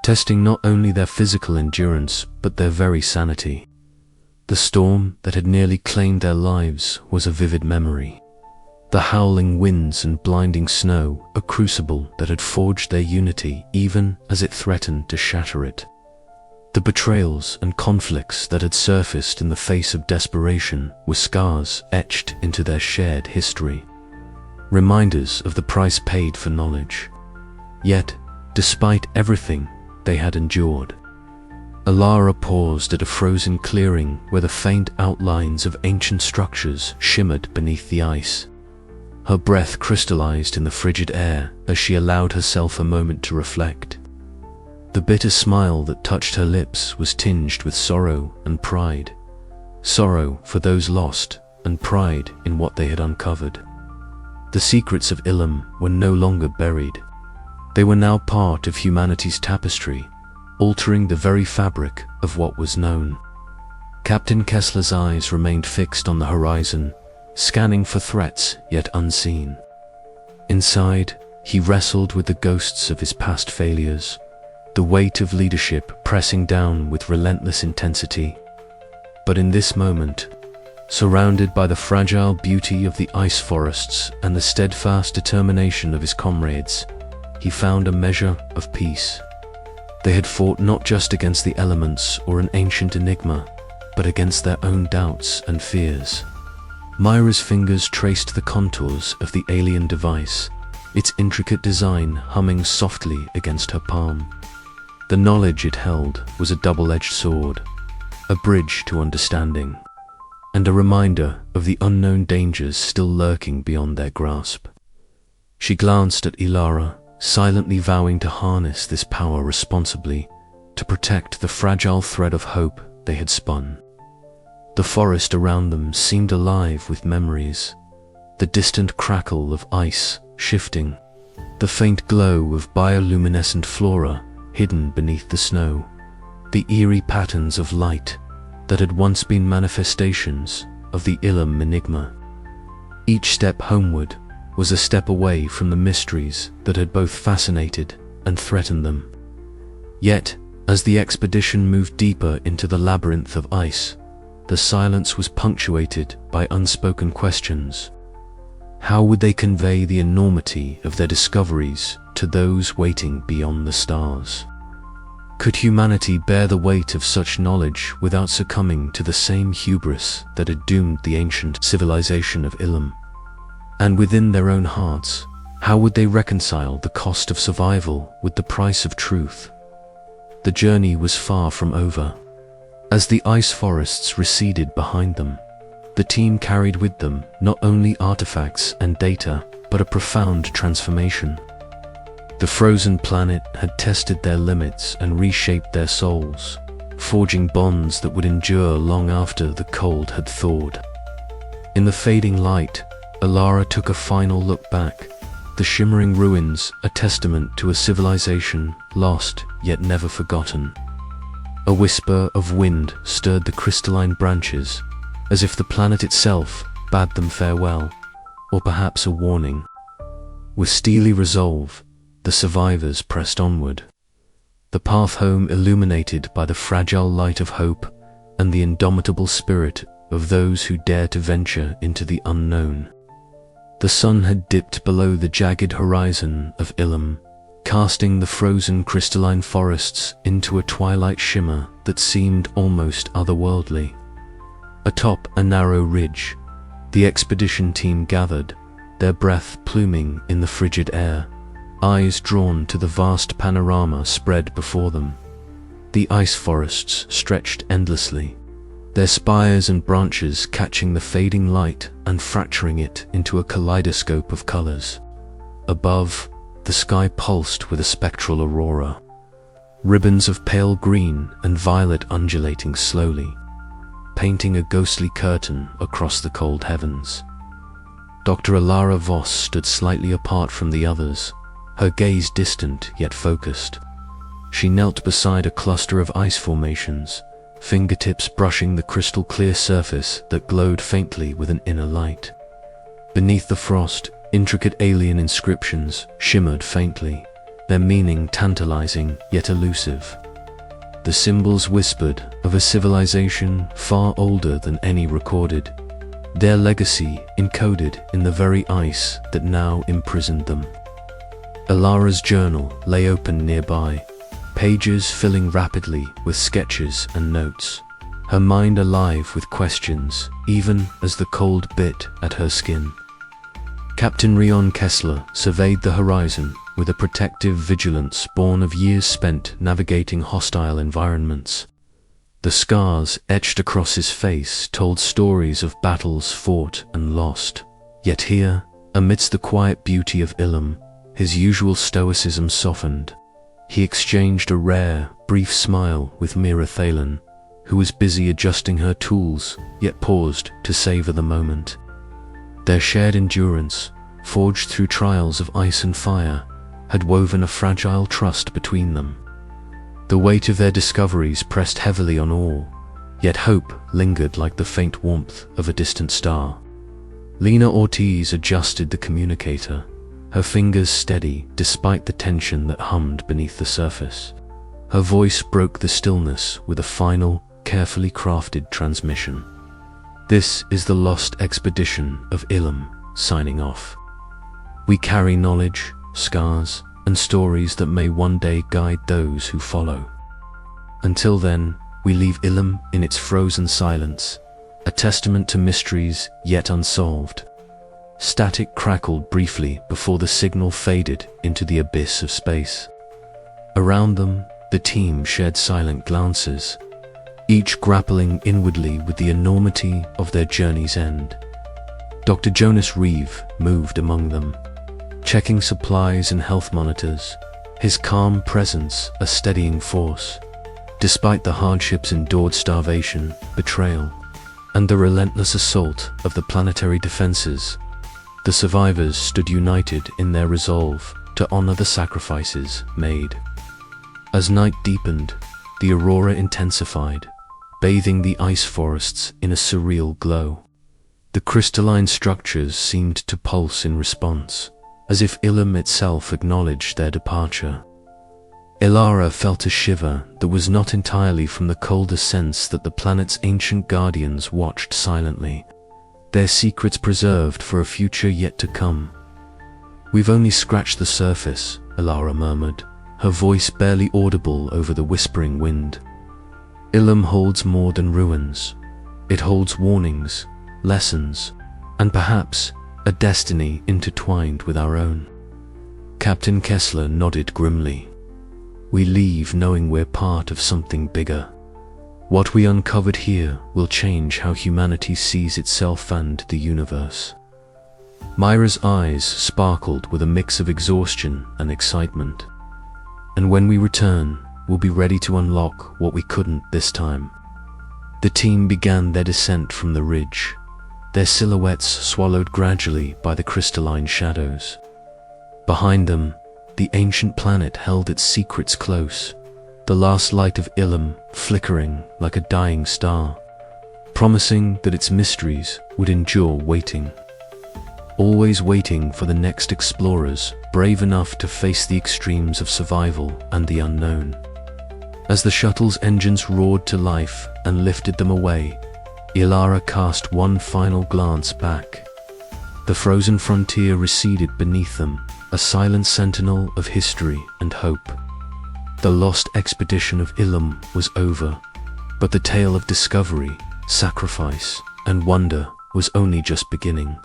[SPEAKER 1] testing not only their physical endurance but their very sanity. The storm that had nearly claimed their lives was a vivid memory. The howling winds and blinding snow, a crucible that had forged their unity even as it threatened to shatter it. The betrayals and conflicts that had surfaced in the face of desperation were scars etched into their shared history, reminders of the price paid for knowledge. Yet, despite everything they had endured, Alara paused at a frozen clearing where the faint outlines of ancient structures shimmered beneath the ice. Her breath crystallized in the frigid air as she allowed herself a moment to reflect. The bitter smile that touched her lips was tinged with sorrow and pride. Sorrow for those lost and pride in what they had uncovered. The secrets of Ilum were no longer buried. They were now part of humanity's tapestry, altering the very fabric of what was known. Captain Kessler's eyes remained fixed on the horizon, scanning for threats yet unseen. Inside, he wrestled with the ghosts of his past failures, the weight of leadership pressing down with relentless intensity. But in this moment, surrounded by the fragile beauty of the ice forests and the steadfast determination of his comrades, he found a measure of peace. They had fought not just against the elements or an ancient enigma, but against their own doubts and fears. Myra's fingers traced the contours of the alien device, its intricate design humming softly against her palm. The knowledge it held was a double-edged sword, a bridge to understanding, and a reminder of the unknown dangers still lurking beyond their grasp. She glanced at Ilara, silently vowing to harness this power responsibly, to protect the fragile thread of hope they had spun. The forest around them seemed alive with memories, the distant crackle of ice shifting, the faint glow of bioluminescent flora hidden beneath the snow, the eerie patterns of light that had once been manifestations of the Ilum enigma. Each step homeward was a step away from the mysteries that had both fascinated and threatened them. Yet, as the expedition moved deeper into the labyrinth of ice, the silence was punctuated by unspoken questions. How would they convey the enormity of their discoveries to those waiting beyond the stars? Could humanity bear the weight of such knowledge without succumbing to the same hubris that had doomed the ancient civilization of Ilum? And within their own hearts, how would they reconcile the cost of survival with the price of truth? The journey was far from over. As the ice forests receded behind them, The team carried with them not only artifacts and data, but a profound transformation. The frozen planet had tested their limits and reshaped their souls, forging bonds that would endure long after the cold had thawed. In the fading light, Alara took a final look back, the shimmering ruins a testament to a civilization lost yet never forgotten. A whisper of wind stirred the crystalline branches, as if the planet itself bade them farewell, or perhaps a warning. With steely resolve, the survivors pressed onward, the path home illuminated by the fragile light of hope and the indomitable spirit of those who dare to venture into the unknown. The sun had dipped below the jagged horizon of Ilum, casting the frozen crystalline forests into a twilight shimmer that seemed almost otherworldly. Atop a narrow ridge, the expedition team gathered, their breath pluming in the frigid air, eyes drawn to the vast panorama spread before them. The ice forests stretched endlessly, their spires and branches catching the fading light and fracturing it into a kaleidoscope of colors. Above, the sky pulsed with a spectral aurora, ribbons of pale green and violet undulating slowly, painting a ghostly curtain across the cold heavens. Dr. Alara Voss stood slightly apart from the others, her gaze distant yet focused. She knelt beside a cluster of ice formations, fingertips brushing the crystal clear surface that glowed faintly with an inner light. Beneath the frost, intricate alien inscriptions shimmered faintly, their meaning tantalizing yet elusive. The symbols whispered of a civilization far older than any recorded, their legacy encoded in the very ice that now imprisoned them. Alara's journal lay open nearby, pages filling rapidly with sketches and notes, her mind alive with questions, even as the cold bit at her skin. Captain Rion Kessler surveyed the horizon with a protective vigilance born of years spent navigating hostile environments. The scars etched across his face told stories of battles fought and lost. Yet here, amidst the quiet beauty of Ilum, his usual stoicism softened. He exchanged a rare, brief smile with Mira Thalen, who was busy adjusting her tools, yet paused to savor the moment. Their shared endurance, forged through trials of ice and fire, had woven a fragile trust between them. The weight of their discoveries pressed heavily on all, yet hope lingered like the faint warmth of a distant star. Lena Ortiz adjusted the communicator, her fingers steady despite the tension that hummed beneath the surface. Her voice broke the stillness with a final, carefully crafted transmission. This is the lost expedition of Ilum, signing off. We carry knowledge, scars, and stories that may one day guide those who follow. Until then, we leave Ilum in its frozen silence, a testament to mysteries yet unsolved. Static crackled briefly before the signal faded into the abyss of space. Around them, the team shared silent glances, each grappling inwardly with the enormity of their journey's end. Dr. Jonas Reeve moved among them, checking supplies and health monitors, his calm presence a steadying force. Despite the hardships endured, starvation, betrayal, and the relentless assault of the planetary defenses, the survivors stood united in their resolve to honor the sacrifices made. As night deepened, the aurora intensified, bathing the ice forests in a surreal glow. The crystalline structures seemed to pulse in response, as if Ilum itself acknowledged their departure. Alara felt a shiver that was not entirely from the colder sense that the planet's ancient guardians watched silently, their secrets preserved for a future yet to come. "We've only scratched the surface," Alara murmured, her voice barely audible over the whispering wind. "Ilum holds more than ruins. It holds warnings, lessons, and perhaps a destiny intertwined with our own." Captain Kessler nodded grimly. "We leave knowing we're part of something bigger. What we uncovered here will change how humanity sees itself and the universe. Myra's eyes sparkled with a mix of exhaustion and excitement. And when we return, we'll be ready to unlock what we couldn't this time. The team began their descent from the ridge, their silhouettes swallowed gradually by the crystalline shadows. Behind them, the ancient planet held its secrets close, the last light of Ilum flickering like a dying star, promising that its mysteries would endure waiting. Always waiting for the next explorers brave enough to face the extremes of survival and the unknown. As the shuttle's engines roared to life and lifted them away, Ilara cast one final glance back. The frozen frontier receded beneath them, a silent sentinel of history and hope. The lost expedition of Ilum was over, but the tale of discovery, sacrifice, and wonder was only just beginning.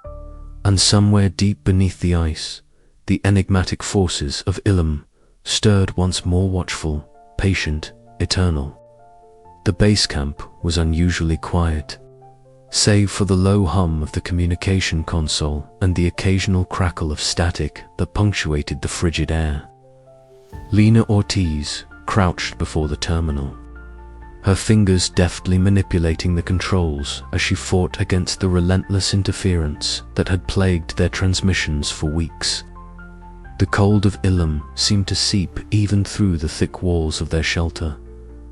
[SPEAKER 1] And somewhere deep beneath the ice, the enigmatic forces of Ilum stirred once more, watchful, patient, eternal. The base camp was unusually quiet, save for the low hum of the communication console and the occasional crackle of static that punctuated the frigid air. Lena Ortiz crouched before the terminal, her fingers deftly manipulating the controls as she fought against the relentless interference that had plagued their transmissions for weeks. The cold of Ilum seemed to seep even through the thick walls of their shelter,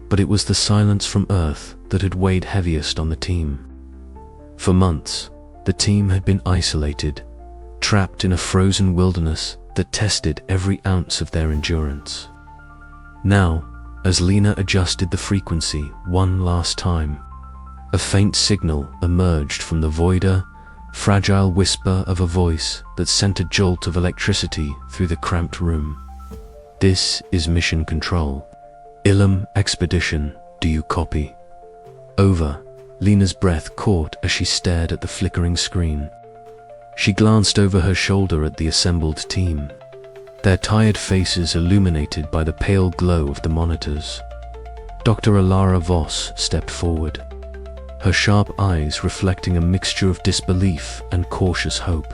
[SPEAKER 1] but it was the silence from Earth that had weighed heaviest on the team. For months, the team had been isolated, trapped in a frozen wilderness that tested every ounce of their endurance. Now, as Lena adjusted the frequency one last time, a faint signal emerged from the void, a fragile whisper of a voice that sent a jolt of electricity through the cramped room. "This is Mission Control. Ilum Expedition, do you copy?" Over. Lena's breath caught as she stared at the flickering screen. She glanced over her shoulder at the assembled team, their tired faces illuminated by the pale glow of the monitors. Dr. Ilara Voss stepped forward, her sharp eyes reflecting a mixture of disbelief and cautious hope.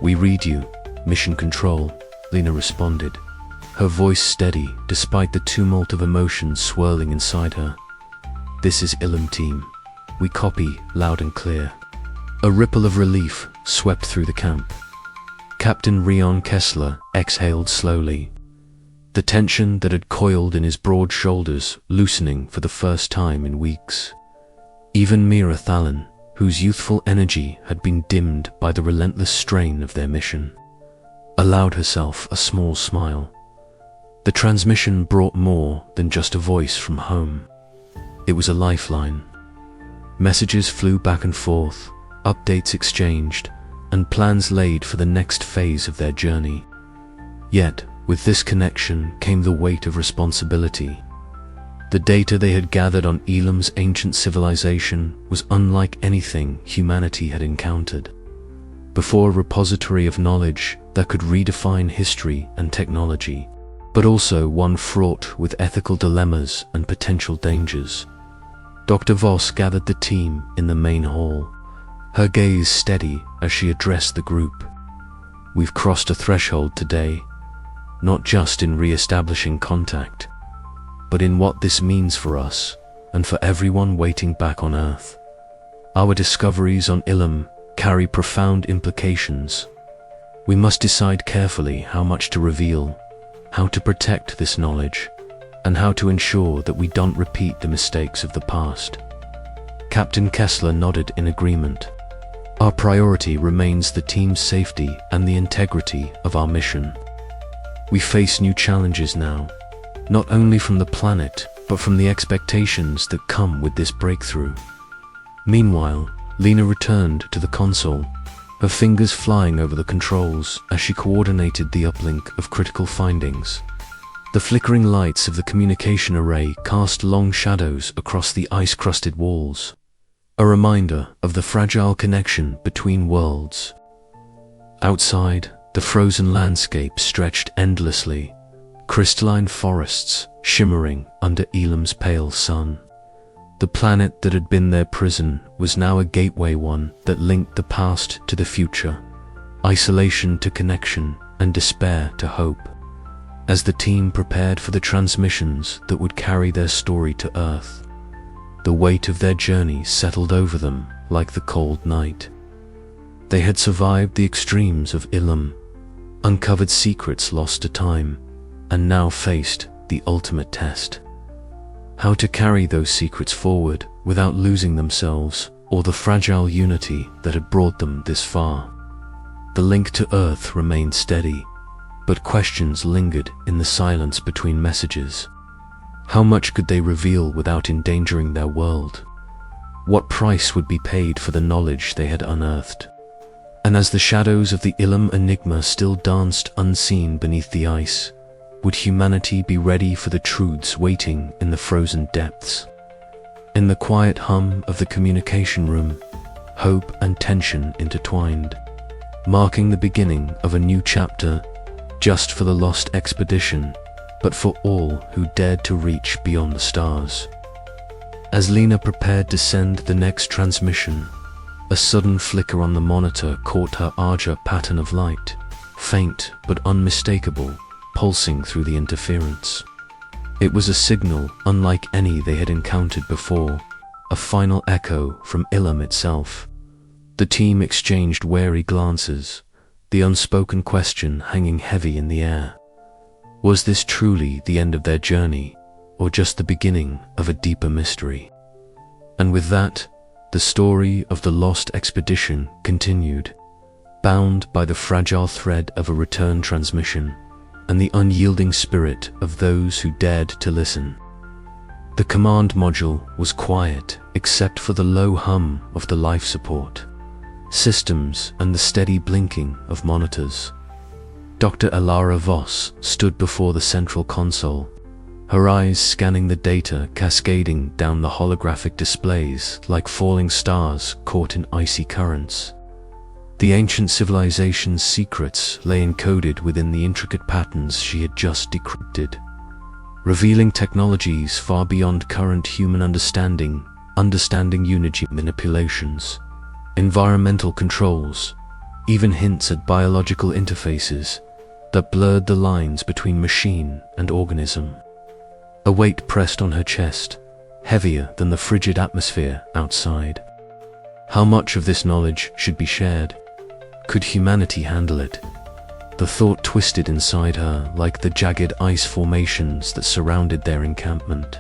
[SPEAKER 1] "We read you, Mission Control," Lena responded, her voice steady despite the tumult of emotions swirling inside her. "This is Ilum Team. We copy loud and clear." A ripple of relief swept through the camp. Captain Rion Kessler exhaled slowly, the tension that had coiled in his broad shoulders loosening for the first time in weeks. Even Mira Thalen, whose youthful energy had been dimmed by the relentless strain of their mission, allowed herself a small smile. The transmission brought more than just a voice from home. It was a lifeline. Messages flew back and forth, updates exchanged, and plans laid for the next phase of their journey. Yet, with this connection came the weight of responsibility. The data they had gathered on Ilum's ancient civilization was unlike anything humanity had encountered. Before a repository of knowledge that could redefine history and technology, but also one fraught with ethical dilemmas and potential dangers. Dr. Voss gathered the team in the main hall, her gaze steady as she addressed the group. "We've crossed a threshold today, not just in re-establishing contact, but in what this means for us and for everyone waiting back on Earth. Our discoveries on Ilum carry profound implications. We must decide carefully how much to reveal, how to protect this knowledge, and how to ensure that we don't repeat the mistakes of the past." Captain Kessler nodded in agreement. "Our priority remains the team's safety and the integrity of our mission. We face new challenges now, not only from the planet, but from the expectations that come with this breakthrough." Meanwhile, Lena returned to the console, her fingers flying over the controls as she coordinated the uplink of critical findings. The flickering lights of the communication array cast long shadows across the ice-crusted walls, a reminder of the fragile connection between worlds. Outside, the frozen landscape stretched endlessly, crystalline forests shimmering under Ilum's pale sun. The planet that had been their prison was now a gateway, one that linked the past to the future, isolation to connection, and despair to hope. As the team prepared for the transmissions that would carry their story to Earth, the weight of their journey settled over them like the cold night. They had survived the extremes of Ilum, uncovered secrets lost to time, and now faced the ultimate test. How to carry those secrets forward without losing themselves or the fragile unity that had brought them this far. The link to Earth remained steady, but questions lingered in the silence between messages. How much could they reveal without endangering their world? What price would be paid for the knowledge they had unearthed? And as the shadows of the Ilum enigma still danced unseen beneath the ice, would humanity be ready for the truths waiting in the frozen depths? In the quiet hum of the communication room, hope and tension intertwined, marking the beginning of a new chapter, just for the lost expedition, but for all who dared to reach beyond the stars. As Lena prepared to send the next transmission, a sudden flicker on the monitor caught her Arja pattern of light, faint but unmistakable, pulsing through the interference. It was a signal unlike any they had encountered before, a final echo from Ilum itself. The team exchanged wary glances, the unspoken question hanging heavy in the air. Was this truly the end of their journey, or just the beginning of a deeper mystery? And with that, the story of the lost expedition continued, bound by the fragile thread of a return transmission and the unyielding spirit of those who dared to listen. The command module was quiet except for the low hum of the life support systems and the steady blinking of monitors. Dr. Elara Voss stood before the central console, her eyes scanning the data cascading down the holographic displays like falling stars caught in icy currents. The ancient civilization's secrets lay encoded within the intricate patterns she had just decrypted, revealing technologies far beyond current human understanding unity manipulations, environmental controls, even hints at biological interfaces that blurred the lines between machine and organism. A weight pressed on her chest, heavier than the frigid atmosphere outside. How much of this knowledge should be shared? Could humanity handle it? The thought twisted inside her like the jagged ice formations that surrounded their encampment.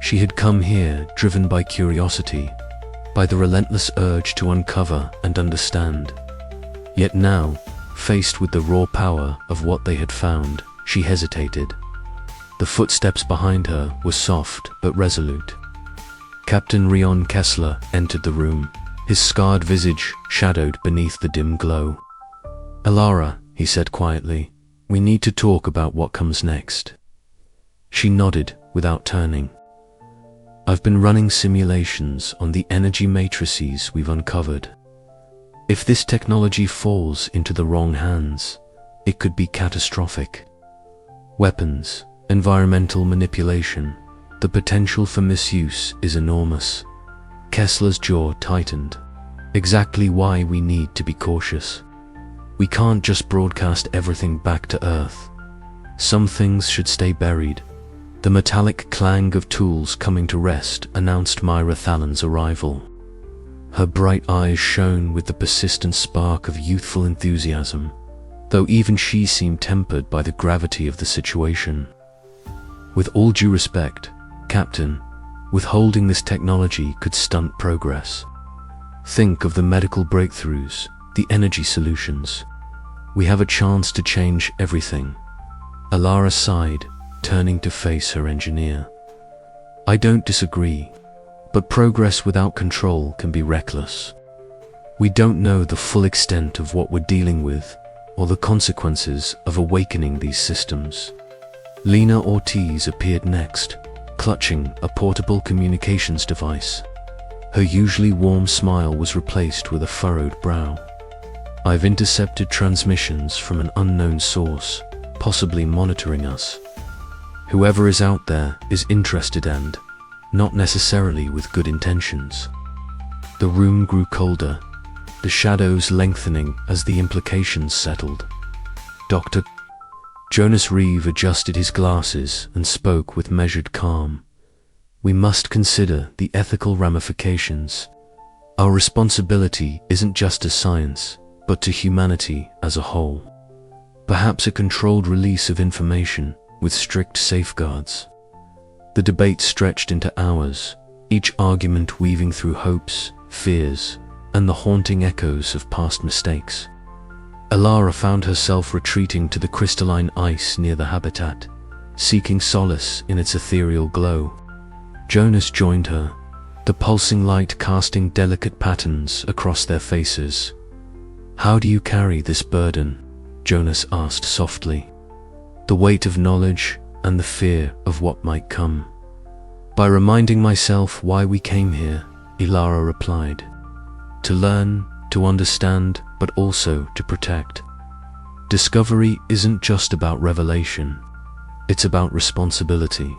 [SPEAKER 1] She had come here driven by curiosity, by the relentless urge to uncover and understand. Yet now, faced with the raw power of what they had found, she hesitated. The footsteps behind her were soft but resolute. Captain Rion Kessler entered the room, his scarred visage shadowed beneath the dim glow. "Elara," he said quietly, "we need to talk about what comes next." She nodded without turning. "I've been running simulations on the energy matrices we've uncovered. If this technology falls into the wrong hands, it could be catastrophic. Weapons, environmental manipulation, the potential for misuse is enormous." Kessler's jaw tightened. "Exactly why we need to be cautious. We can't just broadcast everything back to Earth. Some things should stay buried." The metallic clang of tools coming to rest announced Myra Thalon's arrival. Her bright eyes shone with the persistent spark of youthful enthusiasm, though even she seemed tempered by the gravity of the situation. "With all due respect, Captain, withholding this technology could stunt progress. Think of the medical breakthroughs, the energy solutions. We have a chance to change everything." Elara sighed, turning to face her engineer. "I don't disagree, but progress without control can be reckless. We don't know the full extent of what we're dealing with, or the consequences of awakening these systems." Lena Ortiz appeared next, clutching a portable communications device. Her usually warm smile was replaced with a furrowed brow. "I've intercepted transmissions from an unknown source, possibly monitoring us. Whoever is out there is interested and not necessarily with good intentions. The room grew colder, the shadows lengthening as the implications settled. Dr. Jonas Reeve adjusted his glasses and spoke with measured calm. We must consider the ethical ramifications. Our responsibility isn't just to science, but to humanity as a whole. Perhaps a controlled release of information with strict safeguards. The debate stretched into hours, each argument weaving through hopes, fears, and the haunting echoes of past mistakes. Ilara found herself retreating to the crystalline ice near the habitat, seeking solace in its ethereal glow. Jonas joined her, the pulsing light casting delicate patterns across their faces. How do you carry this burden? Jonas asked softly. The weight of knowledge and the fear of what might come. By reminding myself why we came here, Ilara replied. To learn, to understand, but also to protect. Discovery isn't just about revelation, it's about responsibility.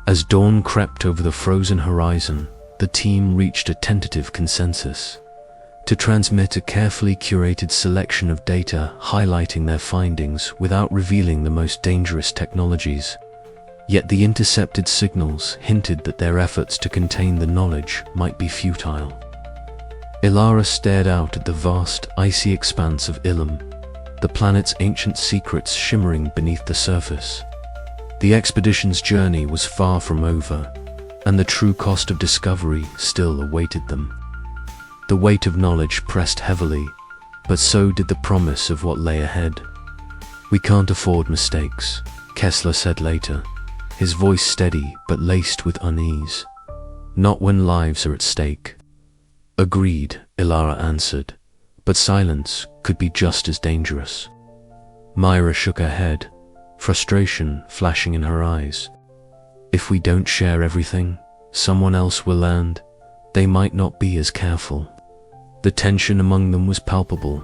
[SPEAKER 1] As dawn crept over the frozen horizon, the team reached a tentative consensus. To transmit a carefully curated selection of data highlighting their findings without revealing the most dangerous technologies. Yet the intercepted signals hinted that their efforts to contain the knowledge might be futile. Ilara stared out at the vast, icy expanse of Ilum, the planet's ancient secrets shimmering beneath the surface. The expedition's journey was far from over, and the true cost of discovery still awaited them. The weight of knowledge pressed heavily, but so did the promise of what lay ahead. We can't afford mistakes, Kessler said later, his voice steady but laced with unease. Not when lives are at stake. Agreed, Ilara answered, but silence could be just as dangerous. Myra shook her head, frustration flashing in her eyes. If we don't share everything, someone else will land. They might not be as careful. The tension among them was palpable,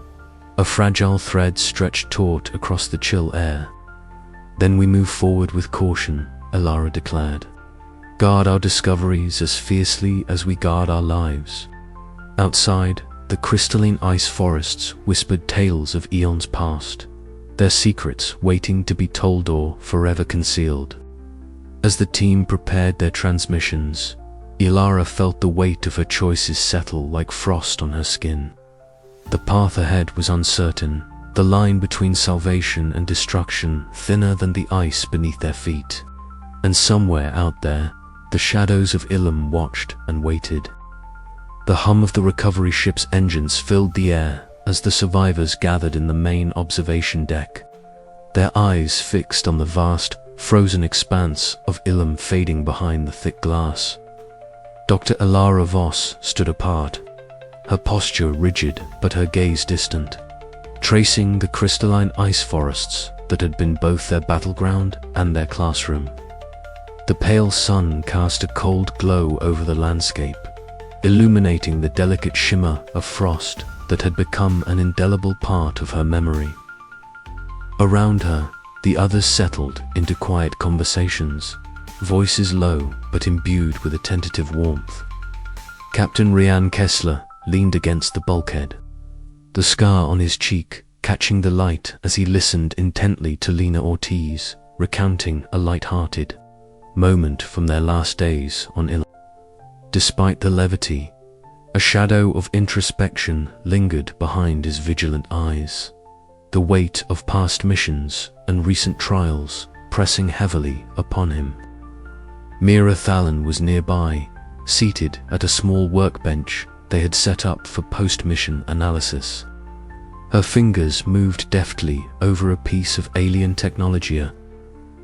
[SPEAKER 1] a fragile thread stretched taut across the chill air. Then we move forward with caution, Ilara declared. Guard our discoveries as fiercely as we guard our lives. Outside, the crystalline ice forests whispered tales of eons past, their secrets waiting to be told or forever concealed. As the team prepared their transmissions, Ilara felt the weight of her choices settle like frost on her skin. The path ahead was uncertain, the line between salvation and destruction thinner than the ice beneath their feet. And somewhere out there, the shadows of Ilum watched and waited. The hum of the recovery ship's engines filled the air as the survivors gathered in the main observation deck, their eyes fixed on the vast, frozen expanse of Ilum fading behind the thick glass. Dr. Ilara Voss stood apart, her posture rigid but her gaze distant, tracing the crystalline ice forests that had been both their battleground and their classroom. The pale sun cast a cold glow over the landscape, illuminating the delicate shimmer of frost that had become an indelible part of her memory. Around her, the others settled into quiet conversations, voices low but imbued with a tentative warmth. Captain Rian Kessler leaned against the bulkhead, the scar on his cheek catching the light as he listened intently to Lena Ortiz recounting a light-hearted moment from their last days on Ilum. Despite the levity, a shadow of introspection lingered behind his vigilant eyes, the weight of past missions and recent trials pressing heavily upon him. Mira Thallen was nearby, seated at a small workbench they had set up for post-mission analysis. Her fingers moved deftly over a piece of alien technologia,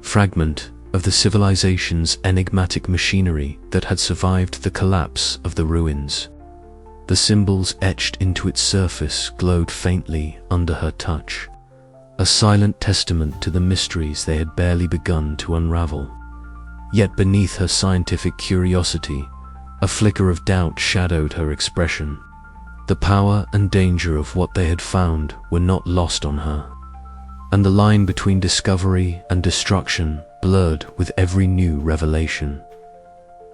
[SPEAKER 1] fragment of the civilization's enigmatic machinery that had survived the collapse of the ruins. The symbols etched into its surface glowed faintly under her touch, a silent testament to the mysteries they had barely begun to unravel. Yet beneath her scientific curiosity, a flicker of doubt shadowed her expression. The power and danger of what they had found were not lost on her, and the line between discovery and destruction blurred with every new revelation.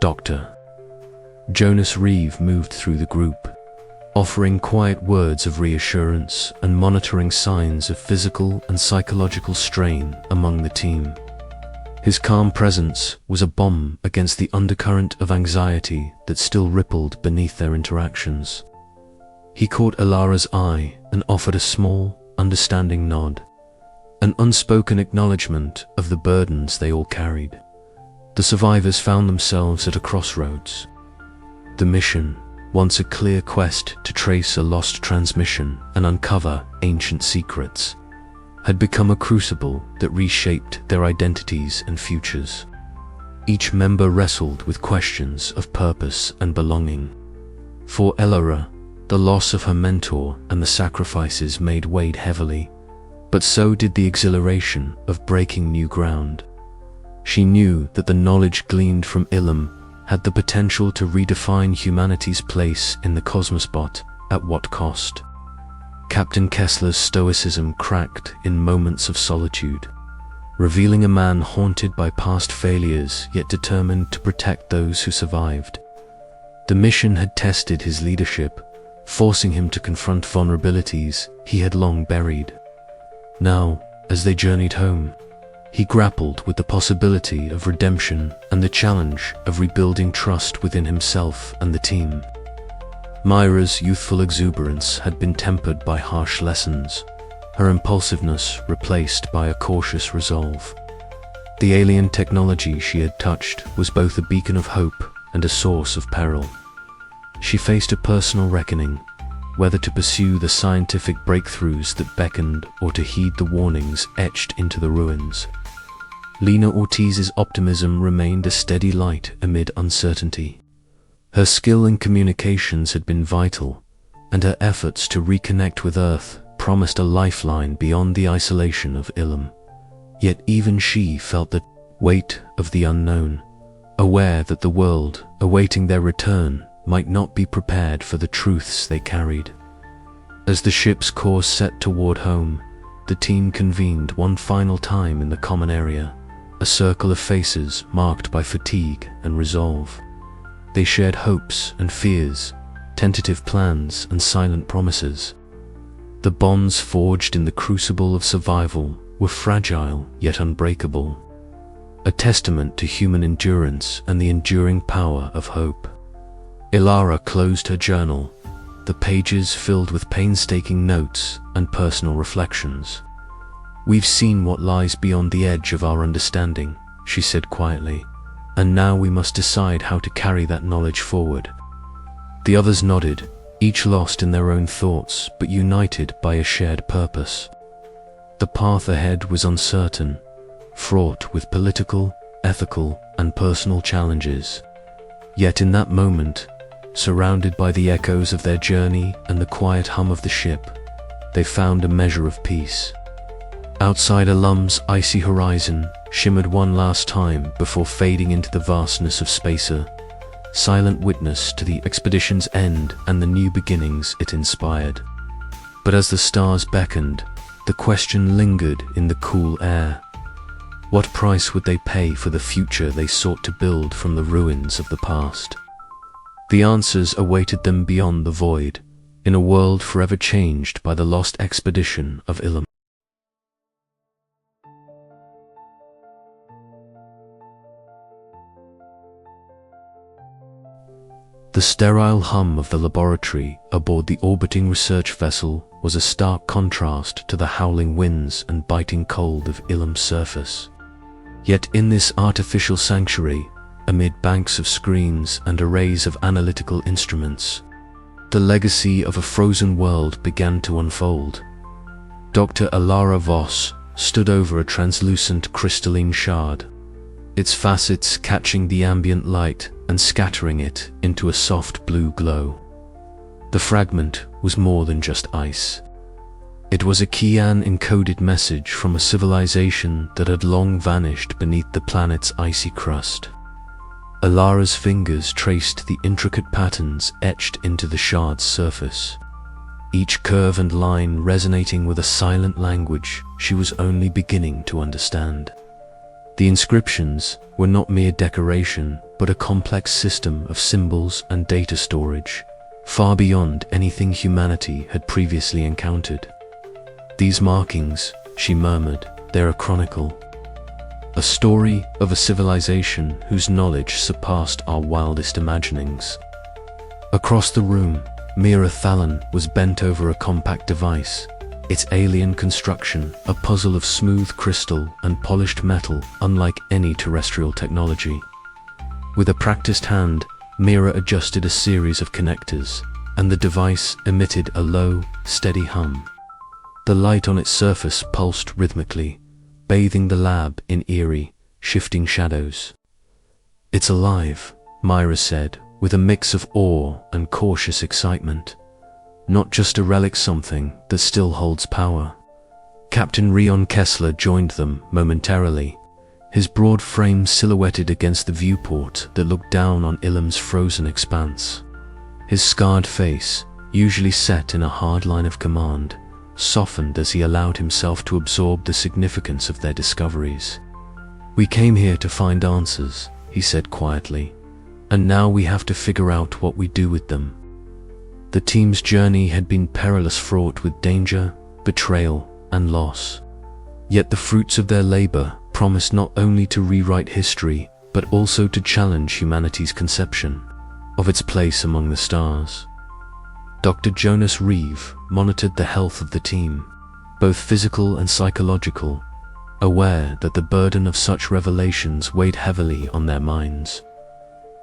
[SPEAKER 1] Doctor. Jonas Reeve moved through the group, offering quiet words of reassurance and monitoring signs of physical and psychological strain among the team. His calm presence was a balm against the undercurrent of anxiety that still rippled beneath their interactions. He caught Ilara's eye and offered a small, understanding nod, an unspoken acknowledgement of the burdens they all carried. The survivors found themselves at a crossroads. The mission, once a clear quest to trace a lost transmission and uncover ancient secrets, had become a crucible that reshaped their identities and futures. Each member wrestled with questions of purpose and belonging. For Ilara, the loss of her mentor and the sacrifices made weighed heavily, but so did the exhilaration of breaking new ground. She knew that the knowledge gleaned from Ilum had the potential to redefine humanity's place in the cosmos, but at what cost? Captain Kessler's stoicism cracked in moments of solitude, revealing a man haunted by past failures yet determined to protect those who survived. The mission had tested his leadership, forcing him to confront vulnerabilities he had long buried. Now, as they journeyed home, he grappled with the possibility of redemption and the challenge of rebuilding trust within himself and the team. Myra's youthful exuberance had been tempered by harsh lessons, her impulsiveness replaced by a cautious resolve. The alien technology she had touched was both a beacon of hope and a source of peril. She faced a personal reckoning, whether to pursue the scientific breakthroughs that beckoned or to heed the warnings etched into the ruins. Lena Ortiz's optimism remained a steady light amid uncertainty. Her skill in communications had been vital, and her efforts to reconnect with Earth promised a lifeline beyond the isolation of Ilum. Yet even she felt the weight of the unknown, aware that the world, awaiting their return, might not be prepared for the truths they carried. As the ship's course set toward home, the team convened one final time in the common area, a circle of faces marked by fatigue and resolve. They shared hopes and fears, tentative plans and silent promises. The bonds forged in the crucible of survival were fragile yet unbreakable, a testament to human endurance and the enduring power of hope. Ilara closed her journal, the pages filled with painstaking notes and personal reflections. "We've seen what lies beyond the edge of our understanding," she said quietly, "and now we must decide how to carry that knowledge forward." The others nodded, each lost in their own thoughts but united by a shared purpose. The path ahead was uncertain, fraught with political, ethical, and personal challenges. Yet in that moment, surrounded by the echoes of their journey and the quiet hum of the ship, they found a measure of peace. Outside Ilum's icy horizon shimmered one last time before fading into the vastness of spacer, silent witness to the expedition's end and the new beginnings it inspired. But as the stars beckoned, the question lingered in the cool air. What price would they pay for the future they sought to build from the ruins of the past? The answers awaited them beyond the void, in a world forever changed by the lost expedition of Ilum. The sterile hum of the laboratory aboard the orbiting research vessel was a stark contrast to the howling winds and biting cold of Ilum's surface. Yet in this artificial sanctuary, amid banks of screens and arrays of analytical instruments, the legacy of a frozen world began to unfold. Dr. Ilara Voss stood over a translucent crystalline shard, its facets catching the ambient light and scattering it into a soft blue glow. The fragment was more than just ice. It was a Kian-encoded message from a civilization that had long vanished beneath the planet's icy crust. Ilara's fingers traced the intricate patterns etched into the shard's surface, each curve and line resonating with a silent language she was only beginning to understand. The inscriptions were not mere decoration, but a complex system of symbols and data storage, far beyond anything humanity had previously encountered. "These markings," she murmured, "they're a chronicle. A story of a civilization whose knowledge surpassed our wildest imaginings." Across the room, Mira Thalon was bent over a compact device, its alien construction a puzzle of smooth crystal and polished metal unlike any terrestrial technology. With a practiced hand, Mira adjusted a series of connectors, and the device emitted a low, steady hum. The light on its surface pulsed rhythmically, bathing the lab in eerie, shifting shadows. "It's alive," Myra said, with a mix of awe and cautious excitement. "Not just a relic, something that still holds power." Captain Rion Kessler joined them momentarily, his broad frame silhouetted against the viewport that looked down on Ilum's frozen expanse. His scarred face, usually set in a hard line of command, softened as he allowed himself to absorb the significance of their discoveries. "We came here to find answers," he said quietly, "and now we have to figure out what we do with them." The team's journey had been perilous, fraught with danger, betrayal, and loss. Yet the fruits of their labor promised not only to rewrite history, but also to challenge humanity's conception of its place among the stars. Dr. Jonas Reeve monitored the health of the team, both physical and psychological, aware that the burden of such revelations weighed heavily on their minds.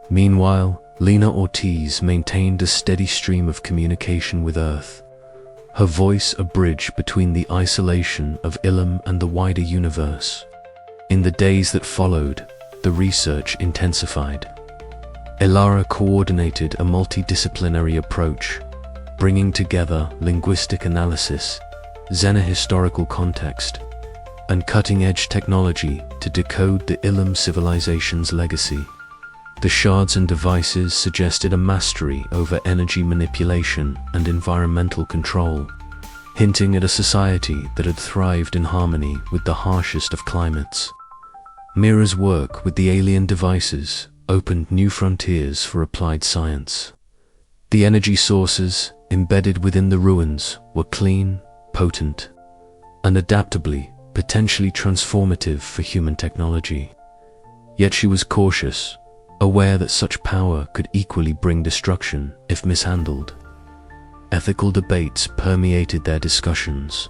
[SPEAKER 1] Meanwhile, Lena Ortiz maintained a steady stream of communication with Earth, her voice a bridge between the isolation of Ilum and the wider universe. In the days that followed, the research intensified. Elara coordinated a multidisciplinary approach, bringing together linguistic analysis, xenohistorical context, and cutting-edge technology to decode the Ilum civilization's legacy. The shards and devices suggested a mastery over energy manipulation and environmental control, hinting at a society that had thrived in harmony with the harshest of climates. Mira's work with the alien devices opened new frontiers for applied science. The energy sources embedded within the ruins were clean, potent, and adaptably, potentially transformative for human technology. Yet she was cautious, aware that such power could equally bring destruction if mishandled. Ethical debates permeated their discussions.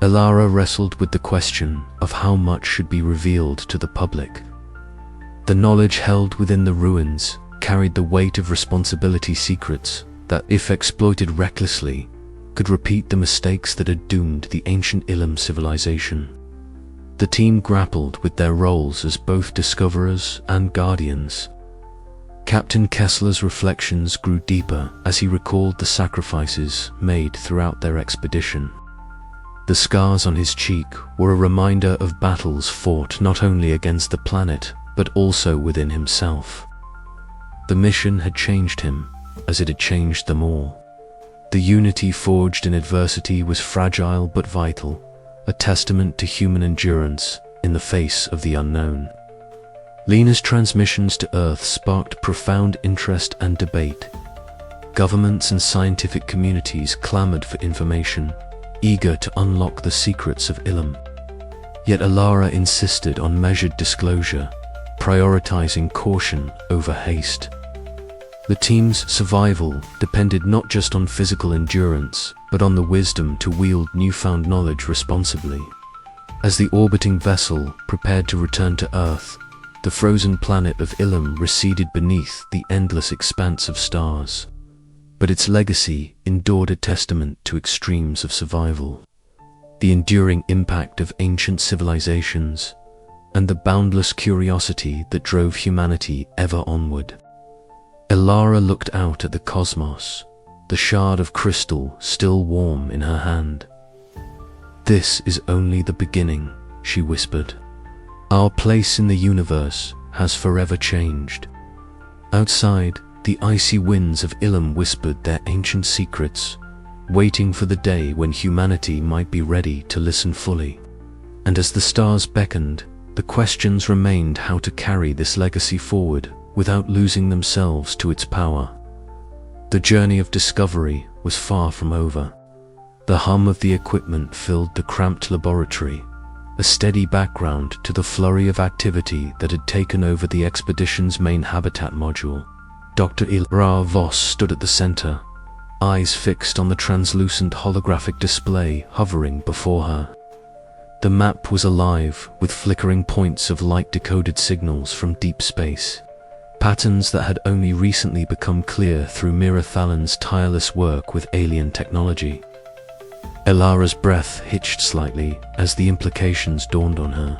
[SPEAKER 1] Elara wrestled with the question of how much should be revealed to the public. The knowledge held within the ruins carried the weight of responsibility, secrets that, if exploited recklessly, could repeat the mistakes that had doomed the ancient Ilum civilization. The team grappled with their roles as both discoverers and guardians. Captain Kessler's reflections grew deeper as he recalled the sacrifices made throughout their expedition. The scars on his cheek were a reminder of battles fought not only against the planet, but also within himself. The mission had changed him, as it had changed them all. The unity forged in adversity was fragile but vital, a testament to human endurance in the face of the unknown. Lena's transmissions to Earth sparked profound interest and debate. Governments and scientific communities clamored for information, eager to unlock the secrets of Ilum. Yet Elara insisted on measured disclosure, prioritizing caution over haste. The team's survival depended not just on physical endurance, but on the wisdom to wield newfound knowledge responsibly. As the orbiting vessel prepared to return to Earth, the frozen planet of Ilum receded beneath the endless expanse of stars. But its legacy endured, a testament to extremes of survival, the enduring impact of ancient civilizations, and the boundless curiosity that drove humanity ever onward. Elara looked out at the cosmos, the shard of crystal still warm in her hand. "This is only the beginning," she whispered. "Our place in the universe has forever changed." Outside, the icy winds of Ilum whispered their ancient secrets, waiting for the day when humanity might be ready to listen fully. And as the stars beckoned, The questions remained how to carry this legacy forward without losing themselves to its power. The journey of discovery was far from over. The hum of the equipment filled the cramped laboratory, a steady background to the flurry of activity that had taken over the expedition's main habitat module. Dr. Ilum Voss stood at the center, eyes fixed on the translucent holographic display hovering before her. The map was alive with flickering points of light-decoded signals from deep space, patterns that had only recently become clear through Mira Thalan's tireless work with alien technology. Elara's breath hitched slightly as the implications dawned on her.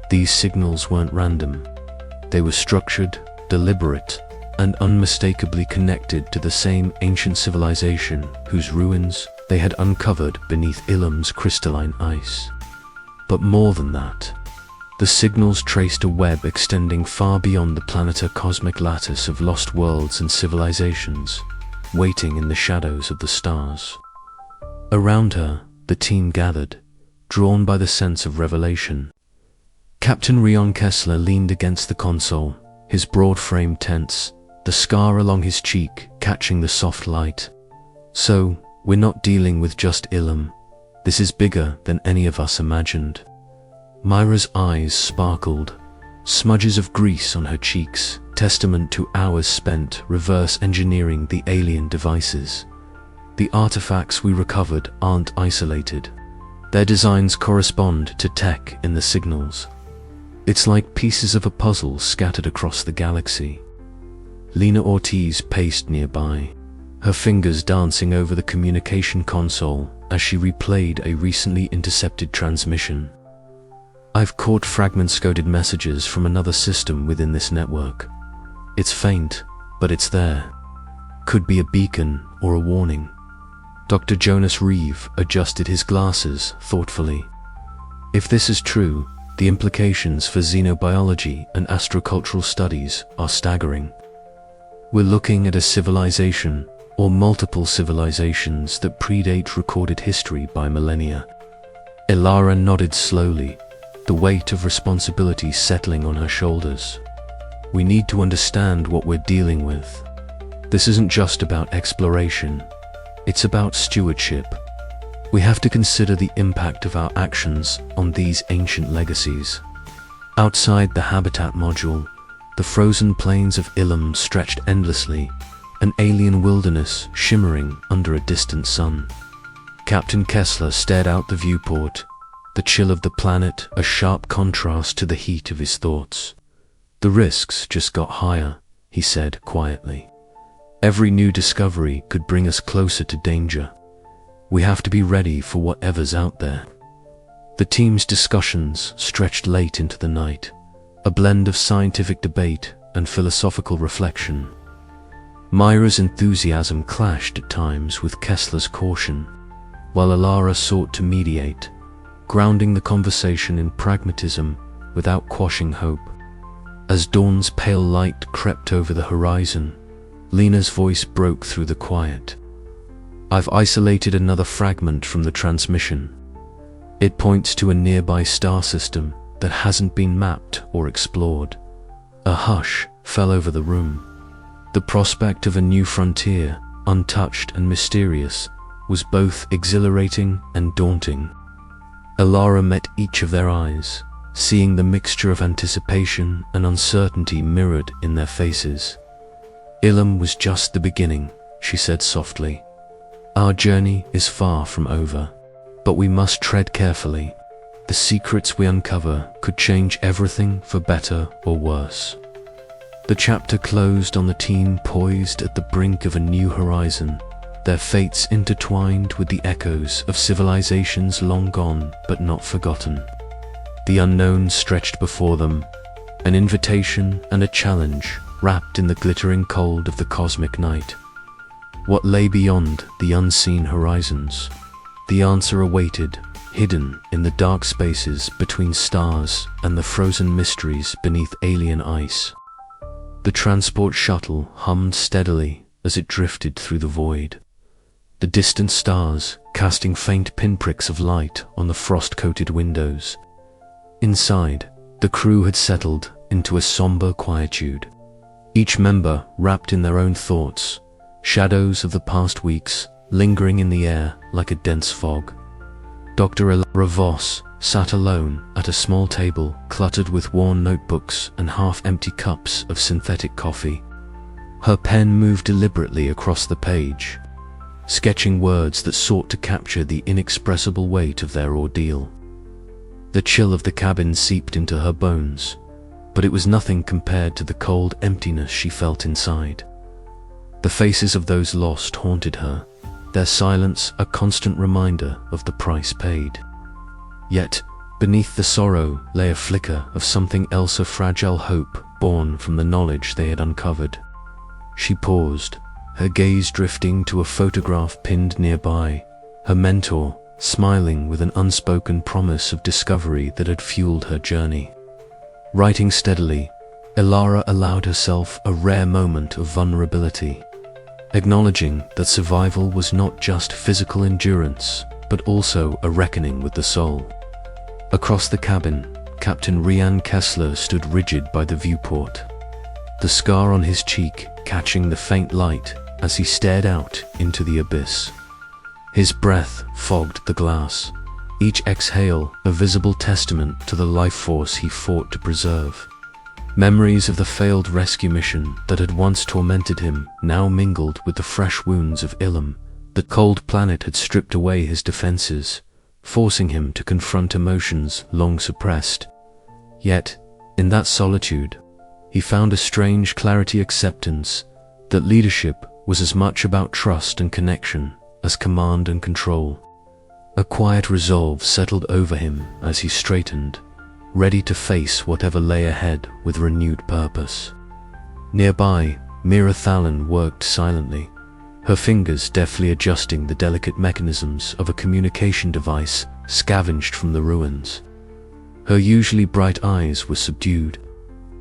[SPEAKER 1] These signals weren't random. They were structured, deliberate, and unmistakably connected to the same ancient civilization whose ruins they had uncovered beneath Ilum's crystalline ice. But more than that, the signals traced a web extending far beyond the planetary cosmic lattice of lost worlds and civilizations, waiting in the shadows of the stars. Around her, the team gathered, drawn by the sense of revelation. Captain Rion Kessler leaned against the console, his broad frame tense, the scar along his cheek catching the soft light. So, we're not dealing with just Ilum. This is bigger than any of us imagined. Myra's eyes sparkled, smudges of grease on her cheeks, testament to hours spent reverse engineering the alien devices. The artifacts we recovered aren't isolated. Their designs correspond to tech in the signals. It's like pieces of a puzzle scattered across the galaxy. Lena Ortiz paced nearby, her fingers dancing over the communication console as she replayed a recently intercepted transmission. I've caught fragment-coded messages from another system within this network. It's faint, but it's there. Could be a beacon or a warning. Dr. Jonas Reeve adjusted his glasses thoughtfully. If this is true, the implications for xenobiology and astrocultural studies are staggering. We're looking at a civilization, or multiple civilizations, that predate recorded history by millennia. Ilara nodded slowly, the weight of responsibility settling on her shoulders. We need to understand what we're dealing with. This isn't just about exploration. It's about stewardship. We have to consider the impact of our actions on these ancient legacies. Outside the habitat module, the frozen plains of Ilum stretched endlessly, an alien wilderness shimmering under a distant sun. Captain Kessler stared out the viewport, the chill of the planet a sharp contrast to the heat of his thoughts. The risks just got higher, he said quietly. Every new discovery could bring us closer to danger. We have to be ready for whatever's out there. The team's discussions stretched late into the night, a blend of scientific debate and philosophical reflection. Myra's enthusiasm clashed at times with Kessler's caution, while Ilara sought to mediate, grounding the conversation in pragmatism without quashing hope. As dawn's pale light crept over the horizon, Lena's voice broke through the quiet. I've isolated another fragment from the transmission. It points to a nearby star system that hasn't been mapped or explored. A hush fell over the room. The prospect of a new frontier, untouched and mysterious, was both exhilarating and daunting. Ilara met each of their eyes, seeing the mixture of anticipation and uncertainty mirrored in their faces. Ilum was just the beginning, she said softly. Our journey is far from over, but we must tread carefully. The secrets we uncover could change everything for better or worse. The chapter closed on the team poised at the brink of a new horizon, their fates intertwined with the echoes of civilizations long gone but not forgotten. The unknown stretched before them, an invitation and a challenge wrapped in the glittering cold of the cosmic night. What lay beyond the unseen horizons? The answer awaited, hidden in the dark spaces between stars and the frozen mysteries beneath alien ice. The transport shuttle hummed steadily as it drifted through the void, the distant stars casting faint pinpricks of light on the frost-coated windows. Inside, The crew had settled into a somber quietude, each member wrapped in their own thoughts, shadows of the past weeks lingering in the air like a dense fog. Dr. Ilum Voss sat alone at a small table cluttered with worn notebooks and half-empty cups of synthetic coffee. Her pen moved deliberately across the page, sketching words that sought to capture the inexpressible weight of their ordeal. The chill of the cabin seeped into her bones, but it was nothing compared to the cold emptiness she felt inside. The faces of those lost haunted her, their silence a constant reminder of the price paid. Yet, beneath the sorrow lay a flicker of something else, a fragile hope born from the knowledge they had uncovered. She paused, her gaze drifting to a photograph pinned nearby, her mentor smiling with an unspoken promise of discovery that had fueled her journey. Writing steadily, Ilara allowed herself a rare moment of vulnerability, acknowledging that survival was not just physical endurance, but also a reckoning with the soul. Across the cabin, Captain Rian Kessler stood rigid by the viewport, the scar on his cheek catching the faint light as he stared out into the abyss. His breath fogged the glass, each exhale a visible testament to the life force he fought to preserve. Memories of the failed rescue mission that had once tormented him now mingled with the fresh wounds of Ilum. The cold planet had stripped away his defenses, forcing him to confront emotions long suppressed. Yet, in that solitude, he found a strange clarity, acceptance that leadership was as much about trust and connection as command and control. A quiet resolve settled over him as he straightened, ready to face whatever lay ahead with renewed purpose. Nearby, Mira Thalon worked silently, her fingers deftly adjusting the delicate mechanisms of a communication device scavenged from the ruins. Her usually bright eyes were subdued,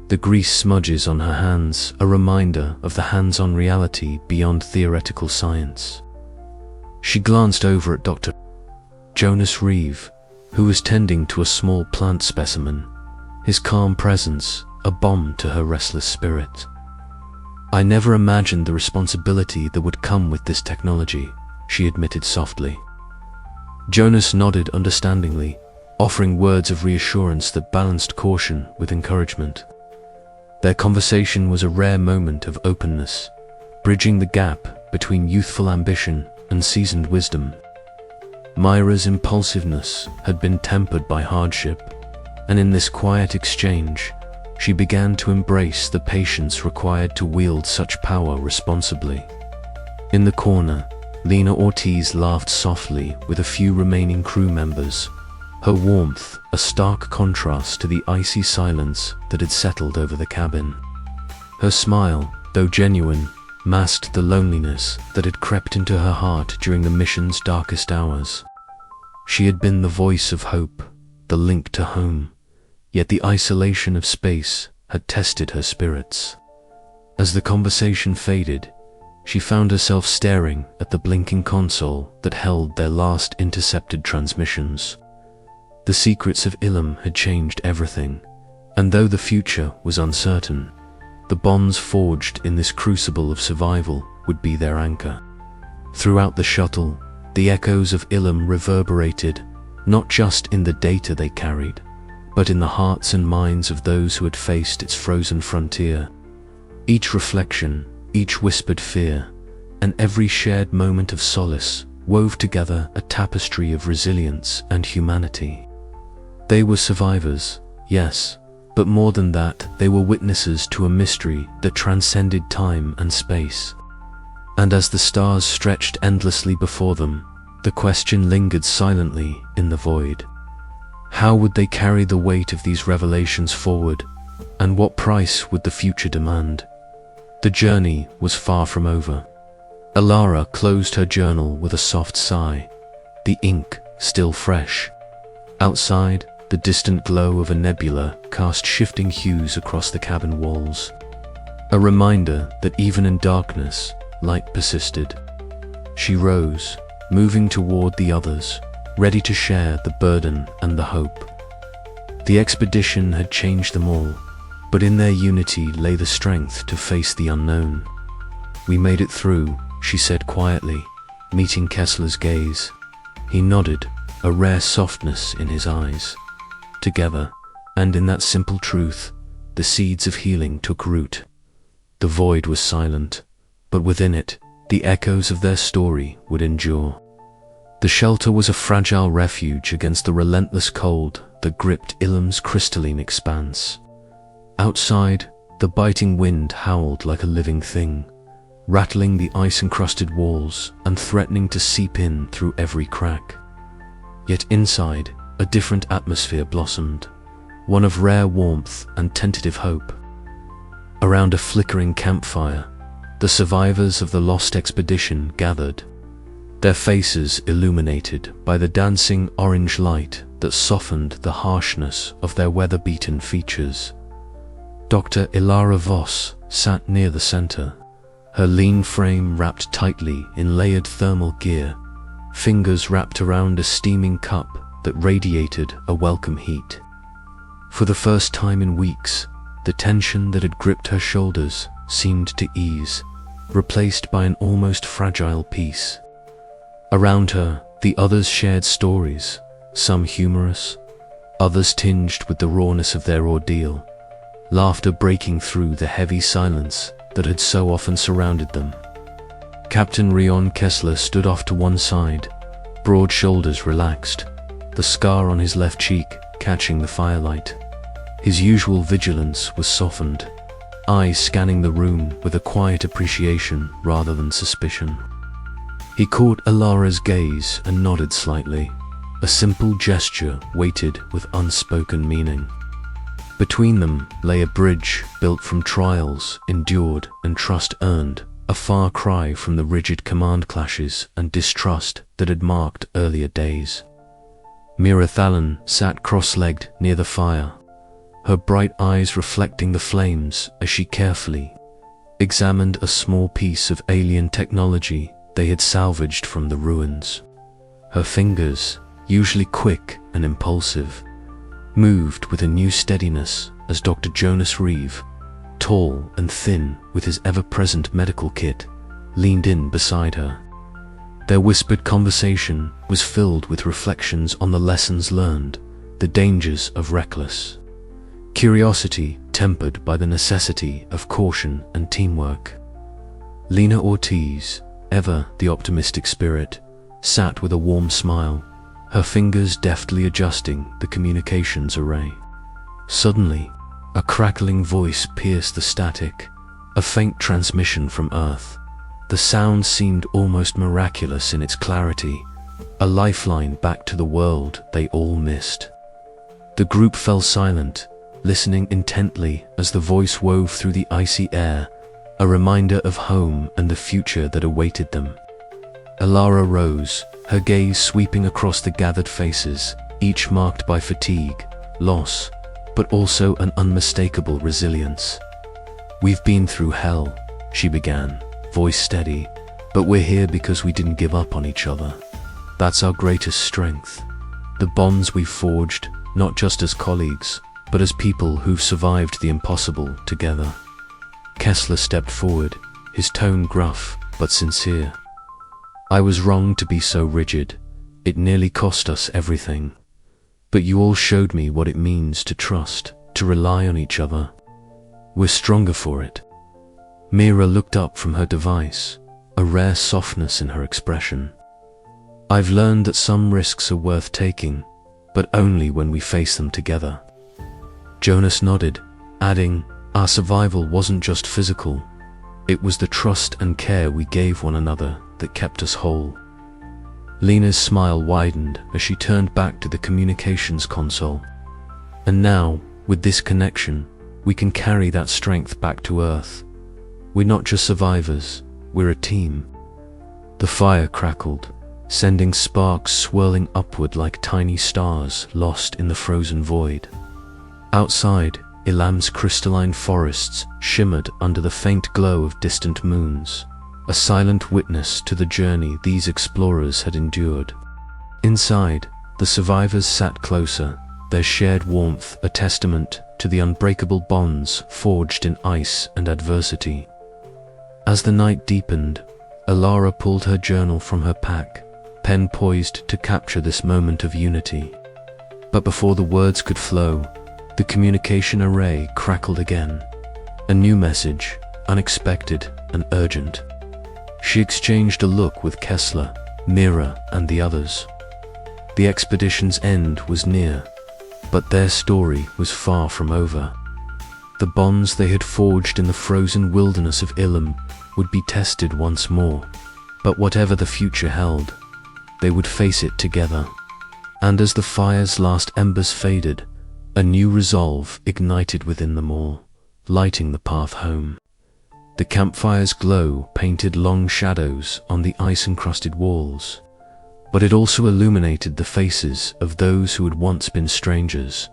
[SPEAKER 1] the grease smudges on her hands a reminder of the hands-on reality beyond theoretical science. She glanced over at Dr. Jonas Reeve, who was tending to a small plant specimen, his calm presence a balm to her restless spirit. "I never imagined the responsibility that would come with this technology," she admitted softly. Jonas nodded understandingly, offering words of reassurance that balanced caution with encouragement. Their conversation was a rare moment of openness, bridging the gap between youthful ambition and seasoned wisdom. Myra's impulsiveness had been tempered by hardship, and in this quiet exchange, she began to embrace the patience required to wield such power responsibly. In the corner, Lena Ortiz laughed softly with a few remaining crew members, her warmth a stark contrast to the icy silence that had settled over the cabin. Her smile, though genuine, masked the loneliness that had crept into her heart during the mission's darkest hours. She had been the voice of hope, the link to home, yet the isolation of space had tested her spirits. As the conversation faded, she found herself staring at the blinking console that held their last intercepted transmissions. The secrets of Ilum had changed everything, and though the future was uncertain, the bonds forged in this crucible of survival would be their anchor. Throughout the shuttle, the echoes of Ilum reverberated, not just in the data they carried, but in the hearts and minds of those who had faced its frozen frontier. Each reflection, each whispered fear, and every shared moment of solace wove together a tapestry of resilience and humanity. They were survivors, yes, but more than that, they were witnesses to a mystery that transcended time and space. And as the stars stretched endlessly before them, the question lingered silently in the void. How would they carry the weight of these revelations forward, and what price would the future demand? The journey was far from over. Ilara closed her journal with a soft sigh, the ink still fresh. Outside, the distant glow of a nebula cast shifting hues across the cabin walls, a reminder that even in darkness, light persisted. She rose, moving toward the others, ready to share the burden and the hope. The expedition had changed them all, but in their unity lay the strength to face the unknown. "We made it through," she said quietly, meeting Kessler's gaze. He nodded, a rare softness in his eyes. Together, and in that simple truth, the seeds of healing took root. The void was silent, but within it, the echoes of their story would endure. The shelter was a fragile refuge against the relentless cold that gripped Ilum's crystalline expanse. Outside, the biting wind howled like a living thing, rattling the ice-encrusted walls and threatening to seep in through every crack. Yet inside, a different atmosphere blossomed, one of rare warmth and tentative hope. Around a flickering campfire, the survivors of the lost expedition gathered, their faces illuminated by the dancing orange light that softened the harshness of their weather-beaten features. Dr. Ilara Voss sat near the center, her lean frame wrapped tightly in layered thermal gear, fingers wrapped around a steaming cup that radiated a welcome heat. For the first time in weeks, the tension that had gripped her shoulders seemed to ease, replaced by an almost fragile peace. Around her, the others shared stories, some humorous, others tinged with the rawness of their ordeal, laughter breaking through the heavy silence that had so often surrounded them. Captain Rion Kessler stood off to one side, broad shoulders relaxed, the scar on his left cheek catching the firelight. His usual vigilance was softened, eyes scanning the room with a quiet appreciation rather than suspicion. He caught Ilara's gaze and nodded slightly, a simple gesture weighted with unspoken meaning. Between them lay a bridge built from trials endured and trust earned, a far cry from the rigid command clashes and distrust that had marked earlier days. Mira Thalon sat cross-legged near the fire, her bright eyes reflecting the flames as she carefully examined a small piece of alien technology they had salvaged from the ruins. Her fingers, usually quick and impulsive, moved with a new steadiness as Dr. Jonas Reeve, tall and thin with his ever-present medical kit, leaned in beside her. Their whispered conversation was filled with reflections on the lessons learned, the dangers of reckless curiosity tempered by the necessity of caution and teamwork. Lena Ortiz, ever the optimistic spirit, sat with a warm smile, her fingers deftly adjusting the communications array. Suddenly, a crackling voice pierced the static, a faint transmission from Earth. The sound seemed almost miraculous in its clarity, a lifeline back to the world they all missed. The group fell silent, listening intently as the voice wove through the icy air, a reminder of home and the future that awaited them. Ilara rose, her gaze sweeping across the gathered faces, each marked by fatigue, loss, but also an unmistakable resilience. "We've been through hell," she began, voice steady, "but we're here because we didn't give up on each other. That's our greatest strength. The bonds we've forged, not just as colleagues, but as people who've survived the impossible together." Kessler stepped forward, his tone gruff but sincere. "I was wrong to be so rigid. It nearly cost us everything. But you all showed me what it means to trust, to rely on each other. We're stronger for it." Mira looked up from her device, a rare softness in her expression. "I've learned that some risks are worth taking, but only when we face them together." Jonas nodded, adding, "Our survival wasn't just physical. It was the trust and care we gave one another that kept us whole." Lena's smile widened as she turned back to the communications console. "And now, with this connection, we can carry that strength back to Earth. We're not just survivors, we're a team." The fire crackled, sending sparks swirling upward like tiny stars lost in the frozen void. Outside, Ilum's crystalline forests shimmered under the faint glow of distant moons, a silent witness to the journey these explorers had endured. Inside, the survivors sat closer, their shared warmth a testament to the unbreakable bonds forged in ice and adversity. As the night deepened, Alara pulled her journal from her pack, pen poised to capture this moment of unity. But before the words could flow, the communication array crackled again. A new message, unexpected and urgent. She exchanged a look with Kessler, Mira, and the others. The expedition's end was near, but their story was far from over. The bonds they had forged in the frozen wilderness of Ilum would be tested once more, but whatever the future held, they would face it together. And as the fire's last embers faded, a new resolve ignited within them all, lighting the path home. The campfire's glow painted long shadows on the ice-encrusted walls, but it also illuminated the faces of those who had once been strangers,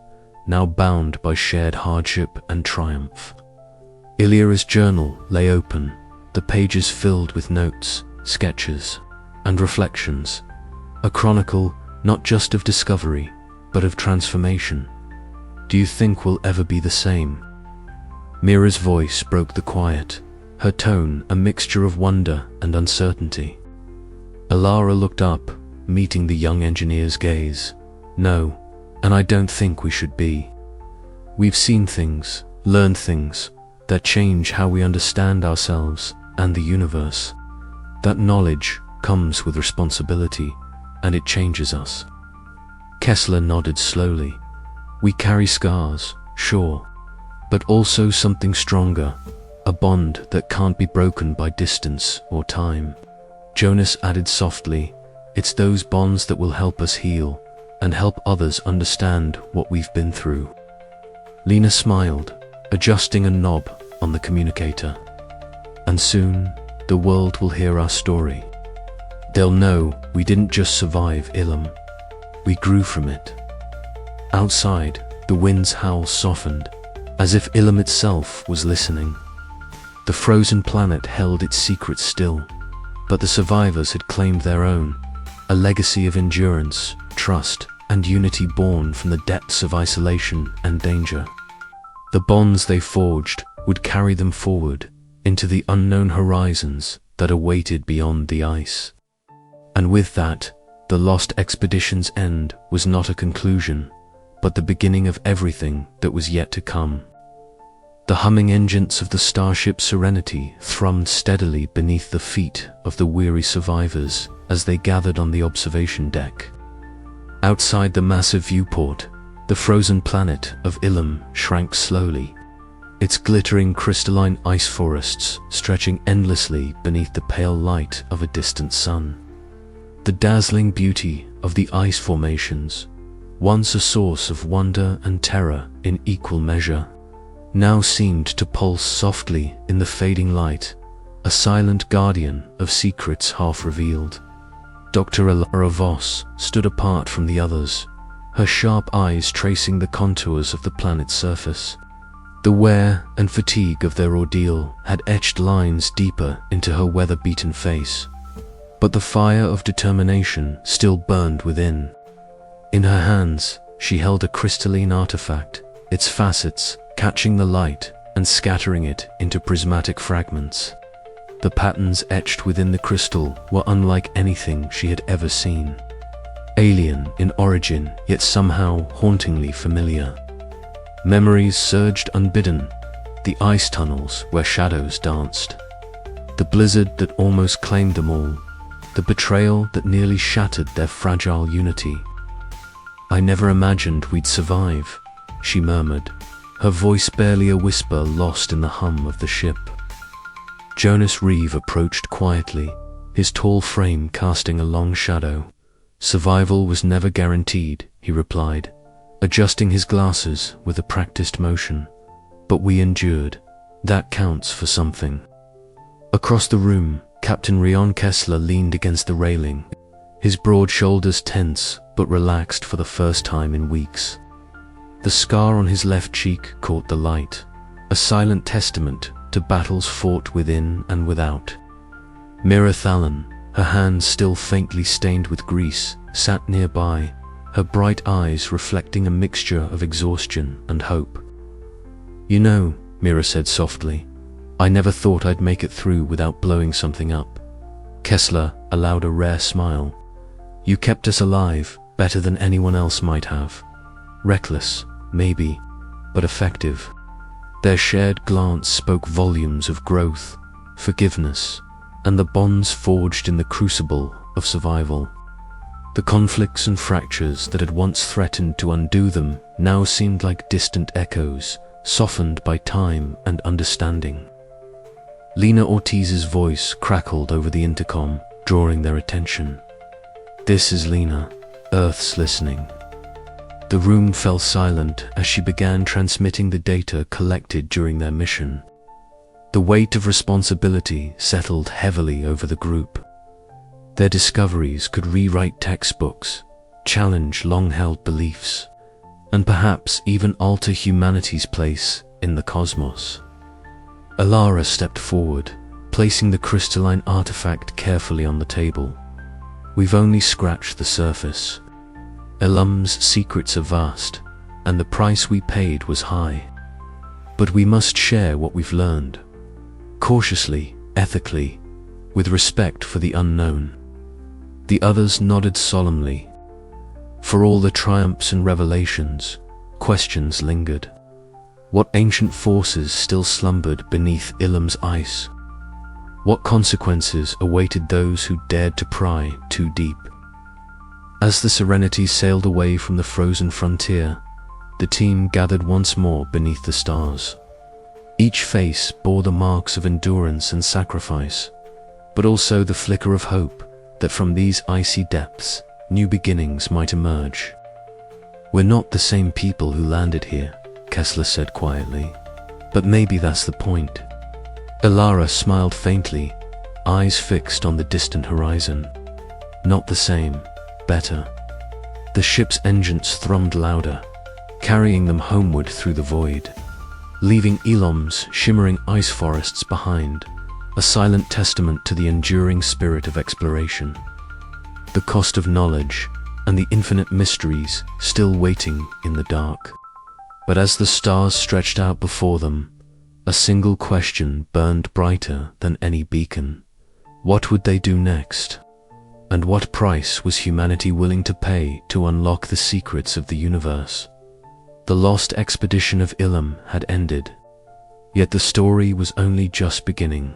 [SPEAKER 1] now bound by shared hardship and triumph. Illyra's journal lay open, the pages filled with notes, sketches, and reflections, a chronicle not just of discovery, but of transformation. Do you think we'll ever be the same? Mira's voice broke the quiet, her tone a mixture of wonder and uncertainty. Alara looked up, meeting the young engineer's gaze. No, and I don't think we should be. We've seen things, learned things, that change how we understand ourselves and the universe. That knowledge comes with responsibility, and it changes us. Kessler nodded slowly. We carry scars, sure, but also something stronger, a bond that can't be broken by distance or time. Jonas added softly, it's those bonds that will help us heal and help others understand what we've been through. Lena smiled, adjusting a knob on the communicator. And soon, the world will hear our story. They'll know we didn't just survive Ilum, we grew from it. Outside, the wind's howl softened, as if Ilum itself was listening. The frozen planet held its secrets still, but the survivors had claimed their own, a legacy of endurance, trust, and unity born from the depths of isolation and danger. The bonds they forged would carry them forward into the unknown horizons that awaited beyond the ice. And with that, the lost expedition's end was not a conclusion, but the beginning of everything that was yet to come. The humming engines of the starship Serenity thrummed steadily beneath the feet of the weary survivors as they gathered on the observation deck. Outside the massive viewport, the frozen planet of Ilum shrank slowly, its glittering crystalline ice forests stretching endlessly beneath the pale light of a distant sun. The dazzling beauty of the ice formations, once a source of wonder and terror in equal measure, now seemed to pulse softly in the fading light, a silent guardian of secrets half revealed. Dr. Alara Voss stood apart from the others, her sharp eyes tracing the contours of the planet's surface. The wear and fatigue of their ordeal had etched lines deeper into her weather-beaten face, but the fire of determination still burned within. In her hands, she held a crystalline artifact, its facets catching the light and scattering it into prismatic fragments. The patterns etched within the crystal were unlike anything she had ever seen. Alien in origin, yet somehow hauntingly familiar. Memories surged unbidden, the ice tunnels where shadows danced. The blizzard that almost claimed them all, the betrayal that nearly shattered their fragile unity. I never imagined we'd survive, she murmured, her voice barely a whisper lost in the hum of the ship. Jonas Reeve approached quietly, his tall frame casting a long shadow. Survival was never guaranteed, he replied, adjusting his glasses with a practiced motion. But we endured. That counts for something. Across the room, Captain Rion Kessler leaned against the railing, his broad shoulders tense but relaxed for the first time in weeks. The scar on his left cheek caught the light, a silent testament to battles fought within and without. Mira Thalon, her hands still faintly stained with grease, sat nearby, her bright eyes reflecting a mixture of exhaustion and hope. "You know," Mira said softly, "I never thought I'd make it through without blowing something up." Kessler allowed a rare smile. "You kept us alive better than anyone else might have. Reckless, maybe, but effective." Their shared glance spoke volumes of growth, forgiveness, and the bonds forged in the crucible of survival. The conflicts and fractures that had once threatened to undo them now seemed like distant echoes, softened by time and understanding. Lena Ortiz's voice crackled over the intercom, drawing their attention. "This is Lena. Earth's listening." The room fell silent as she began transmitting the data collected during their mission. The weight of responsibility settled heavily over the group. Their discoveries could rewrite textbooks, challenge long-held beliefs, and perhaps even alter humanity's place in the cosmos. Alara stepped forward, placing the crystalline artifact carefully on the table. "We've only scratched the surface. Ilum's secrets are vast, and the price we paid was high. But we must share what we've learned. Cautiously, ethically, with respect for the unknown." The others nodded solemnly. For all the triumphs and revelations, questions lingered. What ancient forces still slumbered beneath Ilum's ice? What consequences awaited those who dared to pry too deep? As the Serenity sailed away from the frozen frontier, the team gathered once more beneath the stars. Each face bore the marks of endurance and sacrifice, but also the flicker of hope that from these icy depths, new beginnings might emerge. "We're not the same people who landed here," Kessler said quietly, "but maybe that's the point." Alara smiled faintly, eyes fixed on the distant horizon. "Not the same. Better." The ship's engines thrummed louder, carrying them homeward through the void, leaving Ilum's shimmering ice forests behind, a silent testament to the enduring spirit of exploration. The cost of knowledge and the infinite mysteries still waiting in the dark. But as the stars stretched out before them, a single question burned brighter than any beacon. What would they do next? And what price was humanity willing to pay to unlock the secrets of the universe? The lost expedition of Ilum had ended, yet the story was only just beginning.